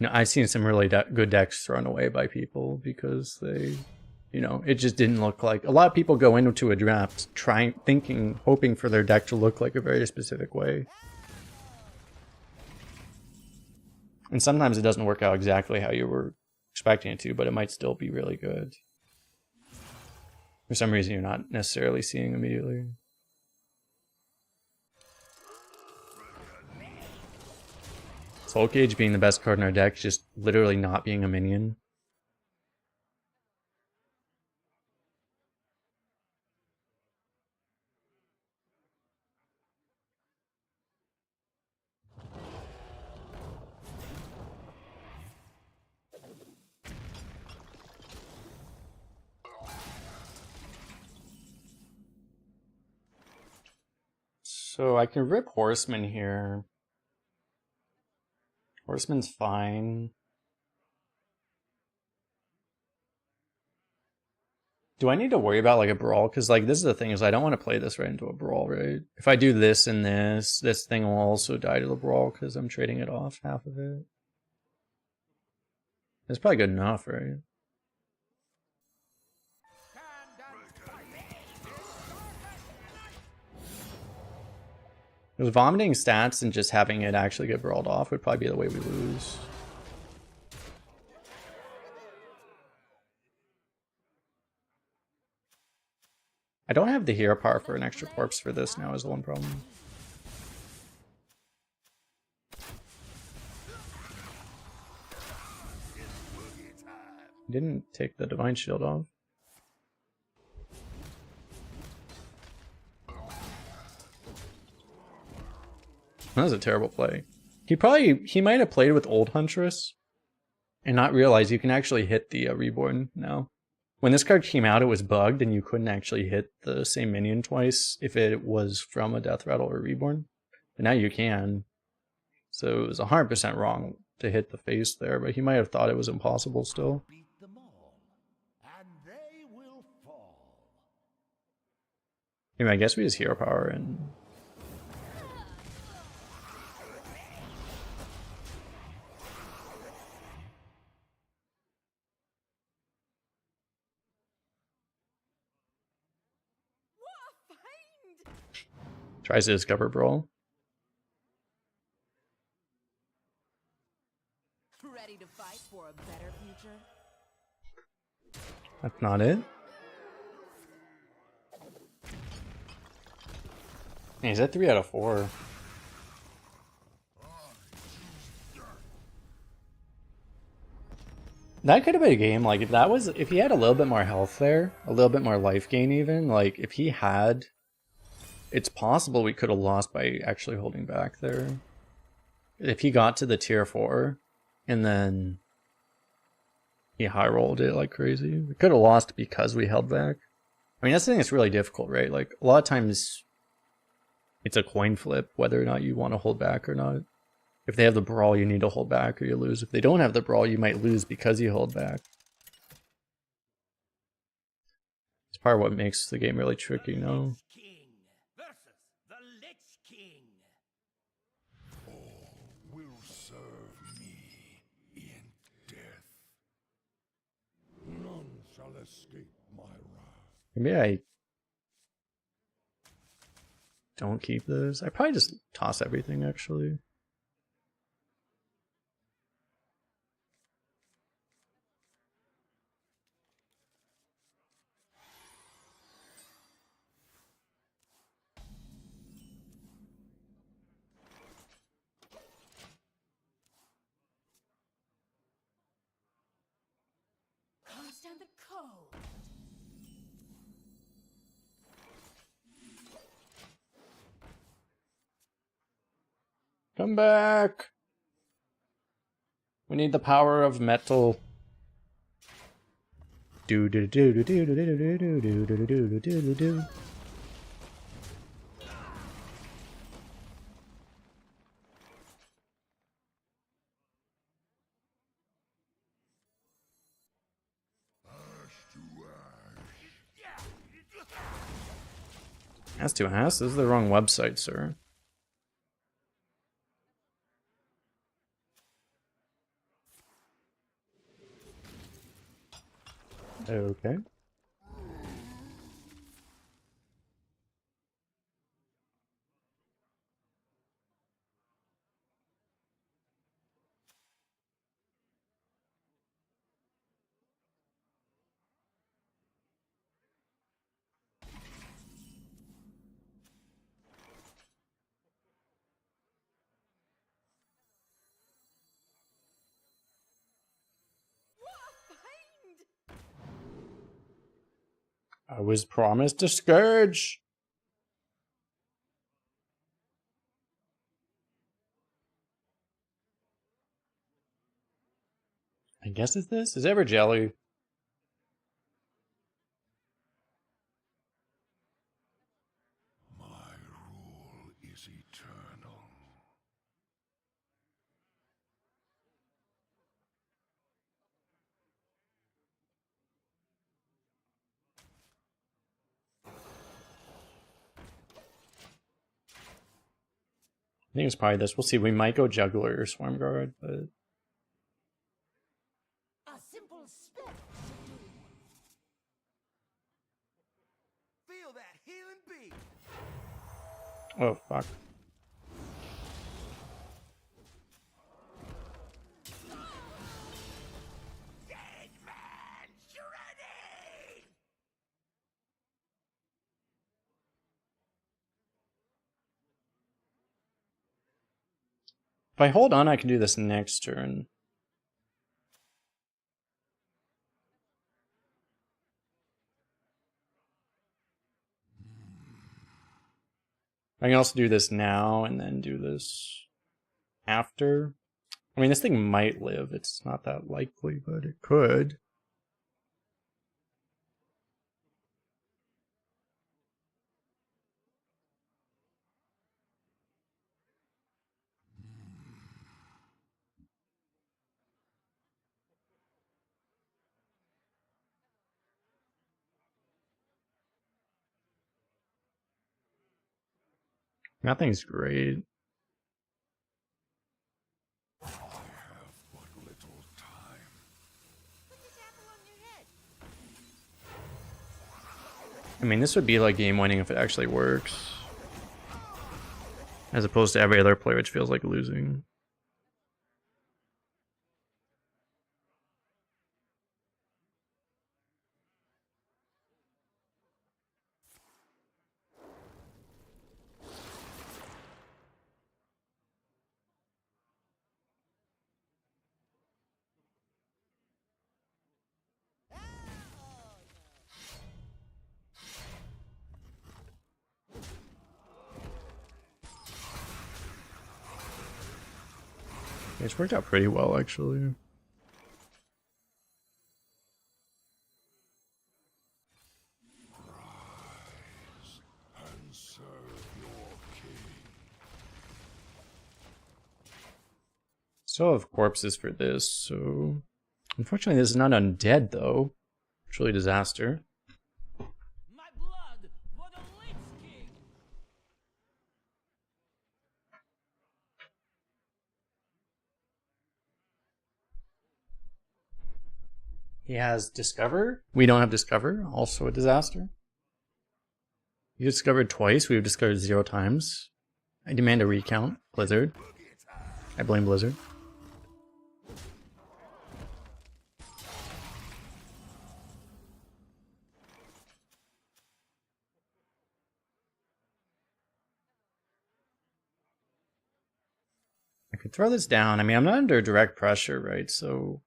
you know, I've seen some really good decks thrown away by people because they, you know, it just didn't look like. A lot of people go into a draft hoping for their deck to look like a very specific way. And sometimes it doesn't work out exactly how you were expecting it to, but it might still be really good. For some reason you're not necessarily seeing immediately. Soul Cage being the best card in our deck, just literally not being a minion. So I can rip Horseman here. Horseman's fine. Do I need to worry about like a brawl? Because like this is the thing is I don't want to play this right into a brawl, right? If I do this and this thing will also die to the brawl because I'm trading it off half of it. It's probably good enough, right? Because vomiting stats and just having it actually get brawled off would probably be the way we lose. I don't have the hero power for an extra corpse for this now is the one problem. Didn't take the Divine Shield off. That was a terrible play. He might have played with Old Huntress and not realize you can actually hit the Reborn now. When this card came out, it was bugged and you couldn't actually hit the same minion twice if it was from a Death Rattle or Reborn. But now you can. So it was 100% wrong to hit the face there, but he might have thought it was impossible still. Beat them all, and they will fall. Anyway, I guess we just hero power and... Tries to discover Brawl. Ready to fight for a better future? That's not it. Yeah, he's at 3 out of 4. That could have been a game, like, if he had a little bit more health there, a little bit more life gain even, like, if he had... It's possible we could have lost by actually holding back there. If he got to the tier 4, and then he high rolled it like crazy, we could have lost because we held back. I mean, that's the thing that's really difficult, right? Like, a lot of times, it's a coin flip, whether or not you want to hold back or not. If they have the brawl, you need to hold back or you lose. If they don't have the brawl, you might lose because you hold back. It's part of what makes the game really tricky, you know? King versus the Lich King. Will serve me in death. None shall escape my wrath. Maybe I don't keep this. I probably just toss everything, actually. Understand the code. Come back! We need the power of metal. Do do do do do do do do do do do do do do do. Ass to ass? This is the wrong website, sir. Okay. I was promised a scourge. I guess it's this? Is it ever jelly? My rule is eternal. I think it's probably this. We'll see. We might go juggler or swarm guard, but A simple spell. Feel that healing beat. oh fuck. Dead man shredding! If I hold on, I can do this next turn. I can also do this now and then do this after. I mean, this thing might live. It's not that likely, but it could. Nothing's great. I have but little time. Put this apple on your head. I mean, this would be like game winning if it actually works. As opposed to every other player, which feels like losing. It's worked out pretty well, actually. And serve your king. Still have corpses for this, so... Unfortunately, this is not undead, though. Truly disaster. My blood for the Lich King! He has Discover. We don't have Discover. Also a disaster. You discovered twice. We've discovered 0 times. I demand a recount. Blizzard. I blame Blizzard. I could throw this down. I mean, I'm not under direct pressure, right? So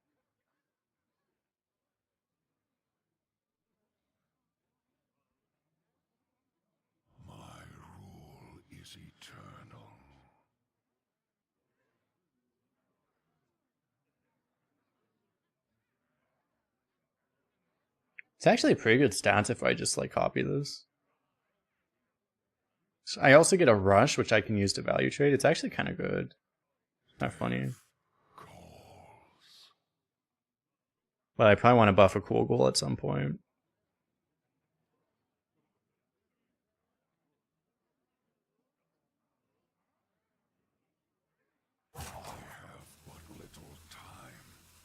My rule is eternal. it's actually a pretty good stance if I just like copy this. So I also get a rush, which I can use to value trade. It's actually kind of good. Not funny. But I probably want to buff a cool goal at some point.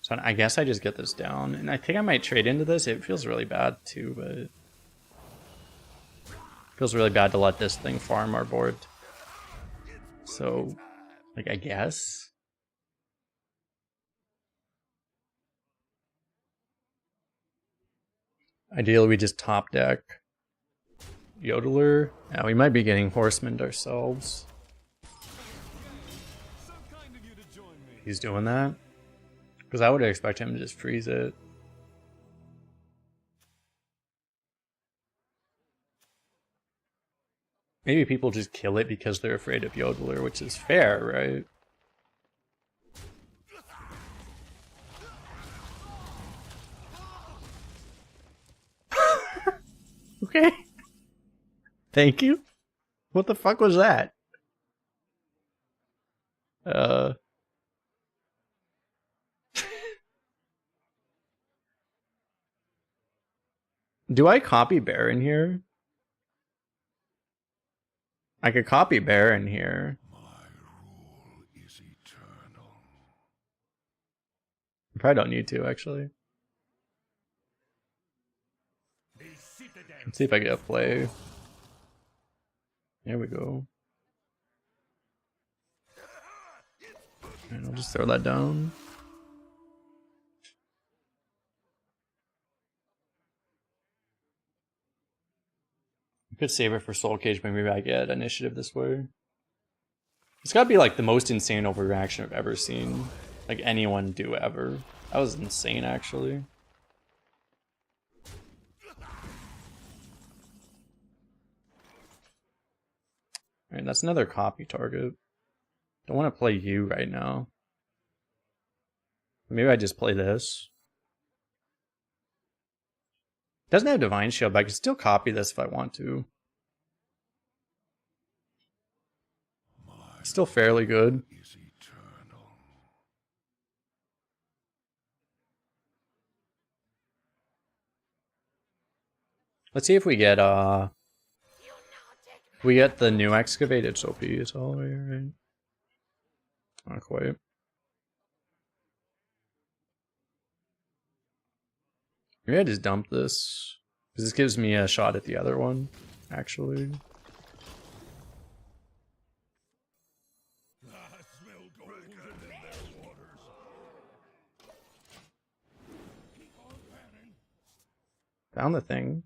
So I guess I just get this down. And I think I might trade into this. It feels really bad too, but it feels really bad to let this thing farm our board. So, like, I guess. Ideally, we just top deck Yodeler. Yeah, we might be getting Horseman ourselves. He's doing that. Because I would expect him to just freeze it. Maybe people just kill it because they're afraid of Yodeler, which is fair, right? Okay. Thank you. What the fuck was that? Do I copy Baron here? I could copy Baron here. My rule is eternal. I probably don't need to, actually. Let's see if I get a play. There we go. And I'll just throw that down. I could save it for Soul Cage, but maybe I get initiative this way. It's gotta be like the most insane overreaction I've ever seen. Like anyone do ever. That was insane, actually. Alright, that's another copy target. Don't want to play you right now. Maybe I just play this. Doesn't have Divine Shield, but I can still copy this if I want to. Still fairly good. Is eternal. Let's see if we get the new excavate. It's OP. It's all the way right. Not quite. Maybe I just dump this. Because this gives me a shot at the other one, actually. I smell gold in their waters. Keep on panning. Found the thing.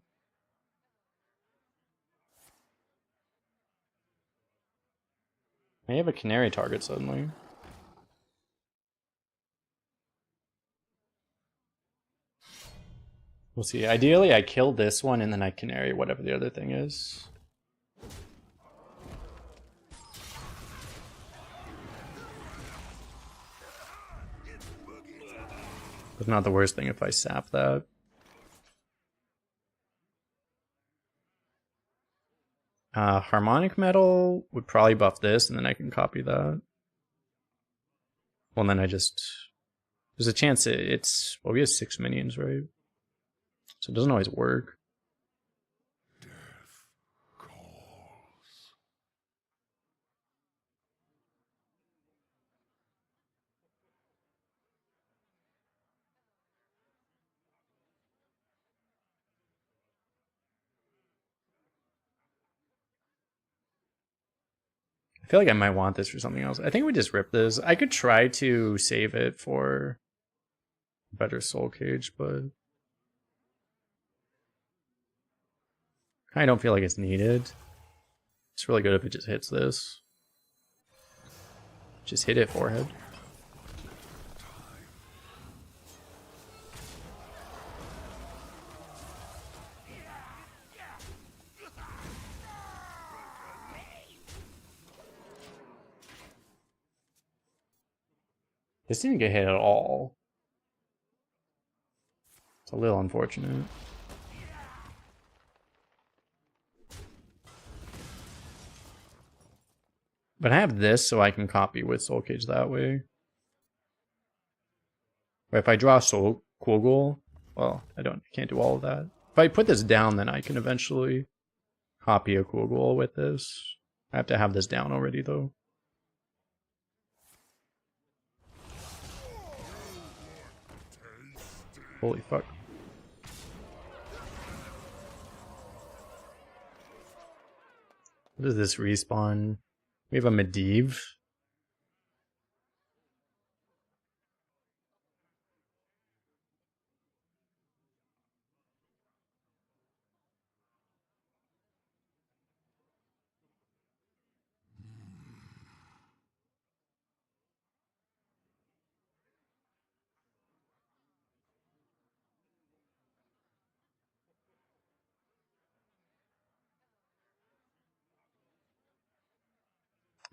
May have a canary target suddenly. We'll see. Ideally, I kill this one and then I canary whatever the other thing is. It's not the worst thing if I sap that. Harmonic Metal would probably buff this, and then I can copy that. Well, then I just... There's a chance it's... Well, we have 6 minions, right? So it doesn't always work. Death calls. feel like I might want this for something else. I think we just rip this. I could try to save it for better soul cage, but I don't feel like it's needed. It's really good if it just hits this. Just hit it forehead. This didn't get hit at all. It's a little unfortunate. But I have this so I can copy with Soul Cage that way. Or if I draw Soul Kugel, well, can't do all of that. If I put this down, then I can eventually copy a Kugel with this. I have to have this down already though. Holy fuck. What does this respawn? We have a Medivh.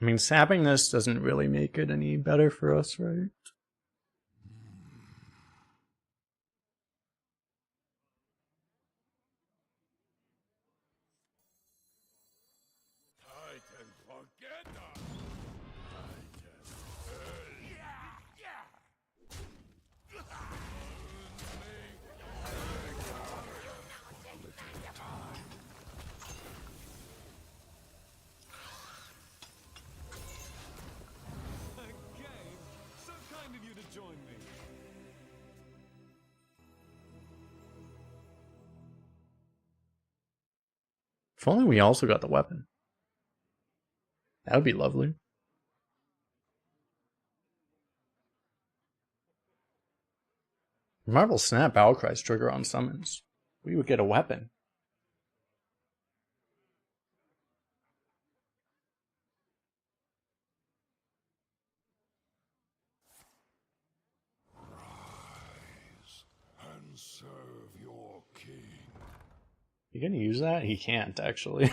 I mean, sapping this doesn't really make it any better for us, right? Titan forget So kind of you to join me. If only we also got the weapon. That would be lovely. Marvel Snap Battlecry's trigger on summons. We would get a weapon. and serve your king. You gonna use that? He can't, actually.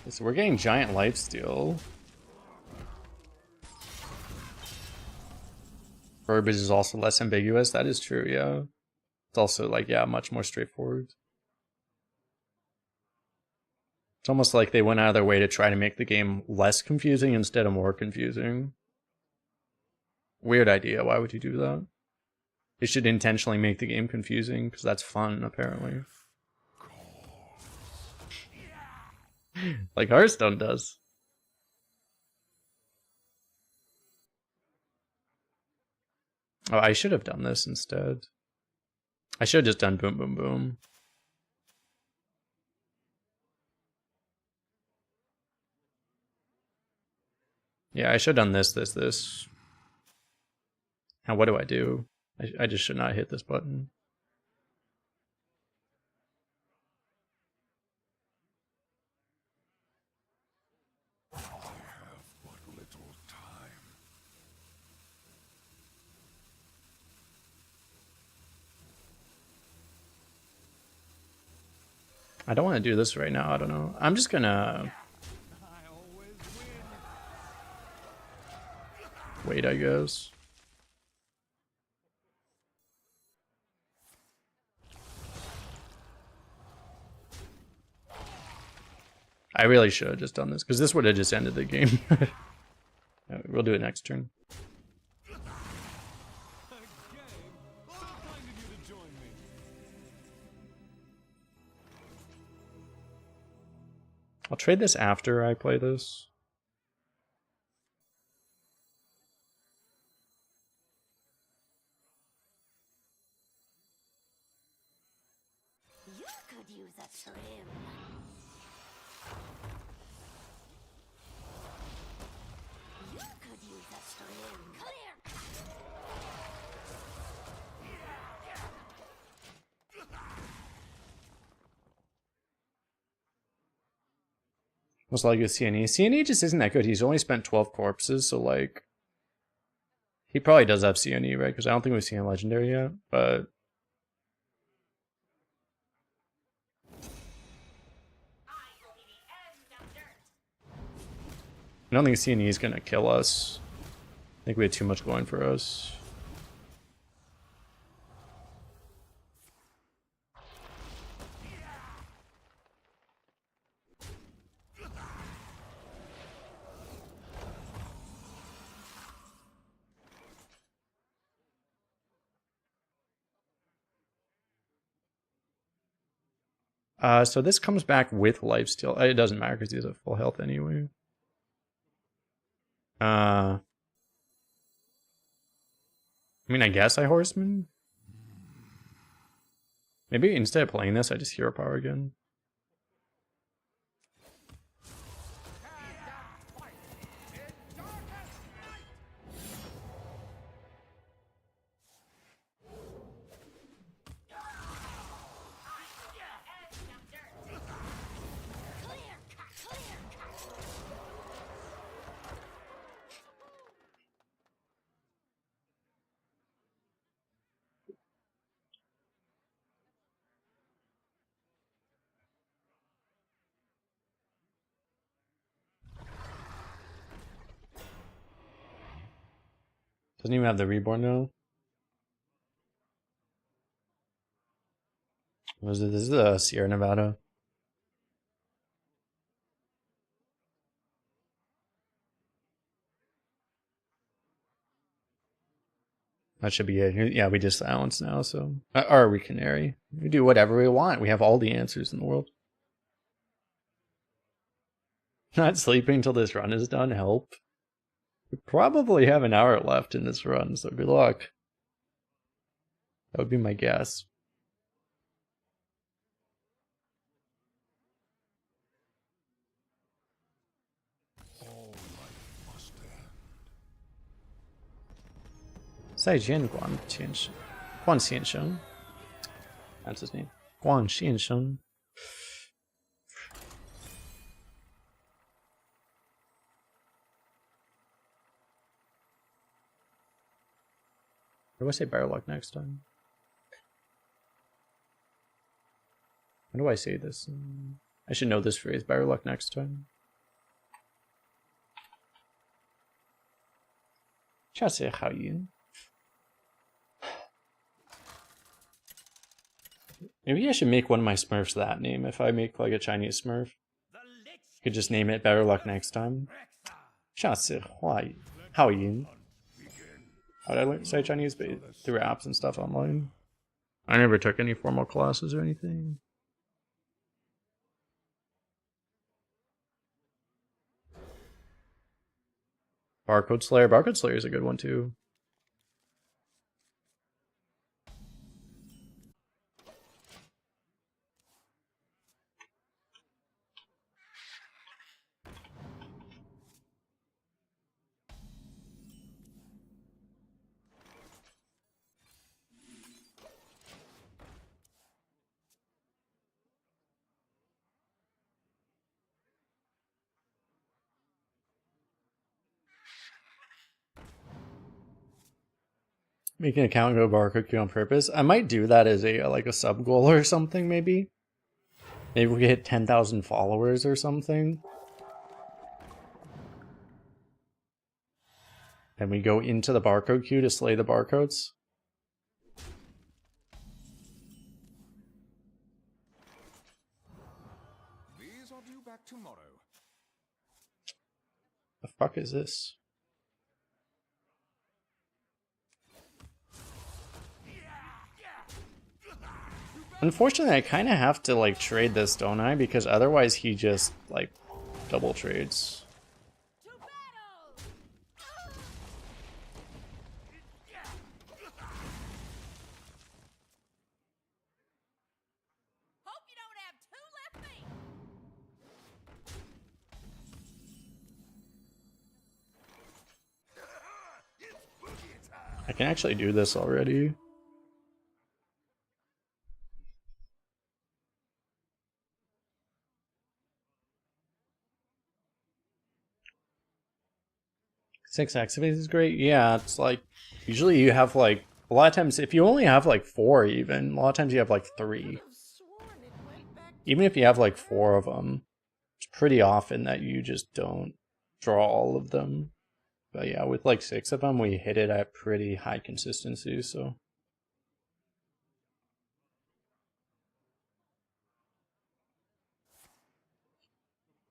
So we're getting giant lifesteal. Verbiage is also less ambiguous. That is true, yeah. It's also like, yeah, much more straightforward. It's almost like they went out of their way to try to make the game less confusing instead of more confusing. Weird idea. Why would you do that? It should intentionally make the game confusing because that's fun, apparently. Like Hearthstone does. Oh, I should have done this instead. I should have just done boom, boom, boom. Yeah, I should have done this. Now what do I do? I just should not hit this button. I have but little time. I don't want to do this right now. I don't know. I'm just gonna I always win. wait, I guess. I really should have just done this because this would have just ended the game. We'll do it next turn. A game. So kind of you to join me. I'll trade this after I play this. You could use use a trim. You could use a trim. Clear cut. Most likely with CNE. CNE just isn't that good. He's only spent 12 corpses, so like he probably does have CNE, right? Because I don't think we've seen a legendary yet, but I don't think CNE is gonna kill us. I think we had too much going for us. So this comes back with lifesteal. It doesn't matter because he's at full health anyway. I mean, I guess I horseman. Maybe instead of playing this, I just hero power again. Doesn't even have the reborn now. What is it? This is Sierra Nevada. That should be it. Yeah, we just silence now, so. Or we canary. We do whatever we want. We have all the answers in the world. Not sleeping until this run is done, help. We probably have an hour left in this run, so good luck. That would be my guess. All life must end. 再见光先生. Guan Xiansheng. That's his name. Guan Xiansheng. Or do I say better luck next time? How do I say this? I should know this phrase. Better luck next time. 下次好运. Maybe I should make one of my Smurfs that name. If I make like a Chinese Smurf, I could just name it Better Luck Next Time. 下次好运. How did I learn to say Chinese? Through apps and stuff online. I never took any formal classes or anything. Barcode Slayer. Barcode Slayer is a good one too. Make an account and go barcode queue on purpose. I might do that as a like a sub goal or something. Maybe we could hit 10,000 followers or something. And we go into the barcode queue to slay the barcodes. These are due back tomorrow. The fuck is this? Unfortunately, I kind of have to like trade this, don't I? Because otherwise he just like double trades. To battle! Hope you don't have I can actually do this already. Six activates is great. Yeah, it's like usually you have like a lot of times if you only have like 4 even, a lot of times you have like 3. I've sworn it went back to Even if you have like 4 of them, it's pretty often that you just don't draw all of them. But yeah, with like 6 of them, we hit it at pretty high consistency, so.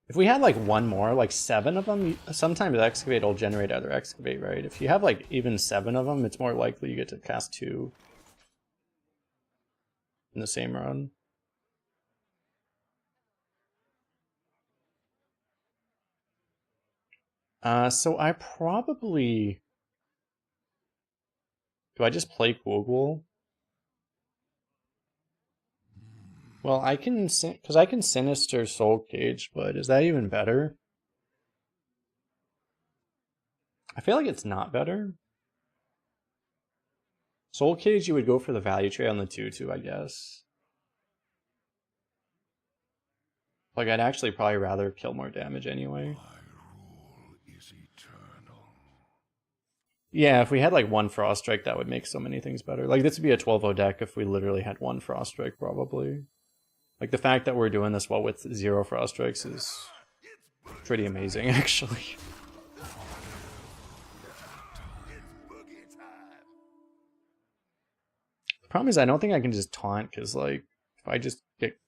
If we had like one more, like 7 of them, sometimes excavate will generate other excavate, right? If you have like even 7 of them, it's more likely you get to cast 2 in the same run. So I probably... Do I just play Kugel? Well, I can... Because I can Sinister Soul Cage, but is that even better? I feel like it's not better. Soul Cage, you would go for the value trade on the 2/2, I guess. Like, I'd actually probably rather kill more damage anyway. My rule is eternal. Yeah, if we had like 1 Frost Strike, that would make so many things better. Like, this would be a 12-0 deck if we literally had 1 Frost Strike, probably. Like, the fact that we're doing this well with 0 Frost Strikes is pretty amazing, actually. The problem is I don't think I can just taunt, because, like, if I just get...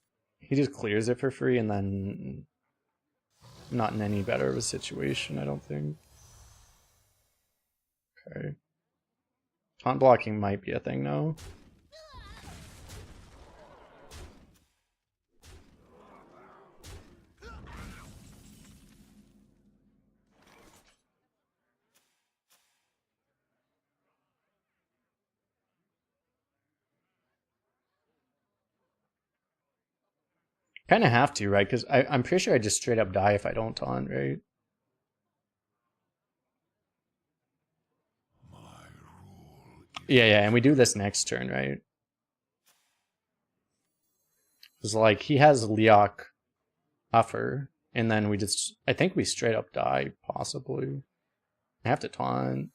He just clears it for free, and then... I'm not in any better of a situation, I don't think. Okay. Taunt blocking might be a thing now. Kind of have to, right? Because I'm pretty sure I just straight up die if I don't taunt, right? Yeah, and we do this next turn, right? It's like he has Leok Uffer, and then we just... I think we straight up die, possibly. I have to taunt.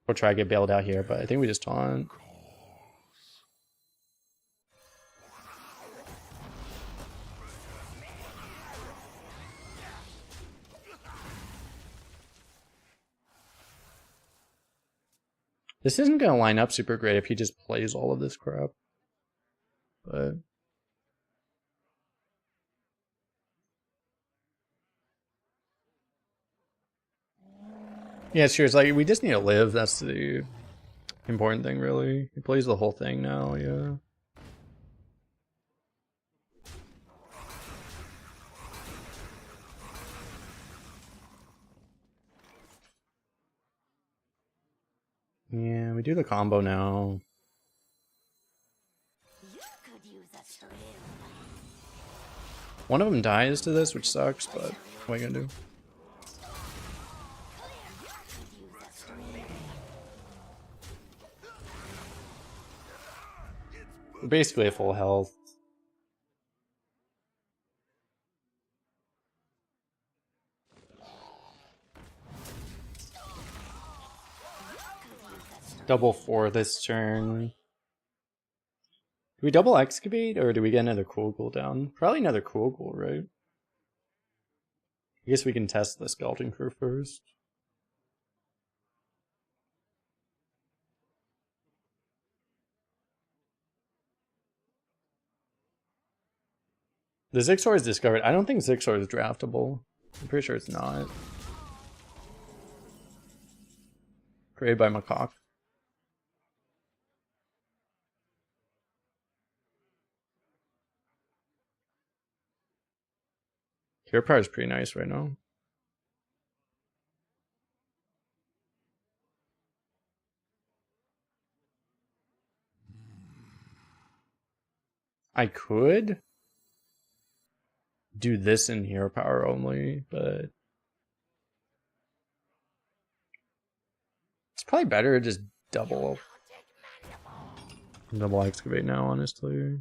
We'll try to get bailed out here, but I think we just taunt. This isn't going to line up super great if he just plays all of this crap. But... yeah, sure. It's like, we just need to live. That's the important thing, really. He plays the whole thing now, yeah. Yeah, we do the combo now. You could use a shrimp. One of them dies to this, which sucks, but what are you gonna do? You could use a shrimp. We're basically at full health. Double 4 this turn. Do we double excavate or do we get another cool down? Probably another cool, right? I guess we can test the skeleton crew first. The Zixor is discovered. I don't think Zixor is draftable. I'm pretty sure it's not. Created by Macaque. Hero Power is pretty nice right now. I could do this in Hero Power only, but Probably better to just double excavate now, honestly.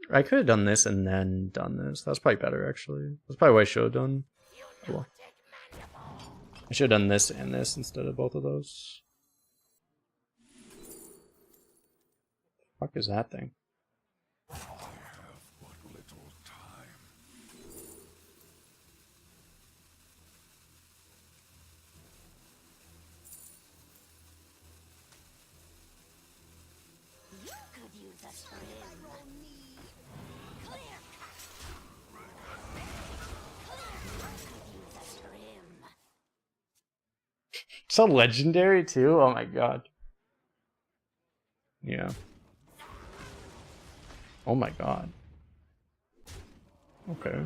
I could have done this and then done this. That's probably better, actually. That's probably what I should have done. Cool. I should have done this and this instead of both of those. Fuck is that thing? I have but little time. You could use a trim. Clear cut. Could use a trim. So legendary too? Oh my god. Yeah. Oh my god. Okay.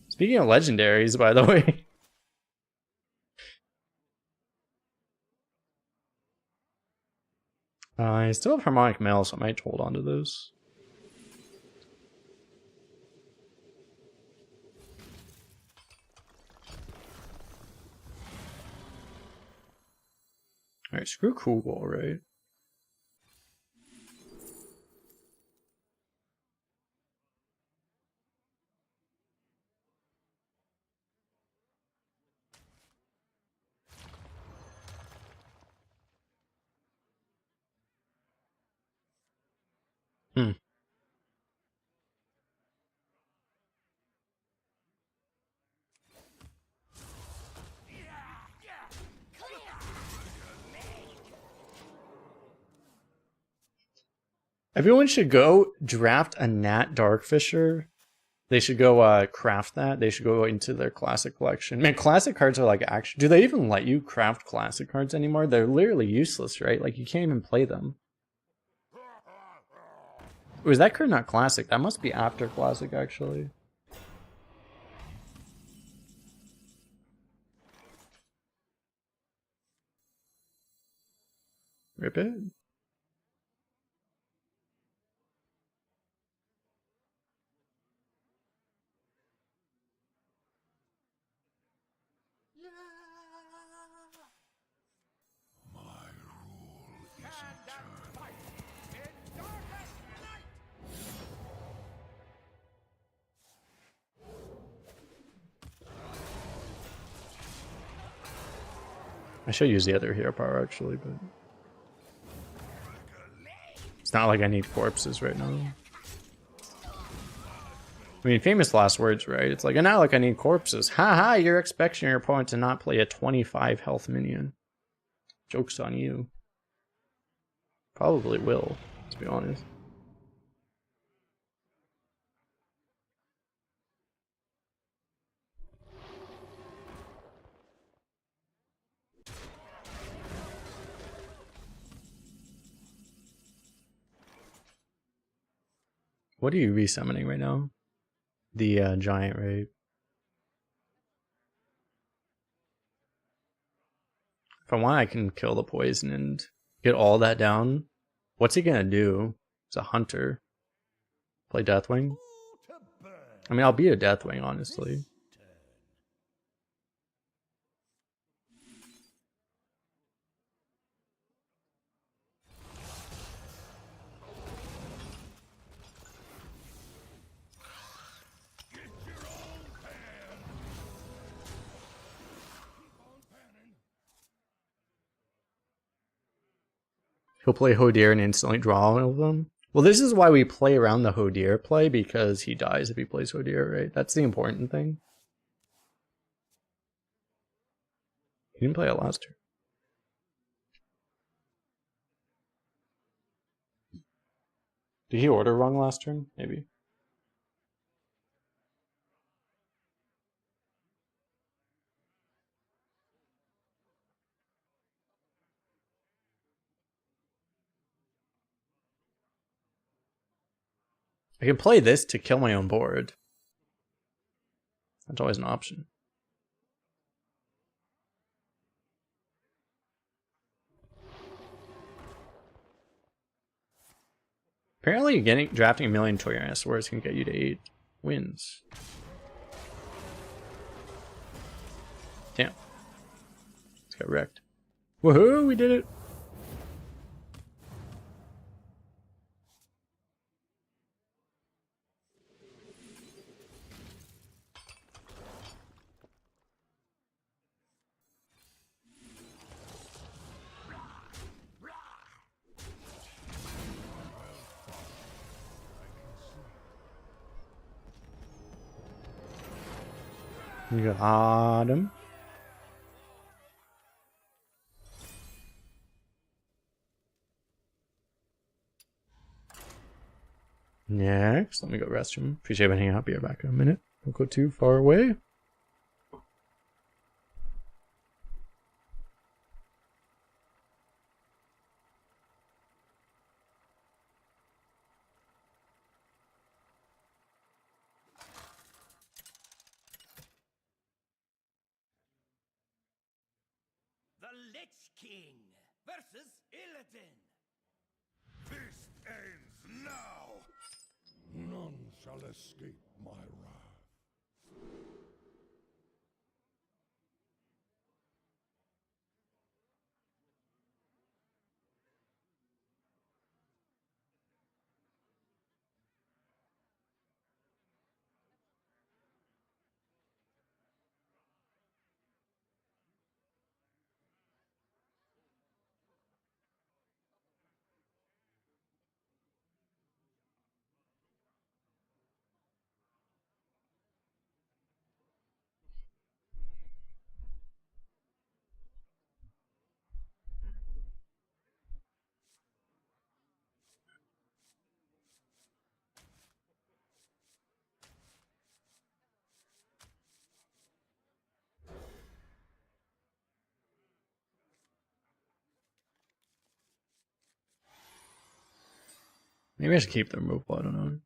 Speaking of legendaries, by the way. I still have Harmonic Mail, so I might hold on to this. Alright, screw Cool Wall, right? Hmm. Everyone should go draft a Nat Darkfisher. They should go craft that. They should go into their classic collection. Man, classic cards are like actually. Do they even let you craft classic cards anymore? They're literally useless, right? Like you can't even play them. Or is that card not classic? That must be after classic, actually. Rip it. My rule is eternal. I should use the other hero power actually, but it's not like I need corpses right now. I mean, famous last words, right? It's like, and not like I need corpses. Haha, you're expecting your opponent to not play a 25 health minion. Joke's on you. Probably will, to be honest. What are you resummoning right now? The giant, right? If I want, I can kill the poison and get all that down. What's he gonna do? It's a hunter. Play Deathwing? I mean, I'll be a Deathwing, honestly. He'll play Hodir and instantly draw all of them. Well, this is why we play around the Hodir play, because he dies if he plays Hodir, right? That's the important thing. He didn't play it last turn. Did he order wrong last turn? Maybe. I can play this to kill my own board. That's always an option. apparently drafting a million Tyrannosaurs can get you to 8 wins. Damn. It's got wrecked. Woohoo, we did it! You got him. Next, let me go restroom. Appreciate you hanging out. Be right back in a minute. Don't go too far away. The Lich King versus Illidan. This ends now! None shall escape my wrath. Maybe I should keep the removal, I don't know.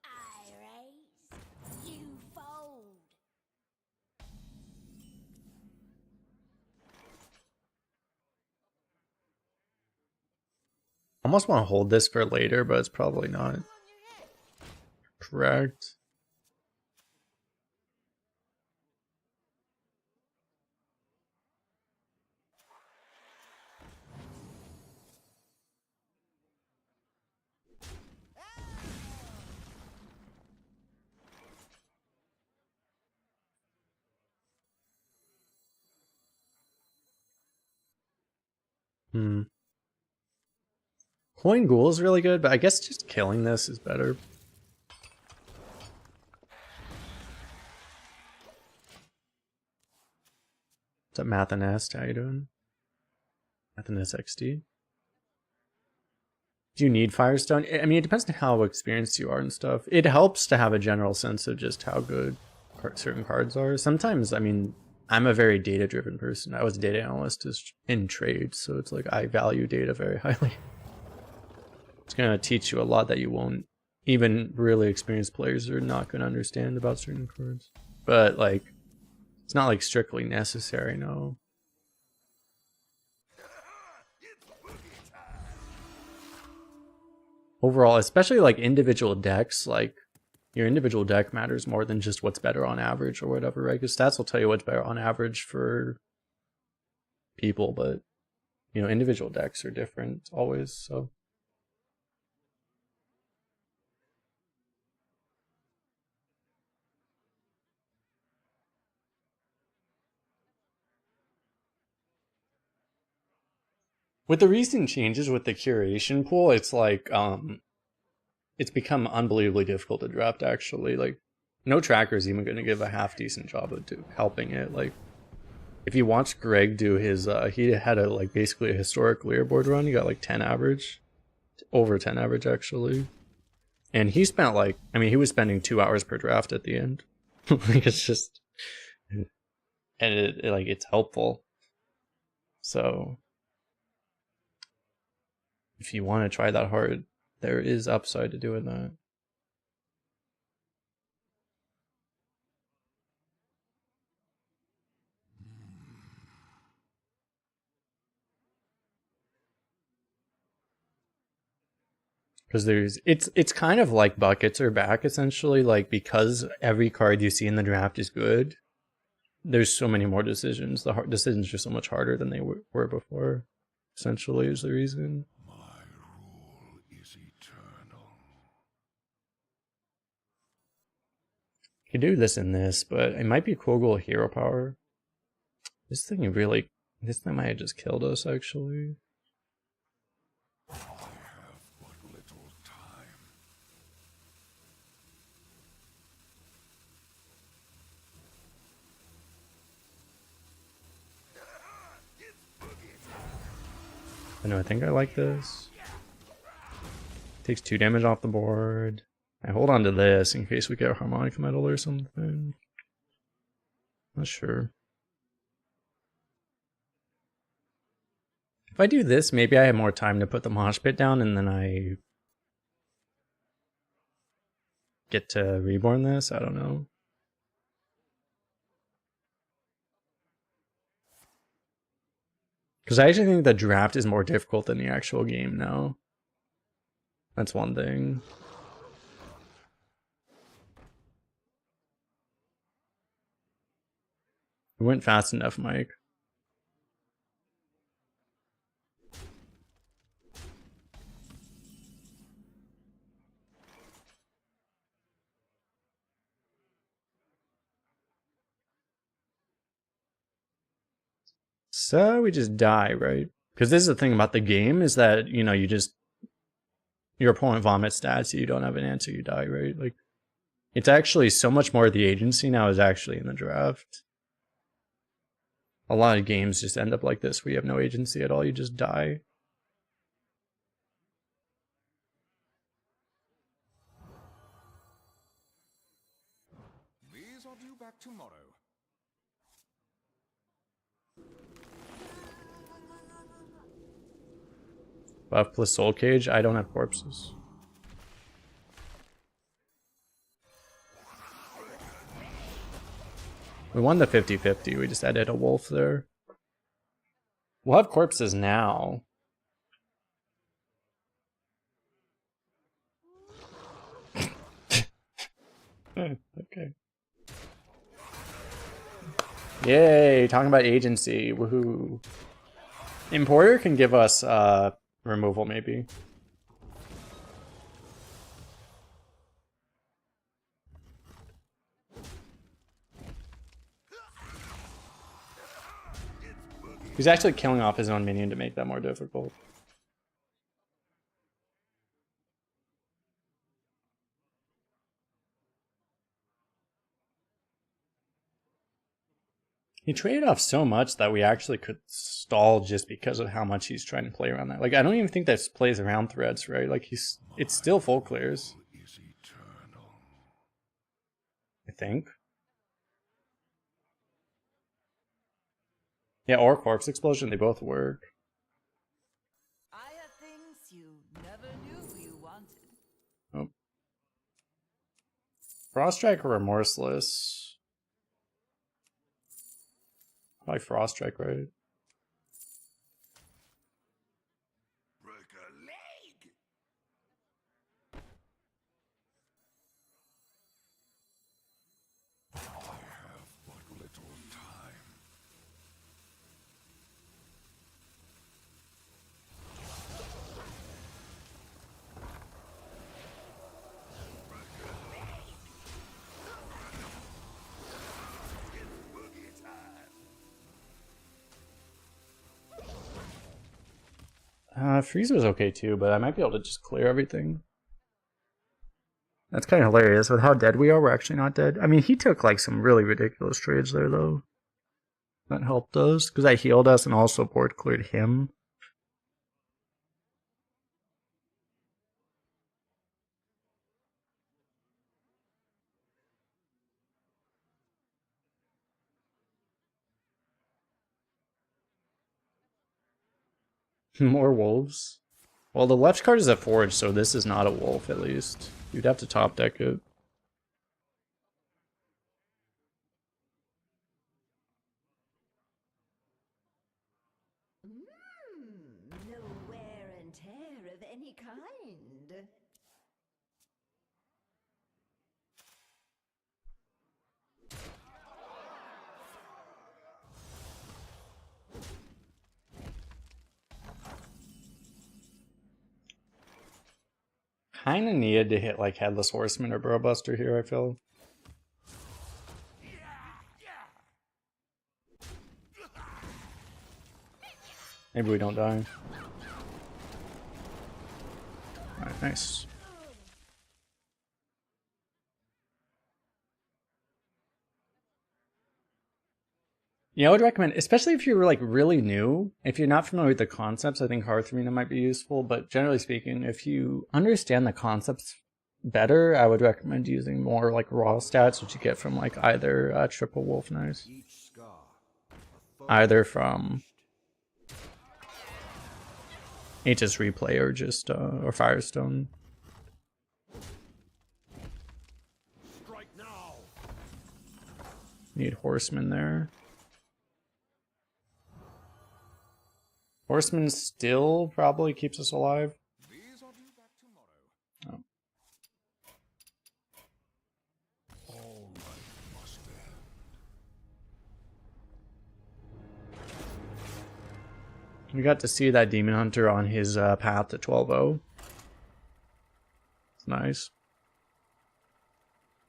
I raise, you fold. Almost want to hold this for later, but it's probably not correct. Coin Ghoul is really good, but I guess just killing this is better. What's up, Mathanest? How you doing? Mathanest XD. Do you need Firestone? I mean, it depends on how experienced you are and stuff. It helps to have a general sense of just how good certain cards are. Sometimes, I mean, I'm a very data-driven person. I was a data analyst in trade, so it's like I value data very highly. It's going to teach you a lot that you won't. Even really experienced players are not going to understand about certain cards. But, like, it's not, like, strictly necessary, no. Overall, especially, like, individual decks, like, your individual deck matters more than just what's better on average or whatever, right? Because stats will tell you what's better on average for people, but, you know, individual decks are different always, so. With the recent changes with the curation pool, it's like, it's become unbelievably difficult to draft, actually. Like, no tracker is even going to give a half-decent job of helping it. Like, if you watch Greg do his, he had a, like, basically a historic leaderboard run. He got, like, 10 average. Over 10 average, actually. And he spent, like, I mean, he was spending 2 hours per draft at the end. Like, it's just... And like, it's helpful. So... if you want to try that hard, there is upside to doing that. Because it's kind of like buckets are back essentially, like because every card you see in the draft is good. There's so many more decisions. The decisions are so much harder than they were before. Essentially, is the reason. My rule is eternal. You could do this and this, but it might be cool goal hero power. This thing might have just killed us actually. I have but little time. I think I like this. Takes 2 damage off the board. I hold on to this in case we get a harmonic metal or something. Not sure. If I do this, maybe I have more time to put the mosh pit down and then I get to reborn this. I don't know. Because I actually think the draft is more difficult than the actual game now. That's one thing. We went fast enough, Mike. So we just die, right? Because this is the thing about the game is that, you know, your opponent vomits stats, you don't have an answer, you die, right? Like, it's actually so much more of the agency now is actually in the draft. A lot of games just end up like this where you have no agency at all, you just die. These are due back tomorrow. 5 plus soul cage, I don't have corpses. We won the 50-50, we just added a wolf there. We'll have corpses now. Okay. Yay, talking about agency, woohoo. Importer can give us removal maybe. He's actually killing off his own minion to make that more difficult. He traded off so much that we actually could stall just because of how much he's trying to play around that. Like, I don't even think that plays around threads, right? Like, it's still full clears. Is eternal. I think. Yeah, or corpse explosion, they both work. I have things you never knew you wanted. Oh. Frost Strike or Remorseless? Probably Frost Strike, right? Break a leg! I have but little time. Freeze was okay too, but I might be able to just clear everything. That's kind of hilarious. With how dead we are, we're actually not dead. I mean, he took like some really ridiculous trades there, though. That helped us, because I healed us and also board cleared him. More wolves. Well, the left card is a forge, so this is not a wolf, at least. You'd have to top deck it. No wear and tear of any kind. kind of needed to hit like Headless Horseman or Burrowbuster here, I feel. Maybe we don't die. Alright, nice. Yeah, I would recommend, especially if you're like really new, if you're not familiar with the concepts, I think Hearth Arena might be useful, but generally speaking, if you understand the concepts better, I would recommend using more like raw stats, which you get from like either Triple Wolf Knives, either from HS Replay or just or Firestone. Need Horseman there. Horseman still probably keeps us alive. Oh. We got to see that Demon Hunter on his path to 12-0. It's nice.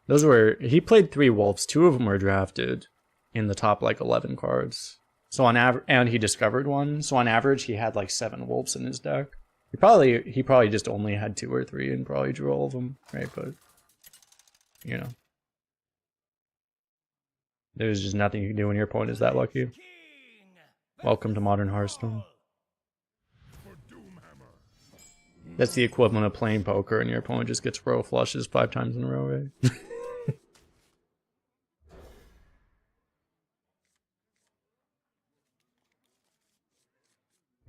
Those were... He played 3 Wolves. 2 of them were drafted in the top, like, 11 cards. So on average... And he discovered one. So on average, he had, like, 7 Wolves in his deck. He probably just only had 2 or 3 and probably drew all of them, right? But, you know. There's just nothing you can do when your opponent is that lucky. Welcome to modern Hearthstone. That's the equivalent of playing poker and your opponent just gets row flushes 5 times in a row, right?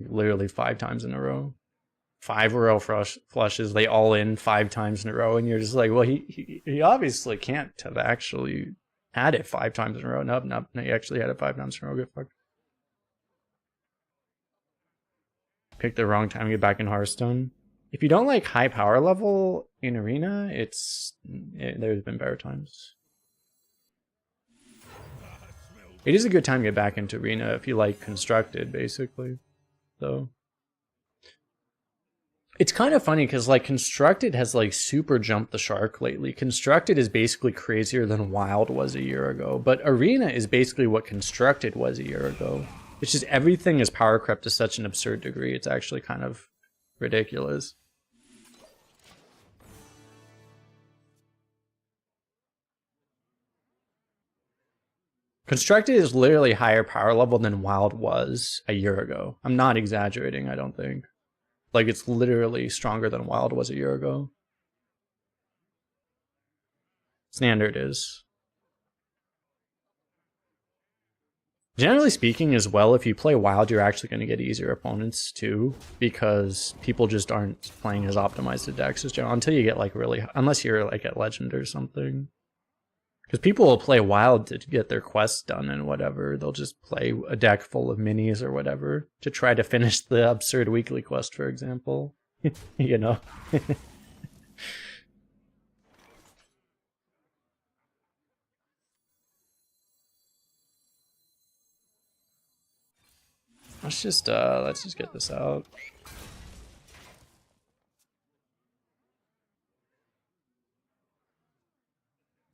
Literally 5 times in a row. 5 row flushes, they all in 5 times in a row, and you're just like, well, he obviously can't have actually had it 5 times in a row. No, he actually had it 5 times in a row. Get fucked. Pick the wrong time to get back in Hearthstone. If you don't like high power level in Arena, there's been better times. It is a good time to get back into Arena if you like Constructed, basically. So it's kind of funny because like Constructed has like super jumped the shark lately. Constructed is basically crazier than Wild was a year ago, but Arena is basically what Constructed was a year ago. It's just everything is power crept to such an absurd degree. It's actually kind of ridiculous. Constructed is literally higher power level than Wild was a year ago. I'm not exaggerating, I don't think. Like, it's literally stronger than Wild was a year ago. Standard is. Generally speaking as well, if you play Wild, you're actually going to get easier opponents too, because people just aren't playing as optimized a decks as general until you get like really, unless you're like at Legend or something. Because people will play Wild to get their quests done and whatever. They'll just play a deck full of minis or whatever to try to finish the absurd weekly quest, for example. You know? let's just get this out.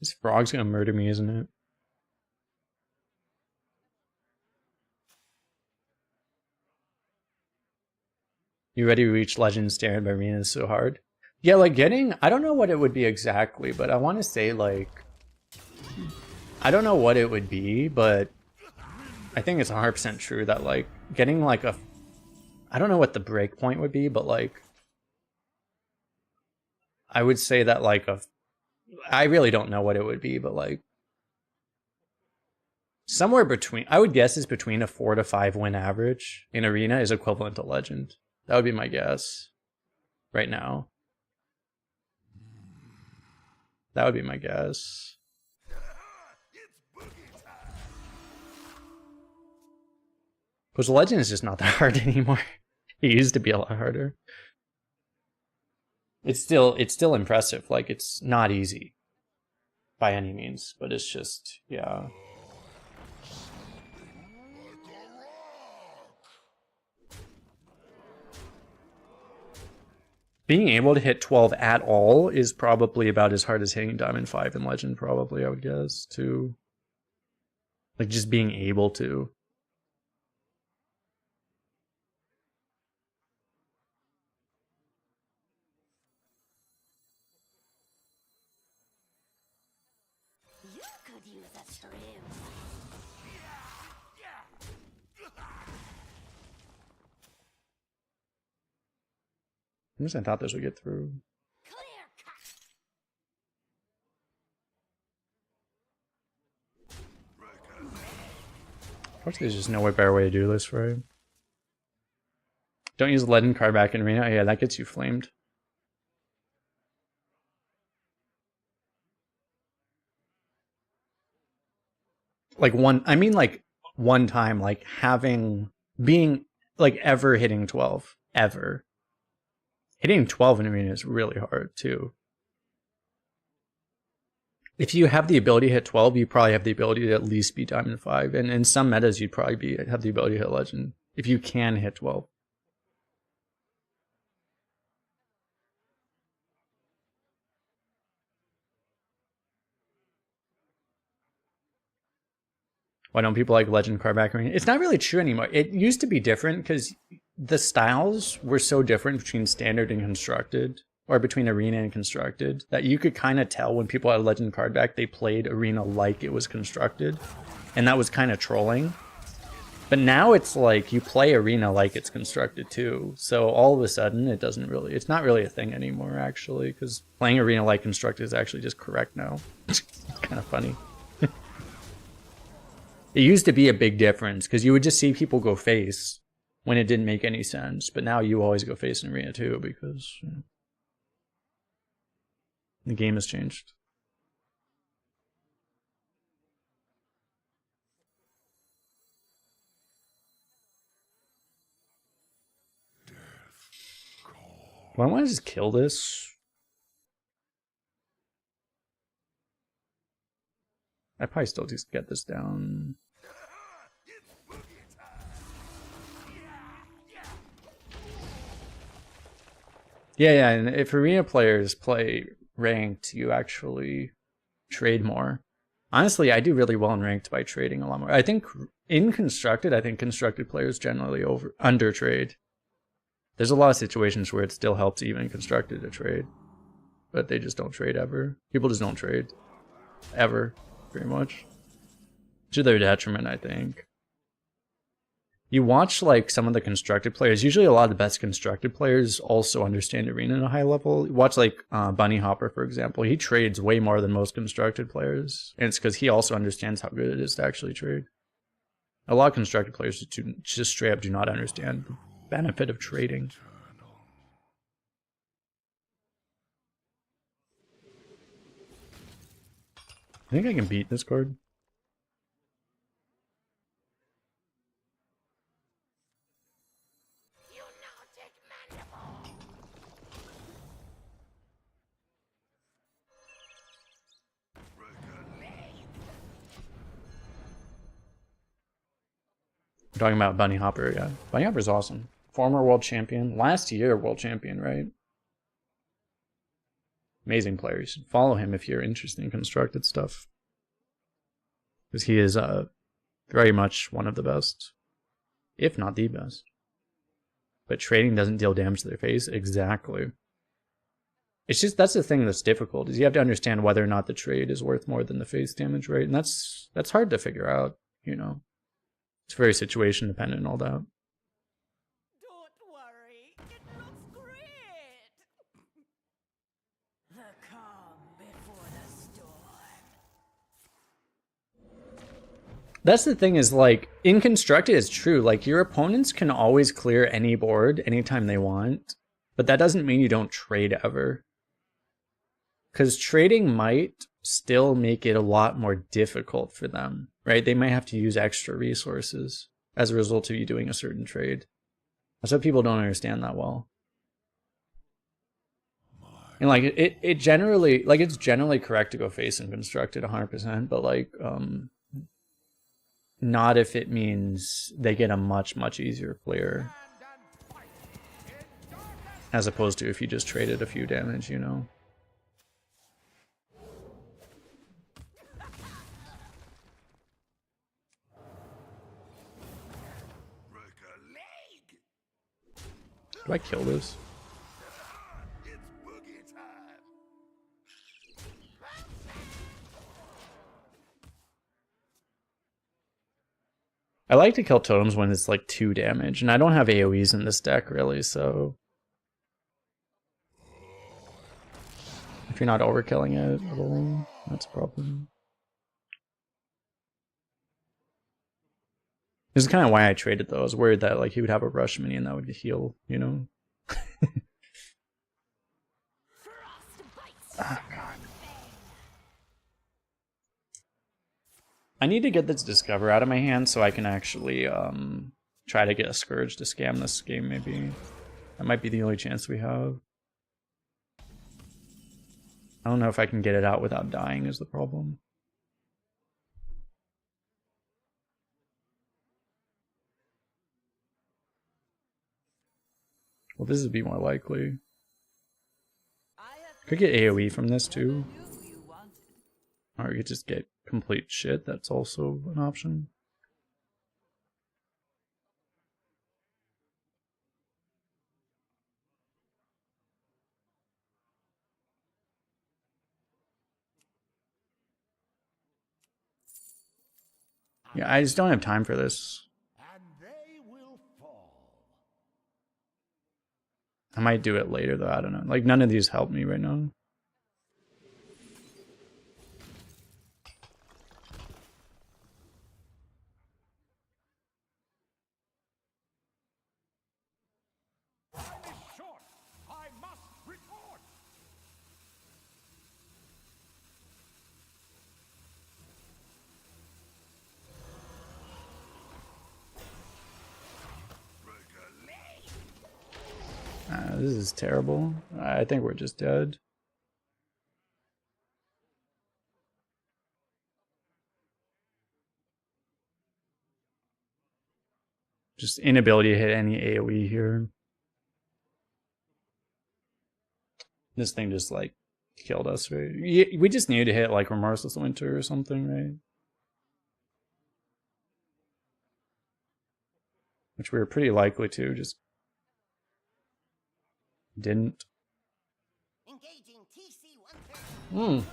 This frog's gonna murder me, isn't it? You ready to reach Legend Stand by Arena is so hard. Yeah, like getting, I don't know what it would be exactly, but I want to say like, I don't know what it would be, but I think it's 100% true that like getting like a, I don't know what the break point would be, but like, I would say that like I really don't know what it would be, but like somewhere between, I would guess is between a 4 to 5 win average in Arena is equivalent to Legend. That would be my guess right now. That would be my guess. Because Legend is just not that hard anymore. It used to be a lot harder. It's still impressive. Like, it's not easy by any means, but it's just, yeah. being able to hit 12 at all is probably about as hard as hitting Diamond 5 in Legend, probably, I would guess, too. Like, just being able to. You could use a shrimp. I thought this would get through. Clear cut. Of course, there's just no better way to do this, right? Don't use Legend card back in Arena. Yeah, that gets you flamed. Like one time, like being, like ever hitting 12. Ever. Hitting 12 in Arena is really hard, too. If you have the ability to hit 12, you probably have the ability to at least be Diamond 5. And in some metas, you'd probably have the ability to hit Legend. If you can hit 12. Why don't people like Legend card back? It's not really true anymore. It used to be different because the styles were so different between Standard and Constructed, or between Arena and Constructed, that you could kind of tell when people had Legend card back, they played Arena like it was Constructed. And that was kind of trolling. But now it's like you play Arena like it's Constructed too. So all of a sudden, it's not really a thing anymore, actually, because playing Arena like Constructed is actually just correct now. It's kind of funny. It used to be a big difference because you would just see people go face when it didn't make any sense. But now you always go face in Arena too because the game has changed. Why don't I just kill this? I probably still just get this down. Yeah, and if Arena players play ranked, you actually trade more. Honestly, I do really well in ranked by trading a lot more. I think in Constructed, Constructed players generally under trade. There's a lot of situations where it still helps even Constructed to trade. But they just don't trade ever. People just don't trade. Ever. Pretty much. To their detriment, I think. You watch like some of the Constructed players. Usually a lot of the best Constructed players also understand Arena at a high level. You watch like Bunny Hopper, for example. He trades way more than most Constructed players. And it's because he also understands how good it is to actually trade. A lot of Constructed players just straight up do not understand the benefit of trading. I think I can beat this card. We're talking about Bunny Hopper, yeah. Bunny Hopper's awesome. Former world champion. Last year world champion, right? Amazing player. You should follow him if you're interested in Constructed stuff. Because he is very much one of the best. If not the best. But trading doesn't deal damage to their face. Exactly. It's just, that's the thing that's difficult, is you have to understand whether or not the trade is worth more than the face damage, right? And that's hard to figure out, you know. It's very situation dependent and all that. Don't worry, it looks great. The calm before the storm. That's the thing, is like in Constructed, it's true. Like your opponents can always clear any board anytime they want, but that doesn't mean you don't trade ever. Because trading might still make it a lot more difficult for them, right? They might have to use extra resources as a result of you doing a certain trade. That's what people don't understand that well. And like it generally, like it's generally correct to go face and Constructed 100%, but like not if it means they get a much easier clear. As opposed to if you just traded a few damage, you know. Do I kill this? It's boogie time. I like to kill totems when it's like 2 damage, and I don't have AoEs in this deck really, so if you're not overkilling it at all, that's a problem. This is kind of why I traded though. I was worried that like he would have a rush minion that would heal, you know. Oh, God. I need to get this Discover out of my hand so I can actually try to get a Scourge to scam this game, maybe. That might be the only chance we have. I don't know if I can get it out without dying is the problem. Well, this would be more likely. Could get AoE from this too. Or you could just get complete shit, that's also an option. Yeah, I just don't have time for this. And they will fall. I might do it later though, I don't know. Like none of these help me right now. Time is short. I must report. This is terrible. I think we're just dead. Just inability to hit any AoE here. This thing just like killed us, right? We just needed to hit like Remorseless Winter or something, right? Which we were pretty likely to, just didn't. Engaging TC-130. Hmm.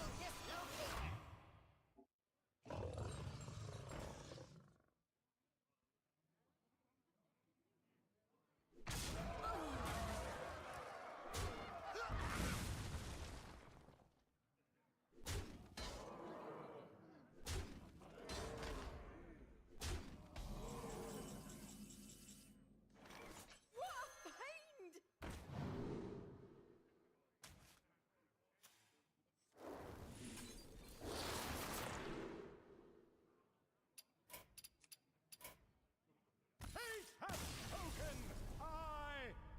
Fate has spoken. I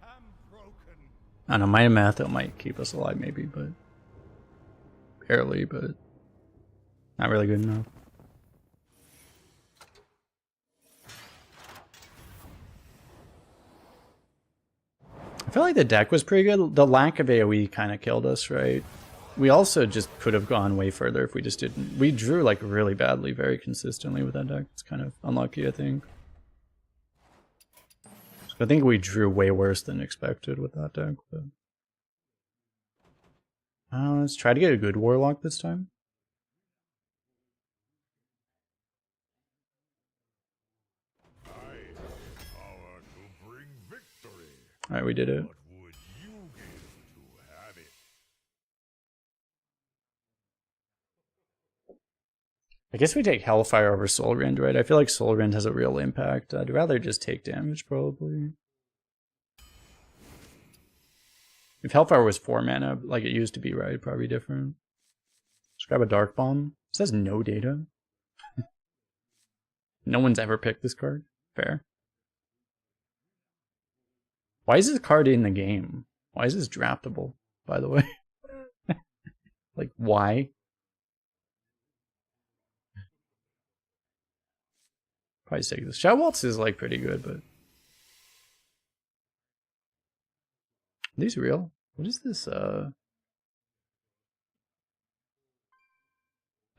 am broken. I don't know, my math it might keep us alive maybe, but barely, but not really good enough. I feel like the deck was pretty good. The lack of AoE kind of killed us, right? We also just could have gone way further if we just didn't. We drew like really badly, very consistently with that deck. It's kind of unlucky, I think. I think we drew way worse than expected with that deck. But let's try to get a good Warlock this time. Power to bring victory. Alright, we did it. What would you give to have it? I guess we take Hellfire over Soul Rend, right? I feel like Soul Rend has a real impact. I'd rather just take damage, probably. If Hellfire was 4 mana, like it used to be, right? Probably different. Let's grab a Dark Bomb. It says no data. No one's ever picked this card. Fair. Why is this card in the game? Why is this draftable, by the way? Like, why? Probably take this. Shadow Waltz is like pretty good, but these real? What is this? And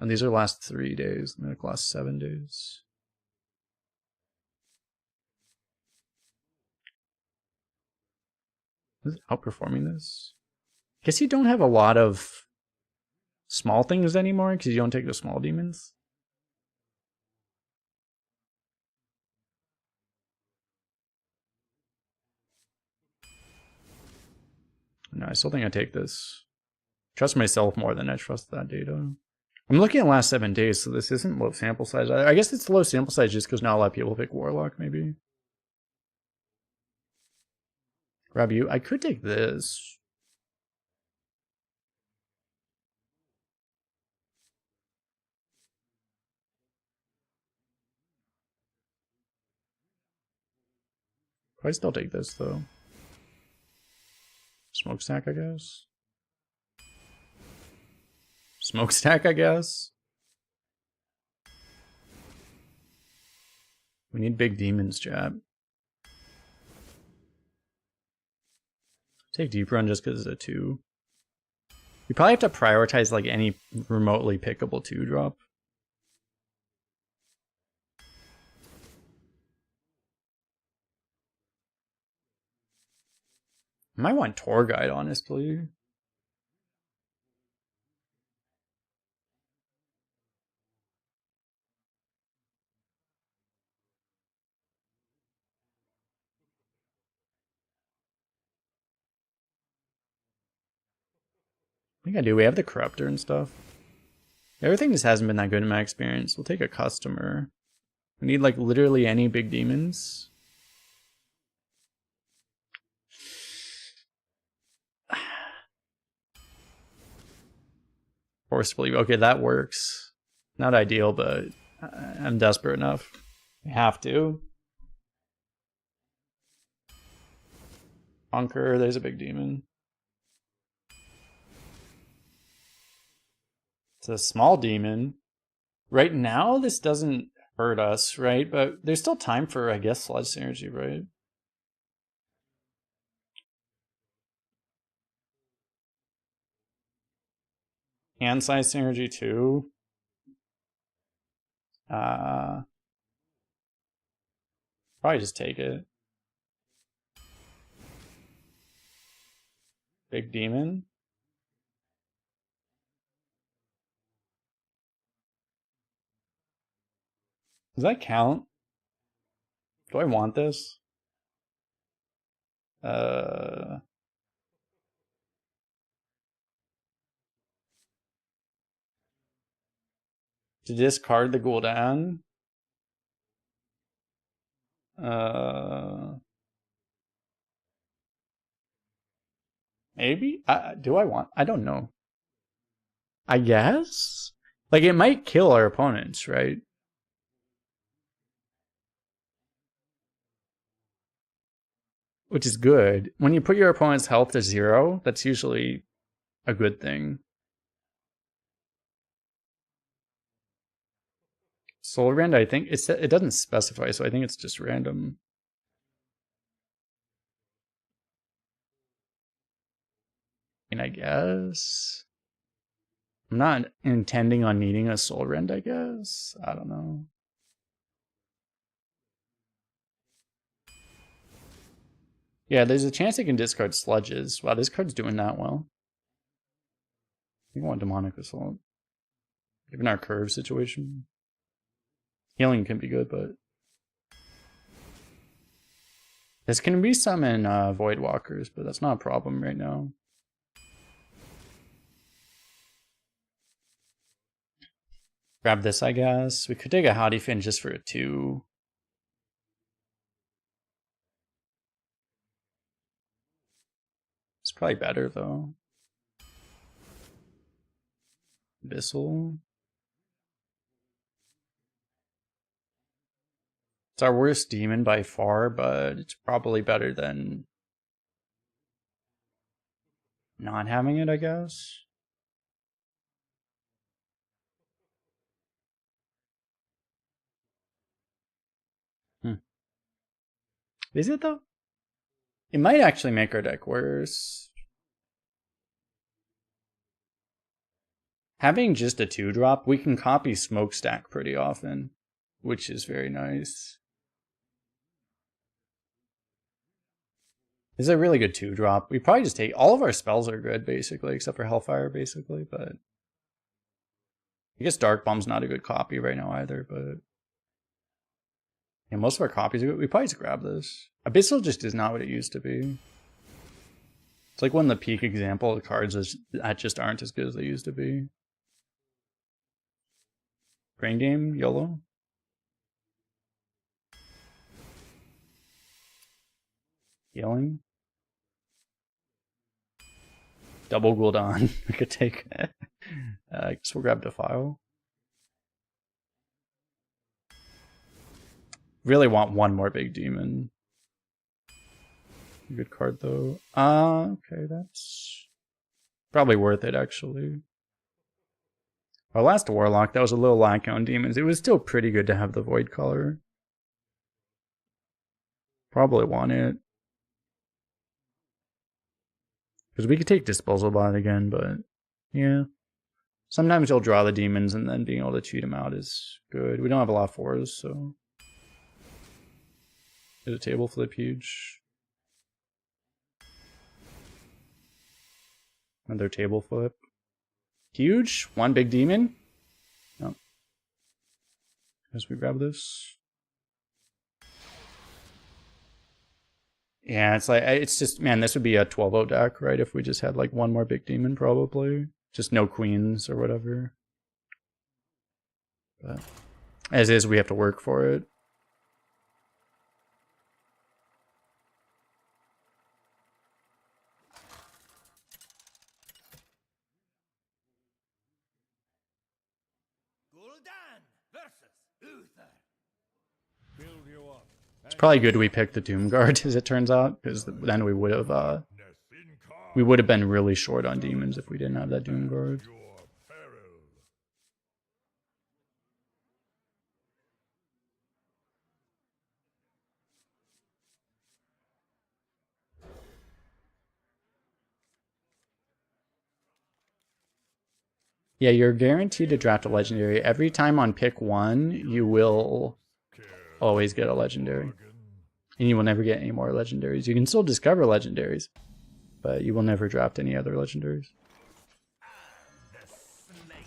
these are last 3 days. And they're last 7 days. Is it outperforming this? I guess you don't have a lot of small things anymore because you don't take the small demons. No, I still think I take this. Trust myself more than I trust that data. I'm looking at the last 7 days, so this isn't low sample size. I guess it's low sample size just because not a lot of people pick Warlock, maybe. Grab you. I could take this. Probably still take this, though. Smokestack, I guess. Smokestack, I guess. We need big demons, chat. Take Deep Run just because it's a 2. You probably have to prioritize like any remotely pickable 2-drop. I might want Tour Guide, honestly. I think I do. We have the Corruptor and stuff. Everything just hasn't been that good in my experience. We'll take a Customer. We need like literally any big demons. Forcibly. Okay, that works. Not ideal, but I'm desperate enough. I have to. Conquer, there's a big demon. It's a small demon. Right now, this doesn't hurt us, right? But there's still time for, I guess, Sludge Synergy, right? Hand size synergy too. Probably just take it. Big demon. Does that count? Do I want this? To discard the Gul'dan. Maybe? Do I want? I don't know. I guess? Like, it might kill our opponents, right? Which is good. When you put your opponent's health to 0, that's usually a good thing. Soul Rend, I think it doesn't specify, so I think it's just random. I guess. I'm not intending on needing a Soul Rend, I guess. I don't know. Yeah, there's a chance I can discard Sludges. Wow, this card's doing that well. I think I want Demonic Assault. Given our curve situation. Healing can be good, but... This can be summon Void Walkers, but that's not a problem right now. Grab this, I guess. We could take a Howdy Fin just for a 2. It's probably better, though. Abyssal. It's our worst demon by far, but it's probably better than not having it, I guess. Is it, though? It might actually make our deck worse. Having just a 2-drop, we can copy Smokestack pretty often, which is very nice. This is a really good 2-drop. We probably just take... All of our spells are good, basically, except for Hellfire, basically, but... I guess Dark Bomb's not a good copy right now either, but... Yeah, most of our copies are good. We probably just grab this. Abyssal just is not what it used to be. It's like one of the peak example of cards that just aren't as good as they used to be. Brain Game, YOLO. Healing. Double Gul'dan. We could take. I guess we'll grab Defile. Really want one more big demon. Good card though. Okay, that's probably worth it actually. Our last Warlock, that was a little lack on demons. It was still pretty good to have the Void color. Probably want it. Because we could take Disposal Bot again, but yeah. Sometimes you'll draw the demons and then being able to cheat them out is good. We don't have a lot of 4s, so... Is a table flip huge? Another table flip. Huge? One big demon? No. As we grab this. Yeah, it's like, it's just, man, this would be a 12-0 deck, right? If we just had like one more big demon, probably. Just no queens or whatever. But as is, we have to work for it. Gul'dan versus Uther. Build you up. It's probably good we picked the Doom Guard, as it turns out, because then we would have been really short on demons if we didn't have that Doom Guard. Yeah, you're guaranteed to draft a legendary. Every time on pick 1, you will always get a legendary. And you will never get any more legendaries. You can still discover legendaries, but you will never draft any other legendaries.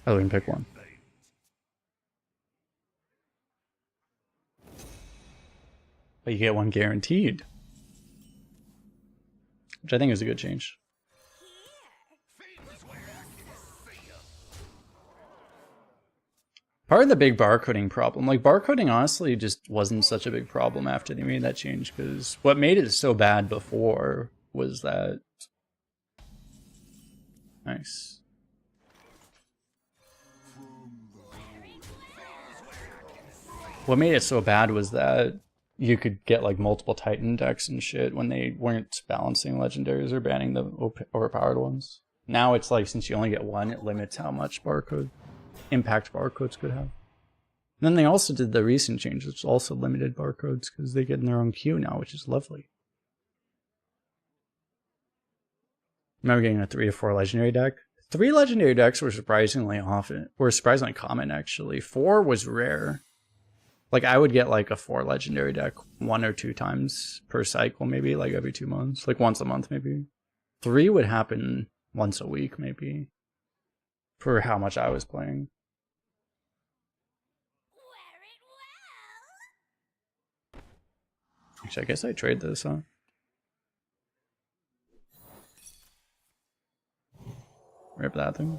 Other than pick 1. But you get one guaranteed. Which I think is a good change. Part of the big barcoding problem, like barcoding honestly just wasn't such a big problem after they made that change, because what made it so bad before was that... Nice. What made it so bad was that you could get like multiple Titan decks and shit when they weren't balancing legendaries or banning the overpowered ones. Now it's like, since you only get one, it limits how much impact barcodes could have. And then they also did the recent change, which also limited barcodes because they get in their own queue now, which is lovely. Remember getting a 3 or 4 legendary deck? 3 legendary decks were surprisingly common actually. 4 was rare. Like I would get like a 4 legendary deck 1 or 2 times per cycle, maybe like every 2 months, like once a month maybe. 3 would happen once a week maybe, for how much I was playing. Actually, I guess I trade this, huh? Rip that thing.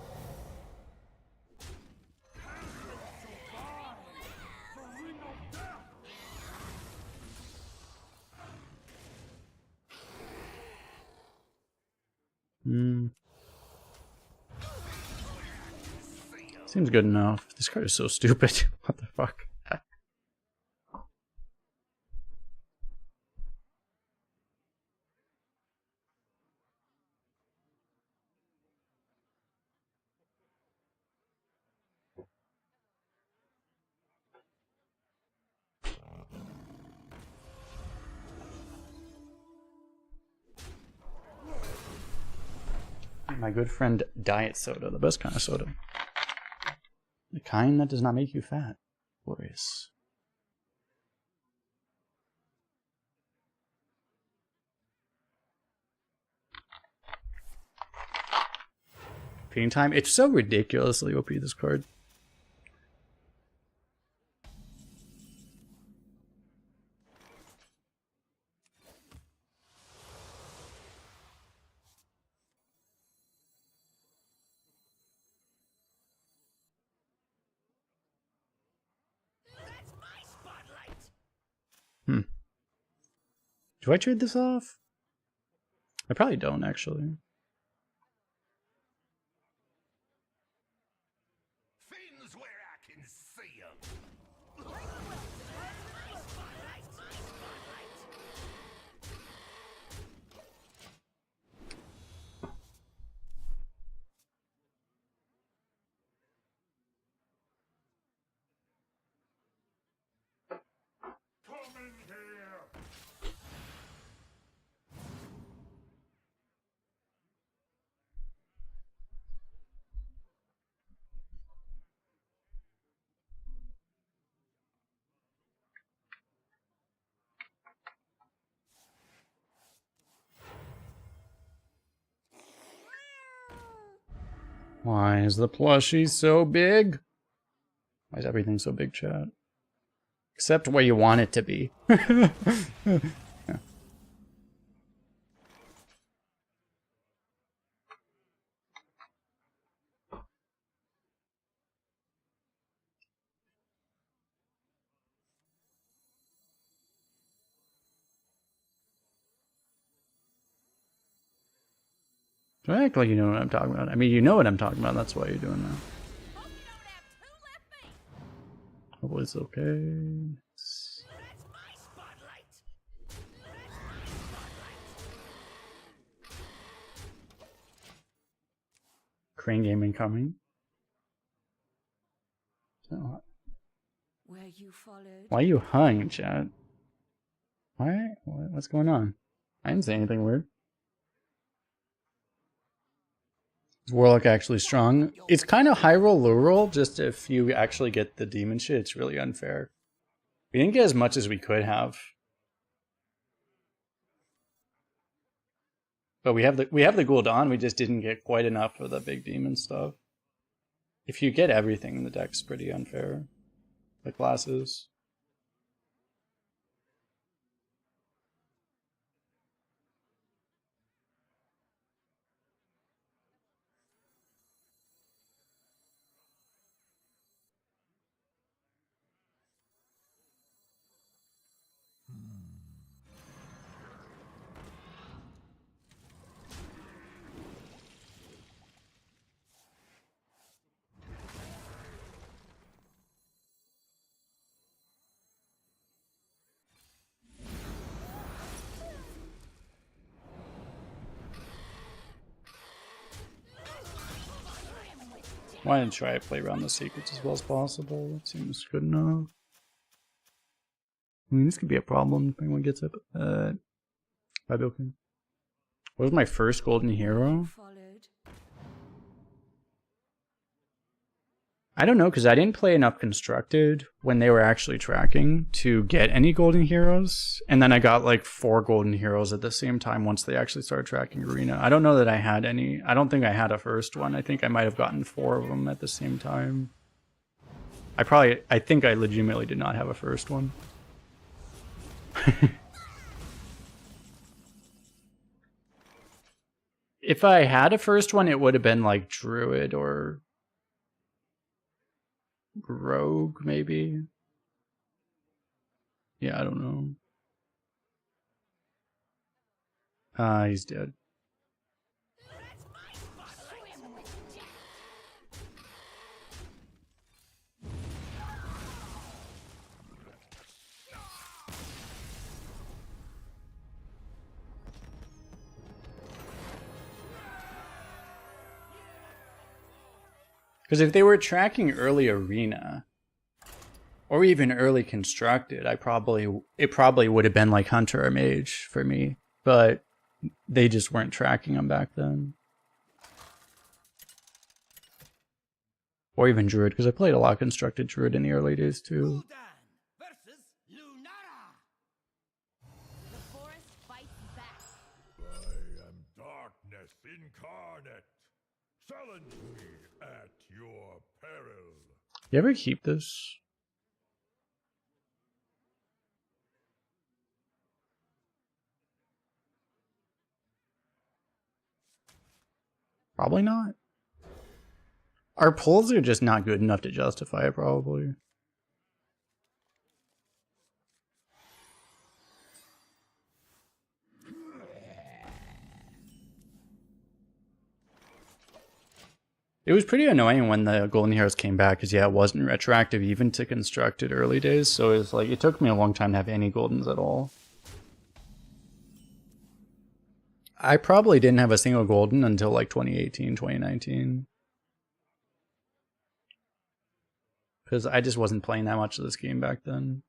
Seems good enough. This card is so stupid. What the fuck? My good friend Diet Soda, the best kind of soda. The kind that does not make you fat. Glorious. Feeding time. It's so ridiculously OP, this card. That's my spotlight. Do I trade this off? I probably don't, actually. Fins where I can see 'em. My spotlight. Come in here. Why is the plushie so big? Why is everything so big, chat? Except where you want it to be. Yeah. Don't act like you know what I'm talking about. I mean, you know what I'm talking about. That's why you're doing that. Hope you don't have two left feet. Hope it's okay. That's my spotlight. Crane game incoming. So, Were you followed? why are you hung, chat? Why? What's going on? I didn't say anything weird. Is Warlock actually strong? It's kind of high roll, low roll, just if you actually get the demon shit, it's really unfair. We didn't get as much as we could have. But we have the Gul'dan, we just didn't get quite enough of the big demon stuff. If you get everything in the deck's pretty unfair. The classes. Why didn't try to play around the secrets as well as possible? It seems good enough. I mean, this could be a problem if anyone gets it. Bye, Bilkin. What was my first golden hero? Followed. I don't know, because I didn't play enough constructed when they were actually tracking to get any golden heroes. And then I got like 4 golden heroes at the same time once they actually started tracking arena. I don't know that I had any. I don't think I had a first one. I think I might have gotten 4 of them at the same time. I think I legitimately did not have a first one. If I had a first one, it would have been like Druid or Rogue, maybe. Yeah, I don't know. He's dead. That's my spotlight. Swim with death. Because if they were tracking early arena, or even early constructed, it probably would have been like Hunter or Mage for me. But they just weren't tracking them back then. Or even Druid, because I played a lot of constructed Druid in the early days too. Gul'dan versus Lunara. The forest fights back. I am darkness incarnate. Challenge me at your peril. You ever keep this? Probably not. Our pulls are just not good enough to justify it, probably. It was pretty annoying when the Golden Heroes came back, because yeah, it wasn't retroactive even to constructed early days, so it's like, it took me a long time to have any Goldens at all. I probably didn't have a single Golden until like 2018, 2019. Because I just wasn't playing that much of this game back then.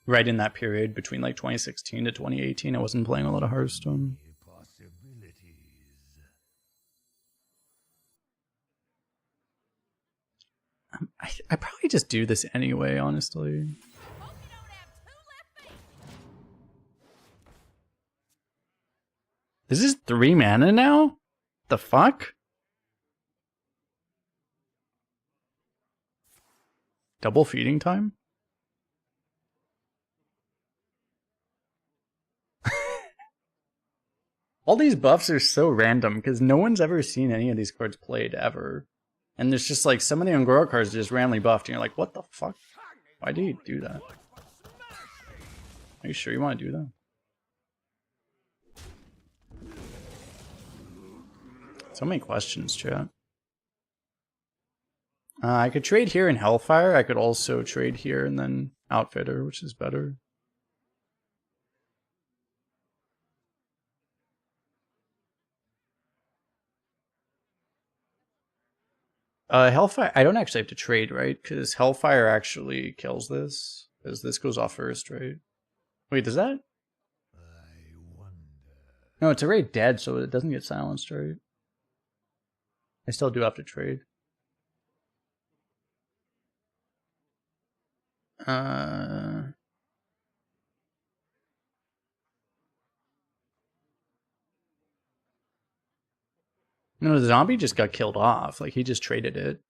Right in that period between like 2016 to 2018, I wasn't playing a lot of Hearthstone. Possibilities. I probably just do this anyway, honestly. Hope you don't have 2 left feet. This is 3 mana now? The fuck? Double feeding time? All these buffs are so random because no one's ever seen any of these cards played ever. And there's just like some of the Angora cards just randomly buffed and you're like, what the fuck? Why do you do that? Are you sure you want to do that? So many questions, chat. I could trade here in Hellfire. I could also trade here and then Outfitter, which is better. Hellfire, I don't actually have to trade, right? Because Hellfire actually kills this. Because this goes off first, right? Wait, does that? I wonder. No, it's already dead, so it doesn't get silenced, right? I still do have to trade. No, the zombie just got killed off. Like, he just traded it.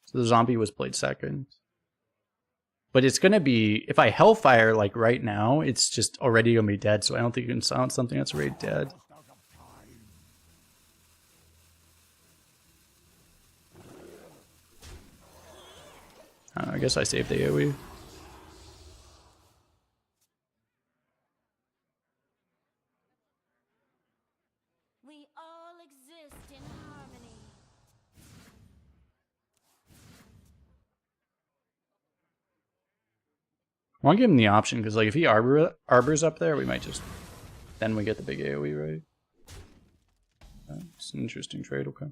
So the zombie was played second. But it's gonna be, if I Hellfire, like, right now, it's just already gonna be dead, so I don't think you can silence something that's already dead. I guess I saved the AoE. We all exist in harmony. I want to give him the option, because like if he arbors up there, we might just... Then we get the big AoE, right? It's an interesting trade, okay.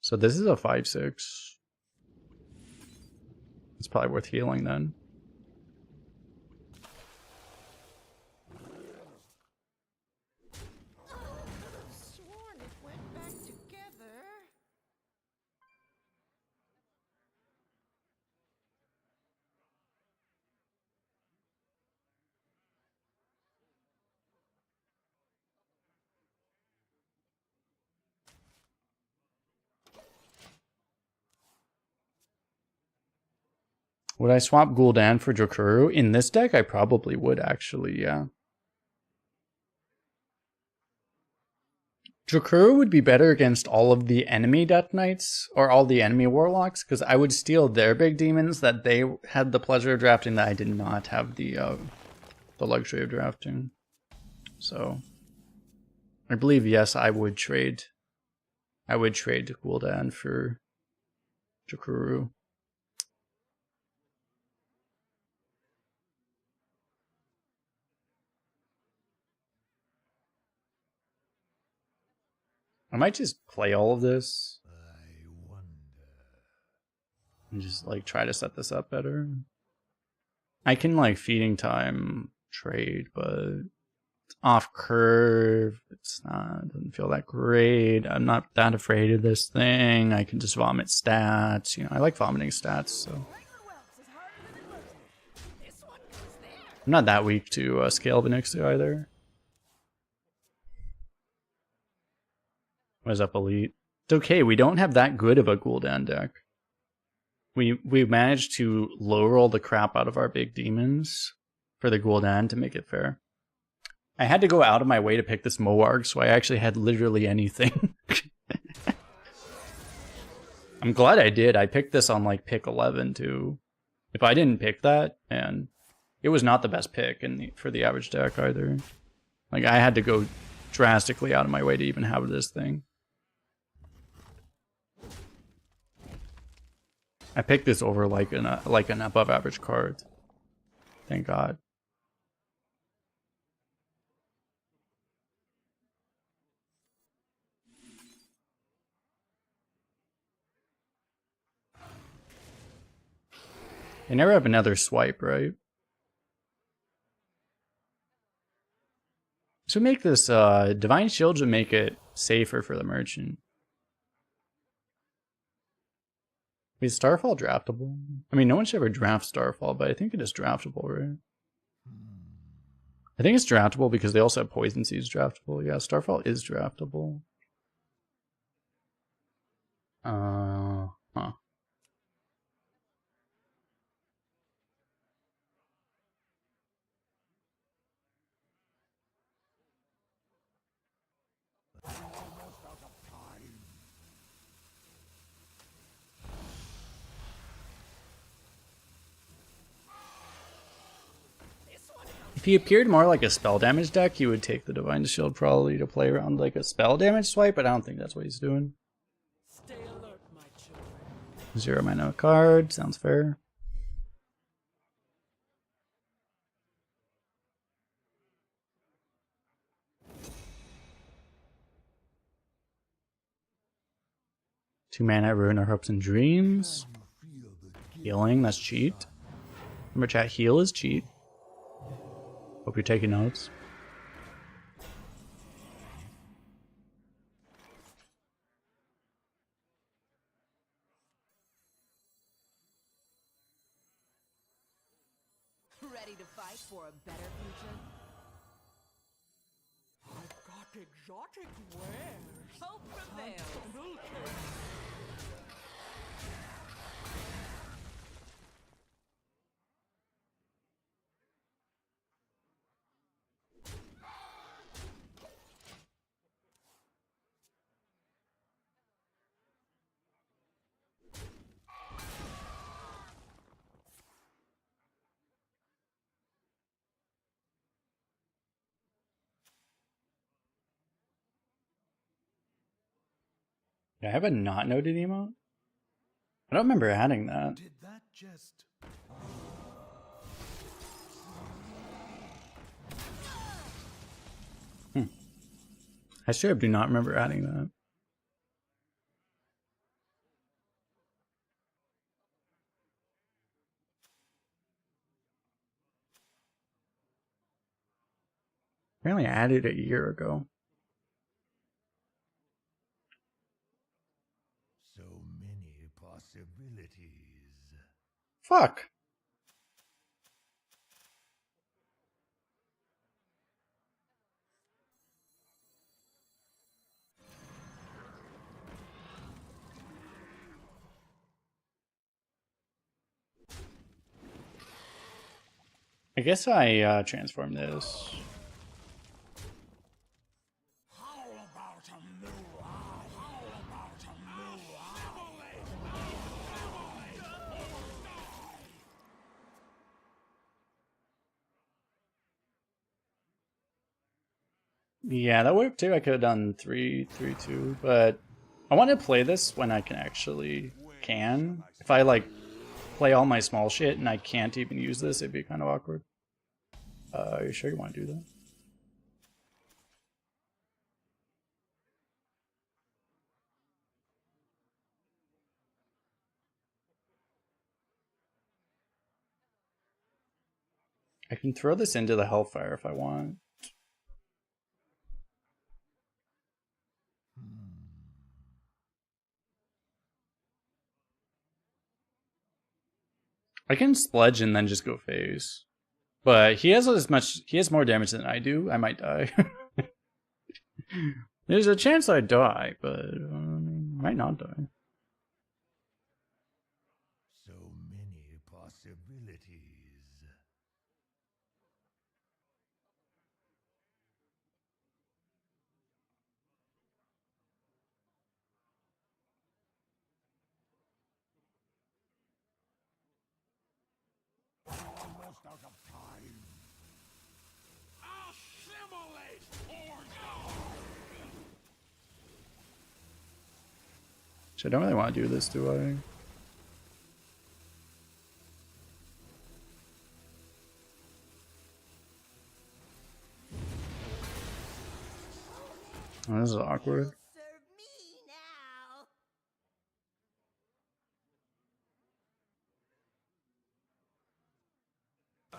So this is a 5/6. It's probably worth healing then. Sworn it went back together. Would I swap Gul'dan for Jokuru? In this deck, I probably would actually, yeah. Jokuru would be better against all of the enemy Death Knights, or all the enemy Warlocks, because I would steal their big demons that they had the pleasure of drafting that I did not have the luxury of drafting. So, I believe, yes, I would trade Gul'dan for Jokuru. I might just play all of this I wonder. and just like try to set this up better. I can like feeding time trade, but it's off curve. It's not, it doesn't feel that great. I'm not that afraid of this thing. I can just vomit stats. You know, I like vomiting stats, so I'm not that weak to scale Benixia either. What is up, Elite? It's okay, we don't have that good of a Gul'dan deck. We managed to low roll the crap out of our big demons for the Gul'dan to make it fair. I had to go out of my way to pick this Moarg, so I actually had literally anything. I'm glad I did. I picked this on like pick 11 too. If I didn't pick that, and it was not the best pick for the average deck either. Like I had to go drastically out of my way to even have this thing. I picked this over like an above average card. Thank God. They never have another swipe, right? So make this Divine Shield to make it safer for the merchant. Is Starfall draftable? I mean, no one should ever draft Starfall, but I think it is draftable, right? I think it's draftable because they also have Poison Seeds draftable. Yeah, Starfall is draftable. Huh. If he appeared more like a spell damage deck, you would take the Divine Shield probably to play around like a spell damage swipe, but I don't think that's what he's doing. Stay alert, my children. 0 mana card, sounds fair. Two mana, ruin our hopes and dreams. Healing, that's cheat. Remember chat, heal is cheat. Hope you're taking notes. Ready to fight for a better future? I've got exotic wares. Hope prevails. Did I have a not noted emote? I don't remember adding that. Did that just... I straight up do not remember adding that. Apparently I added it a year ago. So many possibilities. Fuck. I guess I transformed this. How about a new eye? How about a new Yeah, that worked too. I could have done 3-3-2, but I want to play this when I can. If I like play all my small shit and I can't even use this, it'd be kind of awkward. Are you sure you want to do that? I can throw this into the Hellfire if I want. I can spludge and then just go phase. But he has more damage than I do. I might die. There's a chance I die, but might not die. So many possibilities. Almost out of time. Assimilate or die! I don't really want to do this, do I? Oh, this is awkward. Serve me now.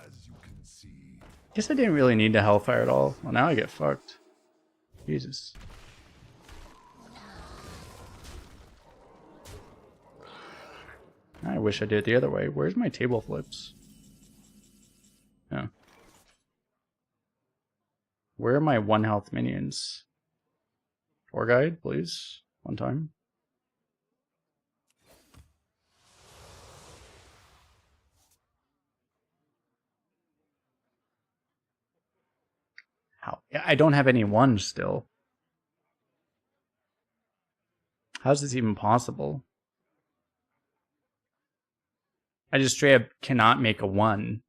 As you can see. Guess I didn't really need to Hellfire at all. Well, now I get fucked. Jesus. I wish I did it the other way. Where's my table flips? Oh. Where are my 1 health minions? Tour guide, please. One time. How? I don't have any ones still. How's this even possible? I just straight up cannot make a 1.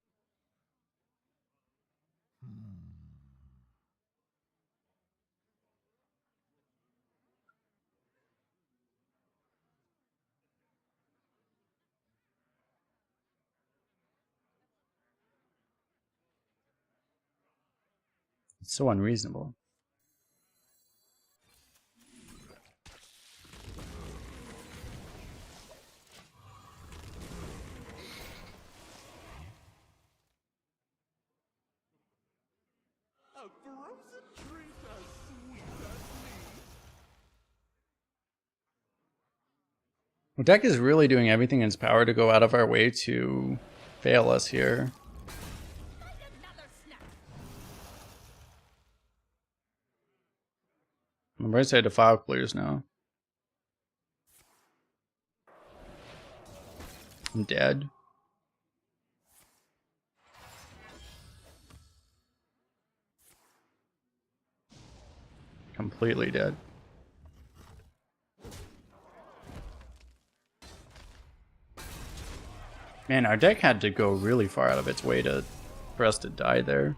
It's so unreasonable. A frozen treat as sweet as me. The deck is really doing everything in its power to go out of our way to fail us here. I'm right side to file clears now. I'm dead. Completely dead. Man, our deck had to go really far out of its way for us to die there.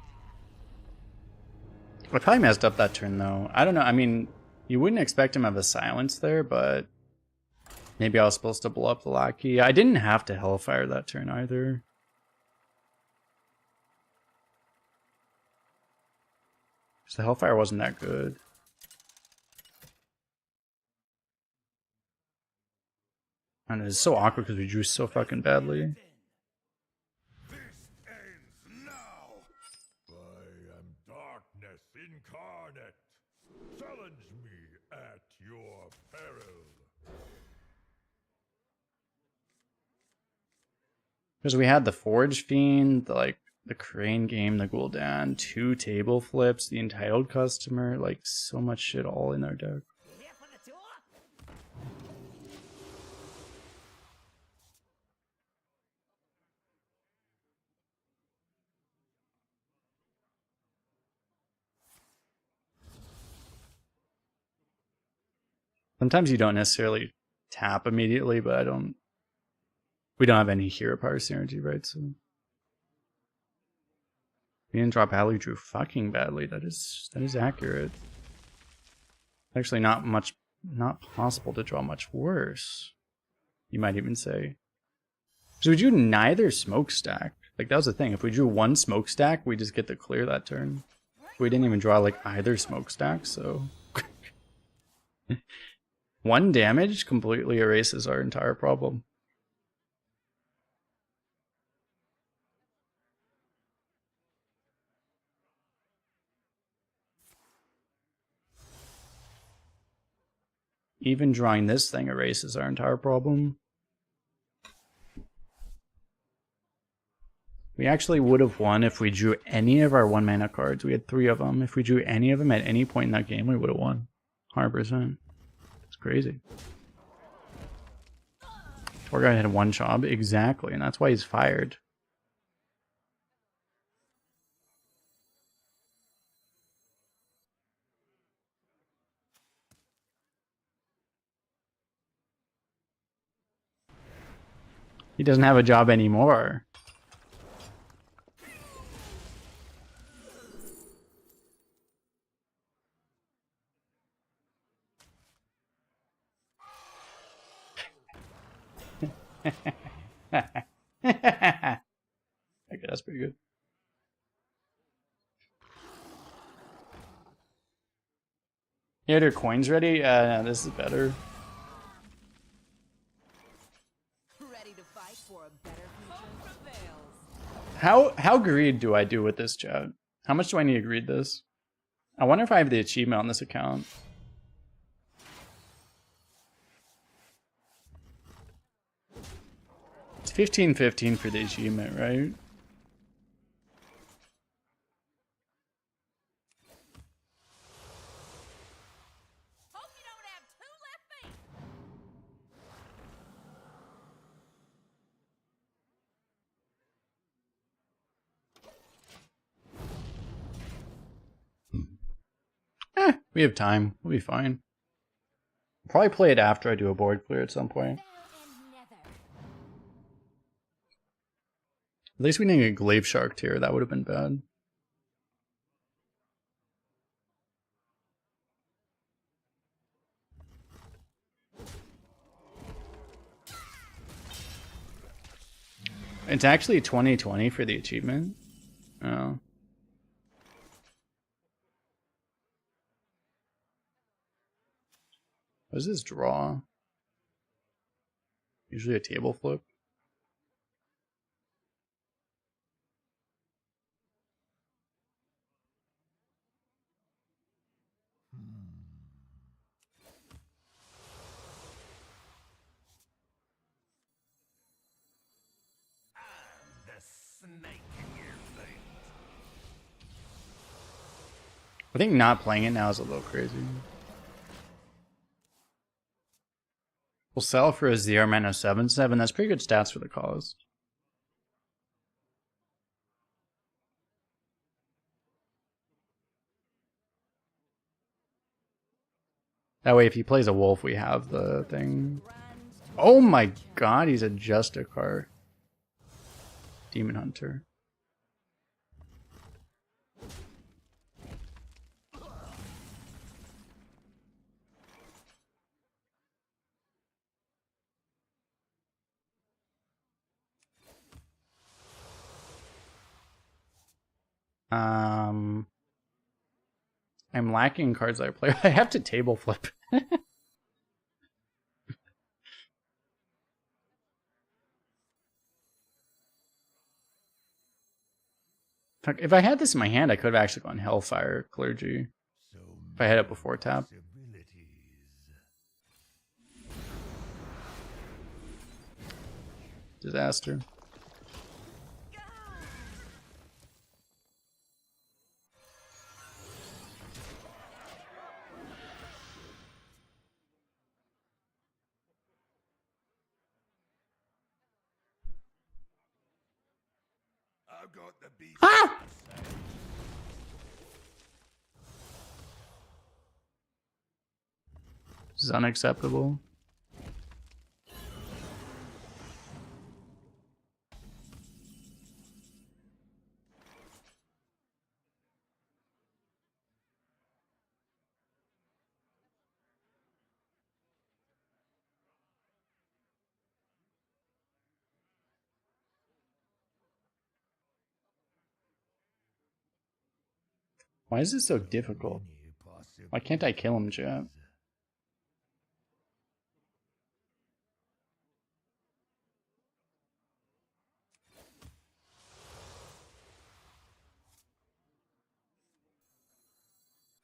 I probably messed up that turn though. I don't know. I mean, you wouldn't expect him to have a silence there, but maybe I was supposed to blow up the lackey. I didn't have to Hellfire that turn either. Because the Hellfire wasn't that good. And it's so awkward because we drew so fucking badly. This ends now. I am darkness incarnate. Challenge me at your peril. Because we had the Forge Fiend, the Crane game, the Gul'dan, 2 table flips, the Entitled Customer, like so much shit all in our deck. Here for the tour? Sometimes you don't necessarily tap immediately, but we don't have any hero power synergy, right? So we didn't drop badly, drew fucking badly. That is accurate. Actually not possible to draw much worse, you might even say. So we drew neither smokestack. Like that was the thing. If we drew 1 smokestack, we just get to clear that turn. We didn't even draw like either smokestack, so 1 damage completely erases our entire problem. even drawing this thing erases our entire problem. We actually would have won if we drew any of our 1-mana cards. We had 3 of them. If we drew any of them at any point in that game, we would have won. 100%. It's crazy. Poor guy had 1 job. Exactly, and that's why he's fired. He doesn't have a job anymore. Okay, that's pretty good. You had your coins ready? No, this is better. Ready to fight for a better future? How greed do I do with this, chat? How much do I need to greed this? I wonder if I have the achievement on this account. It's 15-15 for the achievement, right? Hope you don't have 2 left feet. We have time. We'll be fine. I'll probably play it after I do a board clear at some point. At least we didn't get Glaive Shark here. That would have been bad. It's actually 2020 for the achievement. Oh. What is this draw? Usually a table flip. I think not playing it now is a little crazy. We'll sell for a 0-mana 7/7. That's pretty good stats for the Kolst. That way, if he plays a wolf, we have the thing. Oh my god, he's a Justicar. Demon Hunter. I'm lacking cards I play. I have to table flip. If I had this in my hand, I could have actually gone Hellfire Clergy. If I had it before tap. Disaster. I've got the beast. Ah! This is unacceptable. Why is this so difficult? Why can't I kill him, chat?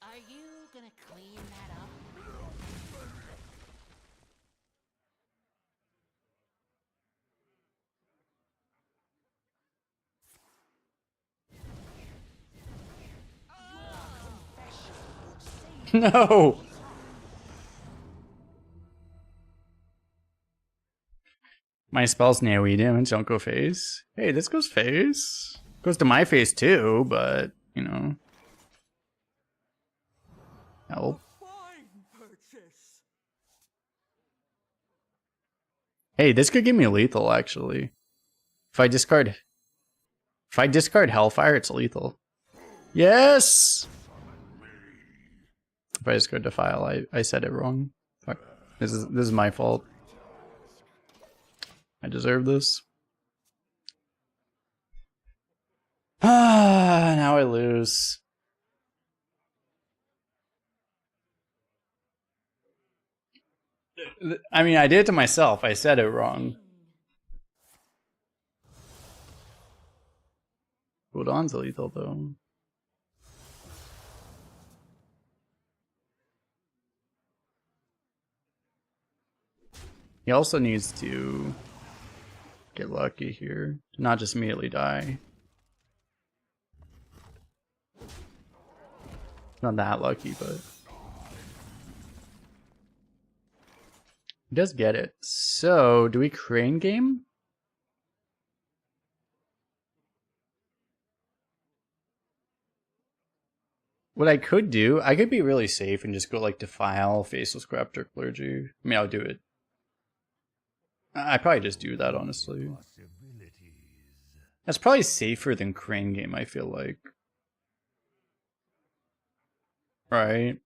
Are you gonna clean that up? No! My spell's AoE damage, don't go phase. Hey, this goes phase. Goes to my face too, but, you know. Help. Fine purchase. Hey, this could give me lethal, actually. If I discard Hellfire, it's lethal. Yes! If I discard Defile, I said it wrong. Fuck. This is my fault. I deserve this. Ah, now I lose. I mean, I did it to myself. I said it wrong. Gul'dan's lethal, though. He also needs to get lucky here. Not just immediately die. Not that lucky, but... He does get it. So, do we crane game? What I could do, I could be really safe and just go like Defile, Faceless Scepter, Clergy. I mean, I'll do it. I'd probably just do that, honestly. That's probably safer than crane game, I feel like. Right?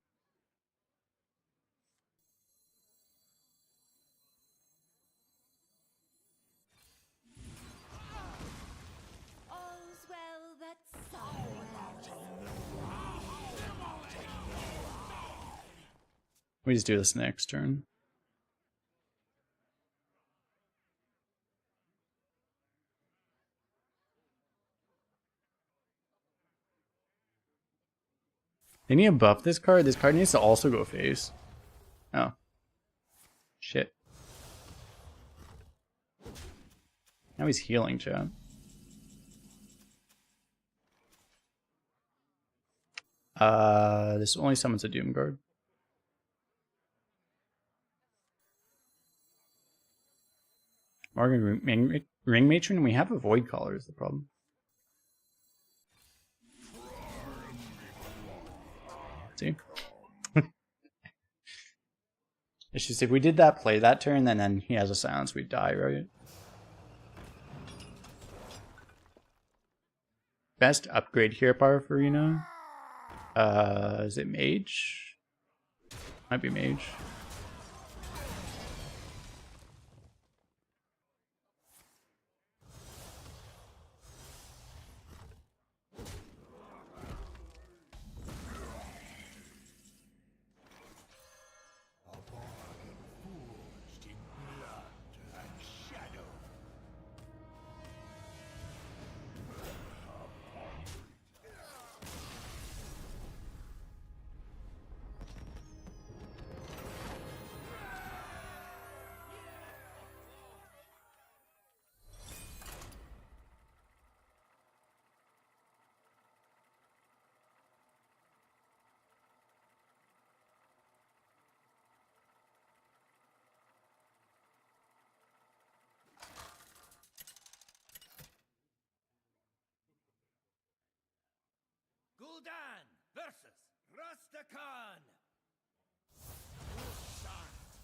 All's well that's all well. We just do this next turn. They need to buff this card. This card needs to also go face. Oh. Shit. Now he's healing, chat. This only summons a Doom Guard. Morgan Ring Matron, we have a Void Caller is the problem. See? It's just if we did that play that turn, then he has a silence, we'd die, right? Best upgrade here, Arena. Is it Mage? Might be Mage. Gul'dan versus Rastakhan.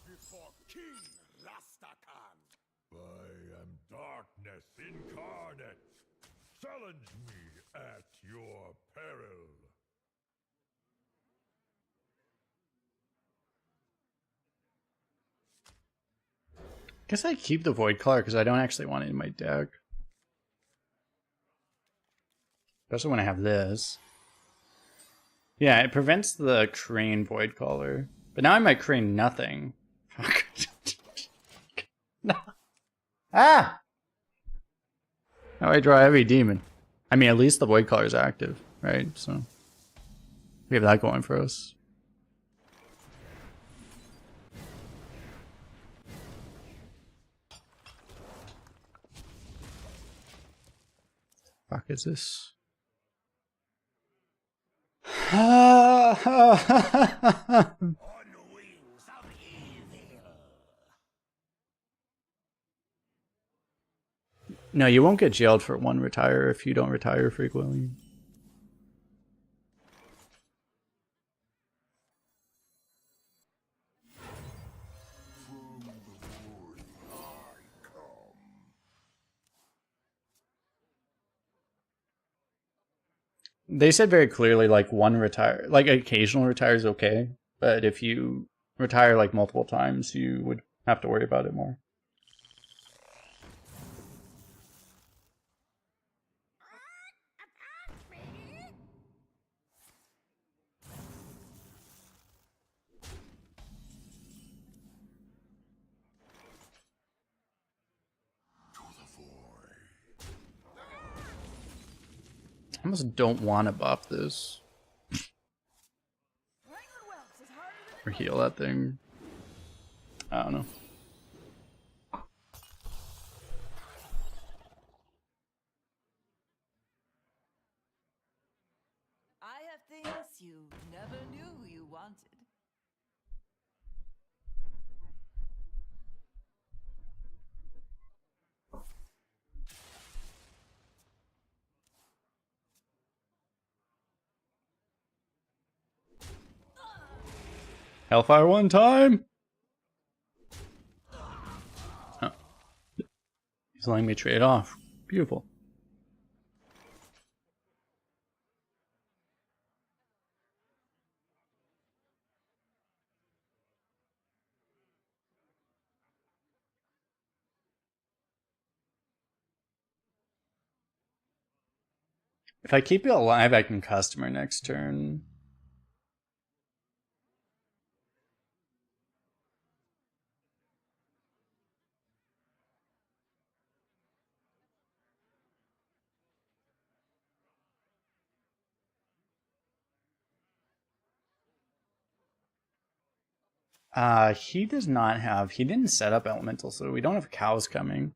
Before King Rastakhan. I am darkness incarnate. Challenge me at your peril. Guess I keep the Void Caller because I don't actually want it in my deck. Especially when I have this. Yeah, it prevents the Crane Void Caller. But now I might Crane nothing. Fuck. No. Ah! Now I draw every demon. I mean, at least the Void Caller is active, right? So we have that going for us. Fuck is this? On wings of evil. No, you won't get jailed for one retire if you don't retire frequently. They said very clearly, like, one retire, like, occasional retire is okay, but if you retire, like, multiple times, you would have to worry about it more. I almost don't want to buff this. Or heal that thing. I don't know. I have things you never knew you wanted. Hellfire one time! Oh. He's letting me trade off. Beautiful. If I keep it alive, I can customer next turn. He does not have, he didn't set up elemental, so we don't have cows coming.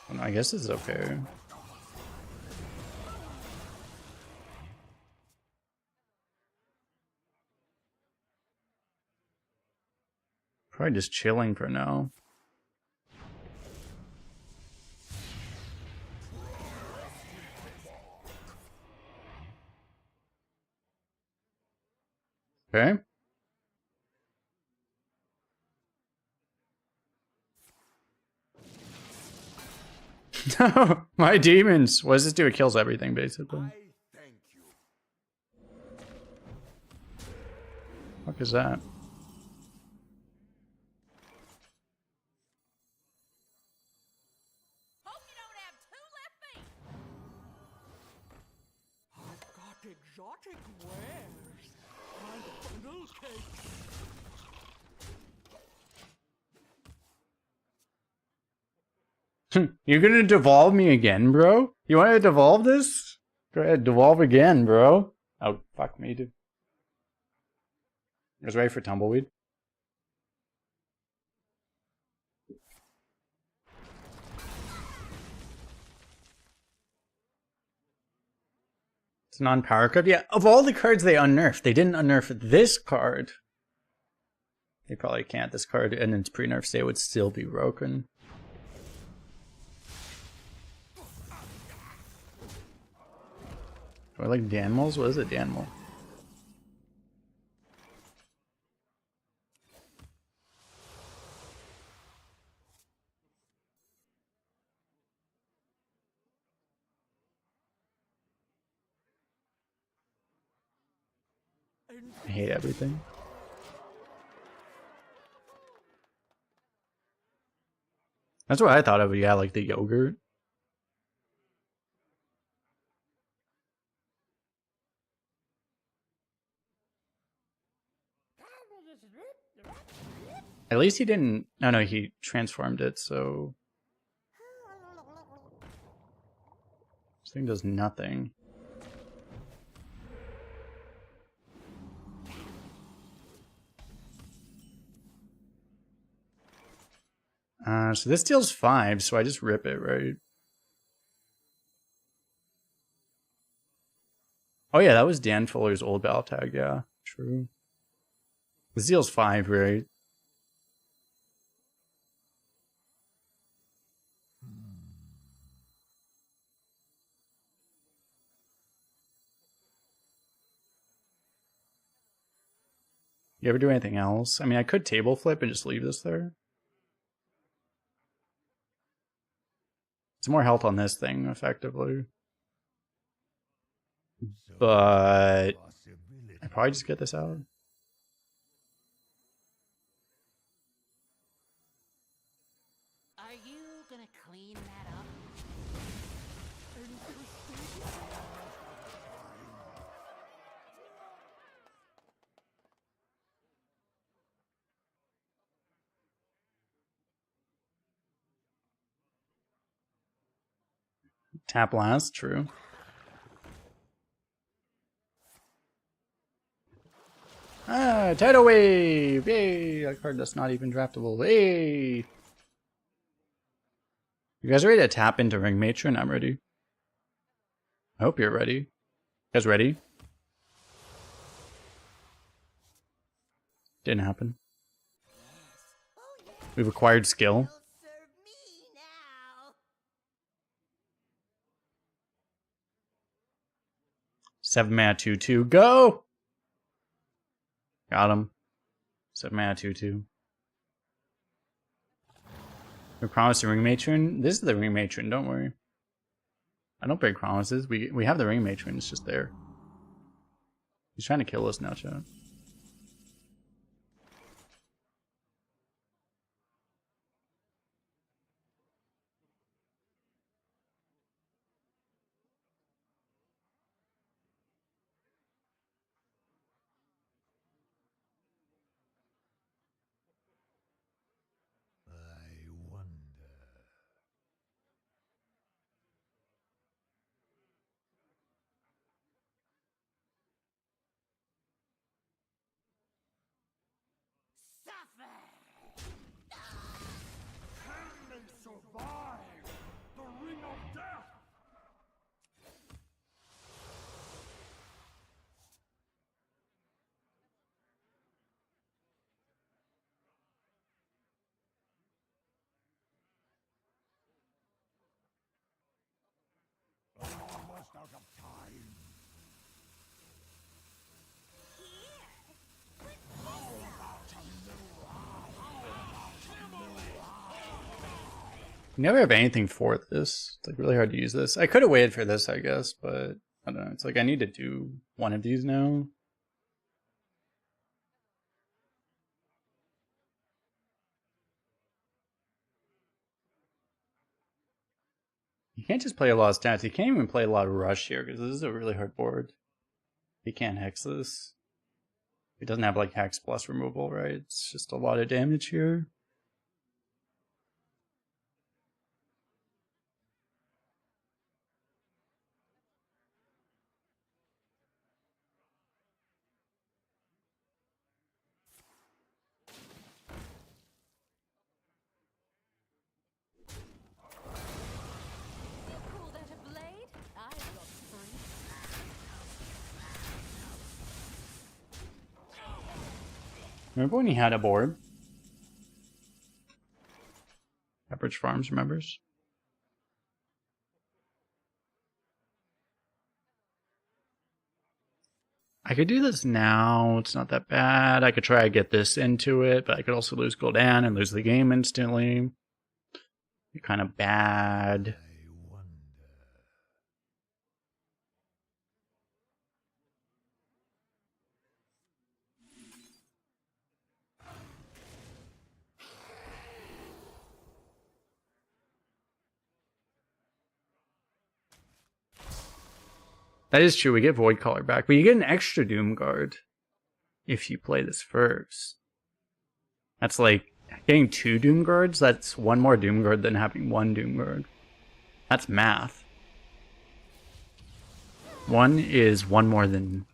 Well, I guess it's okay. Probably just chilling for now. Okay. No, my demons. What does this do? It kills everything, basically. I thank you. What is that? Hope you don't have two left feet. I've got exotic wares and funnel cakes. You're gonna devolve me again, bro? You want to devolve this? Go ahead, devolve again, bro. Oh, fuck me, dude. I was ready for tumbleweed. It's a non-power card. Yeah, of all the cards they unnerfed, they didn't unnerf this card. They probably can't. This card in its pre-nerf state would still be broken. Do I like Danimals? What is a Danimal? I hate everything. That's what I thought of. Yeah, like the yogurt. At least he didn't. No, no, he transformed it, so. This thing does nothing. So this deals 5, so I just rip it, right? Oh yeah, that was Dan Fuller's old battle tag, yeah. True. This deals 5, right? You ever do anything else? I mean, I could table flip and just leave this there. It's more health on this thing, effectively. But I probably just get this out. Are you gonna clean that up? Tap last, true. Ah, tidal wave! Yay! A card that's not even draftable. Hey! You guys ready to tap into Ring Matron? I'm ready. I hope you're ready. You guys ready? Didn't happen. We've acquired skill. You'll serve me now. 7 mana 2/2. Go! Got him. 7 mana 2/2. We promised a Ring Matron. This is the Ring Matron, don't worry. I don't break promises. We have the Ring Matron, it's just there. He's trying to kill us now, chat. I wonder. Suffer. Can they survive the ring of death? Almost out of time. You never have anything for this. It's like really hard to use this. I could have waited for this, I guess, but I don't know. It's like I need to do one of these now. You can't just play a lot of stats. You can't even play a lot of rush here because this is a really hard board. You can't hex this. It doesn't have like hex plus removal, right? It's just a lot of damage here. You call that a blade? I've got three. Remember when he had a board? Pepperidge Farms remembers? I could do this now. It's not that bad. I could try to get this into it, but I could also lose Gul'dan and lose the game instantly. You're kind of bad. I wonder. That is true. We get Void Caller back, but you get an extra Doom Guard if you play this first. That's like getting 2 Doom Guards. That's 1 more Doom Guard than having 1 Doom Guard. That's math. 1 is 1 more than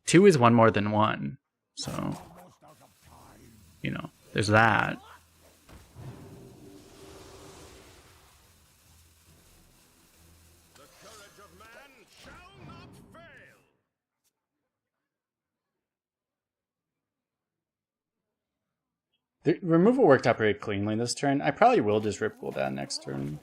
2 is 1 more than 1. So, you know, there's that. The removal worked out pretty cleanly this turn. I probably will just rip Gul'dan next turn.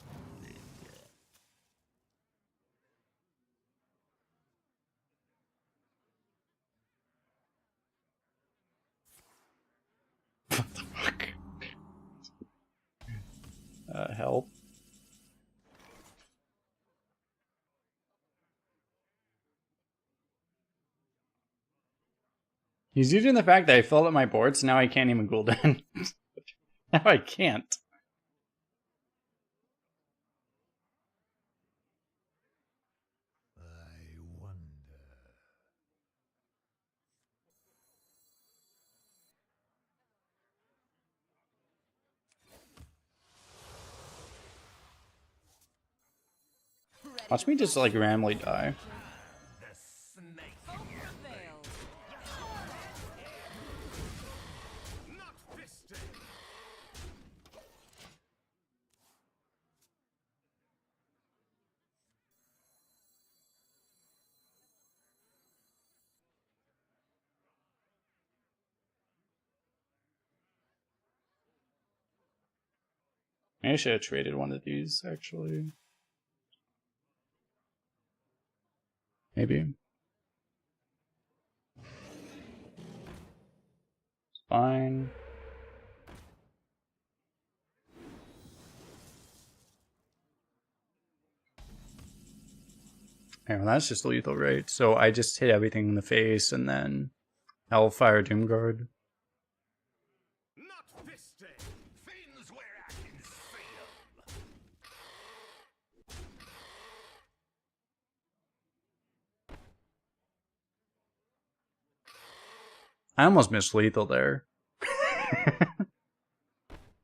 What the fuck? Help. He's using the fact that I filled up my board, so now I can't even Gul'dan. Now I can't. I wonder. Watch me just like randomly die. The snake. Failed. Not fisted. Maybe I should have traded one of these actually. Maybe. It's fine. Okay, well that's just lethal, right? So I just hit everything in the face and then Hellfire Doomguard. Not fisted. Fiends where I can see 'em. I almost missed lethal there.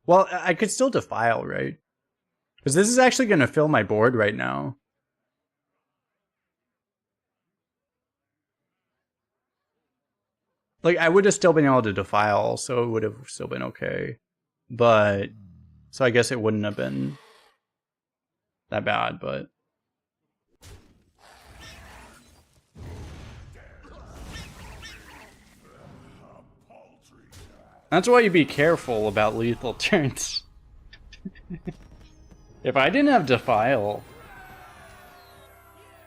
Well, I could still defile, right? Because this is actually going to fill my board right now. Like, I would have still been able to defile, so it would have still been okay. But, so I guess it wouldn't have been that bad, but. That's why you be careful about lethal turns. If I didn't have defile,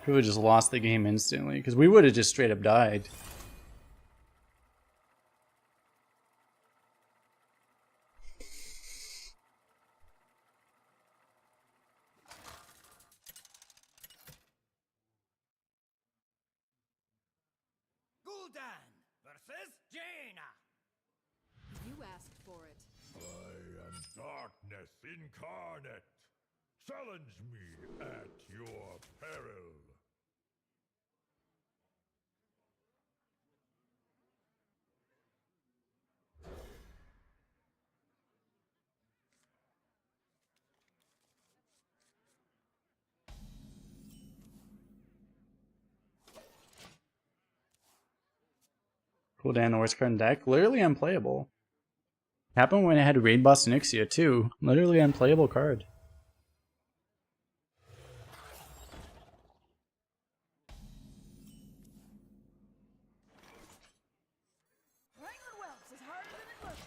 we would have just lost the game instantly, because we would have just straight up died. Gul'dan versus Jaina. You asked for it. I am darkness incarnate. Challenge me at your peril. Cool down the worst card in deck. Literally unplayable. Happened when I had Raid Boss Nixia too. Literally unplayable card. Wrangler Whelps is harder than it looks.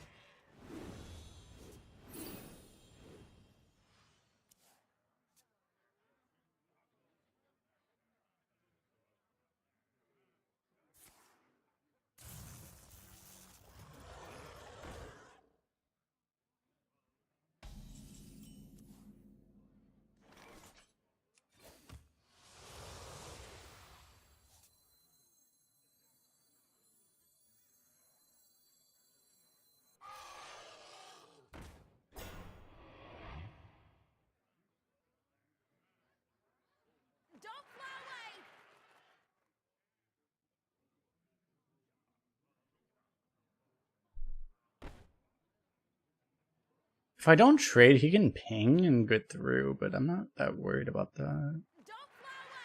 Don't fly away! If I don't trade, he can ping and get through, but I'm not that worried about that. Don't fly away!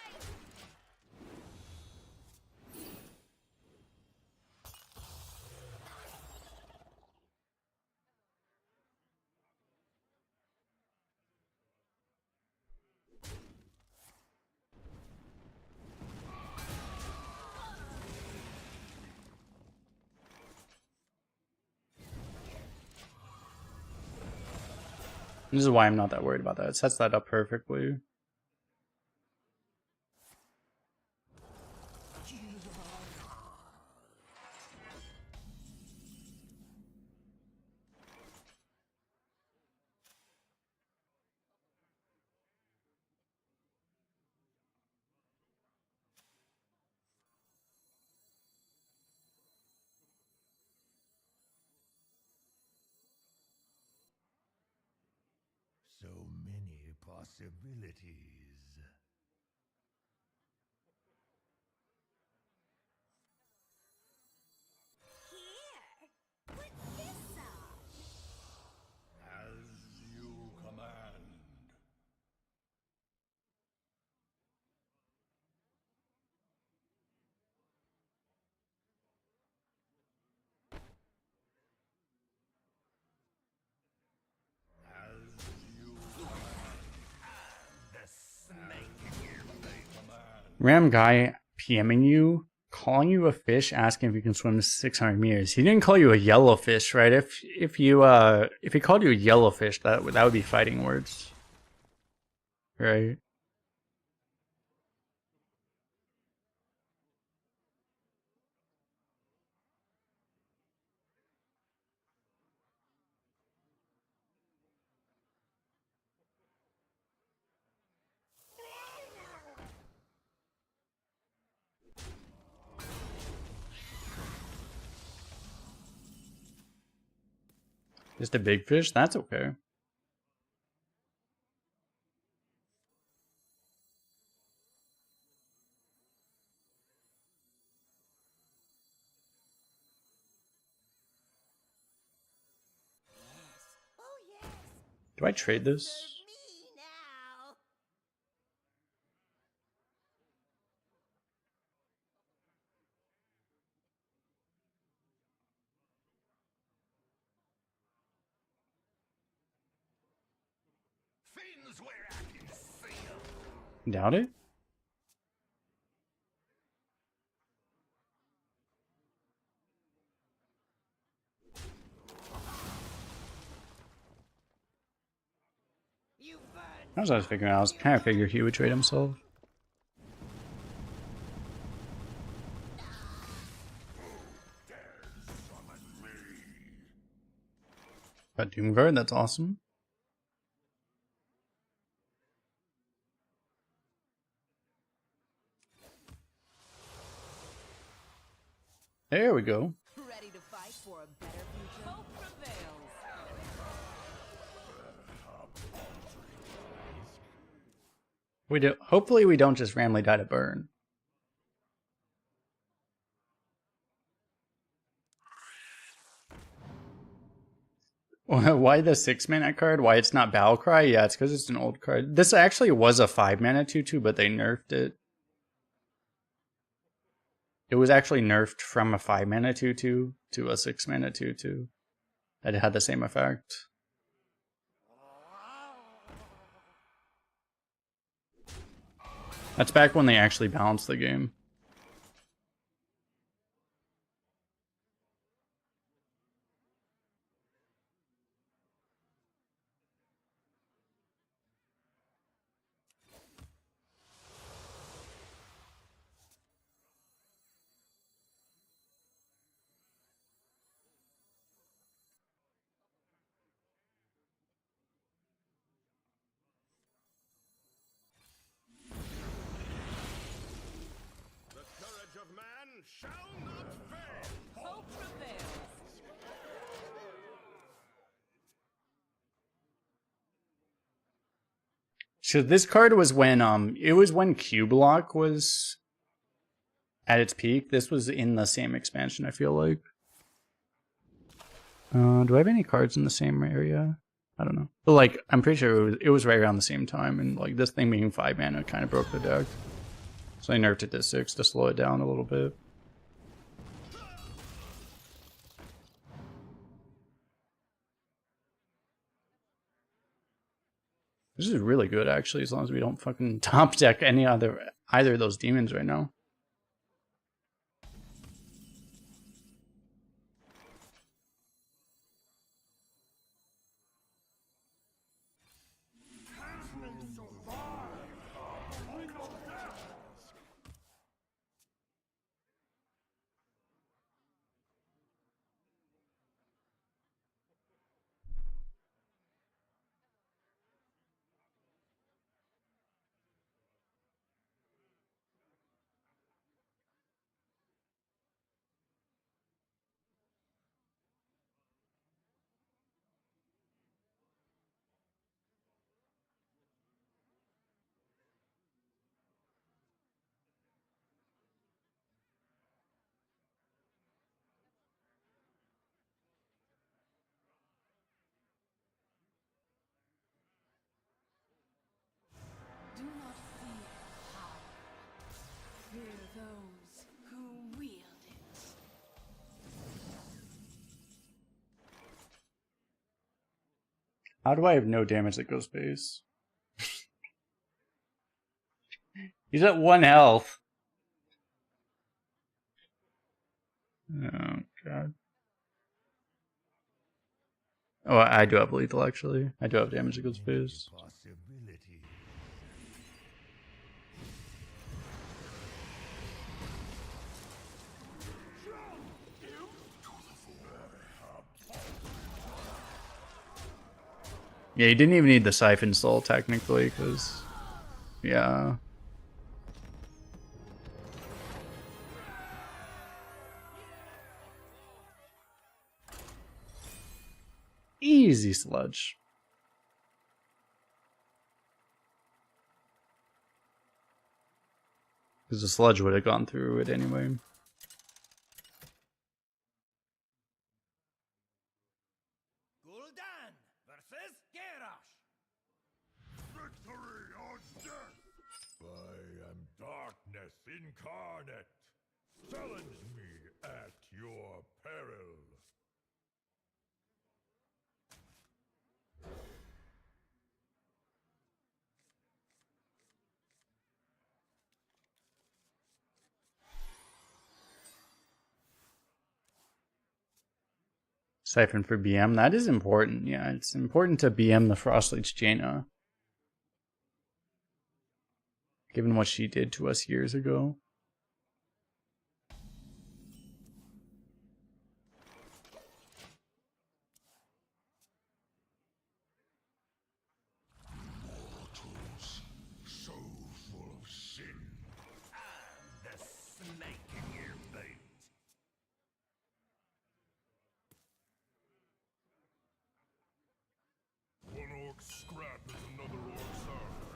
This is why I'm not that worried about that. It sets that up perfectly. So many possibilities. Here, put this on. As you command. As you command. The snake command. Random guy PMing you, calling you a fish, asking if you can swim 600 meters. He didn't call you a yellowfish, right? If he called you a yellowfish, that would be fighting words, right? Just a big fish? That's okay. Oh yes. Do I trade this? Serve me now. Fins where I can see 'em. Doubt it. You burn. As I was figuring out, I was kind of figured he would trade himself. But Doomguard, that's awesome. There we go. Ready to fight for a better future? Hope prevails. We do. Hopefully, we don't just randomly die to burn. Why the 6-mana card? Why it's not Battle Cry? Yeah, it's because it's an old card. This actually was a 5-mana 2/2, but they nerfed it. It was actually nerfed from a 5-mana 2/2 to a 6-mana 2/2. That had the same effect. That's back when they actually balanced the game. The courage of man shall not fail. Hope prevails. So this card was when it was when Q Block was at its peak. This was in the same expansion, I feel like. Do I have any cards in the same area? I don't know. But like I'm pretty sure it was right around the same time, and like this thing being 5 mana kind of broke the deck. So I nerfed it to 6 to slow it down a little bit. This is really good, actually, as long as we don't fucking top deck either of those demons right now. How do I have no damage that goes base? He's at 1 health. Oh, God. Oh, I do have lethal, actually. I do have damage that goes base. Possibilities. Yeah, you didn't even need the Siphon Soul, technically, because... Yeah. Easy sludge. Because the sludge would have gone through it anyway. Gul'dan versus Garrosh. Victory or death! I am darkness incarnate. Challenge me at your peril. Siphon for BM, that is important. Yeah, it's important to BM the Frostleech Jaina. Given what she did to us years ago. So full of sin. The snake in your boot. One orc scrap is another orc's armor.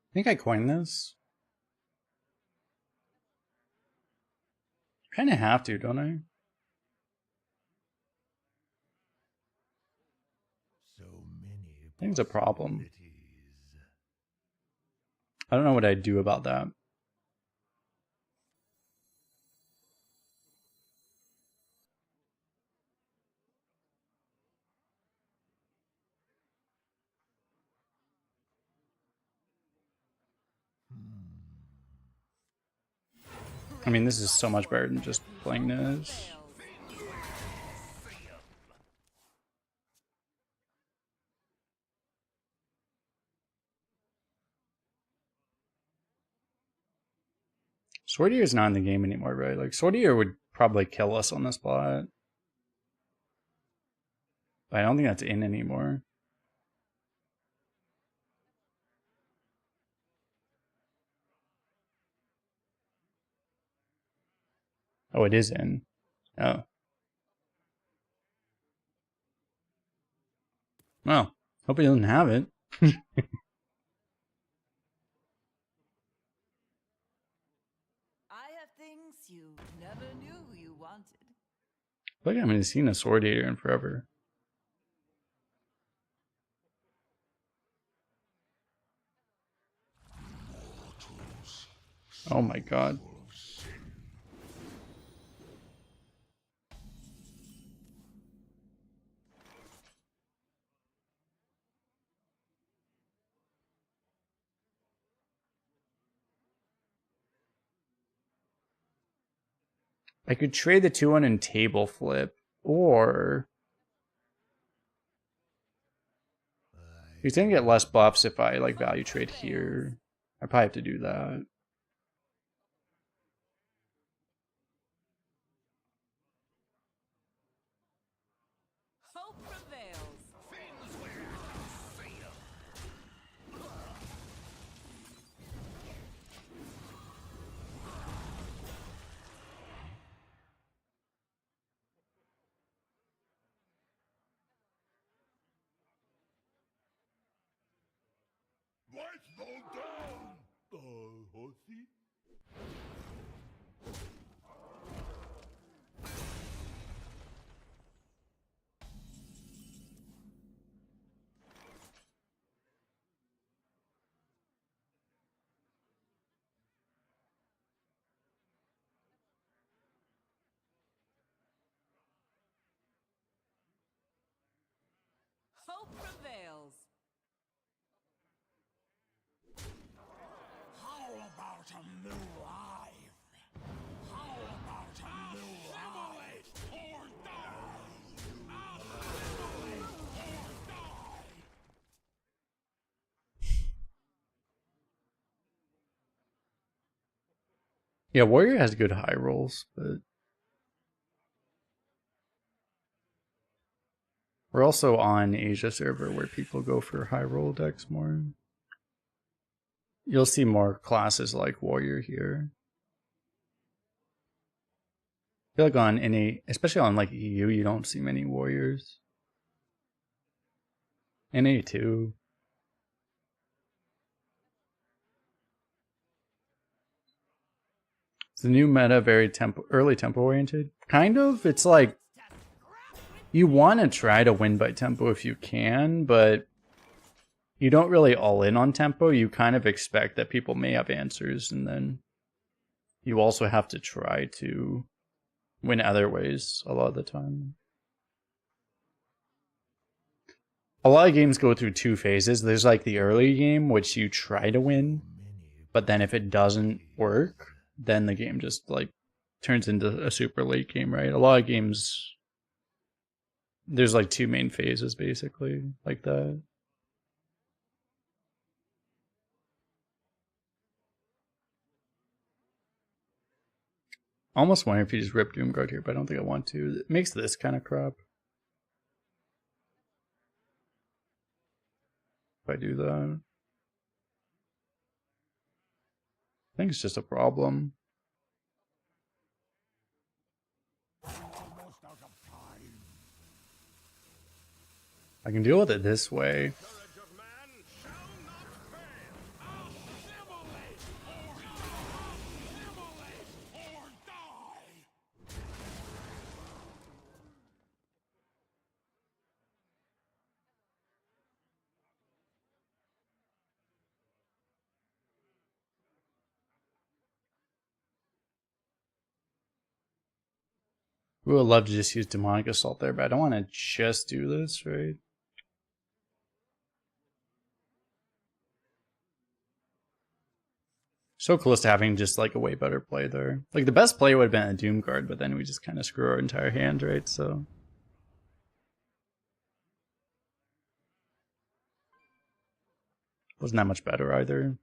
I think I coined this. Kind of have to, don't I? So many I think it's a problem. possibilities. I don't know what I'd do about that. I mean, this is so much better than just playing this. Swordier is not in the game anymore, right? Like, Swordier would probably kill us on the spot. But I don't think that's in anymore. Oh, it is in. Oh. Well, hope he doesn't have it. I have things you never knew you wanted. Look, I haven't seen a Swordier in forever. Oh my god. I could trade the 2-1 and table flip, or he's gonna get less buffs if I like value trade here. I probably have to do that. Hope prevails. Lights go down! Horsey? Hope prevails. How about a new life? How about a new life? Or die! Assimilate or die! Yeah, Warrior has good high rolls, but we're also on Asia server where people go for high roll decks more. You'll see more classes like Warrior here. I feel like on any, especially on like EU, you don't see many Warriors. NA too. It's the new meta, very early tempo oriented. Kind of. It's like you want to try to win by tempo if you can, but you don't really all in on tempo. You kind of expect that people may have answers, and then you also have to try to win other ways a lot of the time. A lot of games go through two phases. There's like the early game, which you try to win, but then if it doesn't work, then the game just like turns into a super late game, right? A lot of games, there's like two main phases basically, like that. Almost wonder if you just rip Doomguard here, but I don't think I want to. It makes this kind of crap. If I do that. I think it's just a problem. Almost out of time. I can deal with it this way. Courage of man shall not fail. Assimilate or die! We would love to just use Demonic Assault there, but I don't want to just do this, right? So close to having just like a way better play there. Like the best play would have been a Doomguard, but then we just kind of screw our entire hand, right? So wasn't that much better either.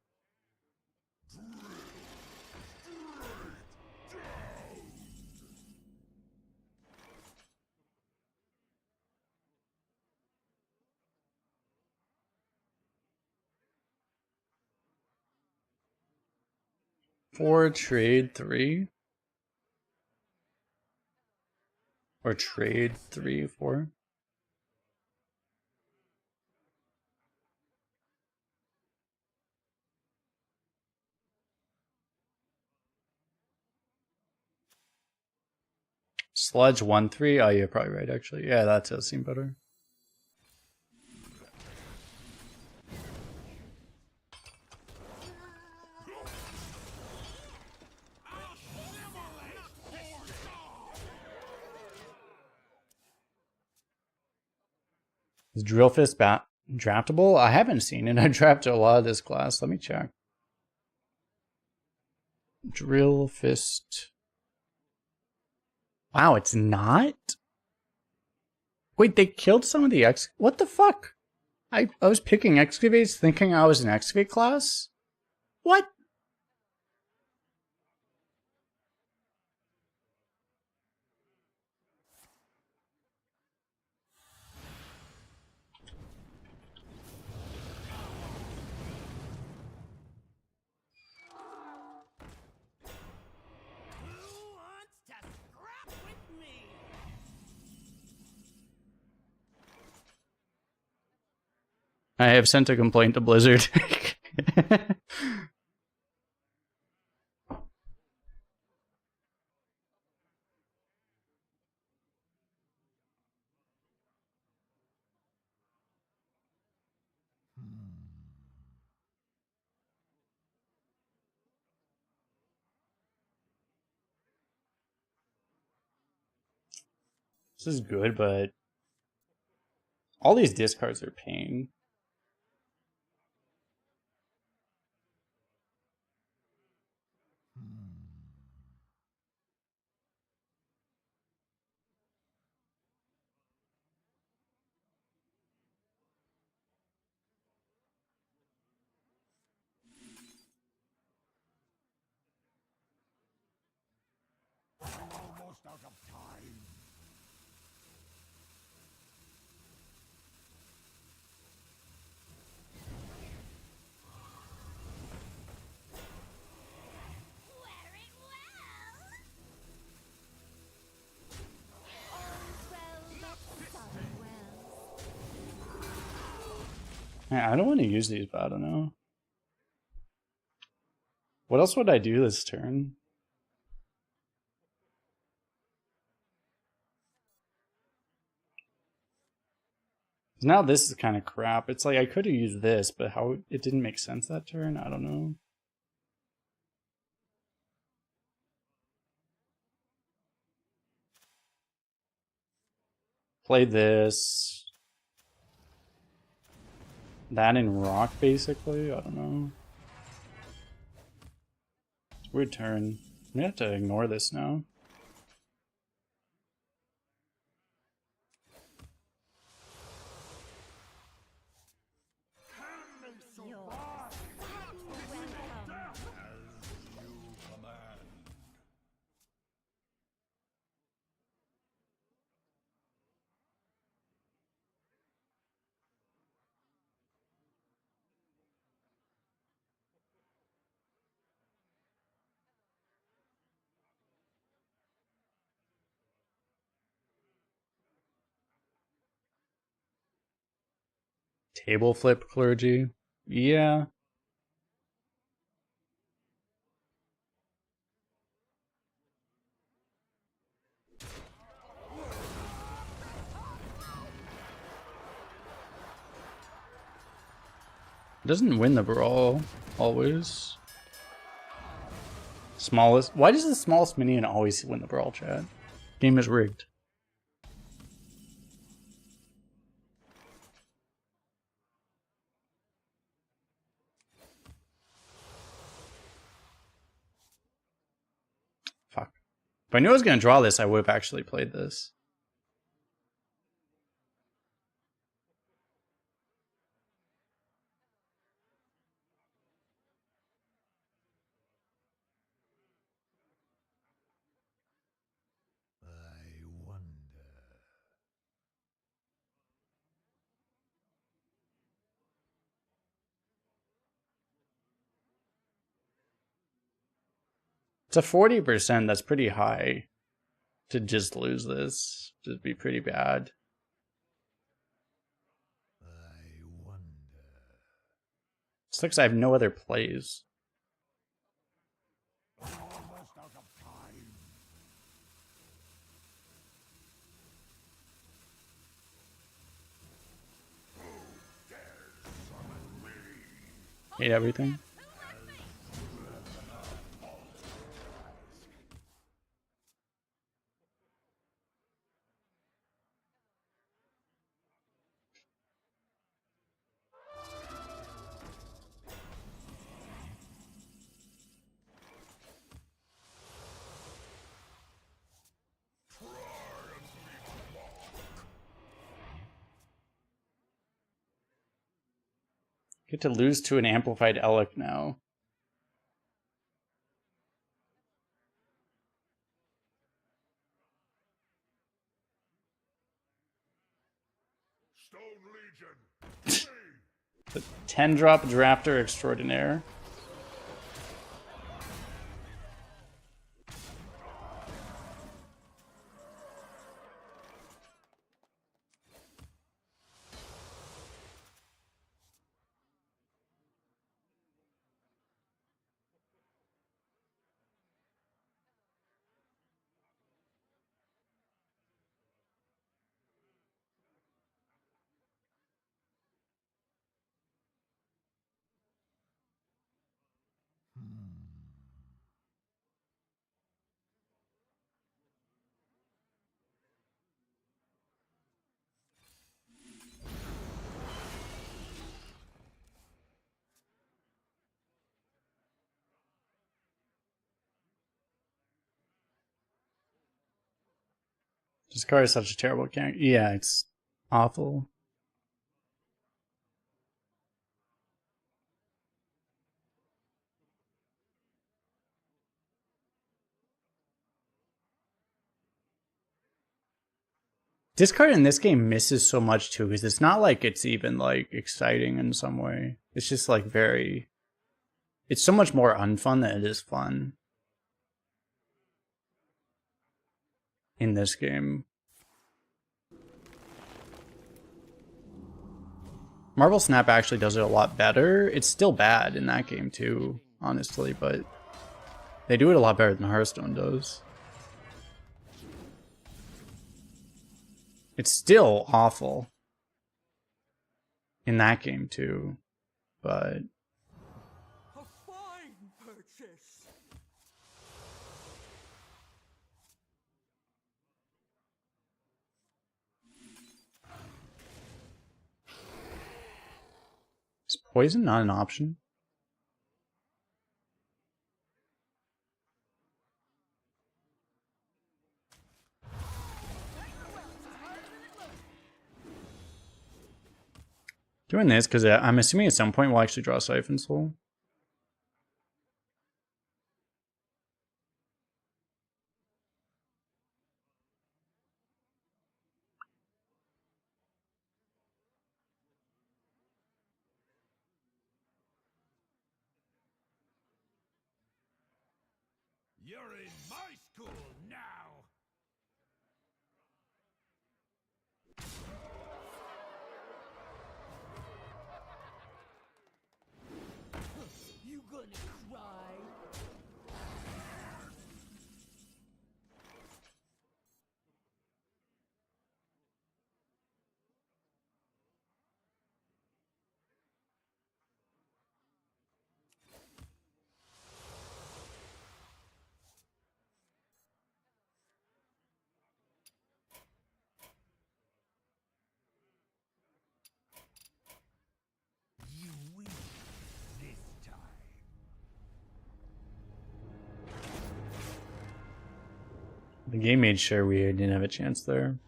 Four trade 3. Or trade 3, 4. Sludge 1, 3. Oh, you're probably right, actually. Yeah, that does seem better. Is Drill Fist draftable? I haven't seen it. I drafted a lot of this class. Let me check. Drill Fist. Wow, it's not? Wait, they killed some of the what the fuck? I was picking excavates thinking I was an excavate class? What? Who wants to scrap with me? I have sent a complaint to Blizzard. This is good, but All these discards are pain. Almost out of time. Wear it well. All's well that started well. Man, I don't want to use these, but I don't know. What else would I do this turn? Now this is kind of crap. It's like I could have used this, but how it didn't make sense that turn, I don't know. Play this. That in rock, basically. I don't know. It's a weird turn. I'm gonna have to ignore this now. Table flip clergy. Yeah. Doesn't win the brawl, always. Smallest. Why does the smallest minion always win the brawl, chat? Game is rigged. Fuck. If I knew I was gonna draw this, I would have actually played this. I wonder. It's a 40%, that's pretty high. To just lose this. Just be pretty bad. I wonder. Sucks I have no other plays. Almost out of time. Hate everything. Get to lose to an amplified Elec now. Stone Legion. The 10-drop drafter extraordinaire. This card is such a terrible character. Yeah, it's awful. This card in this game misses so much too, because it's not like it's even like exciting in some way. It's just like very. It's so much more unfun than it is fun in this game. Marble Snap actually does it a lot better. It's still bad in that game too, honestly, but they do it a lot better than Hearthstone does. It's still awful in that game too, but A fine purchase. is poison not an option? Doing this because I'm assuming at some point we'll actually draw Siphon Soul. You're in my school now! You gonna cry? You win this time. The game made sure we didn't have a chance there.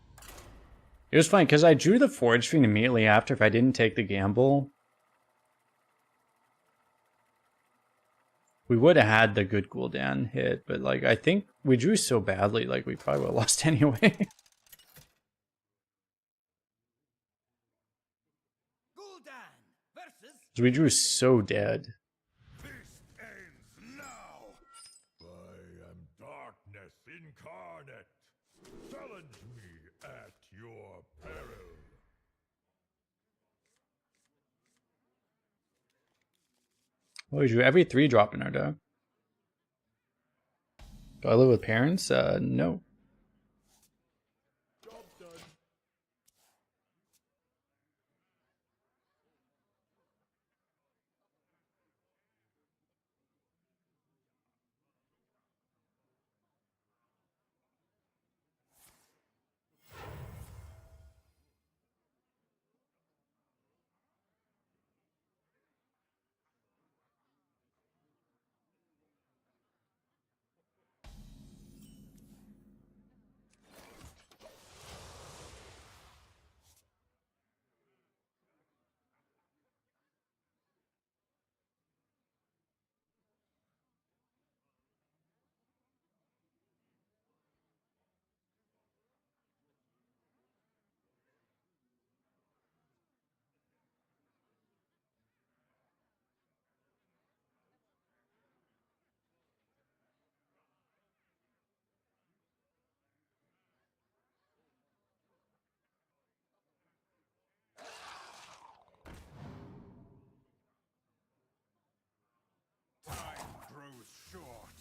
It was funny because I drew the Forge Fiend immediately after. If I didn't take the gamble, we would have had the good Gul'dan hit, but like I think we drew so badly, like we probably would have lost anyway. Gul'dan versus. We drew so dead. This ends now! I am darkness incarnate. Challenge me at your peril. Well, we drew every 3-drop in our deck. Do I live with parents? No. Job done. Time grows short.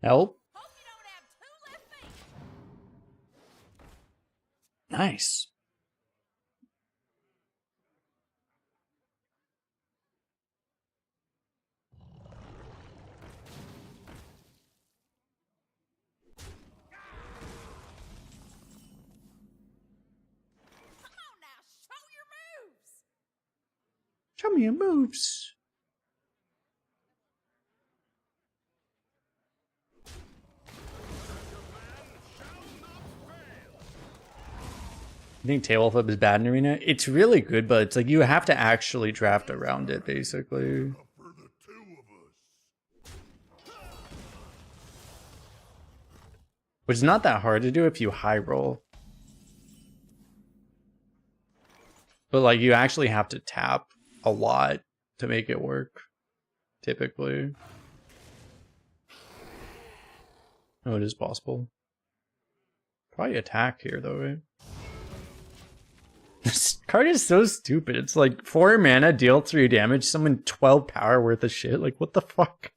Help. Hope you don't have two left feet. Nice. Come on now, show your moves. me your moves. I think table flip is bad in arena. It's really good, but it's like you have to actually draft around it, basically. For the two of us. Which is not that hard to do if you high roll. But like you actually have to tap a lot to make it work, typically. Oh, it is possible. Probably attack here though, right? This card is so stupid. It's like 4 mana, deal 3 damage, summon 12 power worth of shit. Like, what the fuck?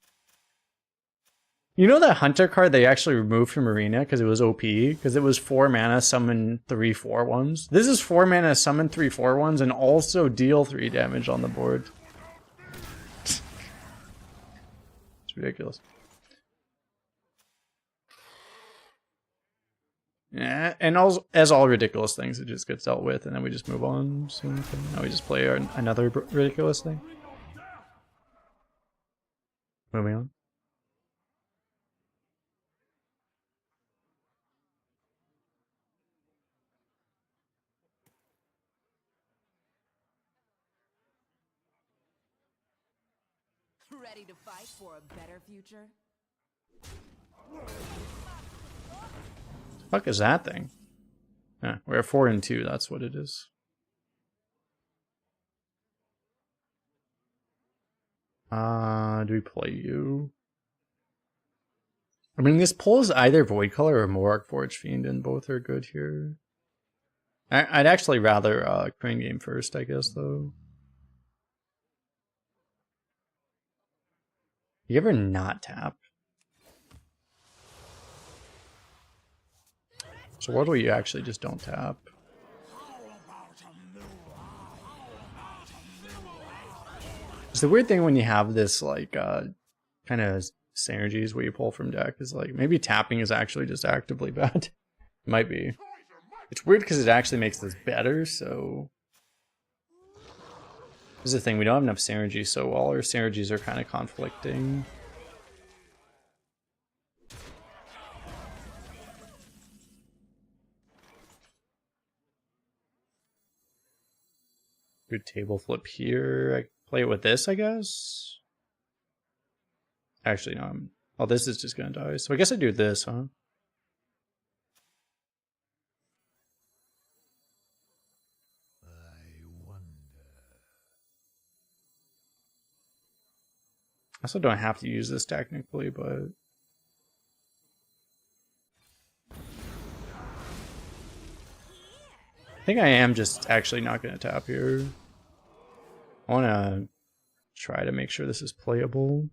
You know that Hunter card they actually removed from Arena because it was OP? Because it was 4 mana, summon 3 4/1s. This is 4 mana, summon 3 4/1s, and also deal 3 damage on the board. It's ridiculous. Yeah, and also, as all ridiculous things, it just gets dealt with, and then we just move on. So now we just play another ridiculous thing. Moving on. Ready to fight for a better future? Fuck is that thing? Yeah, we're at 4 and 2. That's what it is. Do we play you? I mean, this pulls either Void Color or Morag Forge Fiend, and both are good here. I'd actually rather Crane Game first, I guess, though. You ever not tap? So what do we actually just don't tap? It's the weird thing when you have this like kind of synergies where you pull from deck is like maybe tapping is actually just actively bad. It might be. It's weird because it actually makes this better, so this is the thing, we don't have enough synergy, so all our synergies are kind of conflicting. Good table flip here. I play it with this, I guess. Actually, no. Oh, this is just gonna die. So I guess I do this, huh? I wonder. I also don't have to use this technically, but I think I am just actually not gonna tap here. I wanna try to make sure this is playable.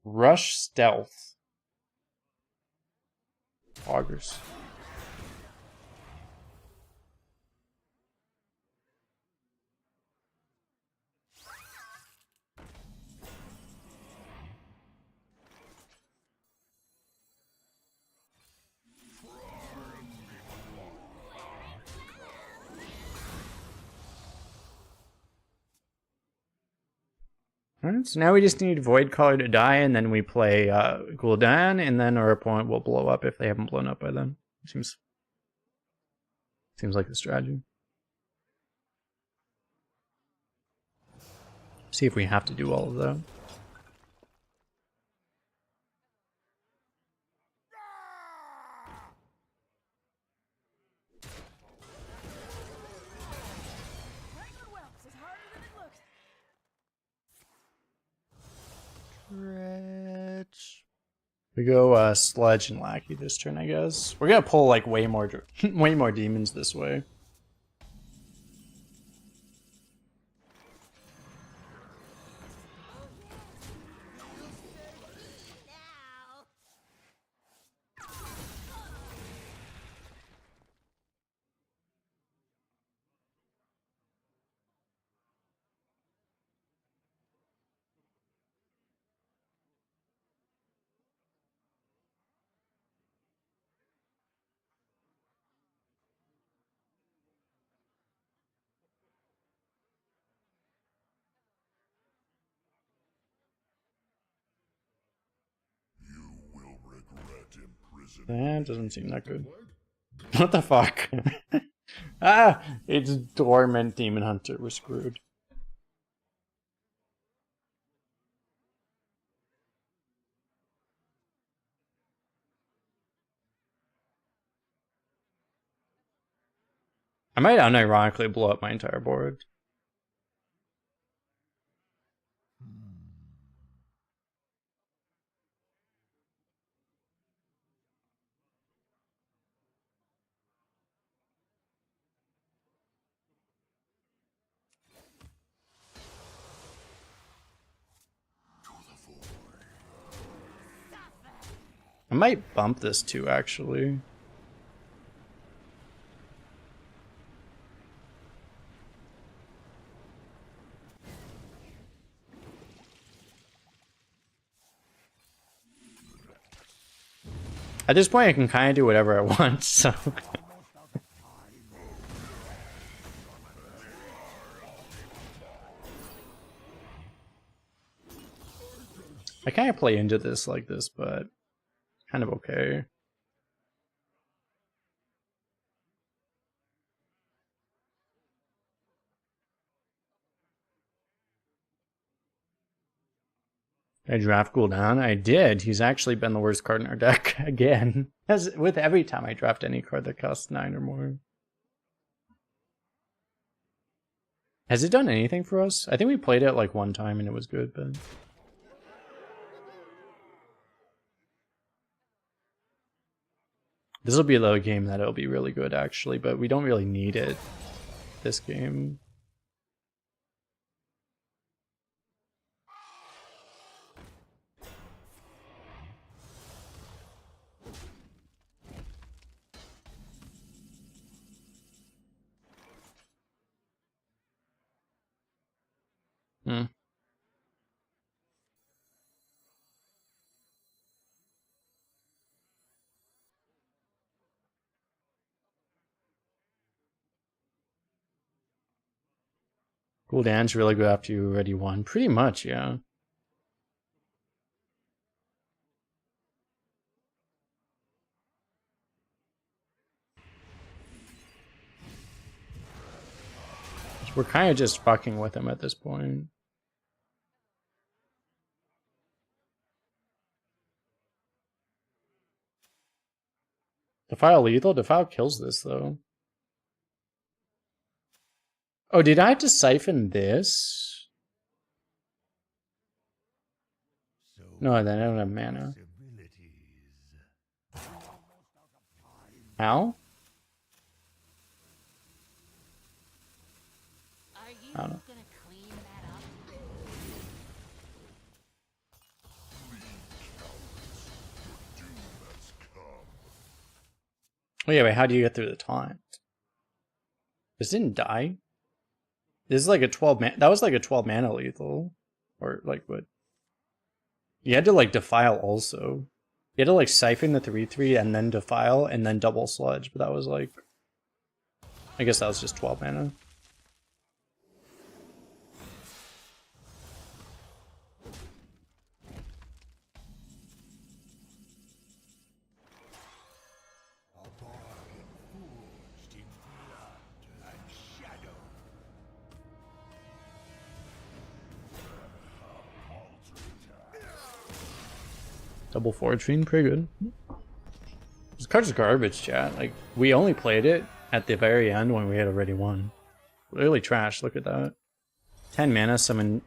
Rush Stealth. Augers. Alright, so now we just need Void Color to die, and then we play Gul'dan, and then our opponent will blow up if they haven't blown up by then. Seems like the strategy. See if we have to do all of that. We go Sludge and Lackey this turn, I guess. We're gonna pull like way more way more demons this way. Prison. That doesn't seem that good. What? What the fuck? Ah, it's Dormant Demon Hunter. We're screwed. I might unironically blow up my entire board. I might bump this too, actually. At this point, I can kind of do whatever I want, so... I kind of play into this like this, but kind of okay. I draft Gul'dan? I did. He's actually been the worst card in our deck again. As with every time I draft any card that costs 9 or more. Has it done anything for us? I think we played it like one time and it was good, but... This will be a game that'll be really good, actually, but we don't really need it this game. Hmm. Gul'dan's really good after you already won. Pretty much, yeah. We're kind of just fucking with him at this point. Defile lethal? Defile kills this, though. Oh, did I have to siphon this? No, then I don't have mana. How? Are you I don't know. gonna clean that up? Oh yeah, wait, how do you get through the taunt? This didn't die? This is like a 12 man. That was like a 12 mana lethal. Or like what? You had to like defile also. You had to like siphon the 3/3 and then defile and then double sludge, but that was like... I guess that was just 12 mana. Double Forge Fiend, pretty good. This card's garbage, chat. Like, we only played it at the very end when we had already won. Literally trash, look at that. 10 mana, summon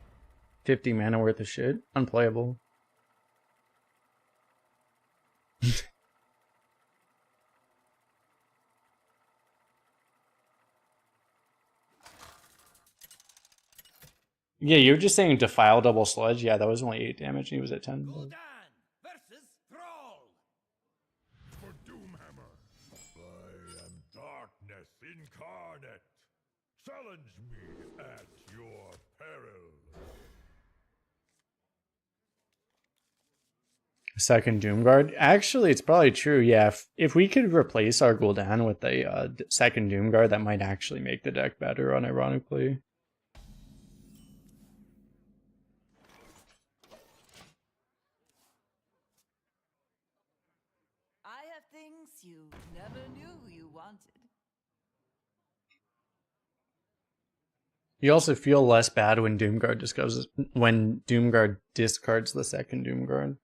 50 mana worth of shit. Unplayable. Yeah, you were just saying defile double sludge. Yeah, that was only 8 damage and he was at 10. Gul'dan versus Thrall. For Doomhammer. I am darkness incarnate. Challenge me at your peril. Second Doomguard. Actually, it's probably true. Yeah, if we could replace our Gul'dan with a second Doomguard, that might actually make the deck better, unironically. I have you never knew you wanted. You also feel less bad when Doomguard discards the second Doomguard.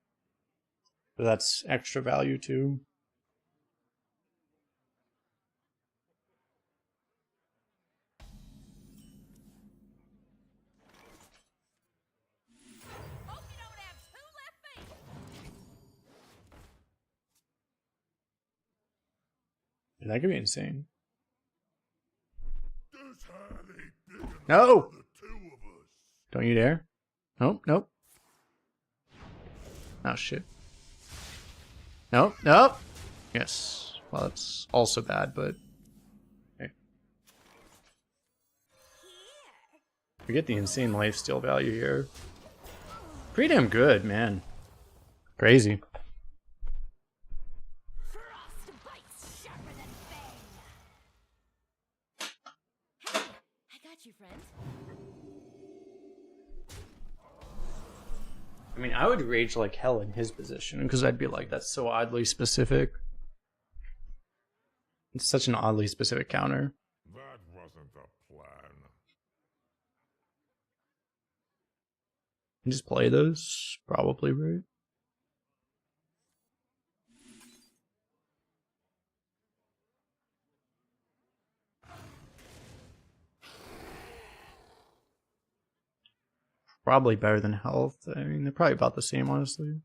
So that's extra value too. Hope you don't have two left feet. That could be insane. This hand ain't big enough No! for the two of us. Don't you dare. Nope, nope. Oh shit. Nope, nope. Yes. Well, that's also bad, but okay. We get the insane lifesteal value here. Pretty damn good, man. Crazy. Frost bites sharper than fang. Hey, I got you, friend. I mean, I would rage like hell in his position because I'd be like, that's so oddly specific. It's such an oddly specific counter. That wasn't the plan. You just play those, probably, right? Probably better than health. I mean, they're probably about the same, honestly.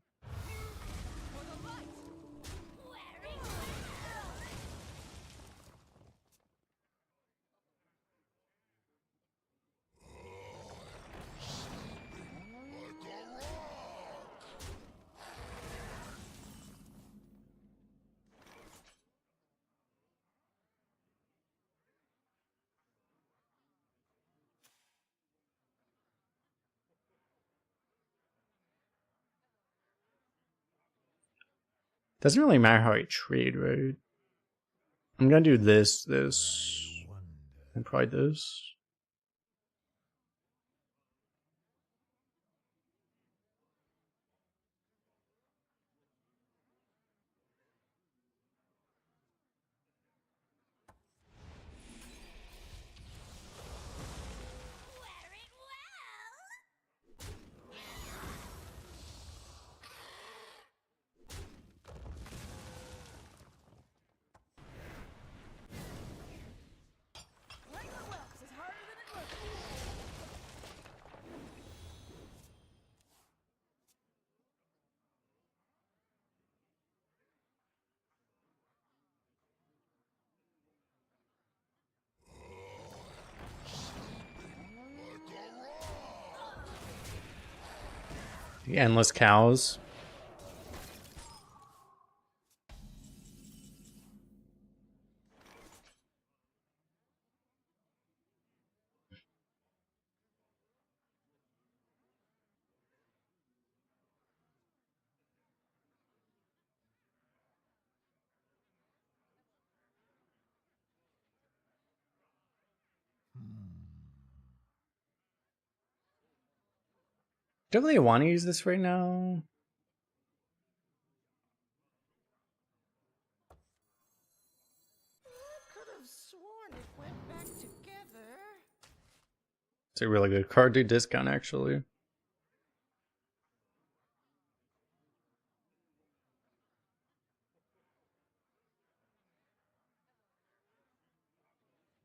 Doesn't really matter how I trade, right? I'm gonna do this, and probably this. Wear it well. Regular whelps is harder than it looks. The endless cows. Do I really want to use this right now? Could have sworn it went back together. It's a really good card to discount, actually.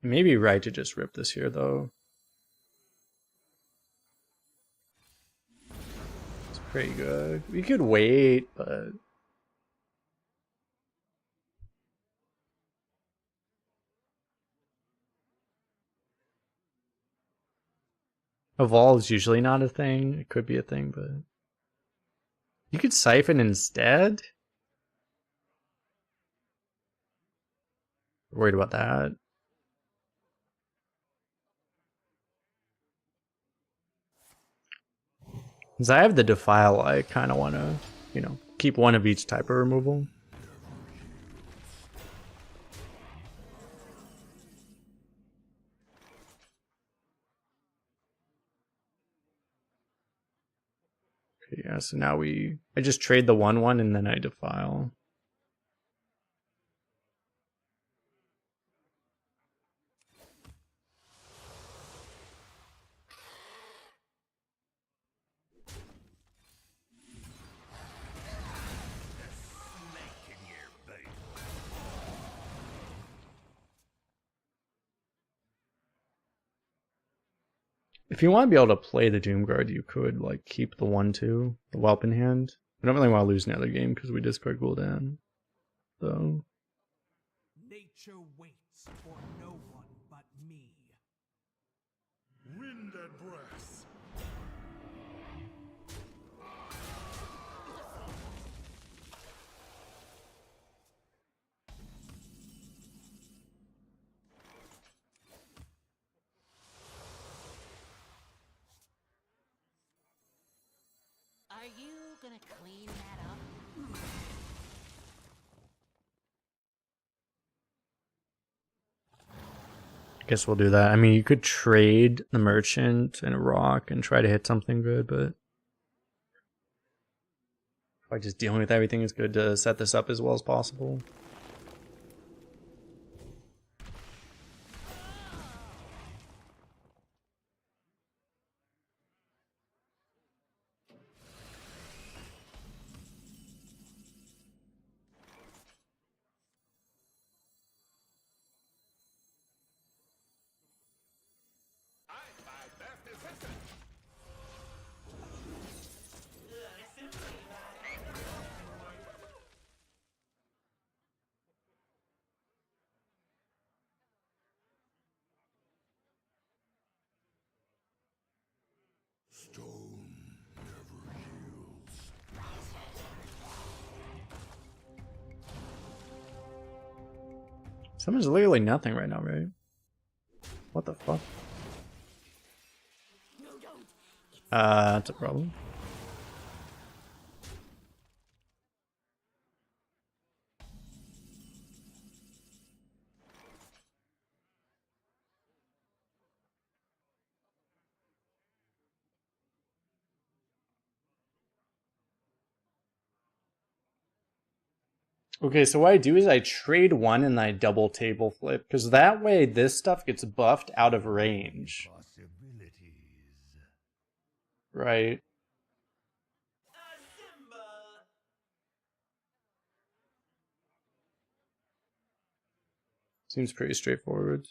You may be right to just rip this here, though. It's pretty good. We could wait, but... Evolve's usually not a thing. It could be a thing, but... You could siphon instead? Worried about that. Since I have the Defile, I kind of want to, you know, keep one of each type of removal. Okay, yeah, so now I just trade the 1/1 and then I Defile. If you want to be able to play the Doomguard, you could like keep the 1/2, the whelp in hand. I don't really want to lose another game because we discard Gul'dan. So Nature waits for no one but me. Wind and breath. Are you gonna clean that up? I guess we'll do that. I mean, you could trade the merchant and a rock and try to hit something good, but by just dealing with everything, it's good to set this up as well as possible. I'm my best assistant. Stone never heals. Someone's literally nothing right now, right? What the fuck? That's a problem. Okay, so what I do is I trade one and I double table flip, because that way this stuff gets buffed out of range. Possibilities. Right. Seems pretty straightforward.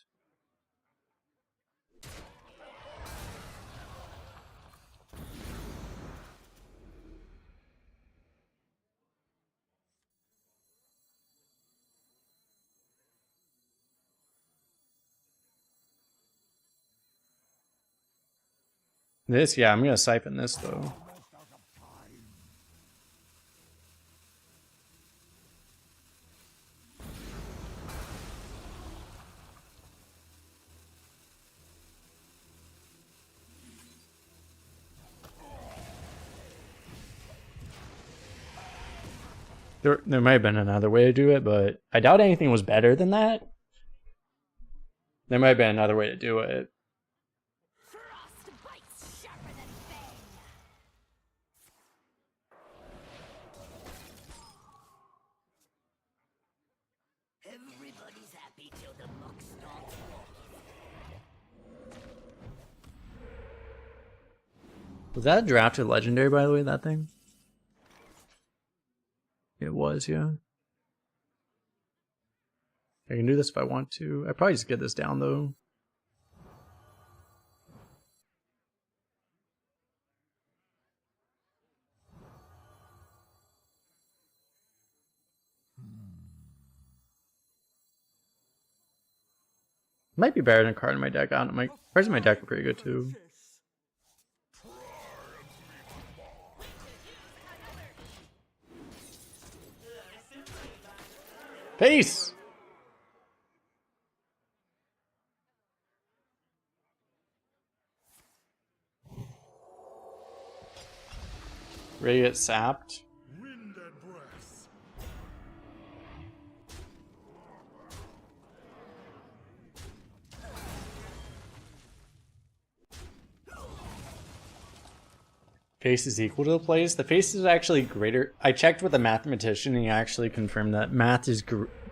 This, yeah, I'm gonna siphon this though. There might have been another way to do it, but I doubt anything was better than that. There might have been another way to do it. Frost bites sharper than fang. Everybody's happy till the muck starts walking. Was that a drafted legendary, by the way, that thing? It was, yeah. I can do this if I want to. I probably just get this down though. Might be better than a card in my deck. I don't know. My cards in my deck are pretty good too. Peace! Ready to get sapped? Wind and breath. Face is equal to the place. The face is actually greater. I checked with a mathematician and he actually confirmed that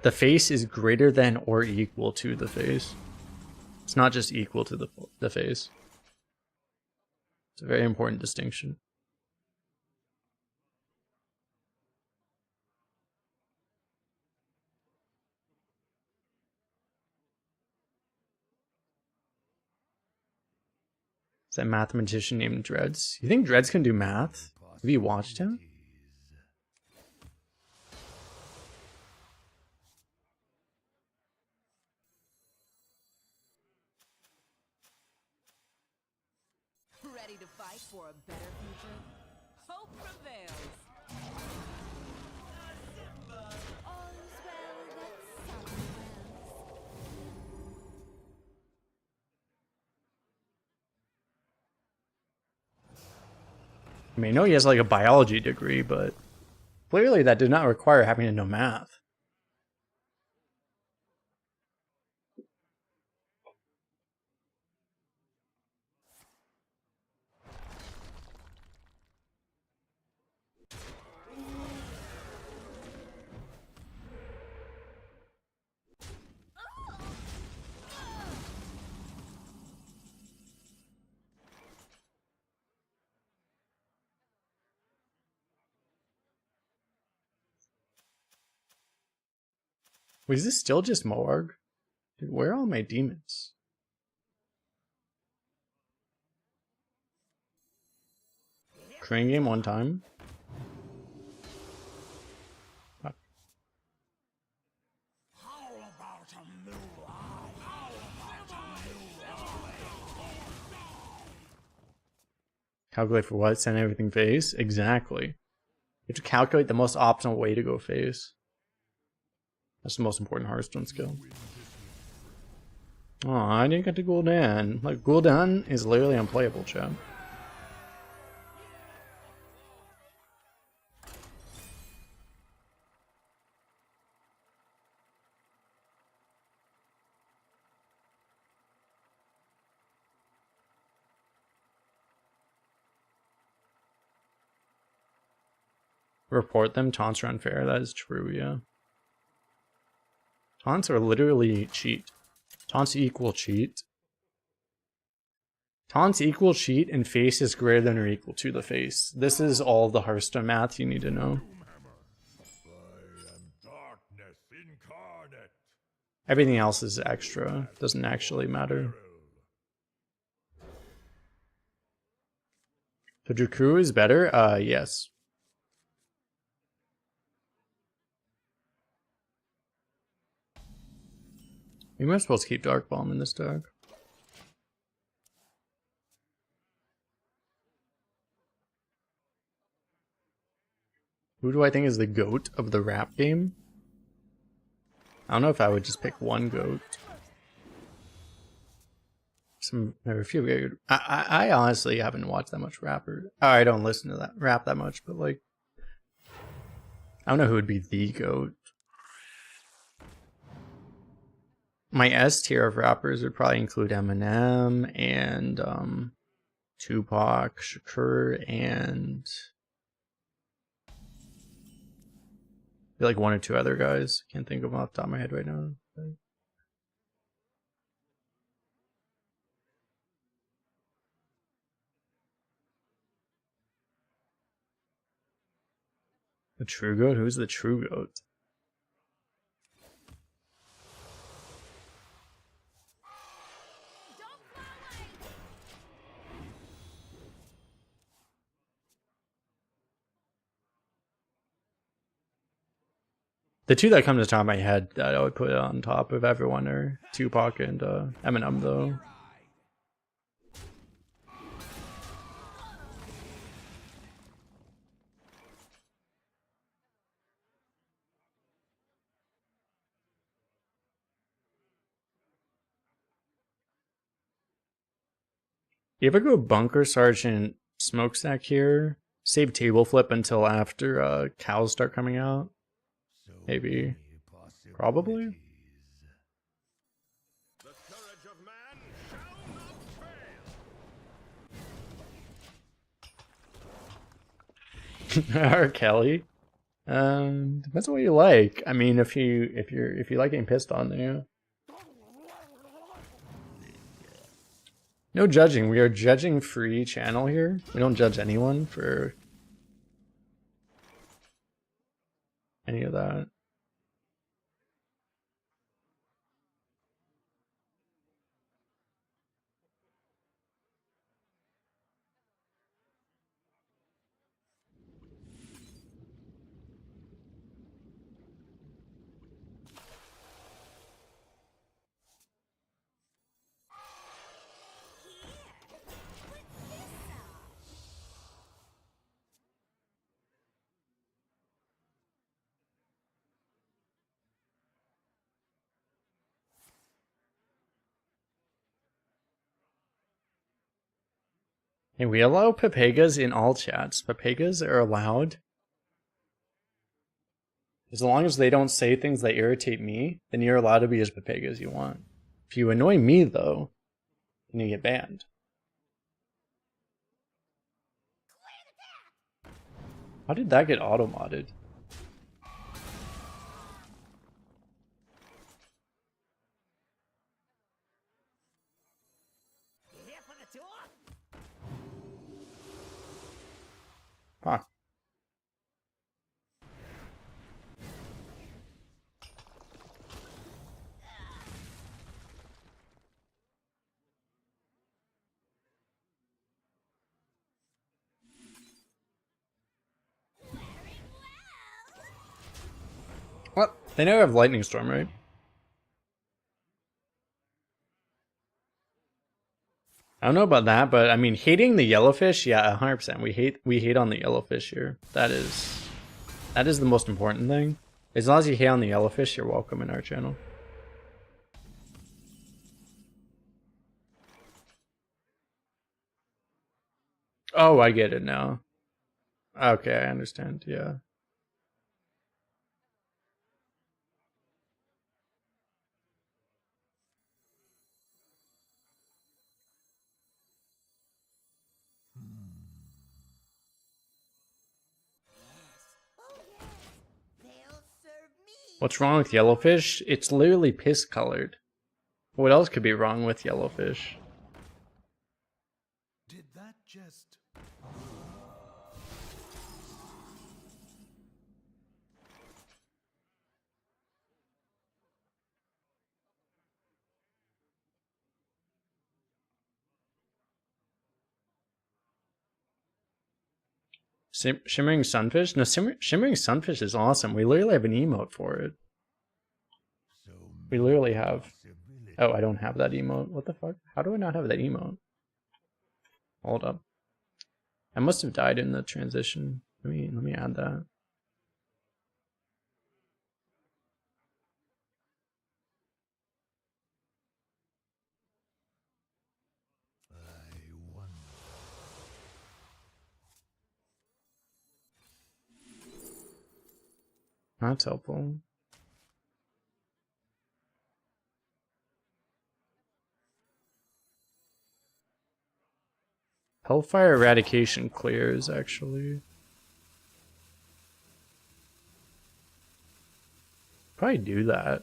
the face is greater than or equal to the face. It's not just equal to the face. It's a very important distinction. It's a mathematician named Dreads. You think Dreads can do math? Have you watched him? Ready to fight for a better future? Hope prevails. All's well that summer I mean, I know he has like a biology degree, but clearly that did not require having to know math. Wait, is this still just Moarg? Dude, where are all my demons? Crane game one time. How about a new eye? How about a new eye? Calculate for what? Send everything face? Exactly. You have to calculate the most optimal way to go face. That's the most important Hearthstone skill. Oh, I didn't get to Gul'dan. Like, Gul'dan is literally unplayable, chat. Report them. Taunts are unfair. That is true, yeah. Taunts are literally cheat. Taunts equal cheat. Taunts equal cheat and face is greater than or equal to the face. This is all the Hearthstone math you need to know. I am darkness incarnate. Everything else is extra. Doesn't actually matter. So Jakku is better? Yes. We might as well keep Dark Bomb in this deck. Who do I think is the GOAT of the rap game? I don't know if I would just pick one GOAT. There are a few very good. I honestly haven't watched that much rapper. I don't listen to that rap that much, but like, I don't know who would be the GOAT. My S tier of rappers would probably include Eminem and Tupac, Shakur, and like one or two other guys. Can't think of them off the top of my head right now. The true GOAT? Who's the true GOAT? The two that come to the top of my head that I would put on top of everyone are Tupac and Eminem, though. You ever go Bunker Sergeant Smokestack here? Save table flip until after cows start coming out? Maybe. Probably? The courage of man shall not fail. R. Kelly? Depends on what you like. I mean, if you like getting pissed on, yeah. No judging. We are judging free channel here. We don't judge anyone for any of that. Hey, we allow Papegas in all chats. Papegas are allowed. As long as they don't say things that irritate me, then you're allowed to be as Papega as you want. If you annoy me, though, then you get banned. How did that get auto-modded? Here for the tour? Huh. What? They never have Lightning Storm, right? I don't know about that, but I mean, hating the yellowfish, yeah, 100%. We hate on the yellowfish here. That is the most important thing. As long as you hate on the yellowfish, you're welcome in our channel. Oh, I get it now. Okay, I understand. Yeah. Oh yes. They'll serve me. What's wrong with yellowfish? It's literally piss colored. What else could be wrong with yellowfish? Did that just... Shimmering Sunfish? No, Shimmering Sunfish is awesome. We literally have an emote for it. So We literally have... possibility. Oh, I don't have that emote. What the fuck? How do I not have that emote? Hold up. I must have died in the transition. Let me add that. I wonder. That's helpful. Hellfire Eradication clears, actually. Probably do that.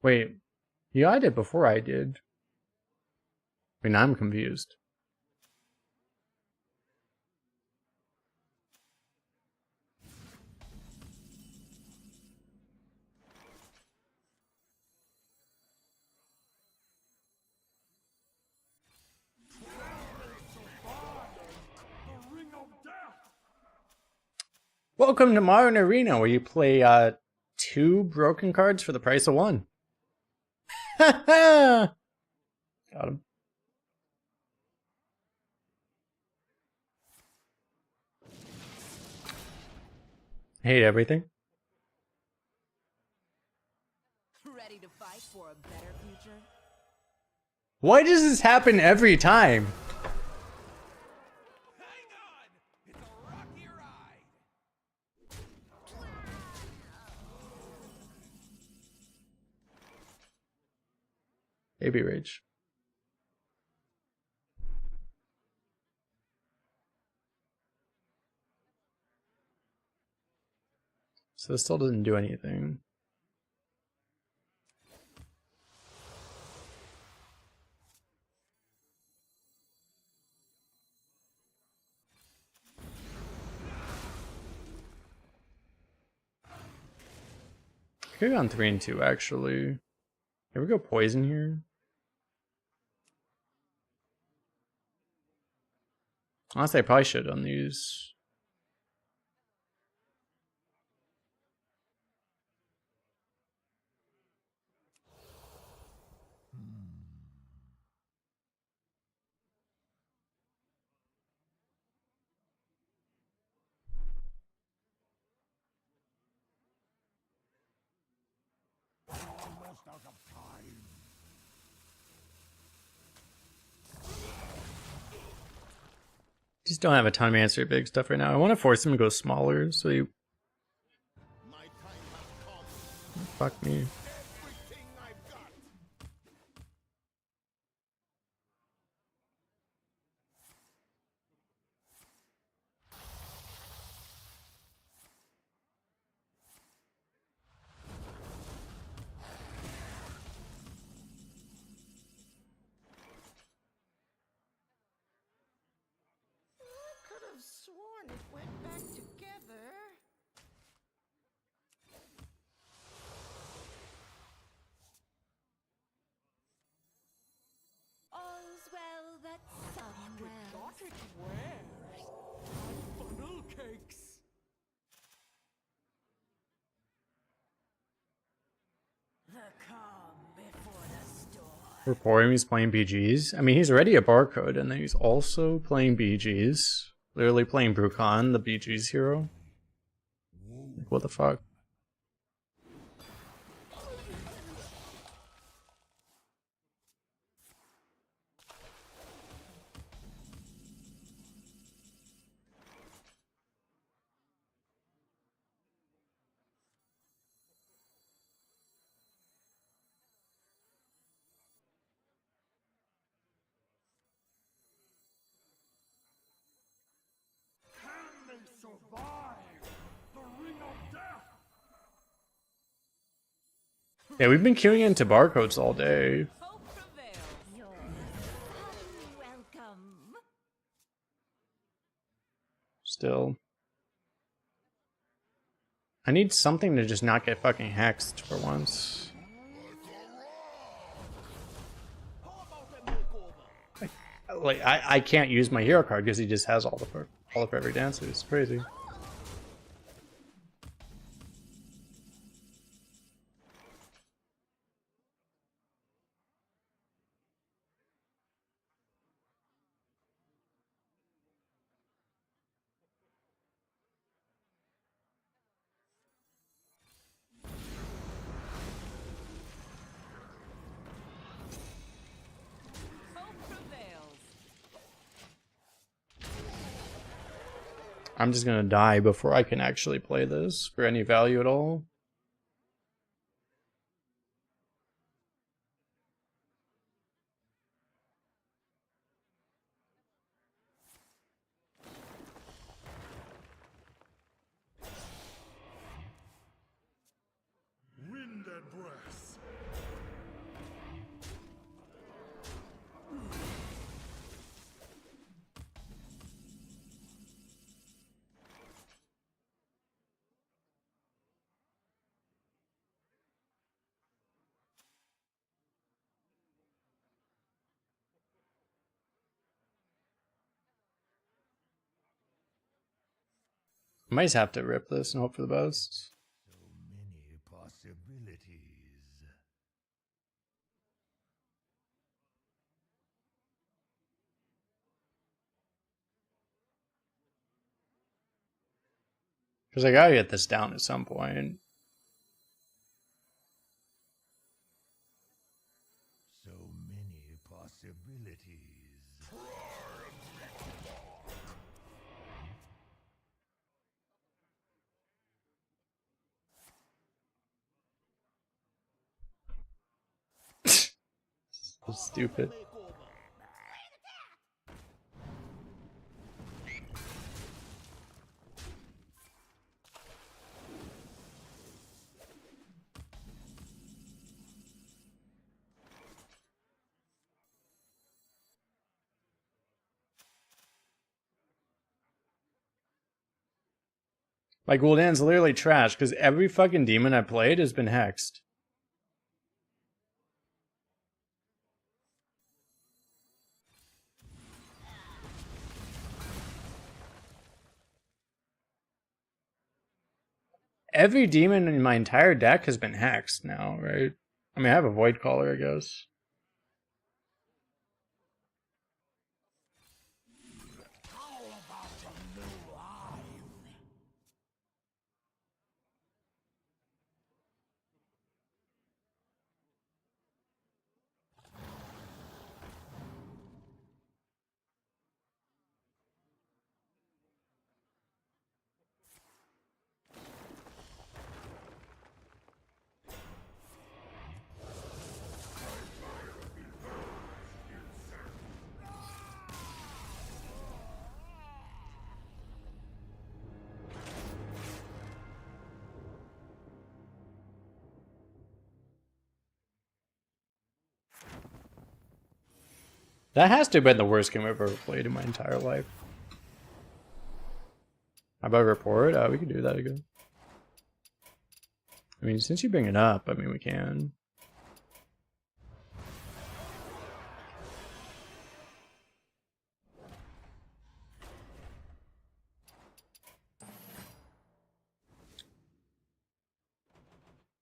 Wait, you got it before I did. I mean, I'm confused. The ring of death! Welcome to Modern Arena, where you play 2 broken cards for the price of 1. Got him. Hate everything. Ready to fight for a better future? Why does this happen every time? Hang on! It's a rocky ride! Baby Rage. So this still doesn't do anything. Could have gone 3 and 2 actually. Here we go poison here. Honestly, I probably should on these. Almost out of time. Just don't have a time to answer big stuff right now. I want to force him to go smaller, so he My time has come. fuck me. Everything I've got. I could have sworn it went back together. All's well that some well. Got it where? My funnel cakes. The calm before the storm. Report him he's playing BGs. I mean, he's already a barcode, and then he's also playing BGs. Literally playing Brucon, the BGs hero. Like, what the fuck? Can they survive the ring of death? Yeah, we've been queuing into barcodes all day. Hope prevails. You're welcome. Still. I need something to just not get fucking hexed for once. Like I can't use my hero card because he just has all of every dancer. It's crazy. Hope prevails. I'm just gonna die before I can actually play this for any value at all. Wind and breath. I might just have to rip this and hope for the best. So many possibilities. Because I gotta get this down at some point. So many possibilities. So stupid. My Gul'dan's literally trash because every fucking demon I played has been hexed. every demon in my entire deck has been hexed now, right? I mean, I have a Void Caller, I guess. How about a new hive? That has to have been the worst game I've ever played in my entire life. How about report? We can do that again. I mean, since you bring it up, I mean, we can.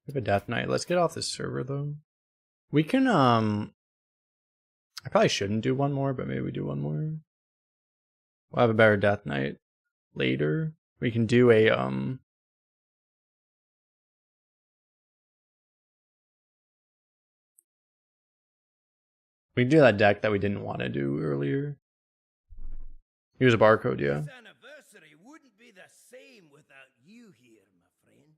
We have a Death Knight. Let's get off this server, though. We can, I probably shouldn't do one more, but maybe we do one more. We'll have a better Death Knight later. We can do a, we can do that deck that we didn't want to do earlier. Use a barcode, yeah. This anniversary wouldn't be the same without you here, my friend.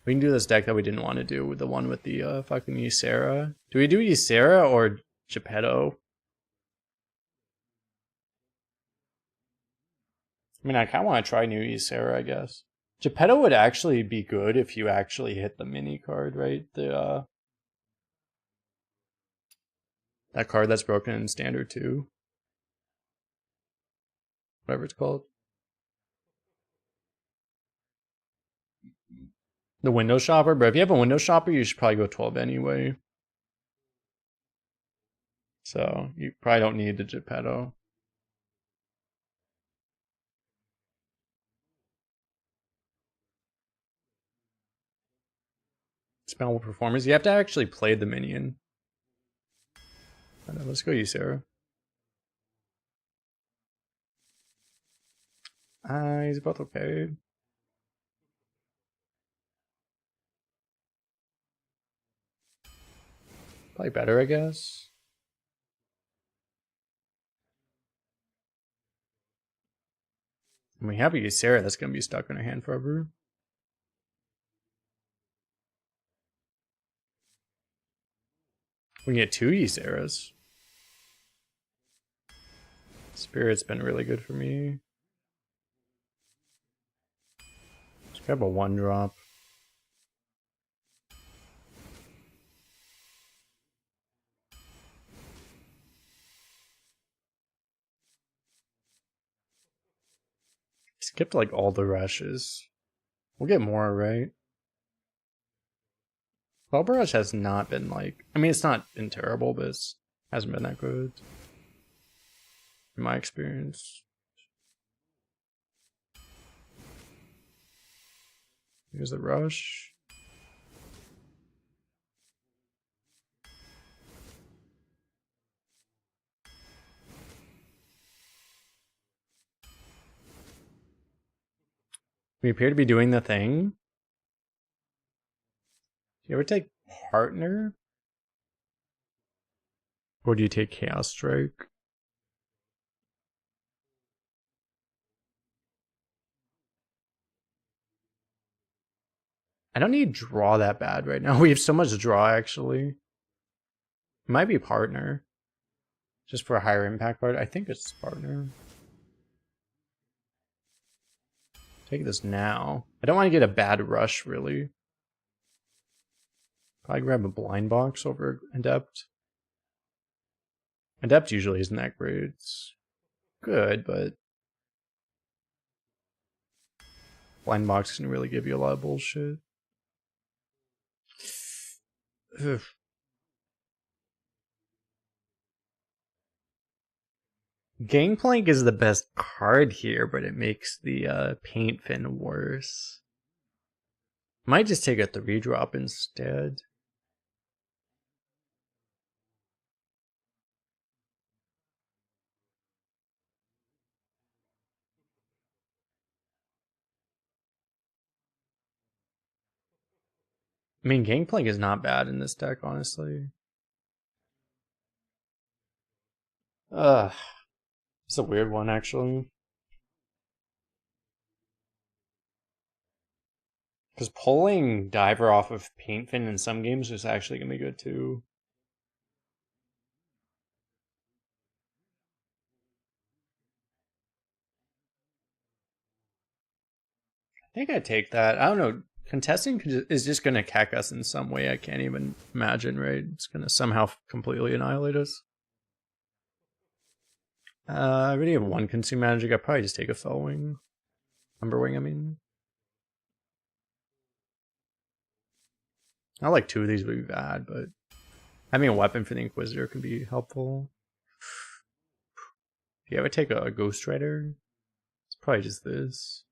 We can do this deck that we didn't want to do with the one with the fucking Ysera. Do we do Ysera or Geppetto? I mean, I kind of want to try new Ysera, I guess. Geppetto would actually be good if you actually hit the mini card, right? The that card that's broken in Standard 2. Whatever it's called. The window shopper, but if you have a window shopper, you should probably go 12 anyway. So you probably don't need the Geppetto. Spell performance. You have to actually play the minion. I know, let's go Ysera. He's both okay. Probably better, I guess. And we have a Ysera that's going to be stuck in our hand forever. We can get 2 Yseras. Spirit's been really good for me. Let's grab a 1-drop. Skipped like all the rushes. We'll get more, right? Well, Barrage has not been like... I mean, it's not been terrible, but it hasn't been that good. In my experience. Here's the rush. We appear to be doing the thing. Do you ever take Partner? Or do you take Chaos Strike? I don't need draw that bad right now. We have so much draw, actually. It might be Partner. Just for a higher impact card. I think it's Partner. Take this now. I don't want to get a bad rush, really. Probably grab a blind box over Adept. Adept usually isn't that great. It's good, but blind box can really give you a lot of bullshit. Ugh. Gangplank is the best card here, but it makes the paint fin worse. Might just take a 3-drop instead. I mean, Gangplank is not bad in this deck, honestly. It's a weird one, actually. Because pulling Diver off of Paint Fin in some games is actually going to be good, too. I think I take that. I don't know. Contesting is just going to cack us in some way I can't even imagine, right? It's going to somehow completely annihilate us. I already have 1 Consume Magic. I'd probably just take a Fell Wing. Umberwing, I mean. Not like 2 of these would be bad, but having a weapon for the Inquisitor can be helpful. If you ever take a Ghost Rider, it's probably just this.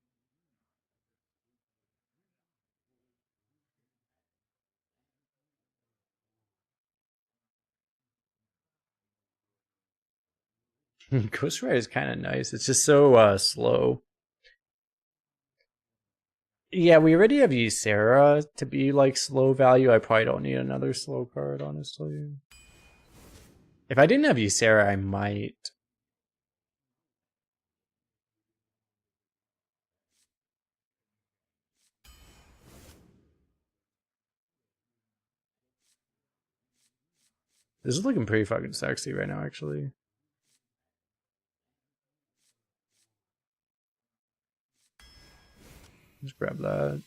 Ghost Rider is kind of nice. It's just so slow. Yeah, we already have Ysera to be like slow value. I probably don't need another slow card, honestly. If I didn't have Ysera, I might. This is looking pretty fucking sexy right now, actually. Just grab that.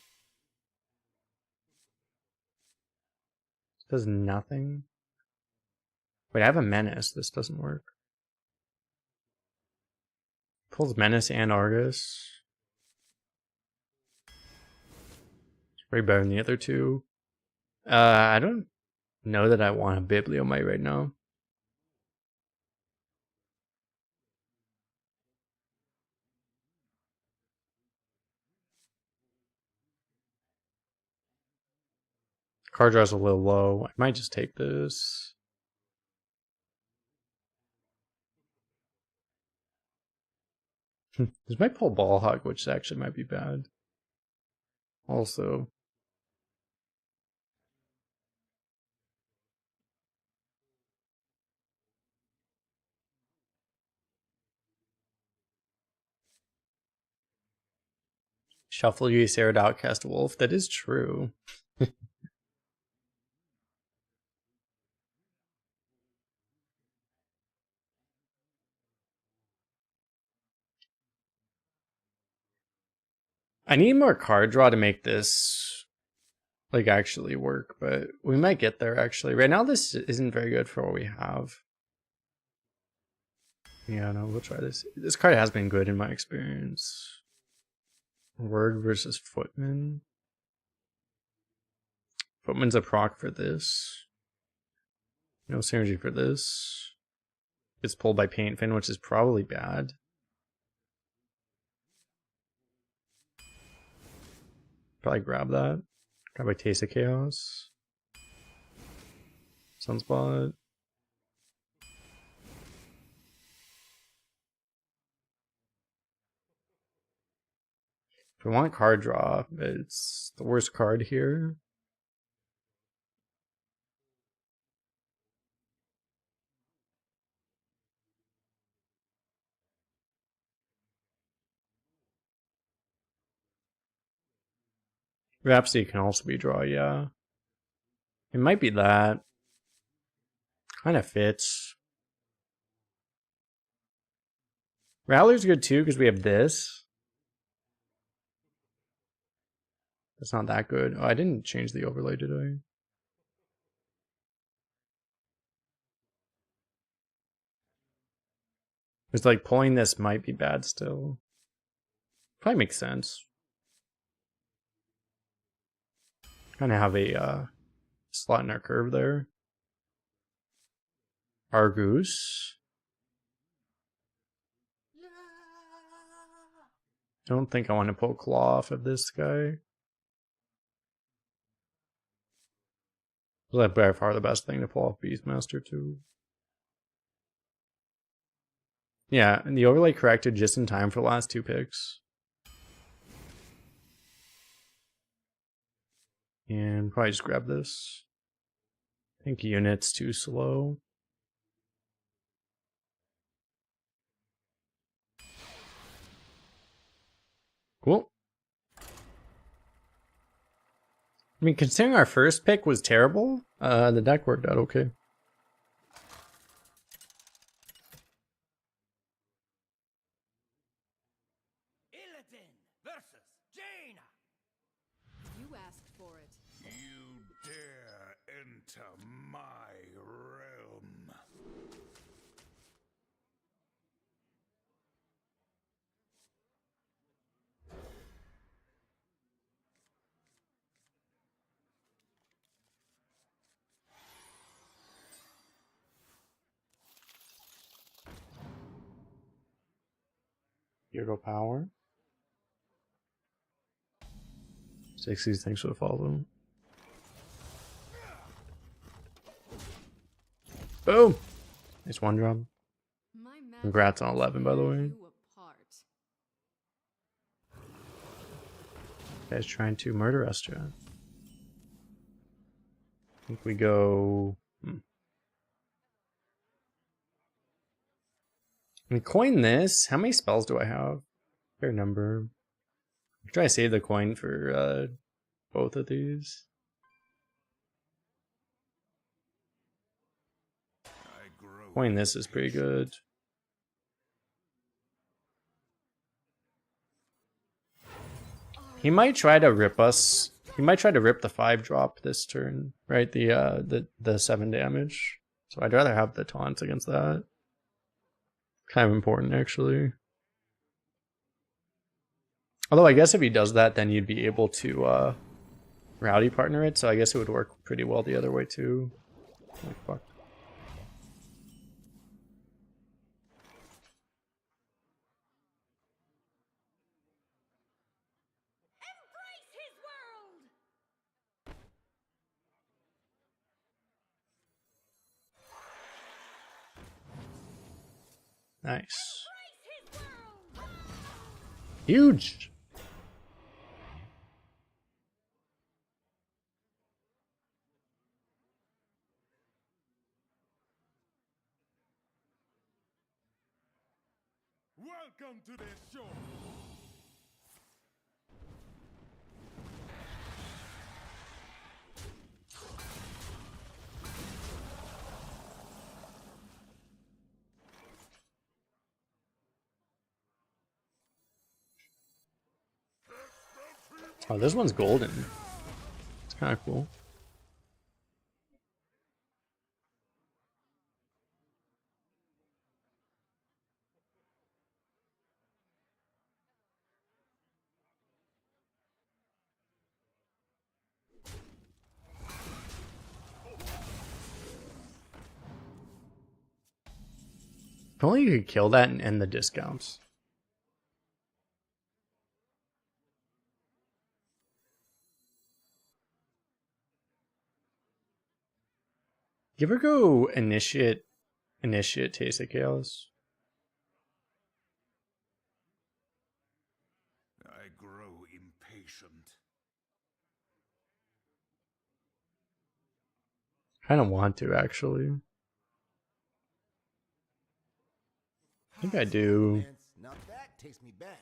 Does nothing. Wait, I have a Menace. This doesn't work. Pulls Menace and Argus. It's way better than the other 2. I don't know that I want a Bibliomite right now. Card draw's a little low. I might just take this. This might pull Ball Hawk, which actually might be bad. Also. Shuffle Ysera to outcast Wolf. That is true. I need more card draw to make this like actually work, but we might get there actually. Right now this isn't very good for what we have. Yeah, no, we'll try this. This card has been good in my experience. Word versus Footman. Footman's a proc for this. No synergy for this. It's pulled by Paint Fin, which is probably bad. Probably grab that. Grab a Taste of Chaos. Sunspot. If we want card draw, it's the worst card here. Rhapsody can also be draw, yeah. It might be that. Kind of fits. Rattler's good too because we have this. That's not that good. Oh, I didn't change the overlay, did I? It's like pulling this might be bad still. Probably makes sense. Kind of have a slot in our curve there. Argus. I don't think I want to pull Claw off of this guy. That's by far the best thing to pull off Beastmaster too. Yeah, and the overlay corrected just in time for the last 2 picks. And probably just grab this. I think unit's too slow. Cool. I mean, considering our first pick was terrible, the deck worked out okay. Illidan versus Jaina. You asked for it. You dare enter my realm. Hero power. 60s, thanks for the follow. Boom! Nice 1-drop. My magic Congrats on will 11, by the tear way. you apart. Guys trying to murder us, John. I think we go... And coin this. How many spells do I have? Fair number. I'm trying to save the coin for both of these. I grow Coin this is pretty good. He might try to rip us. He might try to rip the 5-drop this turn, right? The 7 damage. So I'd rather have the taunts against that. Kind of important, actually. Although I guess if he does that, then you'd be able to rowdy partner it. So I guess it would work pretty well the other way too. Oh, fuck. Embrace his world! Nice. Embrace his world! Huge. Welcome to this show. Oh, this one's golden. It's kind of cool. If only you could kill that and end the discounts. You ever go initiate Taste of Chaos? I grow impatient. Kind of want to, actually. I think I do. Now that takes me back.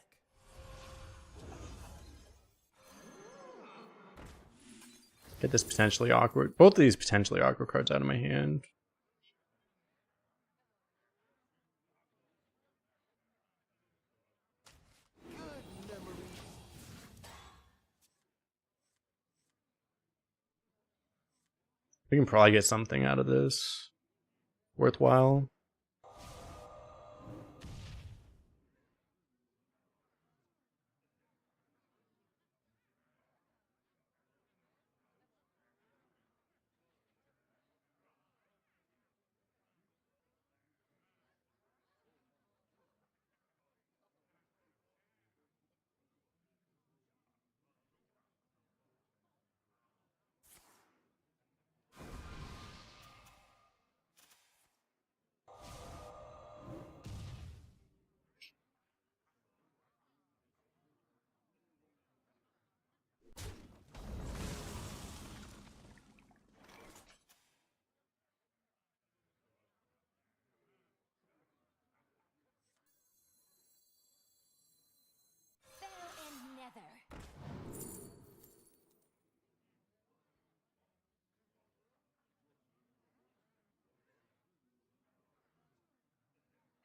Get this potentially awkward. Both of these potentially awkward cards out of my hand. We can probably get something out of this worthwhile.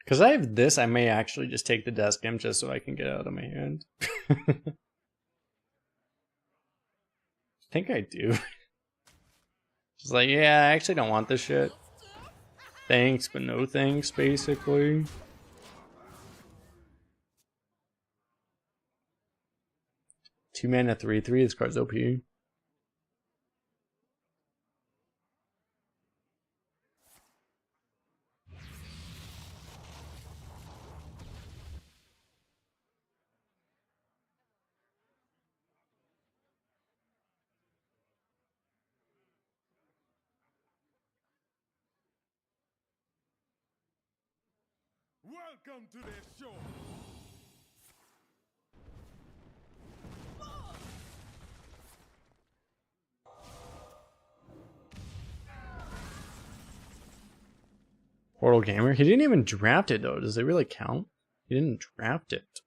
Because I have this, I may actually just take the desk imp just so I can get out of my hand. I think I do. Just like, yeah, I actually don't want this shit. Thanks, but no thanks, basically. Two mana, 3/3. This card's OP. Welcome to the show. Portal Gamer. He didn't even draft it though. Does it really count? He didn't draft it.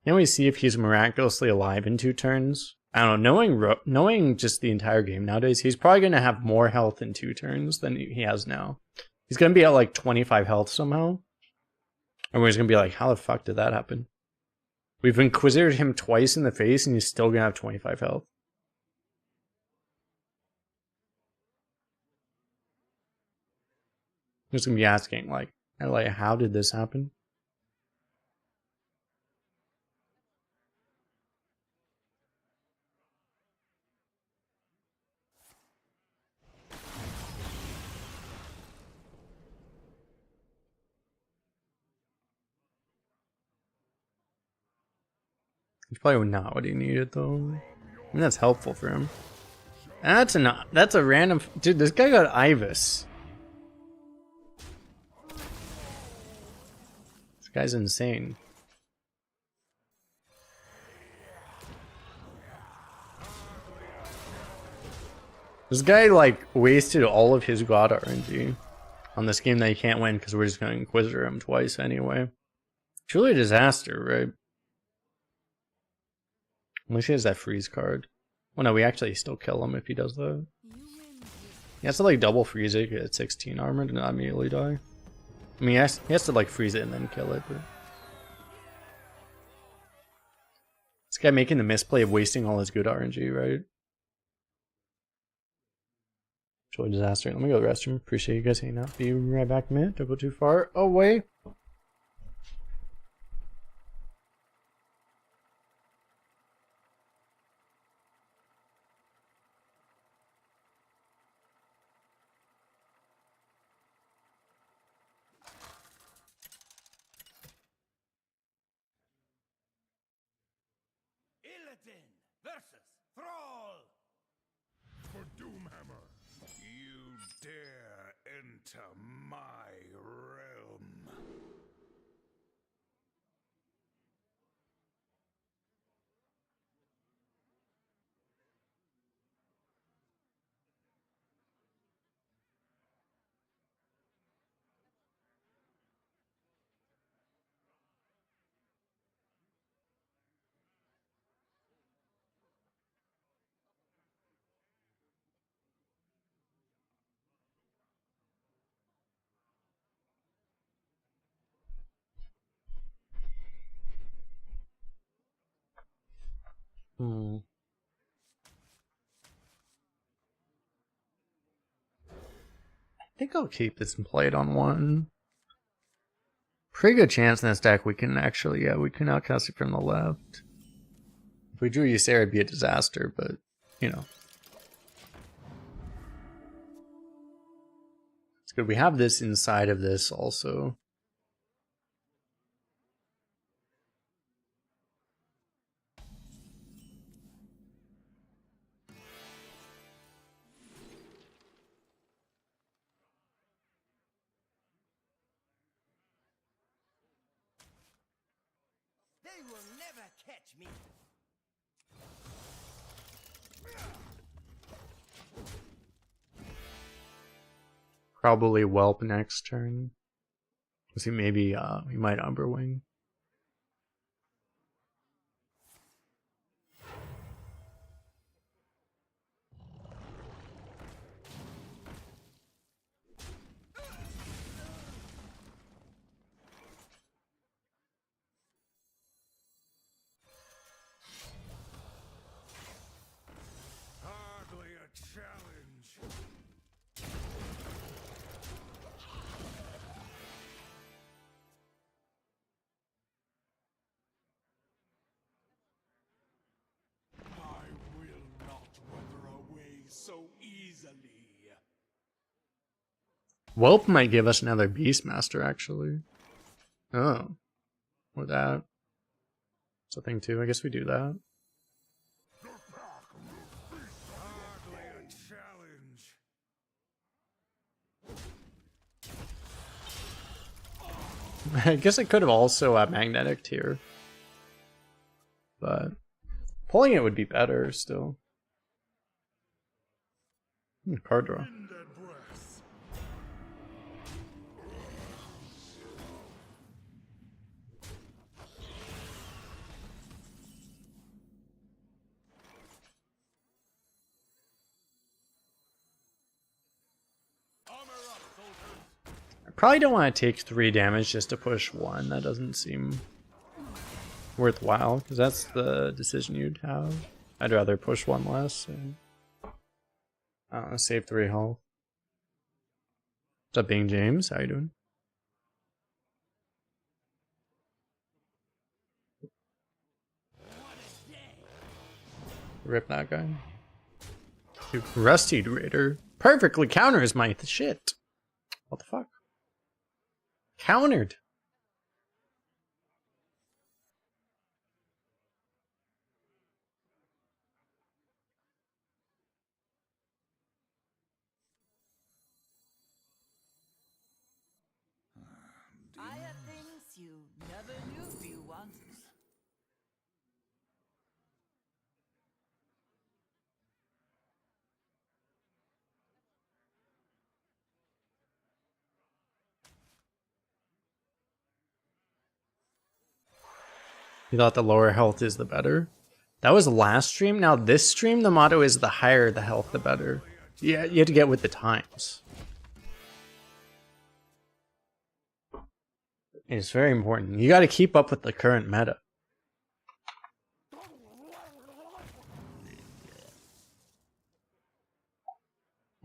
Can we see if he's miraculously alive in 2 turns? I don't know. Knowing just the entire game nowadays, he's probably going to have more health in 2 turns than he has now. He's going to be at like 25 health somehow. And we're just going to be like, how the fuck did that happen? We've Inquisited him twice in the face and he's still going to have 25 health. I'm just going to be asking, like, how did this happen? It's probably not what he needed, though. I mean, that's helpful for him. That's a random... Dude, this guy got Ibis. This guy's insane. This guy, like, wasted all of his God RNG on this game that he can't win because we're just going to Inquisitor him twice anyway. Truly a disaster, right? Unless he has that freeze card. Well, no, we actually still kill him if he does that. He has to, like, double freeze it, get 16 armor to not immediately die. I mean, he has to, like, freeze it and then kill it, but... This guy making the misplay of wasting all his good RNG, right? Truly disaster. Let me go to the restroom. Appreciate you guys hanging out. Be right back, man. Don't go too far away. Illidan versus Thrall. For Doomhammer. You dare enter my realm. I think I'll keep this and play it on 1. Pretty good chance in this deck we can actually, yeah, we can outcast it from the left. If we drew Ysera, it'd be a disaster, but, you know. It's good. We have this inside of this also. They will never catch me. Probably Whelp next turn. Let's see, maybe we might Umberwing. Hardly a challenge. I will not wither away so easily. Whelp might give us another Beastmaster, actually. Oh. Or that. It's a thing too. I guess we do that. Hardly a challenge. I guess I could have also Magnetic here. But pulling it would be better still. Card draw. End and breath. Armor up, soldiers. I probably don't want to take 3 damage just to push 1. That doesn't seem worthwhile, because that's the decision you'd have. I'd rather push 1 less. And, save 3 health. What's up, Bing James? How you doing? Rip that guy. Dude, Rusty Raider perfectly counters my shit. What the fuck? Countered. I have things you never knew you wanted. You thought the lower health is the better? That was last stream. Now this stream, the motto is the higher the health, the better. Yeah, you have to get with the times. It's very important. You got to keep up with the current meta.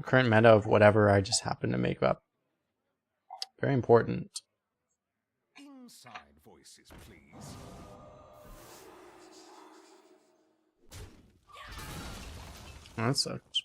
Current meta of whatever I just happen to make up. Very important. Inside voices, please. Oh, that sucks.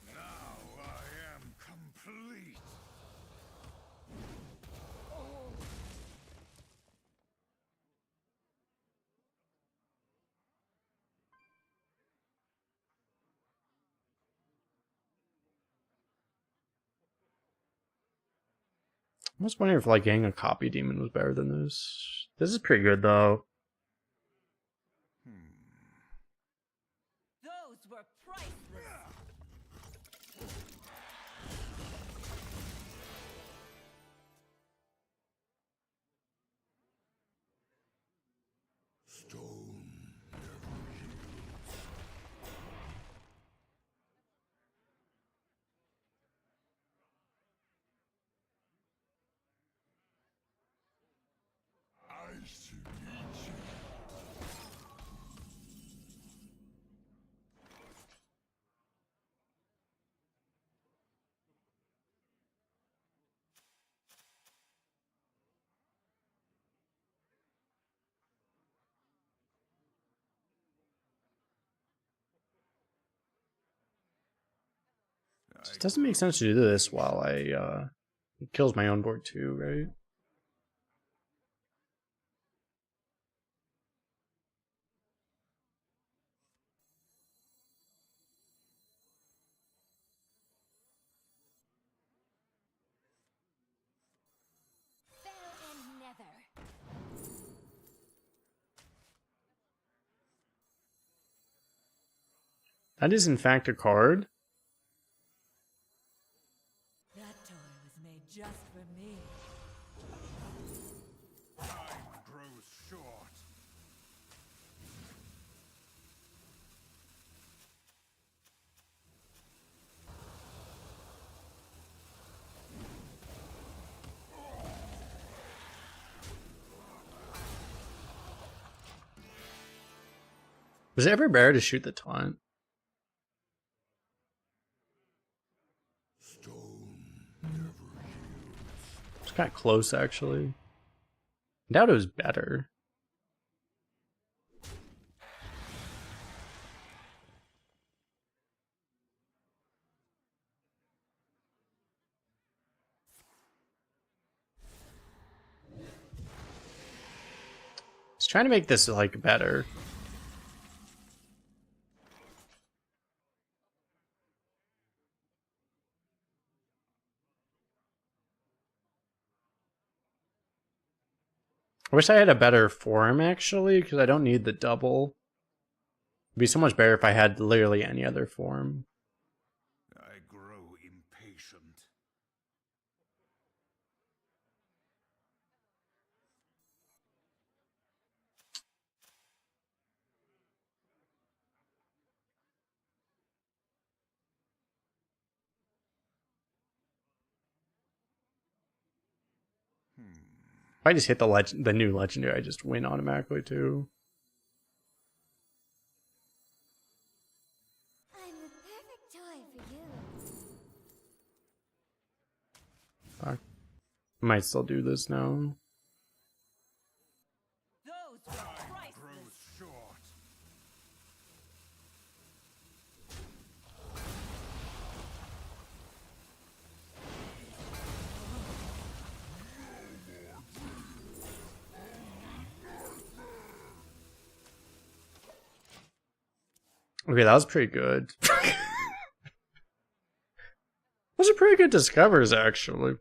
Now I am complete. I was wondering if like getting a copy demon was better than this. This is pretty good though. Those were priceless. Stone never heals. Ice to eat you. It doesn't make sense to do this while I it kills my own board too, right? That is in fact a card. That toy was made just for me. Time grows short. Was it ever better to shoot the taunt? It's kind of close, actually. I doubt it was better. Just trying to make this like better. I wish I had a better form actually, because I don't need the double. It'd be so much better if I had literally any other form. I grow impatient. If I just hit the new legendary, I just win automatically too. I'm the perfect toy for you. Fuck. I might still do this now. Those were Time priceless. grows short. Okay, that was pretty good. Those are pretty good discovers, actually.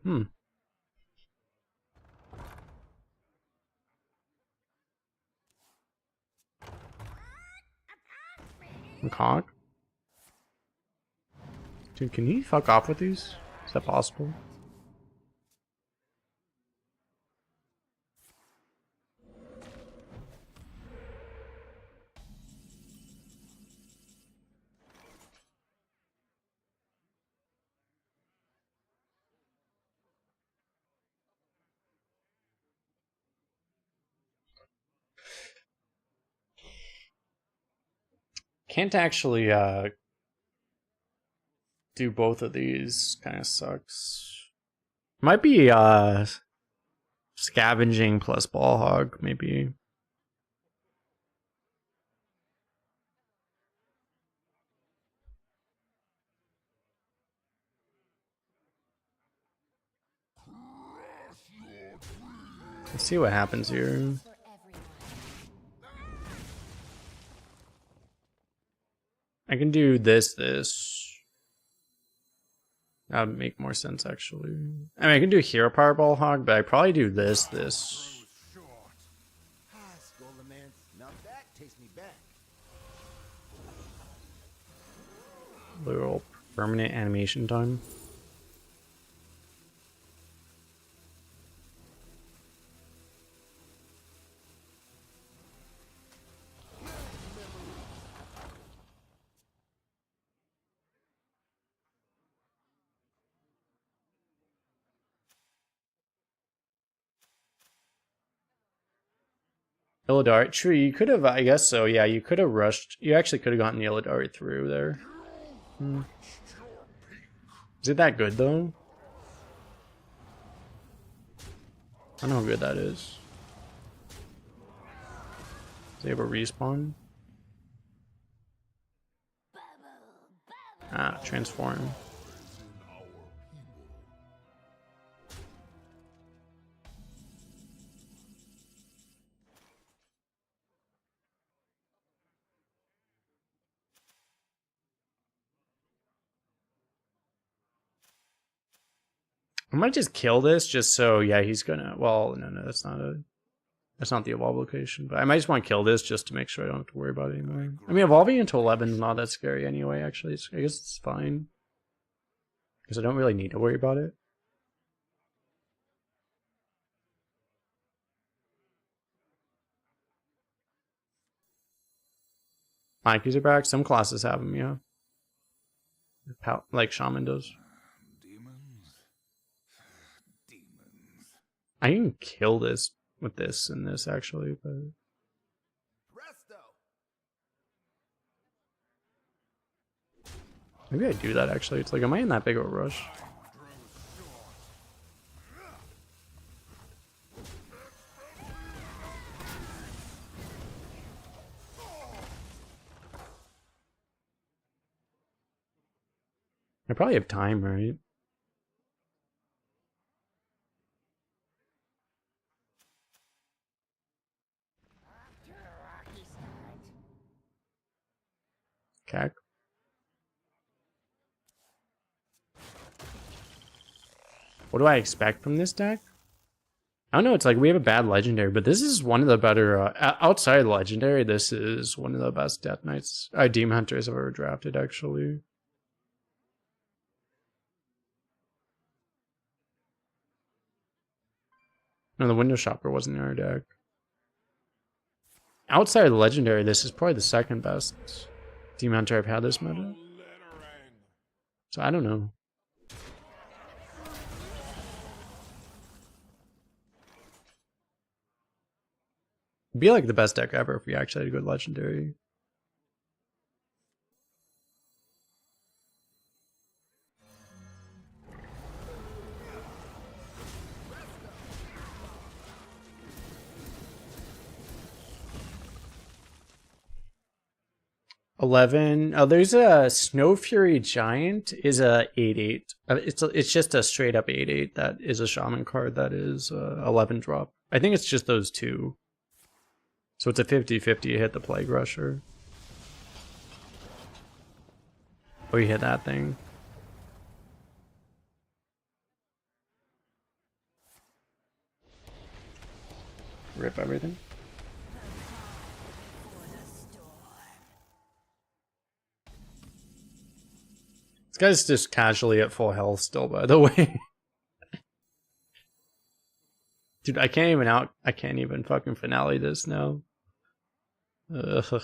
Cock? Dude, can you fuck off with these? Is that possible? Can't actually do both of these. Kind of sucks. Might be scavenging plus ball hog, maybe. Let's see what happens here. For everyone. I can do this. That would make more sense, actually. I mean, I can do hero power ball hog, but I probably do this. Grows short. Ah, Skullman. Now that takes me back. Literal permanent animation time. Illidari, true, you could have, I guess so, yeah, you could have rushed, you actually could have gotten Illidari through there. Is it that good, though? I don't know how good that is. Does he have a respawn? Ah, transform. I might just kill this just so, yeah, he's gonna, well, no, that's not a, That's not the evolve location, but I might just want to kill this just to make sure I don't have to worry about it anymore. I mean, evolving into 11 is not that scary anyway, actually. I guess it's fine. Because I don't really need to worry about it. Monkeys are back. Some classes have them, yeah. Like Shaman does. Demons. Demons. I can kill this with this and this, actually, but... Presto. Maybe I do that, actually. It's like, am I in that big of a rush? I probably have time, right? Cack. What do I expect from this deck? I don't know, it's like we have a bad legendary, but this is one of the better, outside of legendary, this is one of the best Death Knights, Demon Hunters I've ever drafted, actually. No, the Window Shopper wasn't in our deck. Outside of the legendary, this is probably the second best Demon Hunter I've had this meta. So I don't know. It'd be like the best deck ever if we actually had a good legendary. Oh, there's a Snow Fury Giant is a 8/8. It's just a straight up 8/8 that is a shaman card that is 11 drop. I think it's just those two. So it's a 50-50 to hit the Plague Rusher. Oh, you hit that thing. Rip everything. This guy's just casually at full health still, by the way. Dude, I can't even fucking finale this now. Ugh.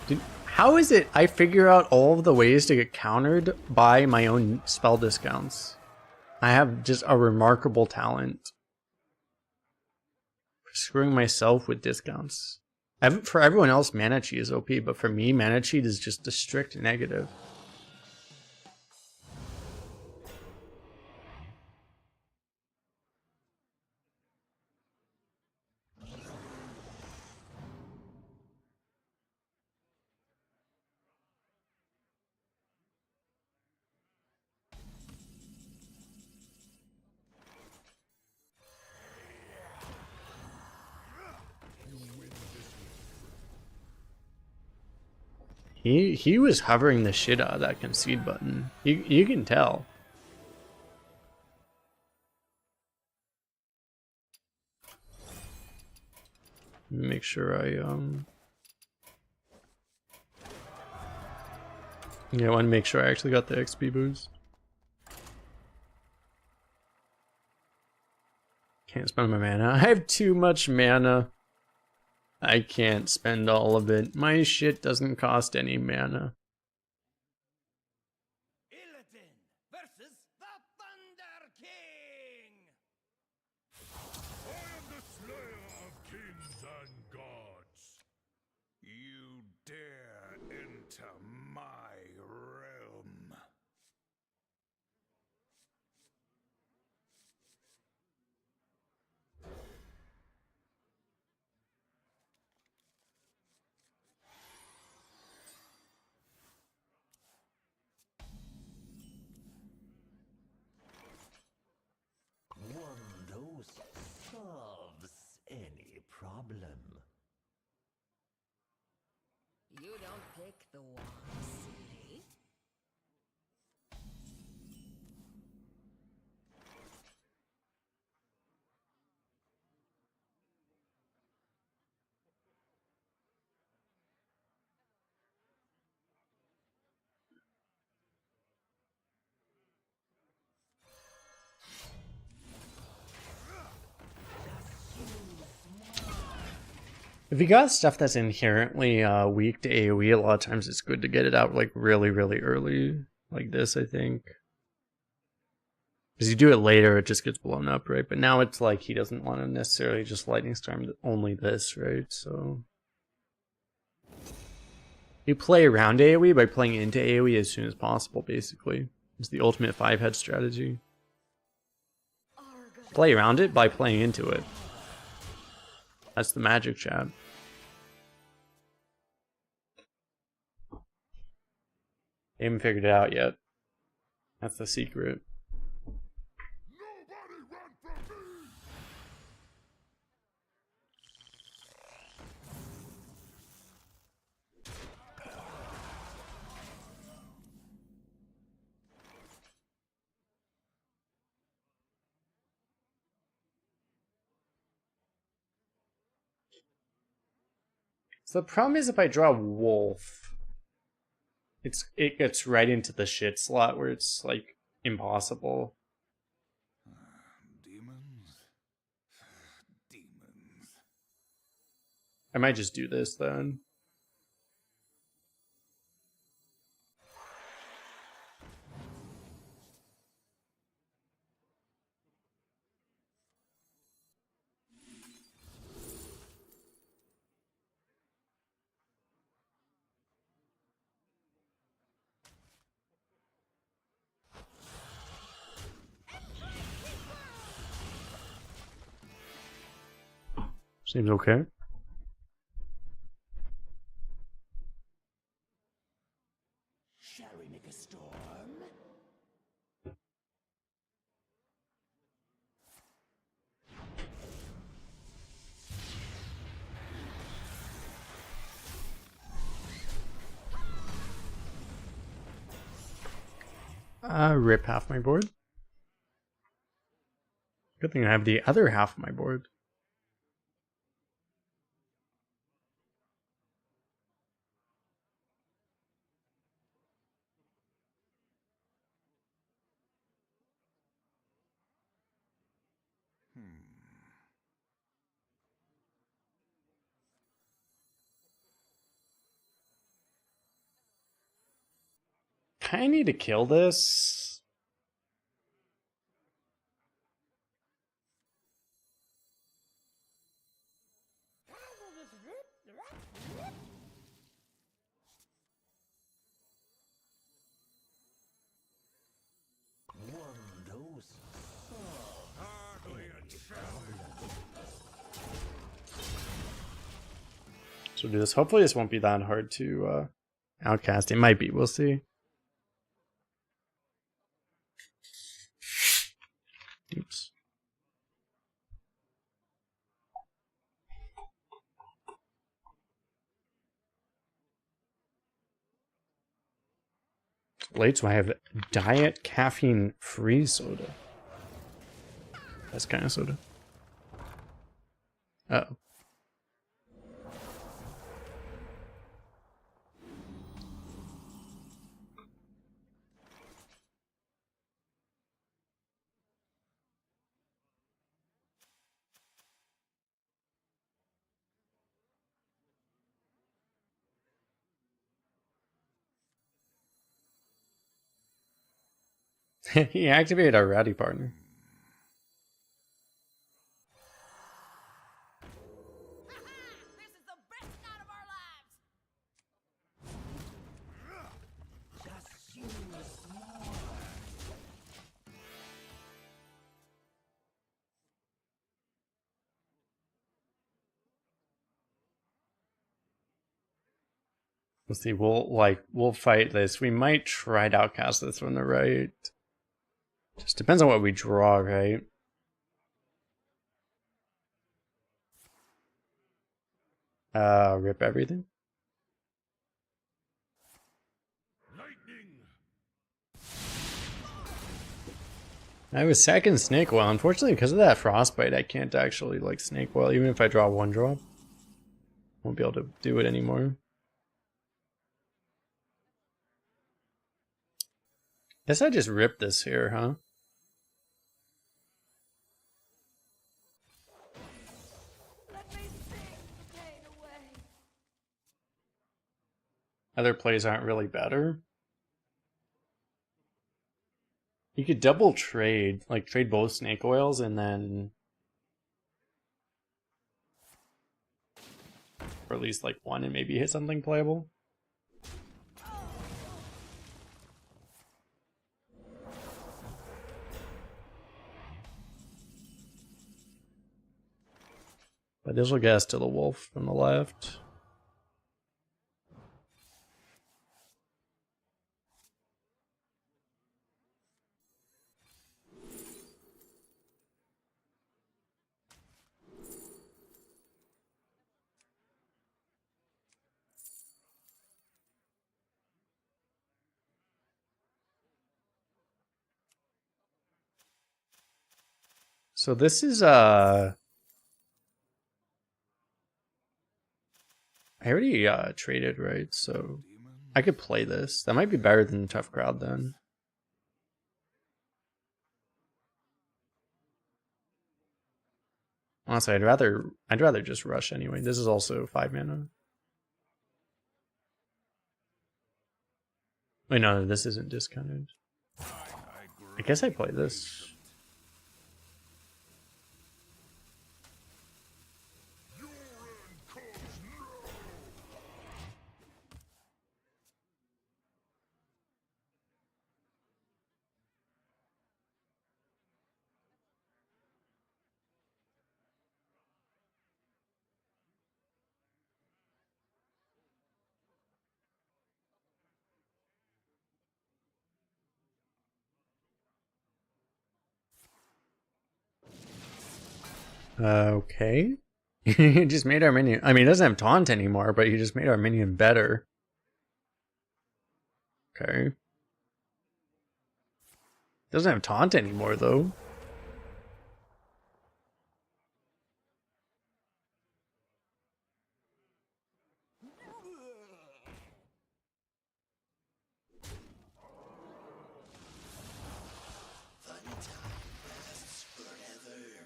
Dude, how is it I figure out all of the ways to get countered by my own spell discounts? I have just a remarkable talent for screwing myself with discounts. For everyone else, Mana Chi is OP, but for me, Mana Chi is just a strict negative. He was hovering the shit out of that concede button. You can tell. Make sure I yeah, I want to make sure I actually got the XP boost. Can't spend my mana. I have too much mana. I can't spend all of it. My shit doesn't cost any mana. Illidan versus the Thunder King! I am the slayer of kings and gods. You dare enter my realm. One dose solves any problem. You don't pick the one, silly. If you got stuff that's inherently weak to AoE, a lot of times it's good to get it out like really, really early, like this, I think. Because you do it later, it just gets blown up, right? But now it's like he doesn't want to necessarily just lightning storm only this, right? So you play around AoE by playing into AoE as soon as possible, basically. It's the ultimate 5-head strategy. Play around it by playing into it. That's the magic, chat. They haven't figured it out yet. That's the secret. Nobody run from me! So the problem is if I draw Wolf, it gets right into the shit slot where it's like impossible. Demons. Demons. I might just do this then. Seems okay. Shall we make a storm? Rip half my board. Good thing I have the other half of my board. I need to kill this. So do this. Hopefully this won't be that hard to outcast. It might be. We'll see. Oops. Late, so I have diet caffeine free soda. That's kind of soda. Uh-oh. He activated our rowdy partner. This is the best night of our lives! Just use more. Let's see, we'll fight this. We might try to outcast this from the right. Just depends on what we draw, right? Rip everything. Lightning! I have a second snake well. Unfortunately, because of that frostbite, I can't actually like snake well. Even if I draw one drop, won't be able to do it anymore. Guess I just ripped this here, huh? Let me sing the pain away! other plays aren't really better. You could double trade, like trade both snake oils and then, or at least like one and maybe hit something playable. But this will get us to the wolf from the left. So this is I already traded, right? So I could play this. That might be better than Tough Crowd then. Honestly, I'd rather just rush anyway. This is also 5 mana. Wait, no, this isn't discounted. I guess I play this. Okay. He just made our minion. I mean, he doesn't have taunt anymore, but he just made our minion better. Okay. Doesn't have taunt anymore though.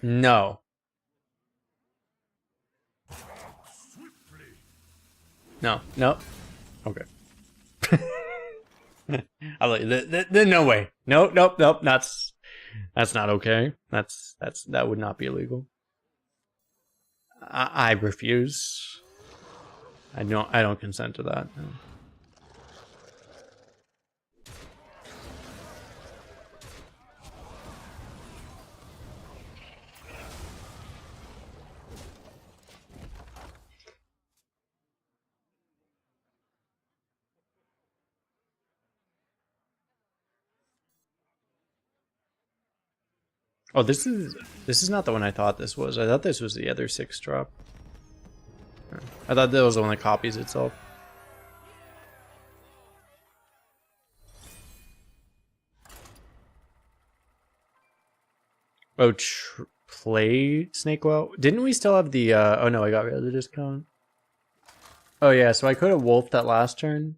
No. No. No. Okay. I like no way. Nope. Nope. Nope. That's not okay. That would not be illegal. I refuse. I don't consent to that. No. Oh, this is not the one I thought this was. I thought this was the other 6-drop. I thought that was the one that copies itself. Oh, play Snake Well? Didn't we still have the, oh no, I got rid of the discount. Oh yeah, so I could have wolfed that last turn.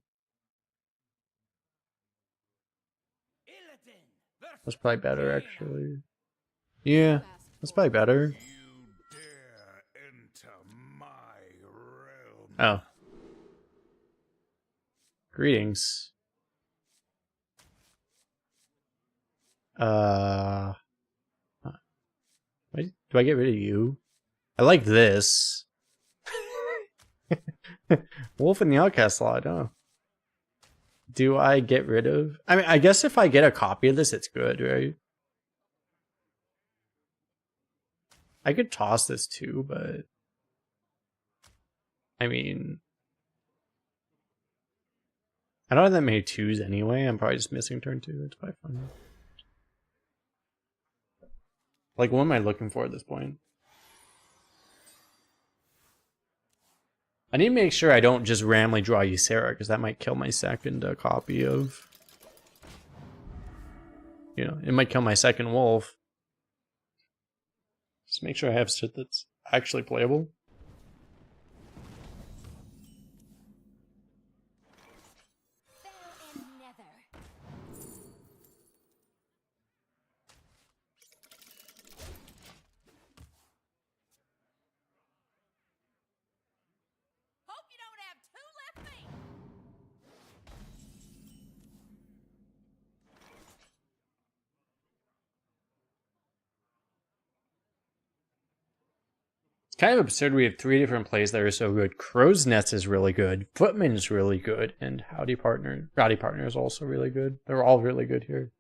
That's probably better, actually. Yeah, that's probably better. You dare enter my realm. Oh. Greetings. Wait, do I get rid of you? I like this. Wolf in the Outcast slot, oh. Do I get rid of... I mean, I guess if I get a copy of this, it's good, right? I could toss this too, but... I mean... I don't have that many 2s anyway. I'm probably just missing turn 2. It's probably fine. Like, what am I looking for at this point? I need to make sure I don't just randomly draw Ysera, because that might kill my second copy of... You know, it might kill my second wolf. Just make sure I have shit that's actually playable. kind of absurd. We have 3 different plays that are so good. Crow's Nest is really good. Footman is really good, and Rowdy Partner is also really good. They're all really good here.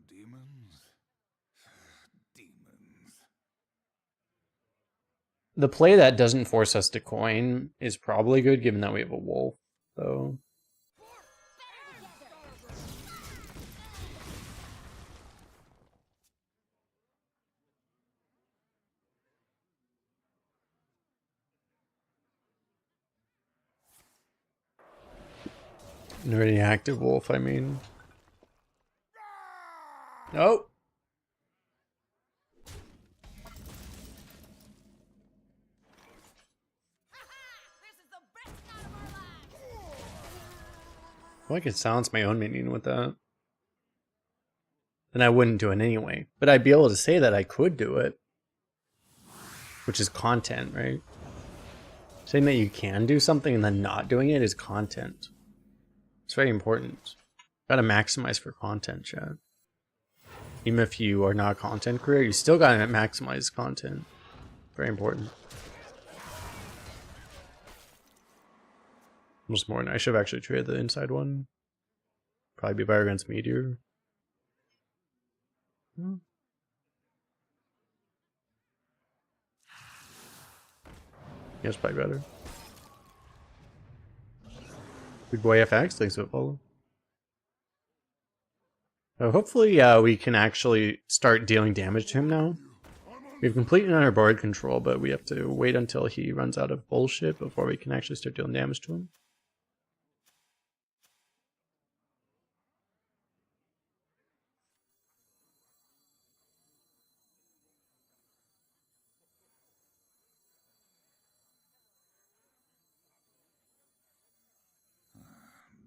Demons. Demons. The play that doesn't force us to coin is probably good, given that we have a wolf, though. An already active wolf, I mean. Oh! Well, I could silence my own minion with that. Then I wouldn't do it anyway. But I'd be able to say that I could do it. Which is content, right? Saying that you can do something and then not doing it is content. It's very important. Gotta maximize for content, chat. Even if you are not a content creator, you still gotta maximize content. Very important. Almost more than I should have actually traded the inside one. Probably be better against Meteor. Yes, probably better. Good boy FX, thanks for follow. Hopefully we can actually start dealing damage to him now. We've completed our board control, but we have to wait until he runs out of bullshit before we can actually start dealing damage to him.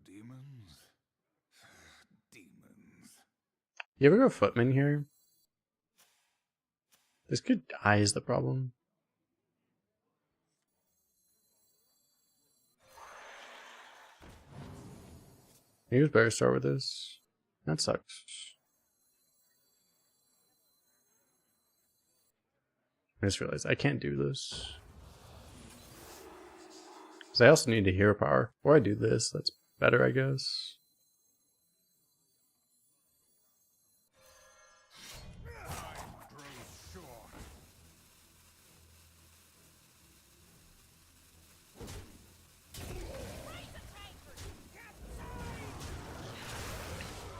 Demons. Demons. You ever go Footman here? This could die is the problem. Maybe it's better to start with this. That sucks. I just realized I can't do this. Because I also need to hero power. Before I do this, that's better, I guess.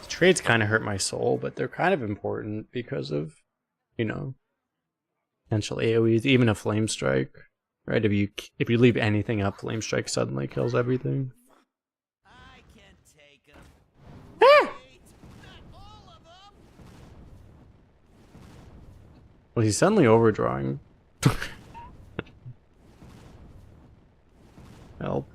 Trades kind of hurt my soul, but they're kind of important because of, you know, potential AoEs, even a Flame Strike, right? If you leave anything up, Flame Strike suddenly kills everything. I can take them. Ah! Wait, not all of them. Well, he's suddenly overdrawing. Help.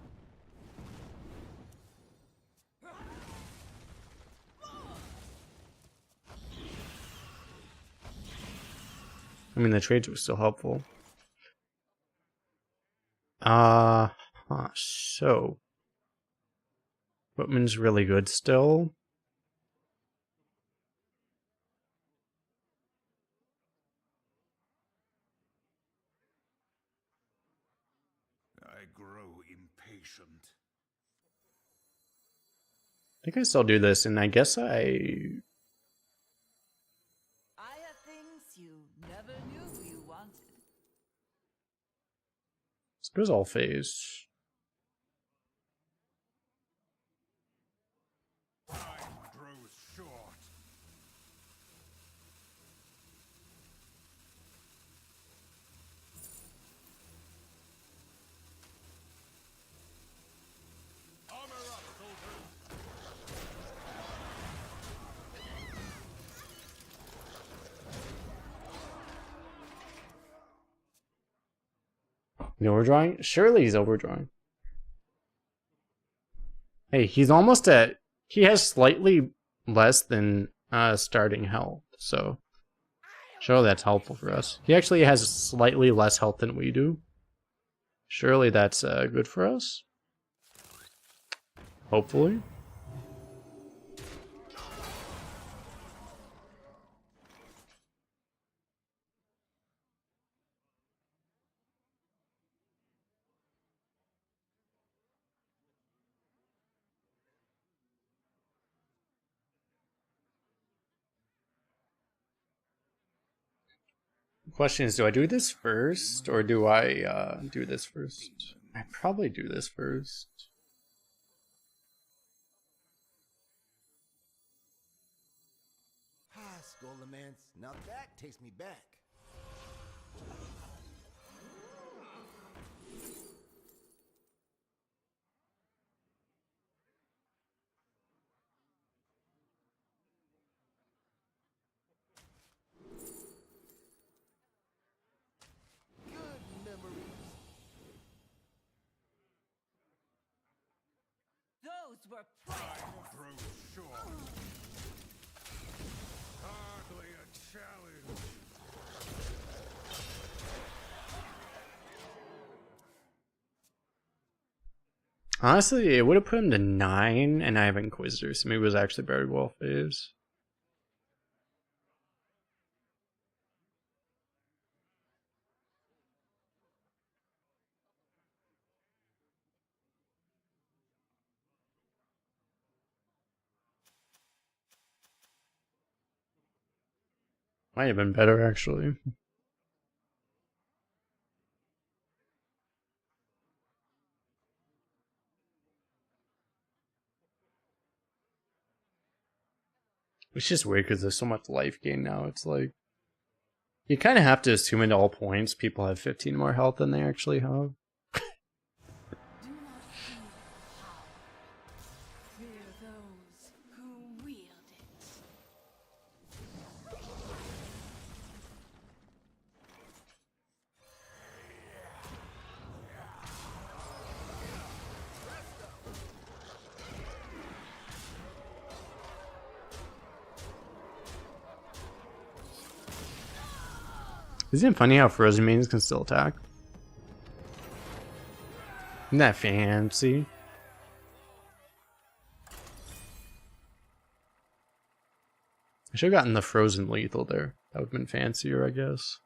I mean, the trades were still helpful. So Footman's really good still. I grow impatient. I think I still do this, and I guess I have things you never knew you wanted. this goes all phase. Time grows short. Armor up, soldiers. You overdrawing? Surely he's overdrawing. Hey, he's almost at... He has slightly less than starting health, so... Surely that's helpful for us. He actually has slightly less health than we do. Surely that's good for us. Hopefully. Question is, do I do this first or do I do this first? I probably do this first. Ah, Skolemance. Now that takes me back. Good memories. Those were priceless. Grow short. Hardly a challenge. Honestly, it would have put him to 9 and I have Inquisitor, so maybe it was actually very well phased. Might have been better actually. It's just weird because there's so much life gain now. It's like you kind of have to assume at all points people have 15 more health than they actually have. Do not fear power. Fear those who wield it. Isn't it funny how frozen maidens can still attack? Isn't that fancy? I should have gotten the frozen lethal there. That would have been fancier, I guess.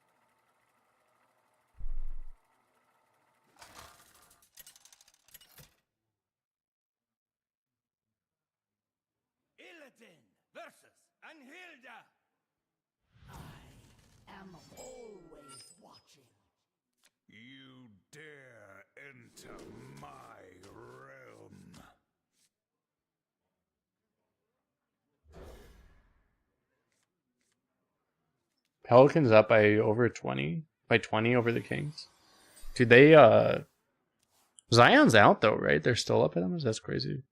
Illidan versus Anhilda. I am always watching. You dare enter my realm. Pelicans up by over 20. By 20 over the Kings. Dude, they, Zion's out though, right? They're still up at them? That's crazy.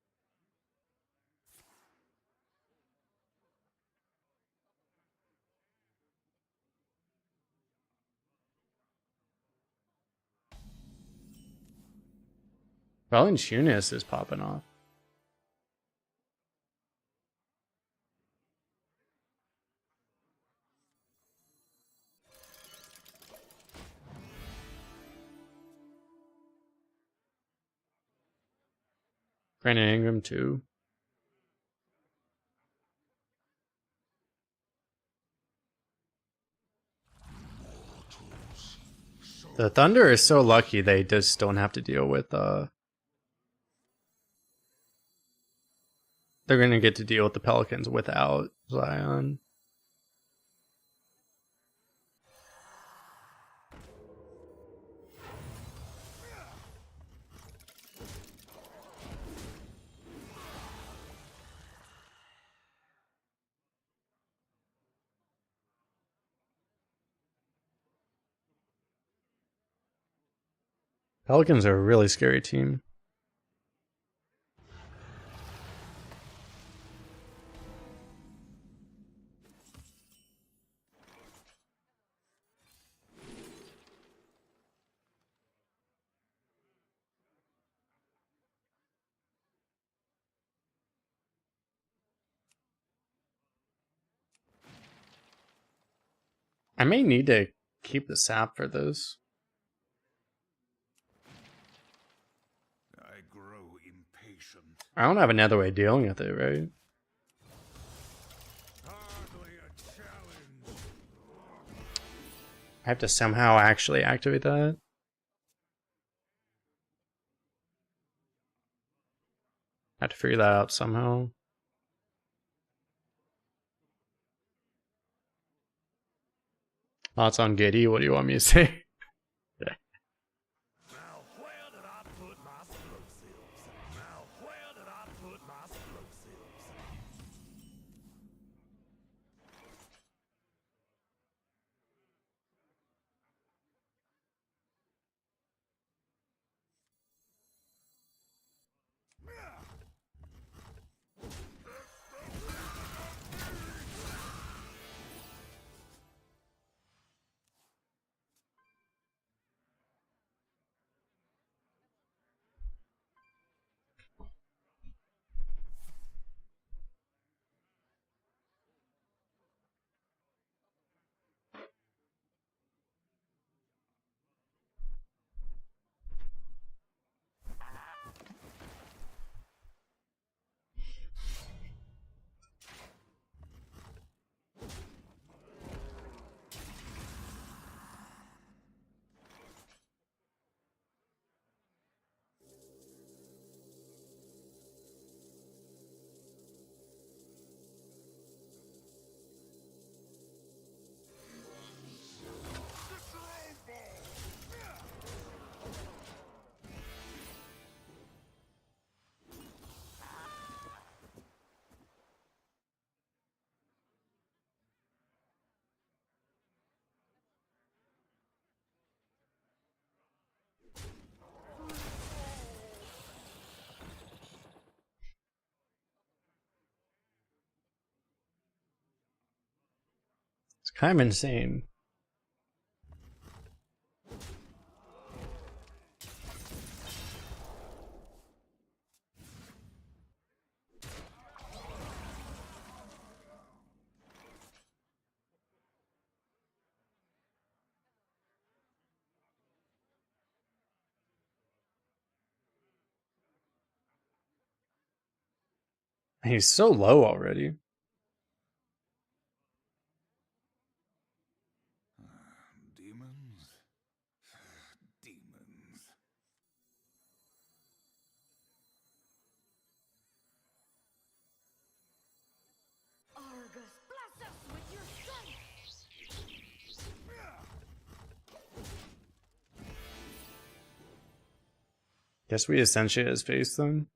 Valanciunas is popping off. Brandon Ingram too. The Thunder is so lucky they just don't have to deal with they're gonna get to deal with the Pelicans without Zion. Pelicans are a really scary team. I may need to keep the sap for this. I grow impatient. I don't have another way of dealing with it, right? Hardly a challenge. I have to somehow actually activate that. I have to figure that out somehow. Thoughts on Giddy? What do you want me to say? Now where did I put my explosives? Now where did I put my explosives? It's kind of insane. He's so low already. Demons? Demons. Argus, bless us with your sight! Guess we essentially his face then.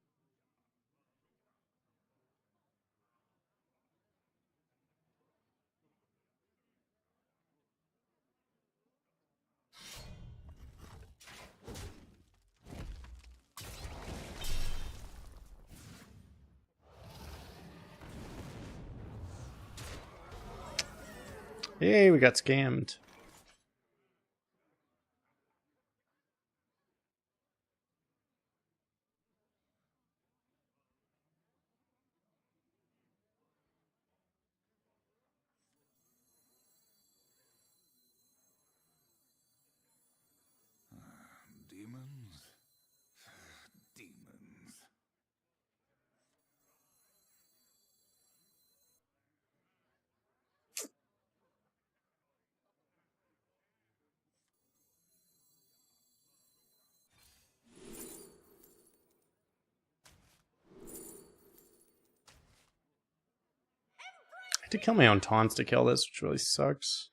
Hey, we got scammed. Demons? Demons. I had to kill my own taunts to kill this, which really sucks.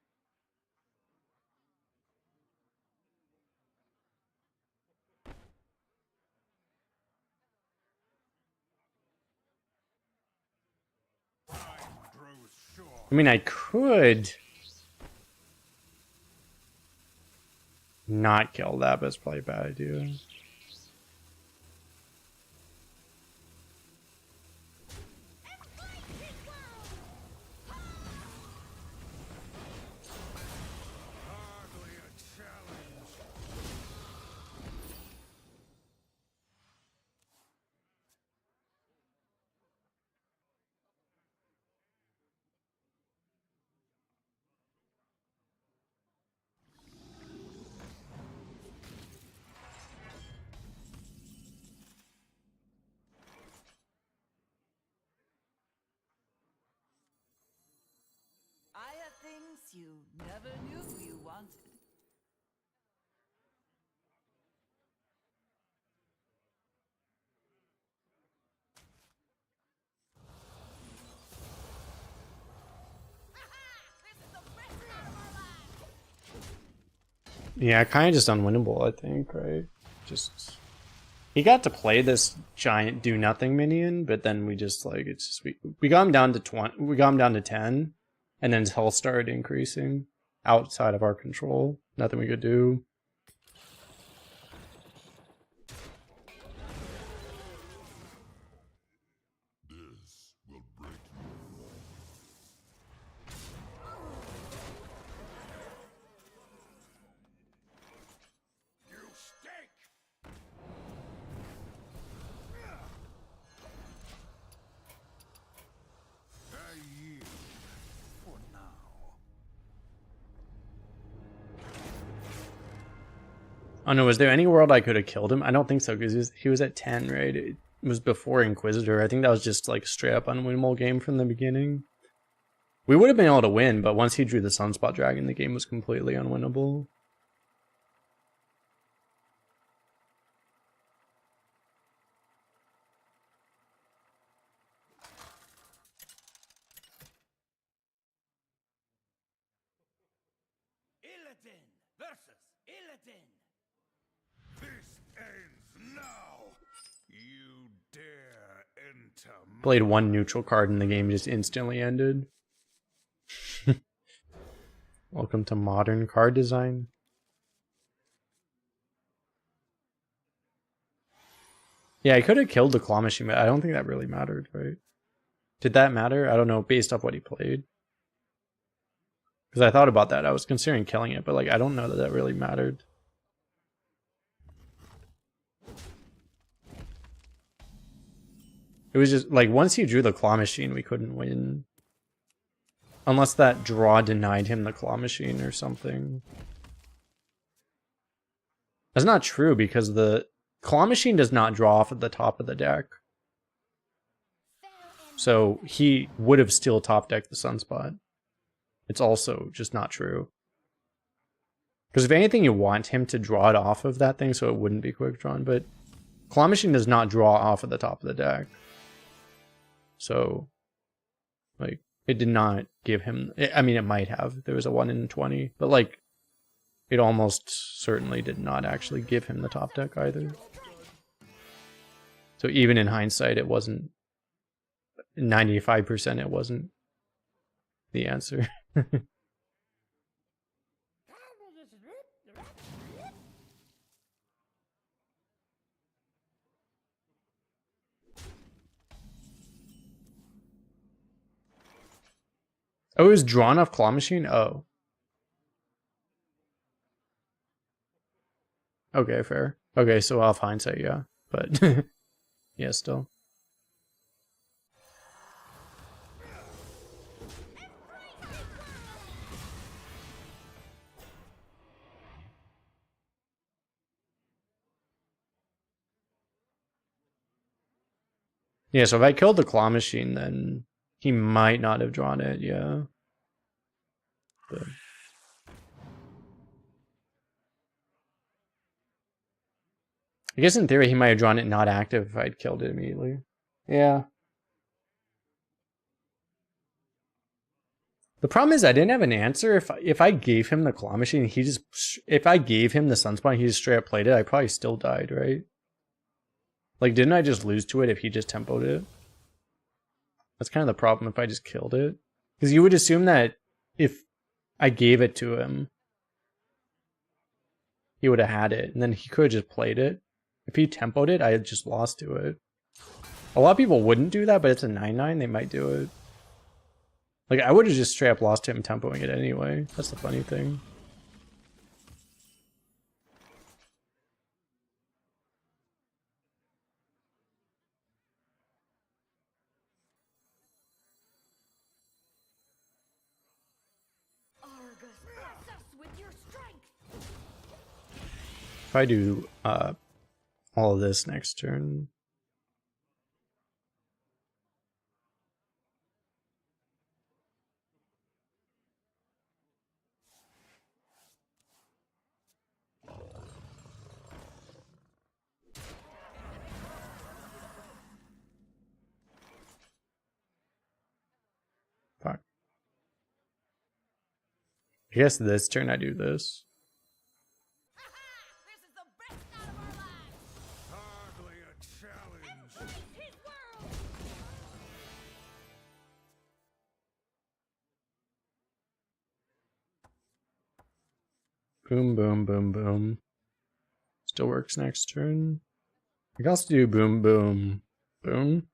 I mean, I could not kill that, but it's probably a bad idea. Hardly a challenge. I have things you never knew you wanted. This is the best part of our lives! Yeah, kind of just unwinnable, I think, right? Just he got to play this giant do nothing minion, but then we just like it's just we got him down to 20, we got him down to 10, and then his health started increasing outside of our control. Nothing we could do. This will break you. You stink! I yield for now. Oh no, was there any world I could have killed him? I don't think so, because he was at 10, right? It was before Inquisitor. I think that was just like straight up unwinnable game from the beginning. We would have been able to win, but once he drew the Sunspot Dragon, the game was completely unwinnable. Illidan versus Illidan. This ends now. You dare enter my Played one neutral card and the game just instantly ended. Welcome to modern card design. Yeah, I could have killed the claw machine, but I don't think that really mattered, right? Did that matter? I don't know, based off what he played. Because I thought about that. I was considering killing it, but like I don't know that that really mattered. It was just like once he drew the claw machine, we couldn't win. Unless that draw denied him the claw machine or something. That's not true because the claw machine does not draw off at the top of the deck. So he would have still top decked the Sunspot. It's also just not true. Because if anything, you want him to draw it off of that thing so it wouldn't be quick drawn. But claw machine does not draw off at the top of the deck. So, like, it did not give him... I mean, it might have. There was a 1 in 20. But, like, it almost certainly did not actually give him the top deck either. So even in hindsight, it wasn't... 95% it wasn't the answer. Oh, it was drawn off claw machine? Oh. Okay, fair. Okay, so off hindsight, yeah. But, yeah, still. Yeah, so if I killed the claw machine, then he might not have drawn it, yeah. But... I guess in theory he might have drawn it not active if I'd killed it immediately. Yeah. The problem is I didn't have an answer. If I gave him the claw machine, he just... If I gave him the Sunspot, he just straight up played it, I probably still died, right? Like, didn't I just lose to it if he just tempoed it? That's kind of the problem if I just killed it. Because you would assume that if I gave it to him, he would have had it, and then he could have just played it. If he tempoed it, I had just lost to it. A lot of people wouldn't do that, but it's a 9/9, they might do it. Like, I would have just straight up lost to him tempoing it anyway. That's the funny thing. Argus, bless us with your strength. If I do all of this next turn... Fuck. I guess this turn I do this. Boom, boom, boom, boom. Still works next turn. I can also do boom, boom, boom.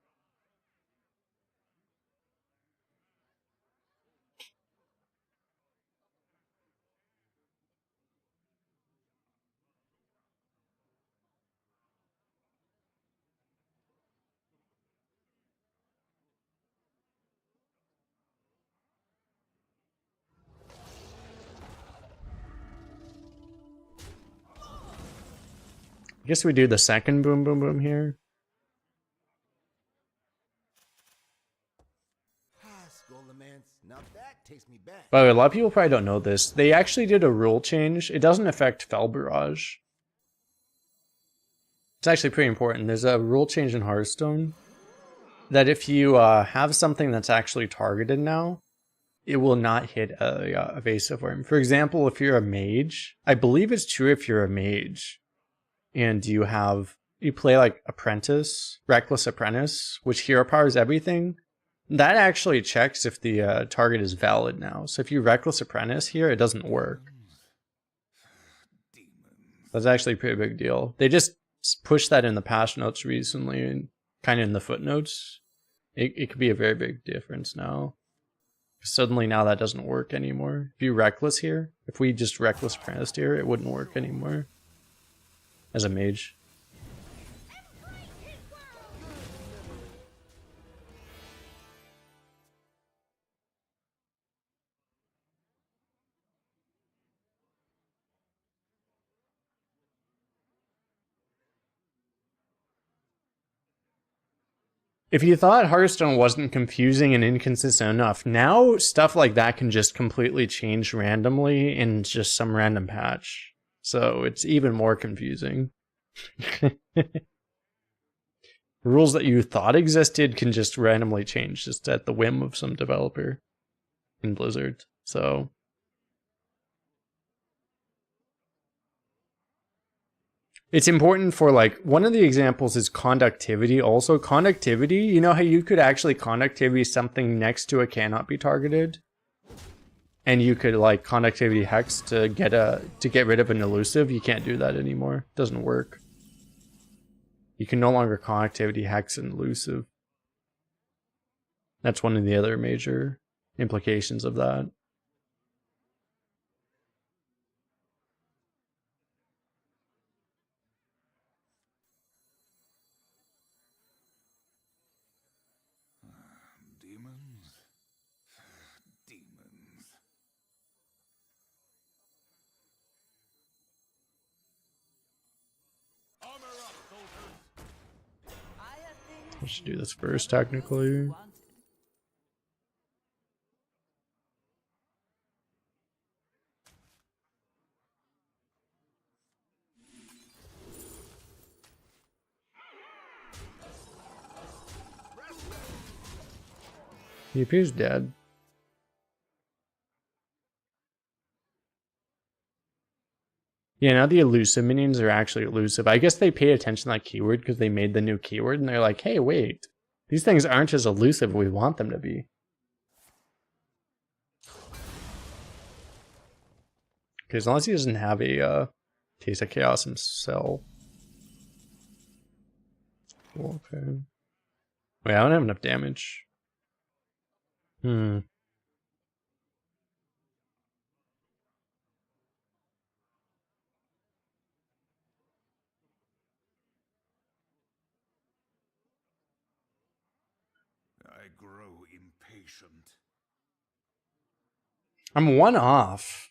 I guess we do the second boom, boom, boom here. Skolemance. Now that takes me back. By the way, a lot of people probably don't know this. They actually did a rule change. It doesn't affect Fell Barrage. It's actually pretty important. There's a rule change in Hearthstone that if you have something that's actually targeted now, it will not hit a evasive worm. For example, if you're a mage, I believe it's true if you're a mage and you play like Apprentice, Reckless Apprentice, which hero powers everything, that actually checks if the target is valid now. So if you Reckless Apprentice here, it doesn't work. That's actually a pretty big deal. They just pushed that in the patch notes recently and kind of in the footnotes. It could be a very big difference now. Suddenly now that doesn't work anymore. If you Reckless here, if we just Reckless Apprentice here, it wouldn't work anymore. As a mage. If you thought Hearthstone wasn't confusing and inconsistent enough, now stuff like that can just completely change randomly in just some random patch. So it's even more confusing. Rules that you thought existed can just randomly change just at the whim of some developer in Blizzard. So it's important for, like, one of the examples is conductivity. Also, conductivity, you know how you could actually conductivity something next to a cannot be targeted? And you could, like, conductivity hex to get rid of an elusive. You can't do that anymore. It doesn't work. You can no longer conductivity hex an elusive. That's one of the other major implications of that. Demons. Demons. Armor up, soldiers. I should do this first, technically. He appears dead. Yeah, now the elusive minions are actually elusive. I guess they pay attention to that keyword because they made the new keyword and they're like, hey, wait. These things aren't as elusive as we want them to be. Okay, as long as he doesn't have a Taste of Chaos himself. Cool, okay. Wait, I don't have enough damage. I grow impatient. I'm one off.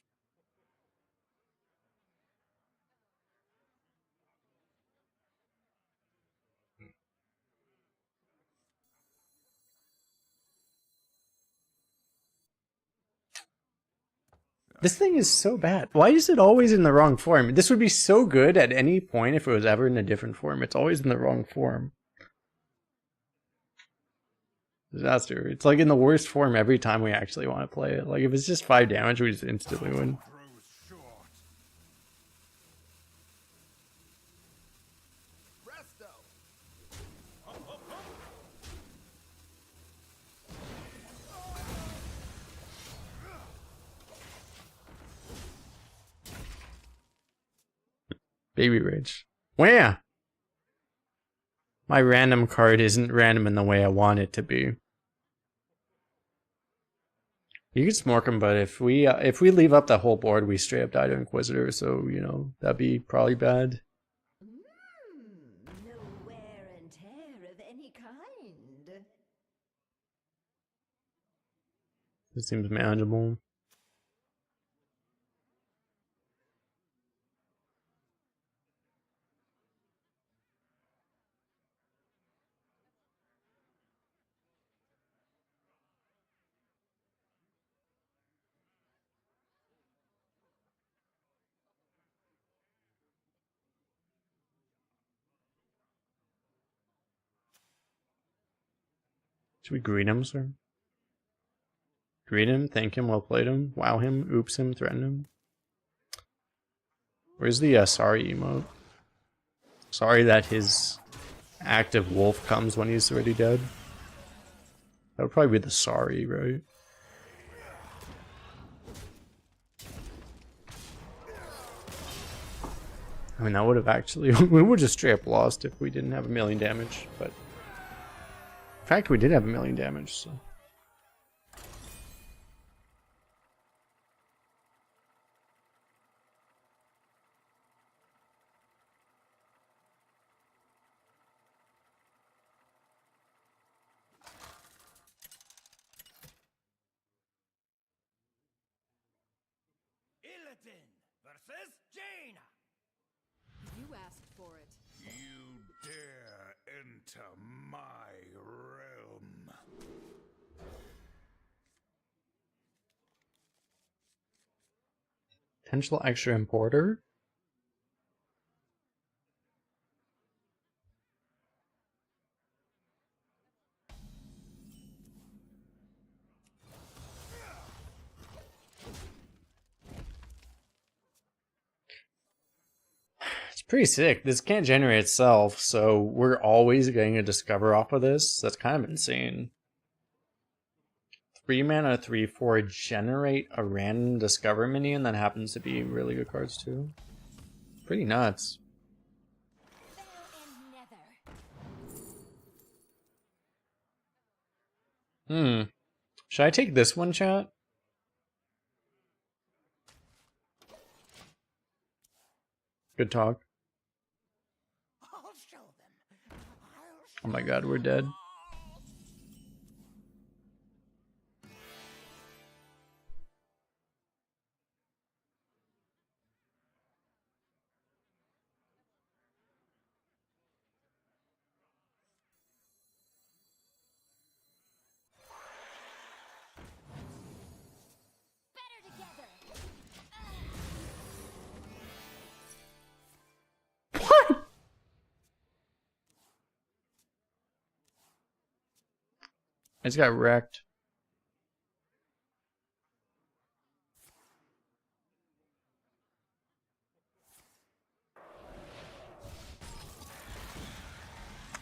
This thing is so bad. Why is it always in the wrong form? This would be so good at any point if it was ever in a different form. It's always in the wrong form. Disaster. It's like in the worst form every time we actually want to play it. Like if it's just 5 damage, we just instantly win. Grows short. Presto. Baby Rage. Where? My random card isn't random in the way I want it to be. You can smork him, but if we leave up that whole board, we straight up die to Inquisitor, so, you know, that'd be probably bad. No wear and tear of any kind. This seems manageable. Should we greet him, sir? Greet him, thank him, well played him, wow him, oops him, threaten him. Where's the sorry emote? Sorry that his active wolf comes when he's already dead. That would probably be the sorry, right? I mean, that would have actually... we would just straight up lost if we didn't have 1,000,000 damage, but... In fact, we did have 1,000,000 damage, so... Illidan versus Jaina. You asked for it. You dare enter my realm. Potential extra importer? It's pretty sick. This can't generate itself, so we're always getting a discover off of this. That's kind of insane. 3 mana, 3/4, generate a random discover minion that happens to be really good cards too. Pretty nuts. Should I take this one, chat? Good talk. I'll show them. Oh my god, we're dead. Better together. I just got wrecked.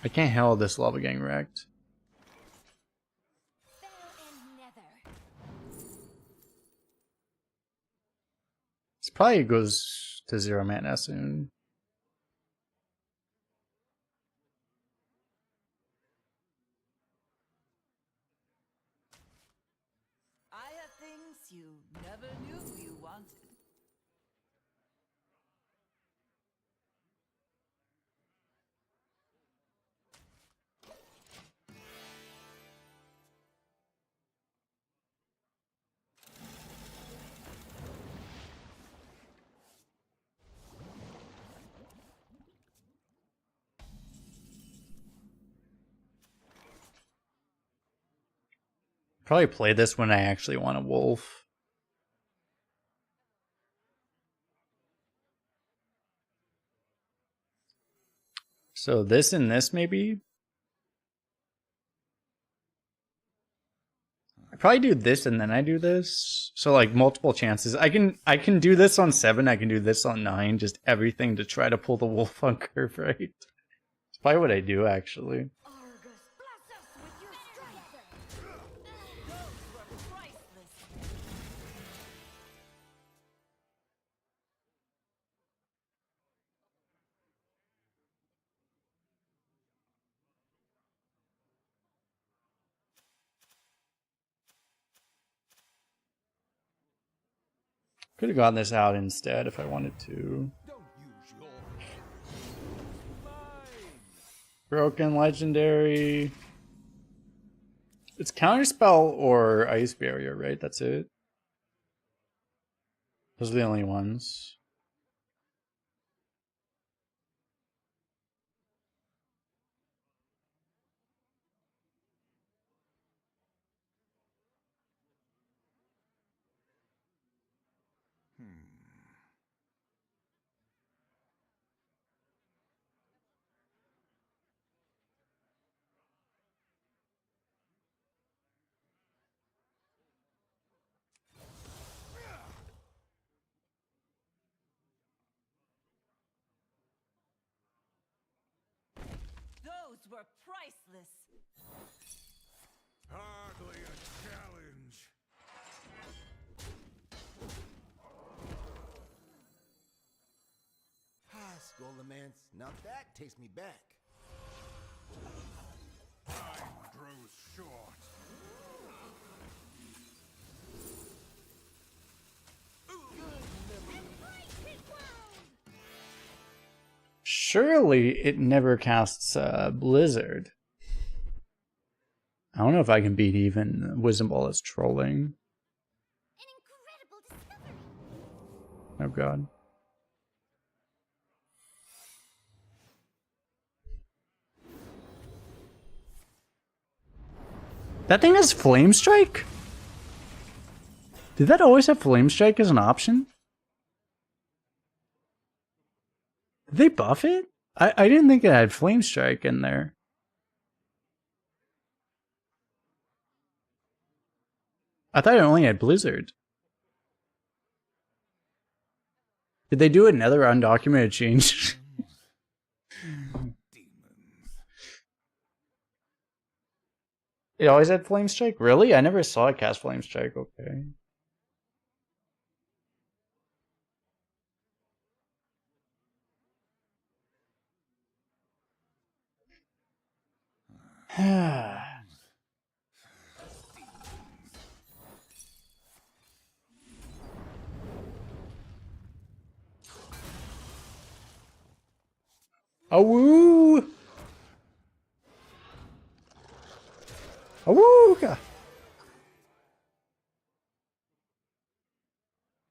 I can't handle this level getting wrecked. This probably goes to 0 mana soon. I have things you never knew you wanted. Probably play this when I actually want a wolf. So this and this maybe? I probably do this and then I do this. So like multiple chances. I can do this on 7, I can do this on 9, just everything to try to pull the wolf on curve right. It's probably what I do actually. Argus, bless us with your strength. Those were priceless. Could have gotten this out instead if I wanted to. Don't use your mine. Broken legendary. It's counterspell or ice barrier, right? That's it. Those are the only ones. Those were priceless. Hardly a challenge. Ah, Skolemance. Now that takes me back. Time grows short. Surely it never casts Blizzard. I don't know if I can beat even Wisdom Ball as trolling. An incredible discovery. Oh god. That thing has Flame Strike? Did that always have Flame Strike as an option? Did they buff it? I didn't think it had Flame Strike in there. I thought it only had Blizzard. Did they do another undocumented change? It always had Flame Strike? Really? I never saw it cast Flame Strike. Okay. Awoo! Awooga!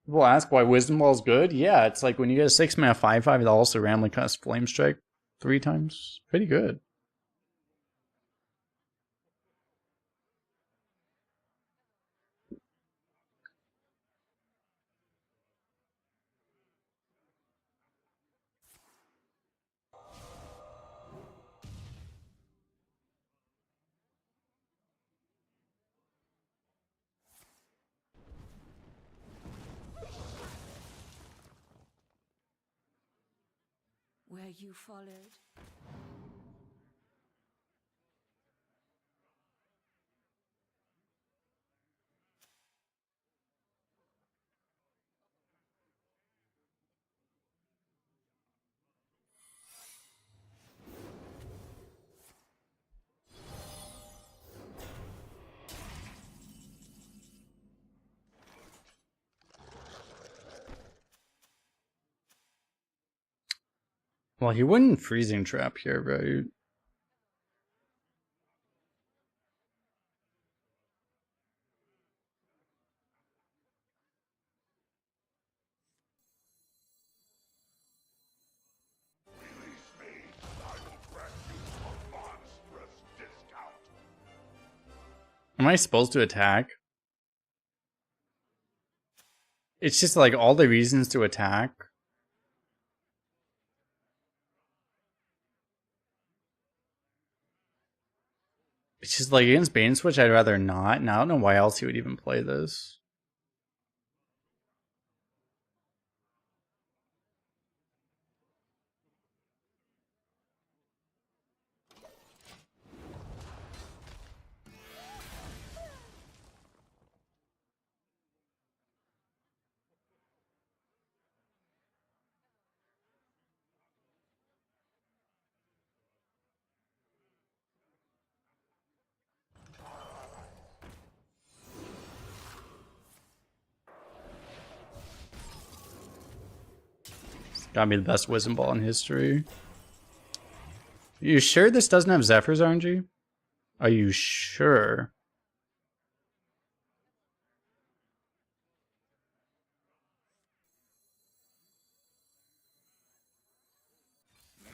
People ask why Wisdom Ball is good. Yeah, it's like when you get a 6-mana 5/5 that also randomly casts Flame Strike 3 times. Pretty good. Where you followed? Well, he wouldn't Freezing Trap here, right? Release me, and I will grant you a monstrous discount. Am I supposed to attack? It's just like all the reasons to attack. It's just like against Bane Switch, I'd rather not. And I don't know why else he would even play this. Got me the best wisdom ball in history. You sure this doesn't have Zephyr's RNG? Are you sure? Now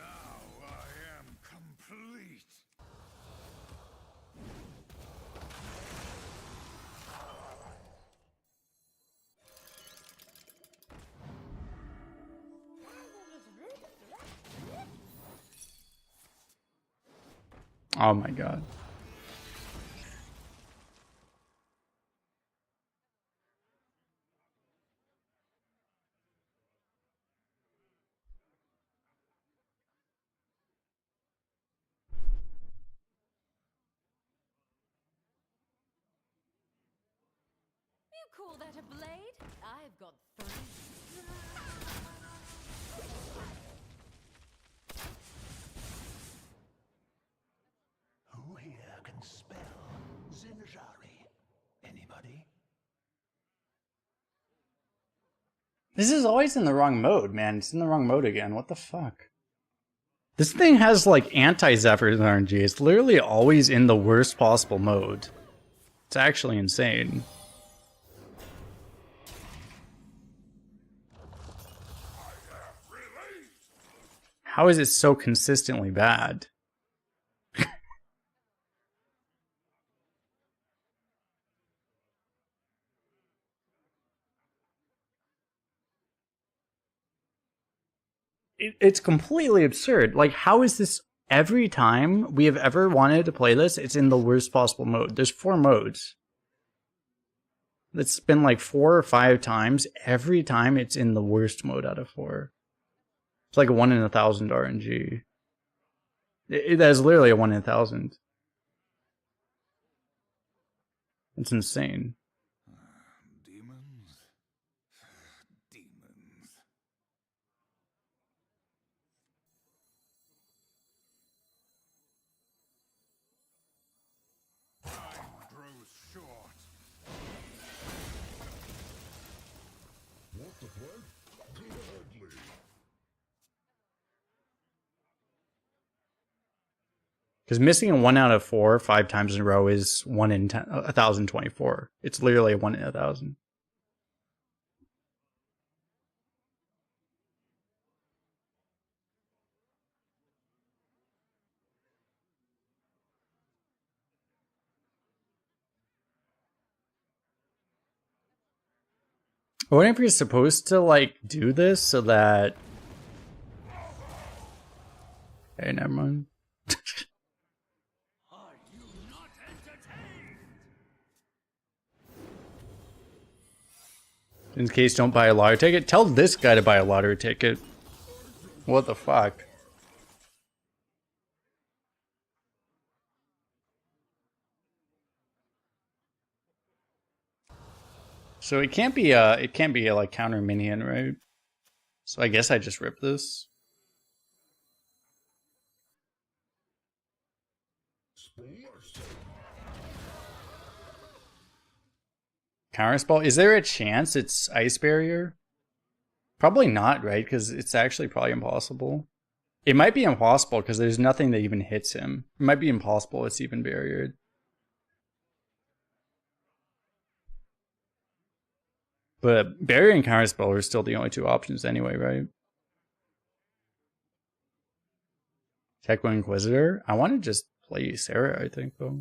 I am complete. Oh my god. You call that a blade? I've got 3. Who here can spell Zinjari? Anybody? This is always in the wrong mode, man. It's in the wrong mode again. What the fuck? This thing has like anti-Zephyr's RNG. It's literally always in the worst possible mode. It's actually insane. How is it so consistently bad? It's completely absurd. Like, how is this every time we have ever wanted to play this? It's in the worst possible mode. There's 4 modes. It's been like 4 or 5 times. Every time it's in the worst mode out of 4. It's like a 1 in 1,000 RNG. That is literally a 1 in 1,000. It's insane. Demons? Demons. Time grows short. Want to play? Gladly. Because missing a 1 out of 4 5 times in a row is 1 in 1,024. It's literally a 1 in 1,000. I wonder if you're supposed to like do this so that. Hey, never mind. Are you not entertained? In case don't buy a lottery ticket, tell this guy to buy a lottery ticket. What the fuck? So it can't be a like counter minion, right? So I guess I just rip this. Counterspell. Is there a chance it's ice barrier? Probably not, right? Because it's actually probably impossible. It might be impossible because there's nothing that even hits him. It might be impossible it's even barriered. But barrier and counterspell are still the only 2 options anyway, right? Tekla Inquisitor? I want to just play Sarah, I think, though.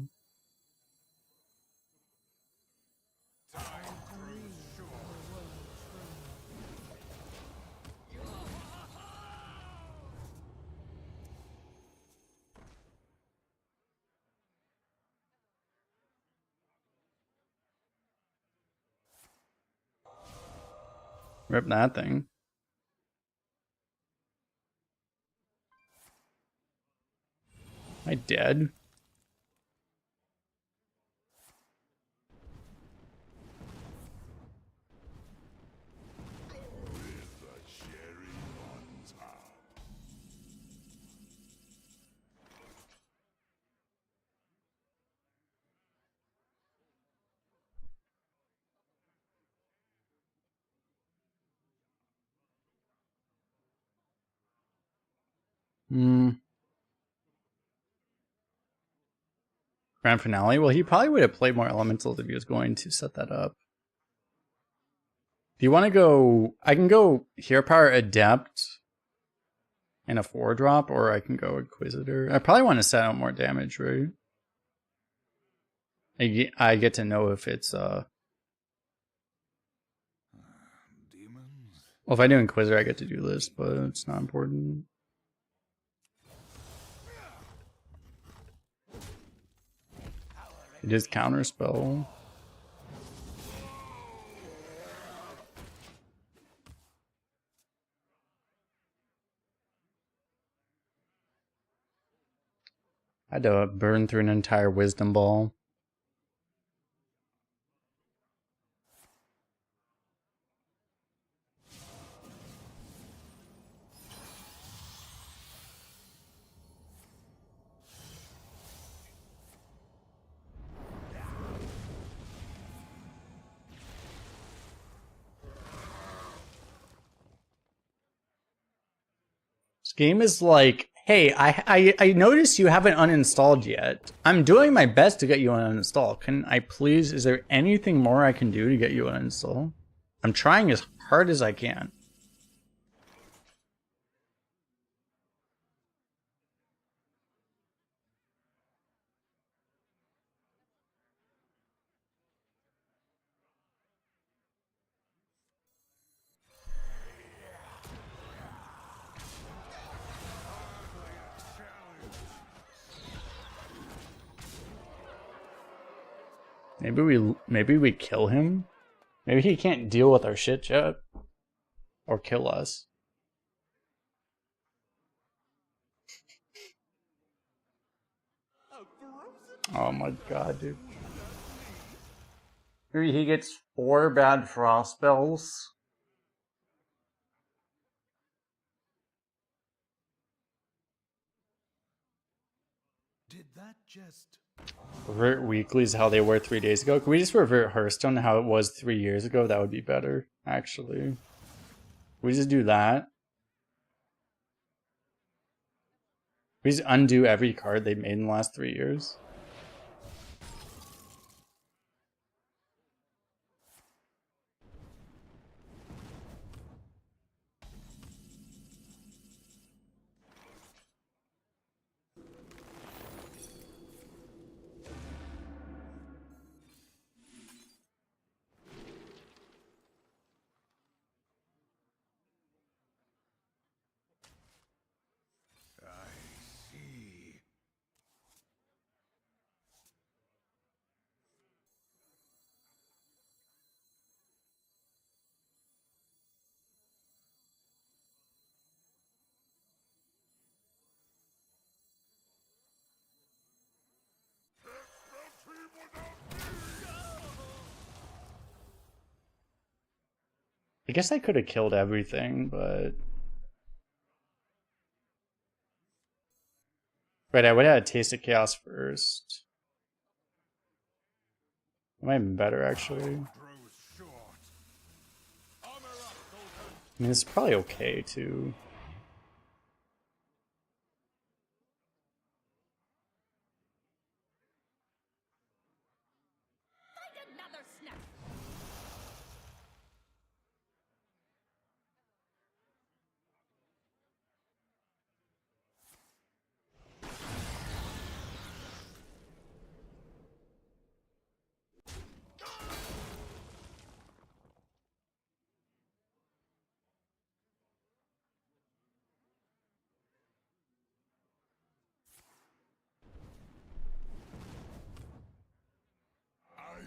Rip that thing. Am I dead? Grand finale? Well, he probably would have played more elementals if he was going to set that up. Do you want to go... I can go Hero Power Adept and a 4-drop, or I can go Inquisitor. I probably want to set out more damage, right? I get to know if it's... Demons? Well, if I do Inquisitor, I get to do this, but it's not important. It is counterspell. I had to burn through an entire wisdom ball. This game is like, hey, I noticed you haven't uninstalled yet. I'm doing my best to get you uninstalled. Can I please, is there anything more I can do to get you uninstalled? I'm trying as hard as I can. Maybe we kill him? Maybe he can't deal with our shit yet. Or kill us. Oh my god, dude. Maybe he gets 4 bad frost spells. Did that just... Revert weeklies how they were 3 days ago. Can we just revert Hearthstone to how it was 3 years ago? That would be better, actually. Can we just do that? We just undo every card they made in the last 3 years. I see. I guess I could have killed everything, but... Right, I would have had a Taste of Chaos first. That might have been better, actually. Throws short. Armor up, soldiers. I mean, it's probably okay, too. Find another snack.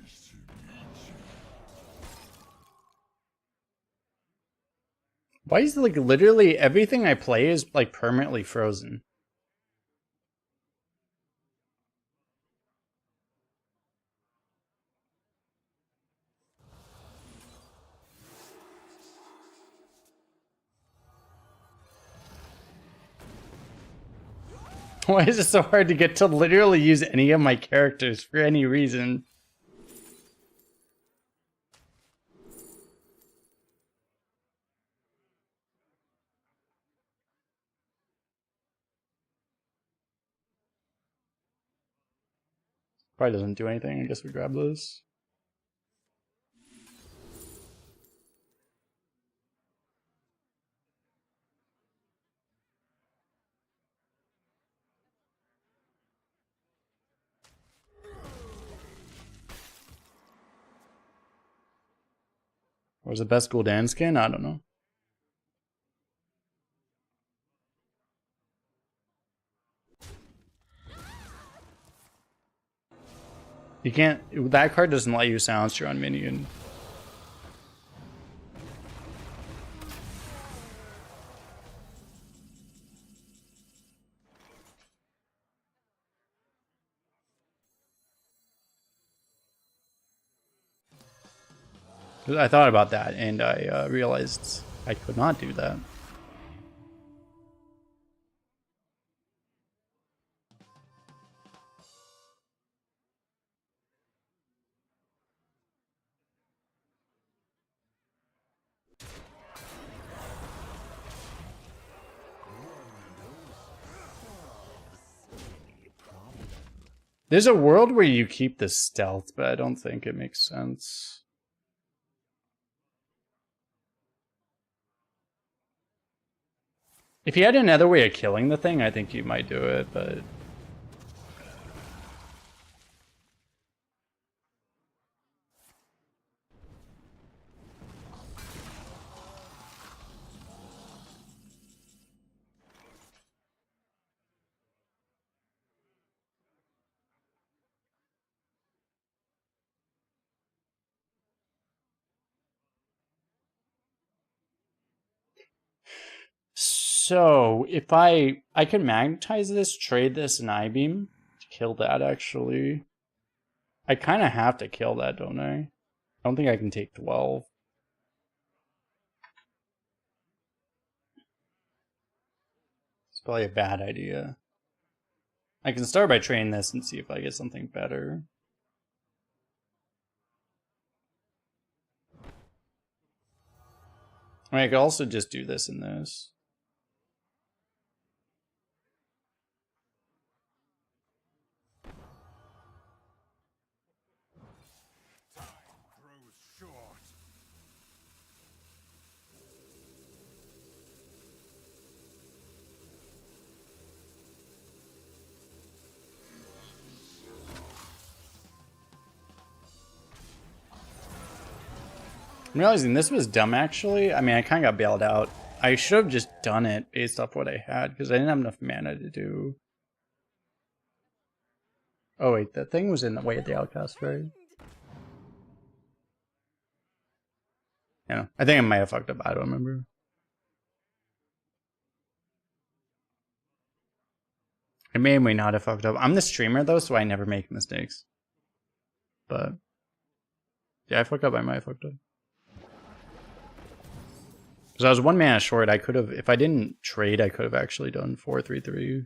Nice to meet you. Why is, like, literally everything I play is, like, permanently frozen? Why is it so hard to get to literally use any of my characters for any reason? Probably doesn't do anything. I guess we grab this. Or was the best Gul'dan skin? I don't know. You can't. That card doesn't let you silence your own minion. I thought about that and I realized I could not do that. There's a world where you keep the stealth, but I don't think it makes sense. If you had another way of killing the thing, I think you might do it, but... So, if I could magnetize this, trade this, and I-beam to kill that, actually. I kind of have to kill that, don't I? I don't think I can take 12. It's probably a bad idea. I can start by trading this and see if I get something better. I mean, I could also just do this and this. I'm realizing this was dumb, actually. I mean, I kind of got bailed out. I should have just done it based off what I had, because I didn't have enough mana to do... Oh, wait, that thing was in the way of the outcast, right? Yeah, I think I might have fucked up. I don't remember. I may or may not have fucked up. I'm the streamer, though, so I never make mistakes. But... yeah, I fucked up. I might have fucked up. Because I was 1 mana short, I could have, if I didn't trade, I could have actually done 4-3-3.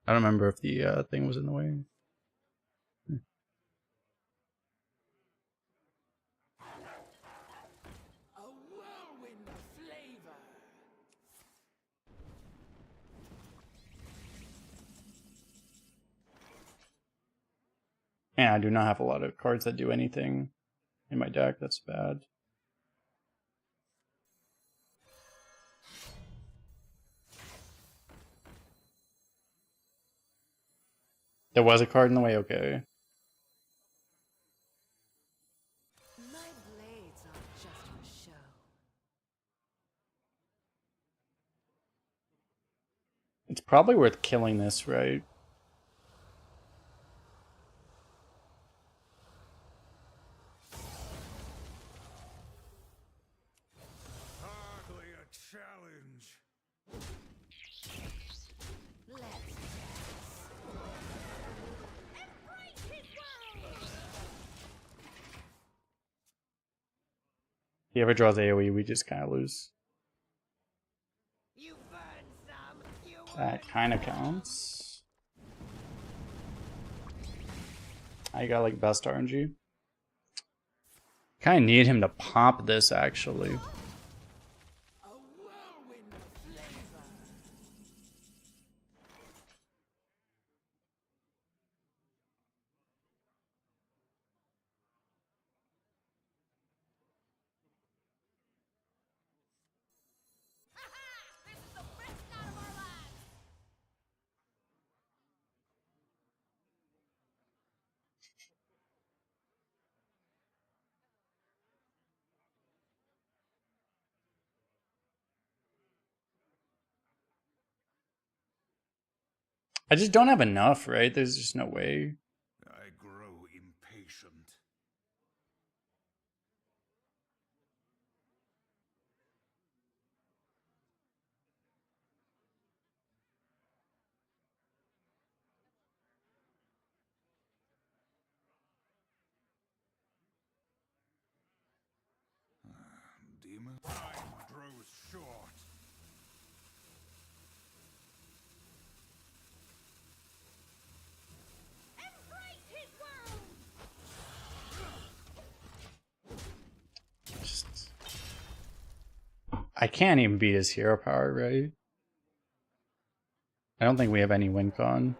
I don't remember if the thing was in the way. A whirlwind of flavor. Yeah, I do not have a lot of cards that do anything in my deck. That's bad. There was a card in the way, okay. My blades aren't just for show. It's probably worth killing this, right? Hardly a challenge. Let's dance. If he ever draws AoE, we just kind of lose. You burn some. You That kind of counts. I got like best RNG. Kind of need him to pop this, actually. a whirlwind of flavor. I just don't have enough, right? There's just no way. I grow impatient. Demon time grows short. Embrace his world! Just... I can't even beat his hero power, right? I don't think we have any win con.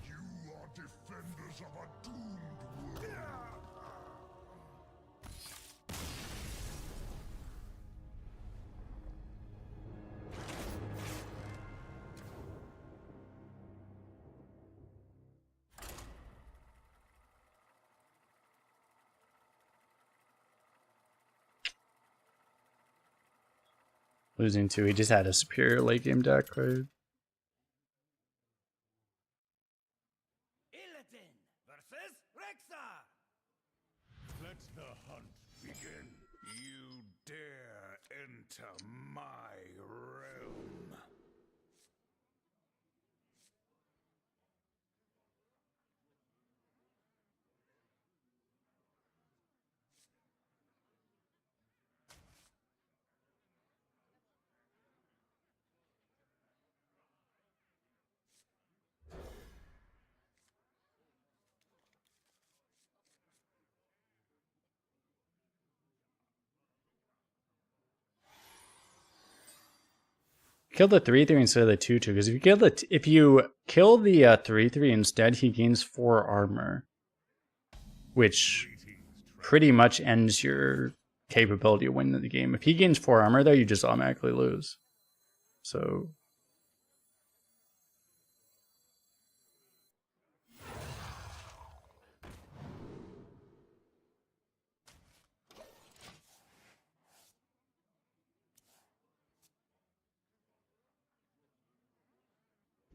You are defenders of a doomed world. Losing 2, he just had a superior late game deck, right? Illidan versus Rexar. Let the hunt begin. You dare enter my realm. Kill the 3/3 instead of the 2/2, because if you kill the 3/3 instead, he gains 4 armor, which pretty much ends your capability of winning the game. If he gains 4 armor there, you just automatically lose. So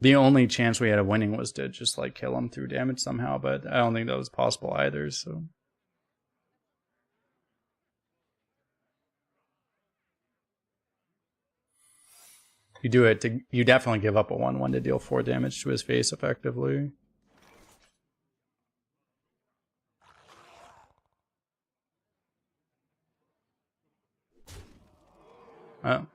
the only chance we had of winning was to just like kill him through damage somehow, but I don't think that was possible either, so. You do it to, you definitely give up a 1/1 to deal 4 damage to his face effectively. Oh.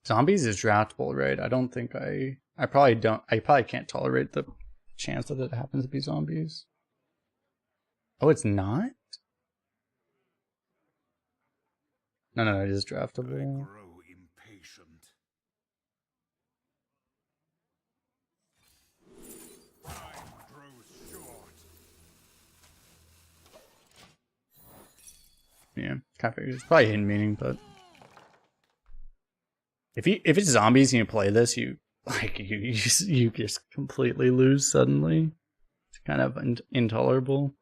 Zombies is draftable, right? I don't think I probably can't tolerate the chance that it happens to be zombies. Oh, it's not? No, it is I draftable. grow impatient. Time grows short. Yeah, kind of figured. It's probably hidden meaning, but if it's zombies and you play this, you just completely lose suddenly. It's kind of intolerable.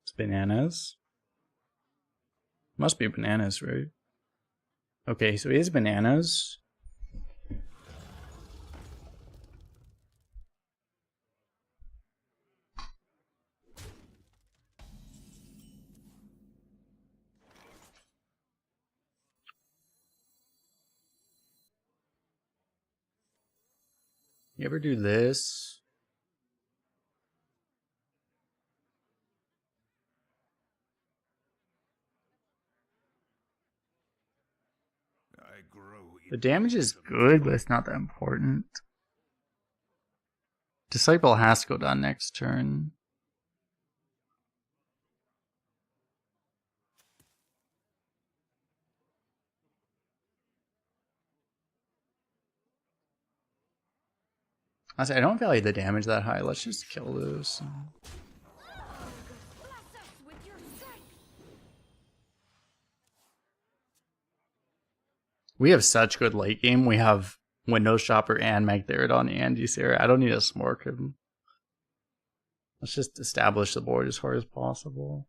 It's bananas. Must be bananas, right? Okay, so he has bananas. You ever do this? I grow The damage is good, but it's not that important. Disciple has to go down next turn. Honestly, I don't value the damage that high. Let's just kill this. Bless us with your sight! We have such good late game. We have Window Shopper and Magtheridon and Ysera. I don't need to smork him. Let's just establish the board as far as possible.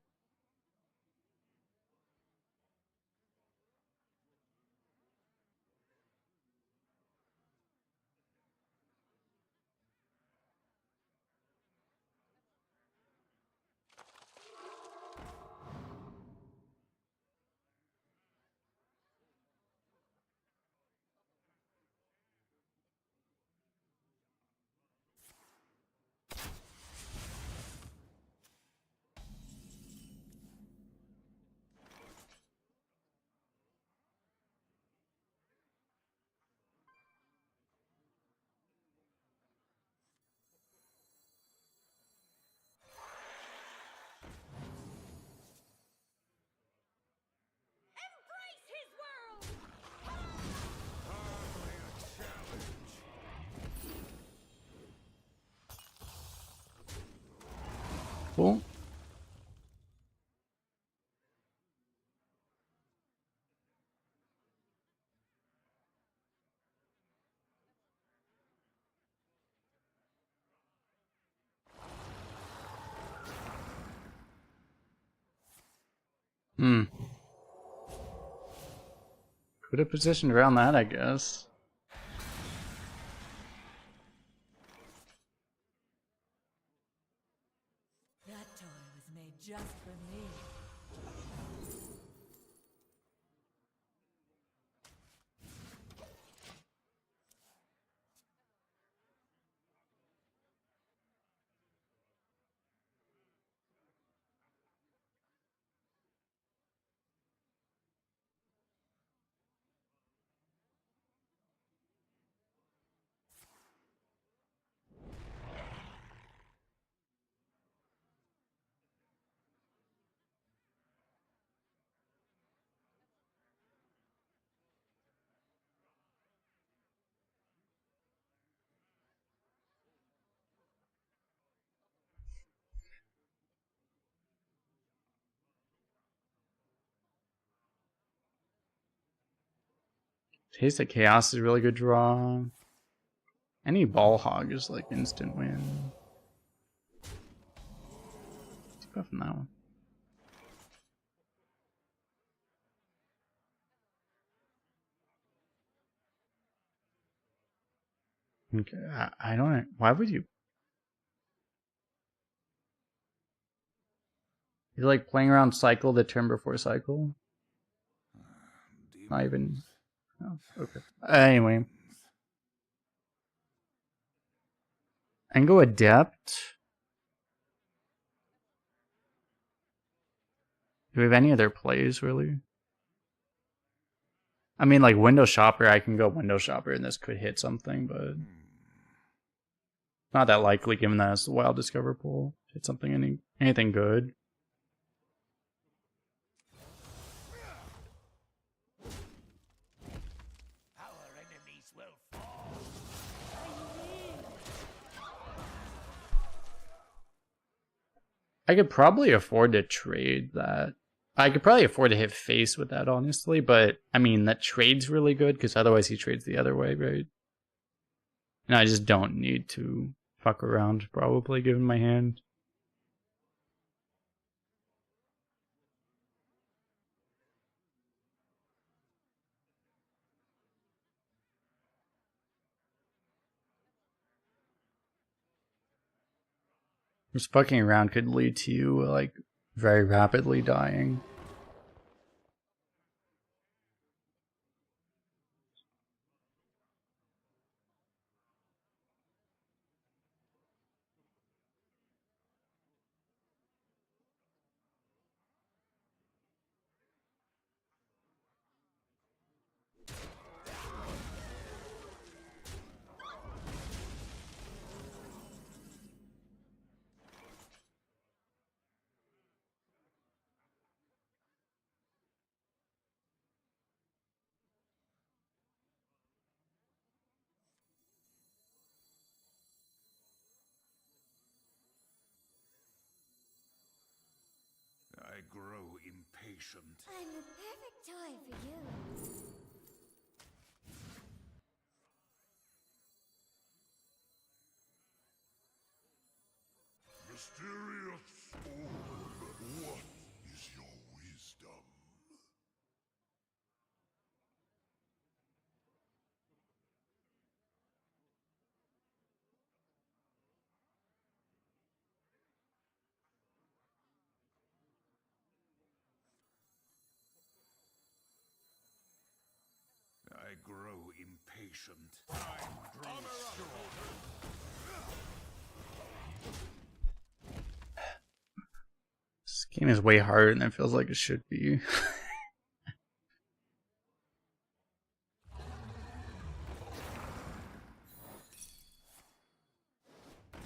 Embrace his world! Cool. Could have positioned around that, I guess. That toy was made just for me. Taste of Chaos is a really good draw. Any Ball Hog is like instant win. Let's go from that one. Okay, I don't. Why would you? You're like playing around cycle the turn before cycle. Not even. Oh, okay. Anyway, I can go Adept. Do we have any other plays really? I mean, like Window Shopper, I can go Window Shopper and this could hit something, but not that likely given that it's the Wild Discover pool. Hit something, anything good. Our enemies will fall. I could probably afford to trade that. I could probably afford to hit face with that, honestly, but I mean, that trade's really good because otherwise he trades the other way, right? And I just don't need to fuck around, probably, given my hand. Just fucking around could lead to you, like, very rapidly dying. I grow impatient. I'm the perfect toy for you. impatient. Time grows short. This game is way harder than it feels like it should be.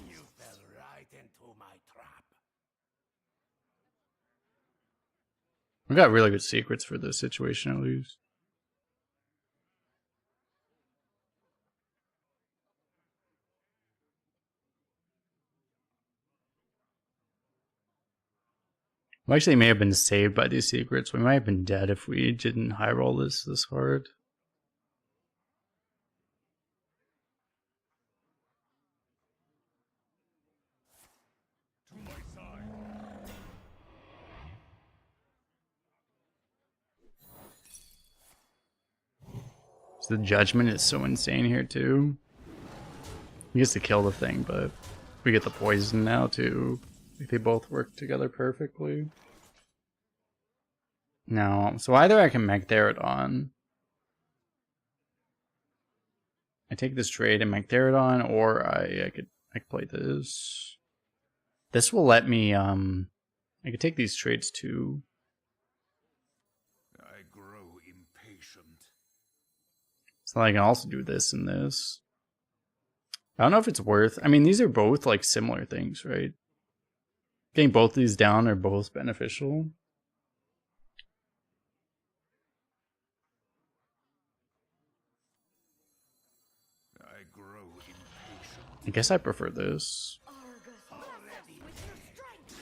You fell right into my trap. We got really good secrets for this situation, at least. We actually may have been saved by these secrets. We might have been dead if we didn't high roll this hard. To my side. So the judgment is so insane here too. He gets to kill the thing, but we get the poison now too. Like they both work together perfectly. No, so either I can Magtheridon. I take this trade and Magtheridon, or I could play this. This will let me I could take these trades too. I grow impatient. So I can also do this and this. I don't know if it's worth. I mean, these are both like similar things, right? Getting both of these down are both beneficial. I grow impatient. I guess I prefer this. Argus, bless us with your strength.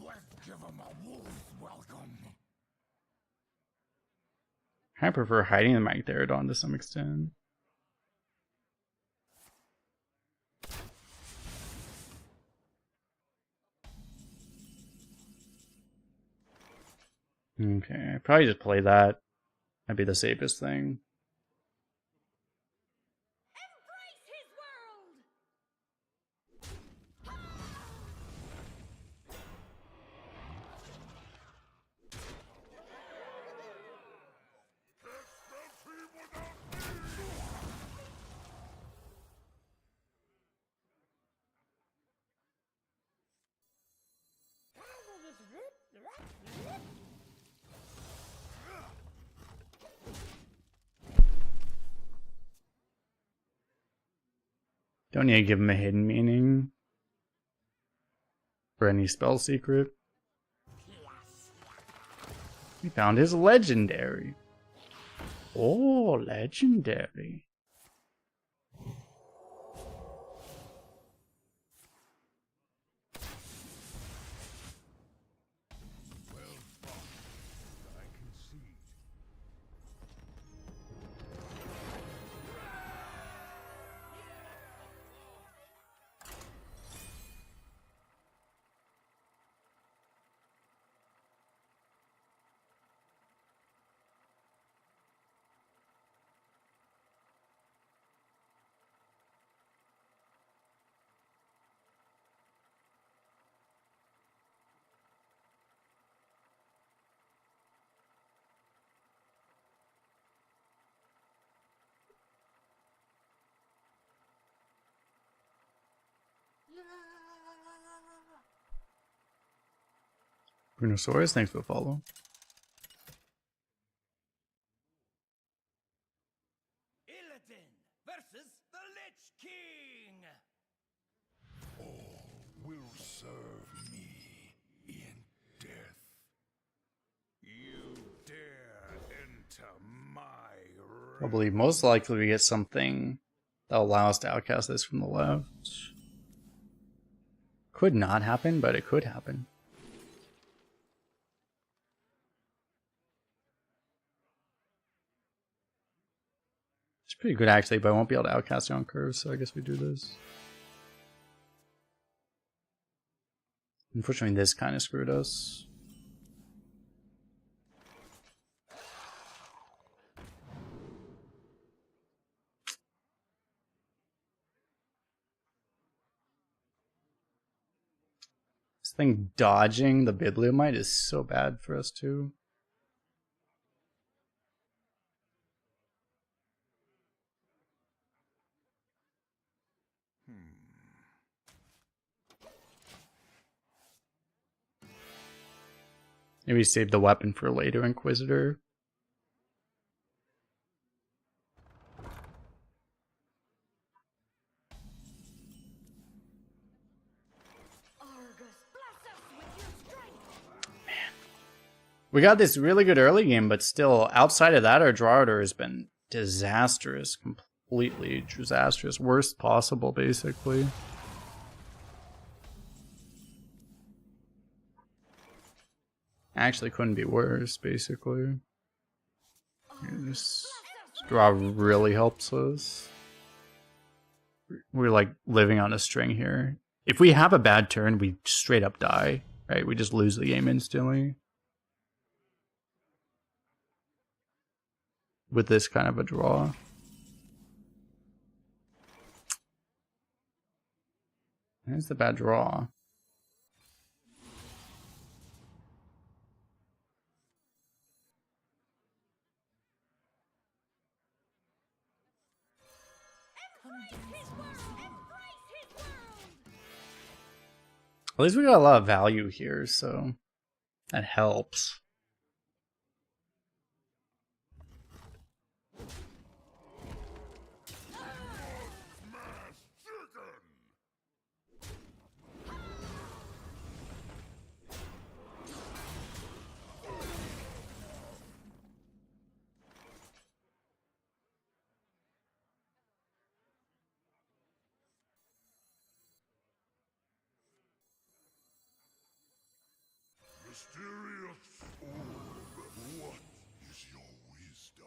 Let's give him a wolf's welcome. I prefer hiding the Magtheridon to some extent. Okay, I'd probably just play that. That'd be the safest thing. Embrace his world! Don't need to give him a hidden meaning for any spell secret. We found his legendary. Oh, legendary. Well fought. I concede. Brunosaurus, thanks for the follow. Illidan versus the Lich King. Will serve me in death. You dare enter my I believe most likely we get something that'll allow us to outcast this from the left. Could not happen, but it could happen. It's pretty good actually, but I won't be able to outcast it on curves, so I guess we do this. Unfortunately, this kind of screwed us. This thing dodging the Bibliomite is so bad for us too. Maybe save the weapon for later, Inquisitor. We got this really good early game, but still, outside of that, our draw order has been disastrous. Completely disastrous. Worst possible, basically. Actually couldn't be worse, basically. This draw really helps us. We're like living on a string here. If we have a bad turn, we straight up die, right? We just lose the game instantly. With this kind of a draw. There's the bad draw. At least we got a lot of value here, so that helps. Mysterious orb, what is your wisdom?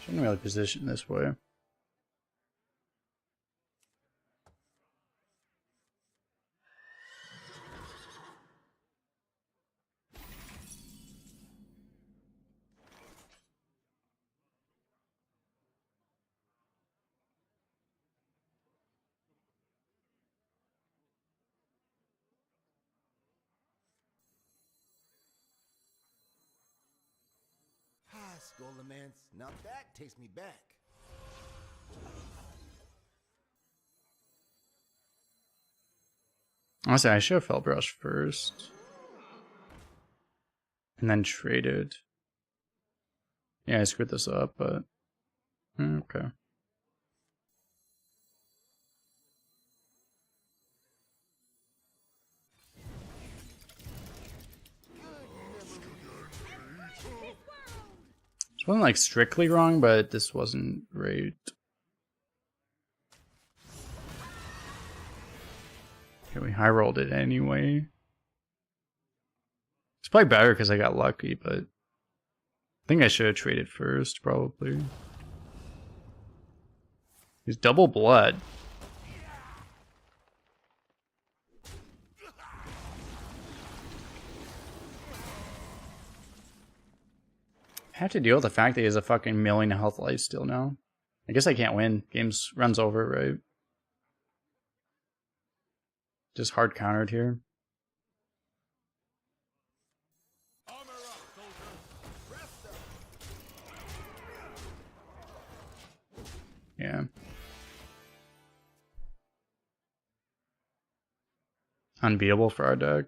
Shouldn't really position this way. Ah, Skolemance. Now that takes me back. Honestly, I should have felt brush first. And then traded. Yeah, I screwed this up, but... okay. This wasn't like strictly wrong, but this wasn't great. Okay, we high rolled it anyway. It's probably better because I got lucky, but I think I should have traded first, probably. He's double blood. I have to deal with the fact that he has a fucking million health life still now. I guess I can't win. Game's runs over, right? Just hard countered here. Yeah. Unbeatable for our deck.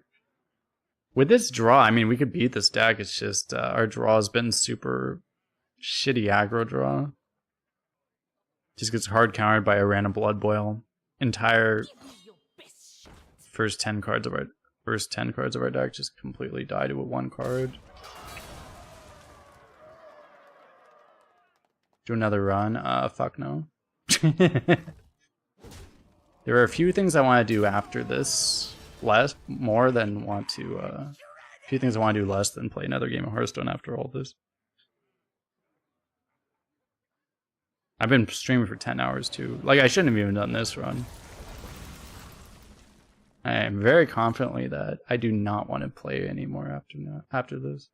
With this draw, I mean, we could beat this deck. It's just our draw has been super shitty aggro draw. Just gets hard countered by a random blood boil. Entire first 10 cards of our deck just completely die to a 1 card. Do another run? Fuck no. There are a few things I want to do after this. More than want to, a few things I want to do less than play another game of Hearthstone after all this. I've been streaming for 10 hours too. Like, I shouldn't have even done this run. I am very confidently that I do not want to play anymore after this.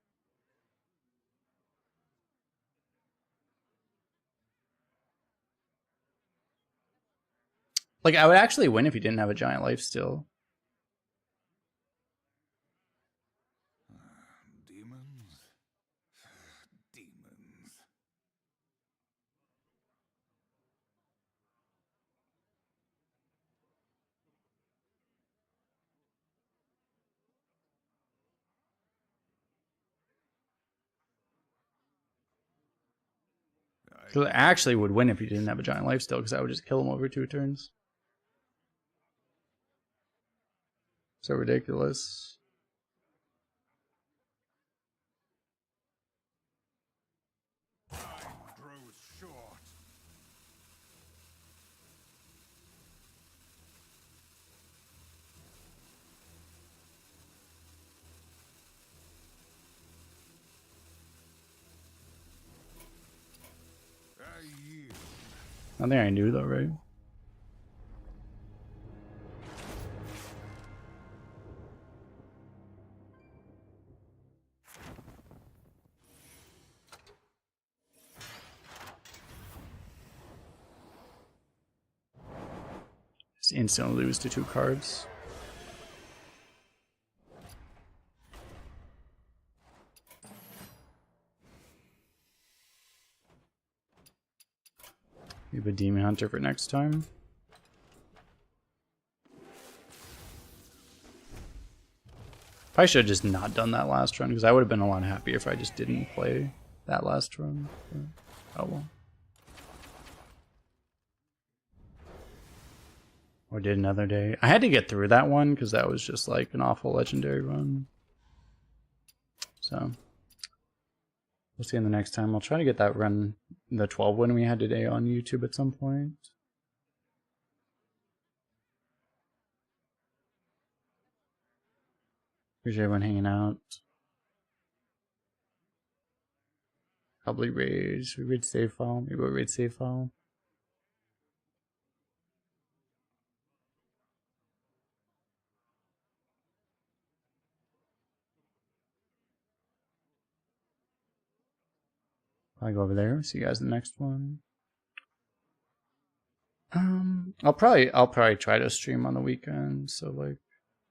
Like, I would actually win if he didn't have a giant life steal. Demons. Demons. Because I actually would win if he didn't have a giant life steal, because I would just kill him over 2 turns. So ridiculous. Time grows short. I yield. Nothing I knew though, right? Just instantly lose to 2 cards. We have a Demon Hunter for next time. Probably should have just not done that last run, because I would have been a lot happier if I just didn't play that last run. But, oh well. Or did another day. I had to get through that one, because that was just like an awful legendary run. So, we'll see in the next time. I'll try to get that run, the 12 win we had today, on YouTube at some point. Appreciate everyone hanging out. Probably raid. Should we raid save file? Maybe we'll raid save file. I'll go over there. See you guys in the next one. I'll probably try to stream on the weekend. So like,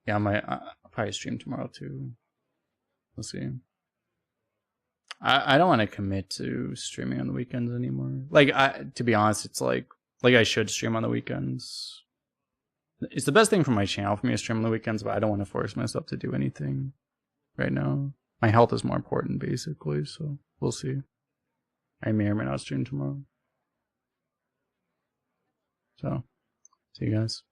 yeah, I'll probably stream tomorrow too. We'll see. I don't want to commit to streaming on the weekends anymore. Like, to be honest, it's like I should stream on the weekends. It's the best thing for my channel for me to stream on the weekends, but I don't want to force myself to do anything right now. My health is more important, basically. So we'll see. I may or may not stream tomorrow. So, see you guys.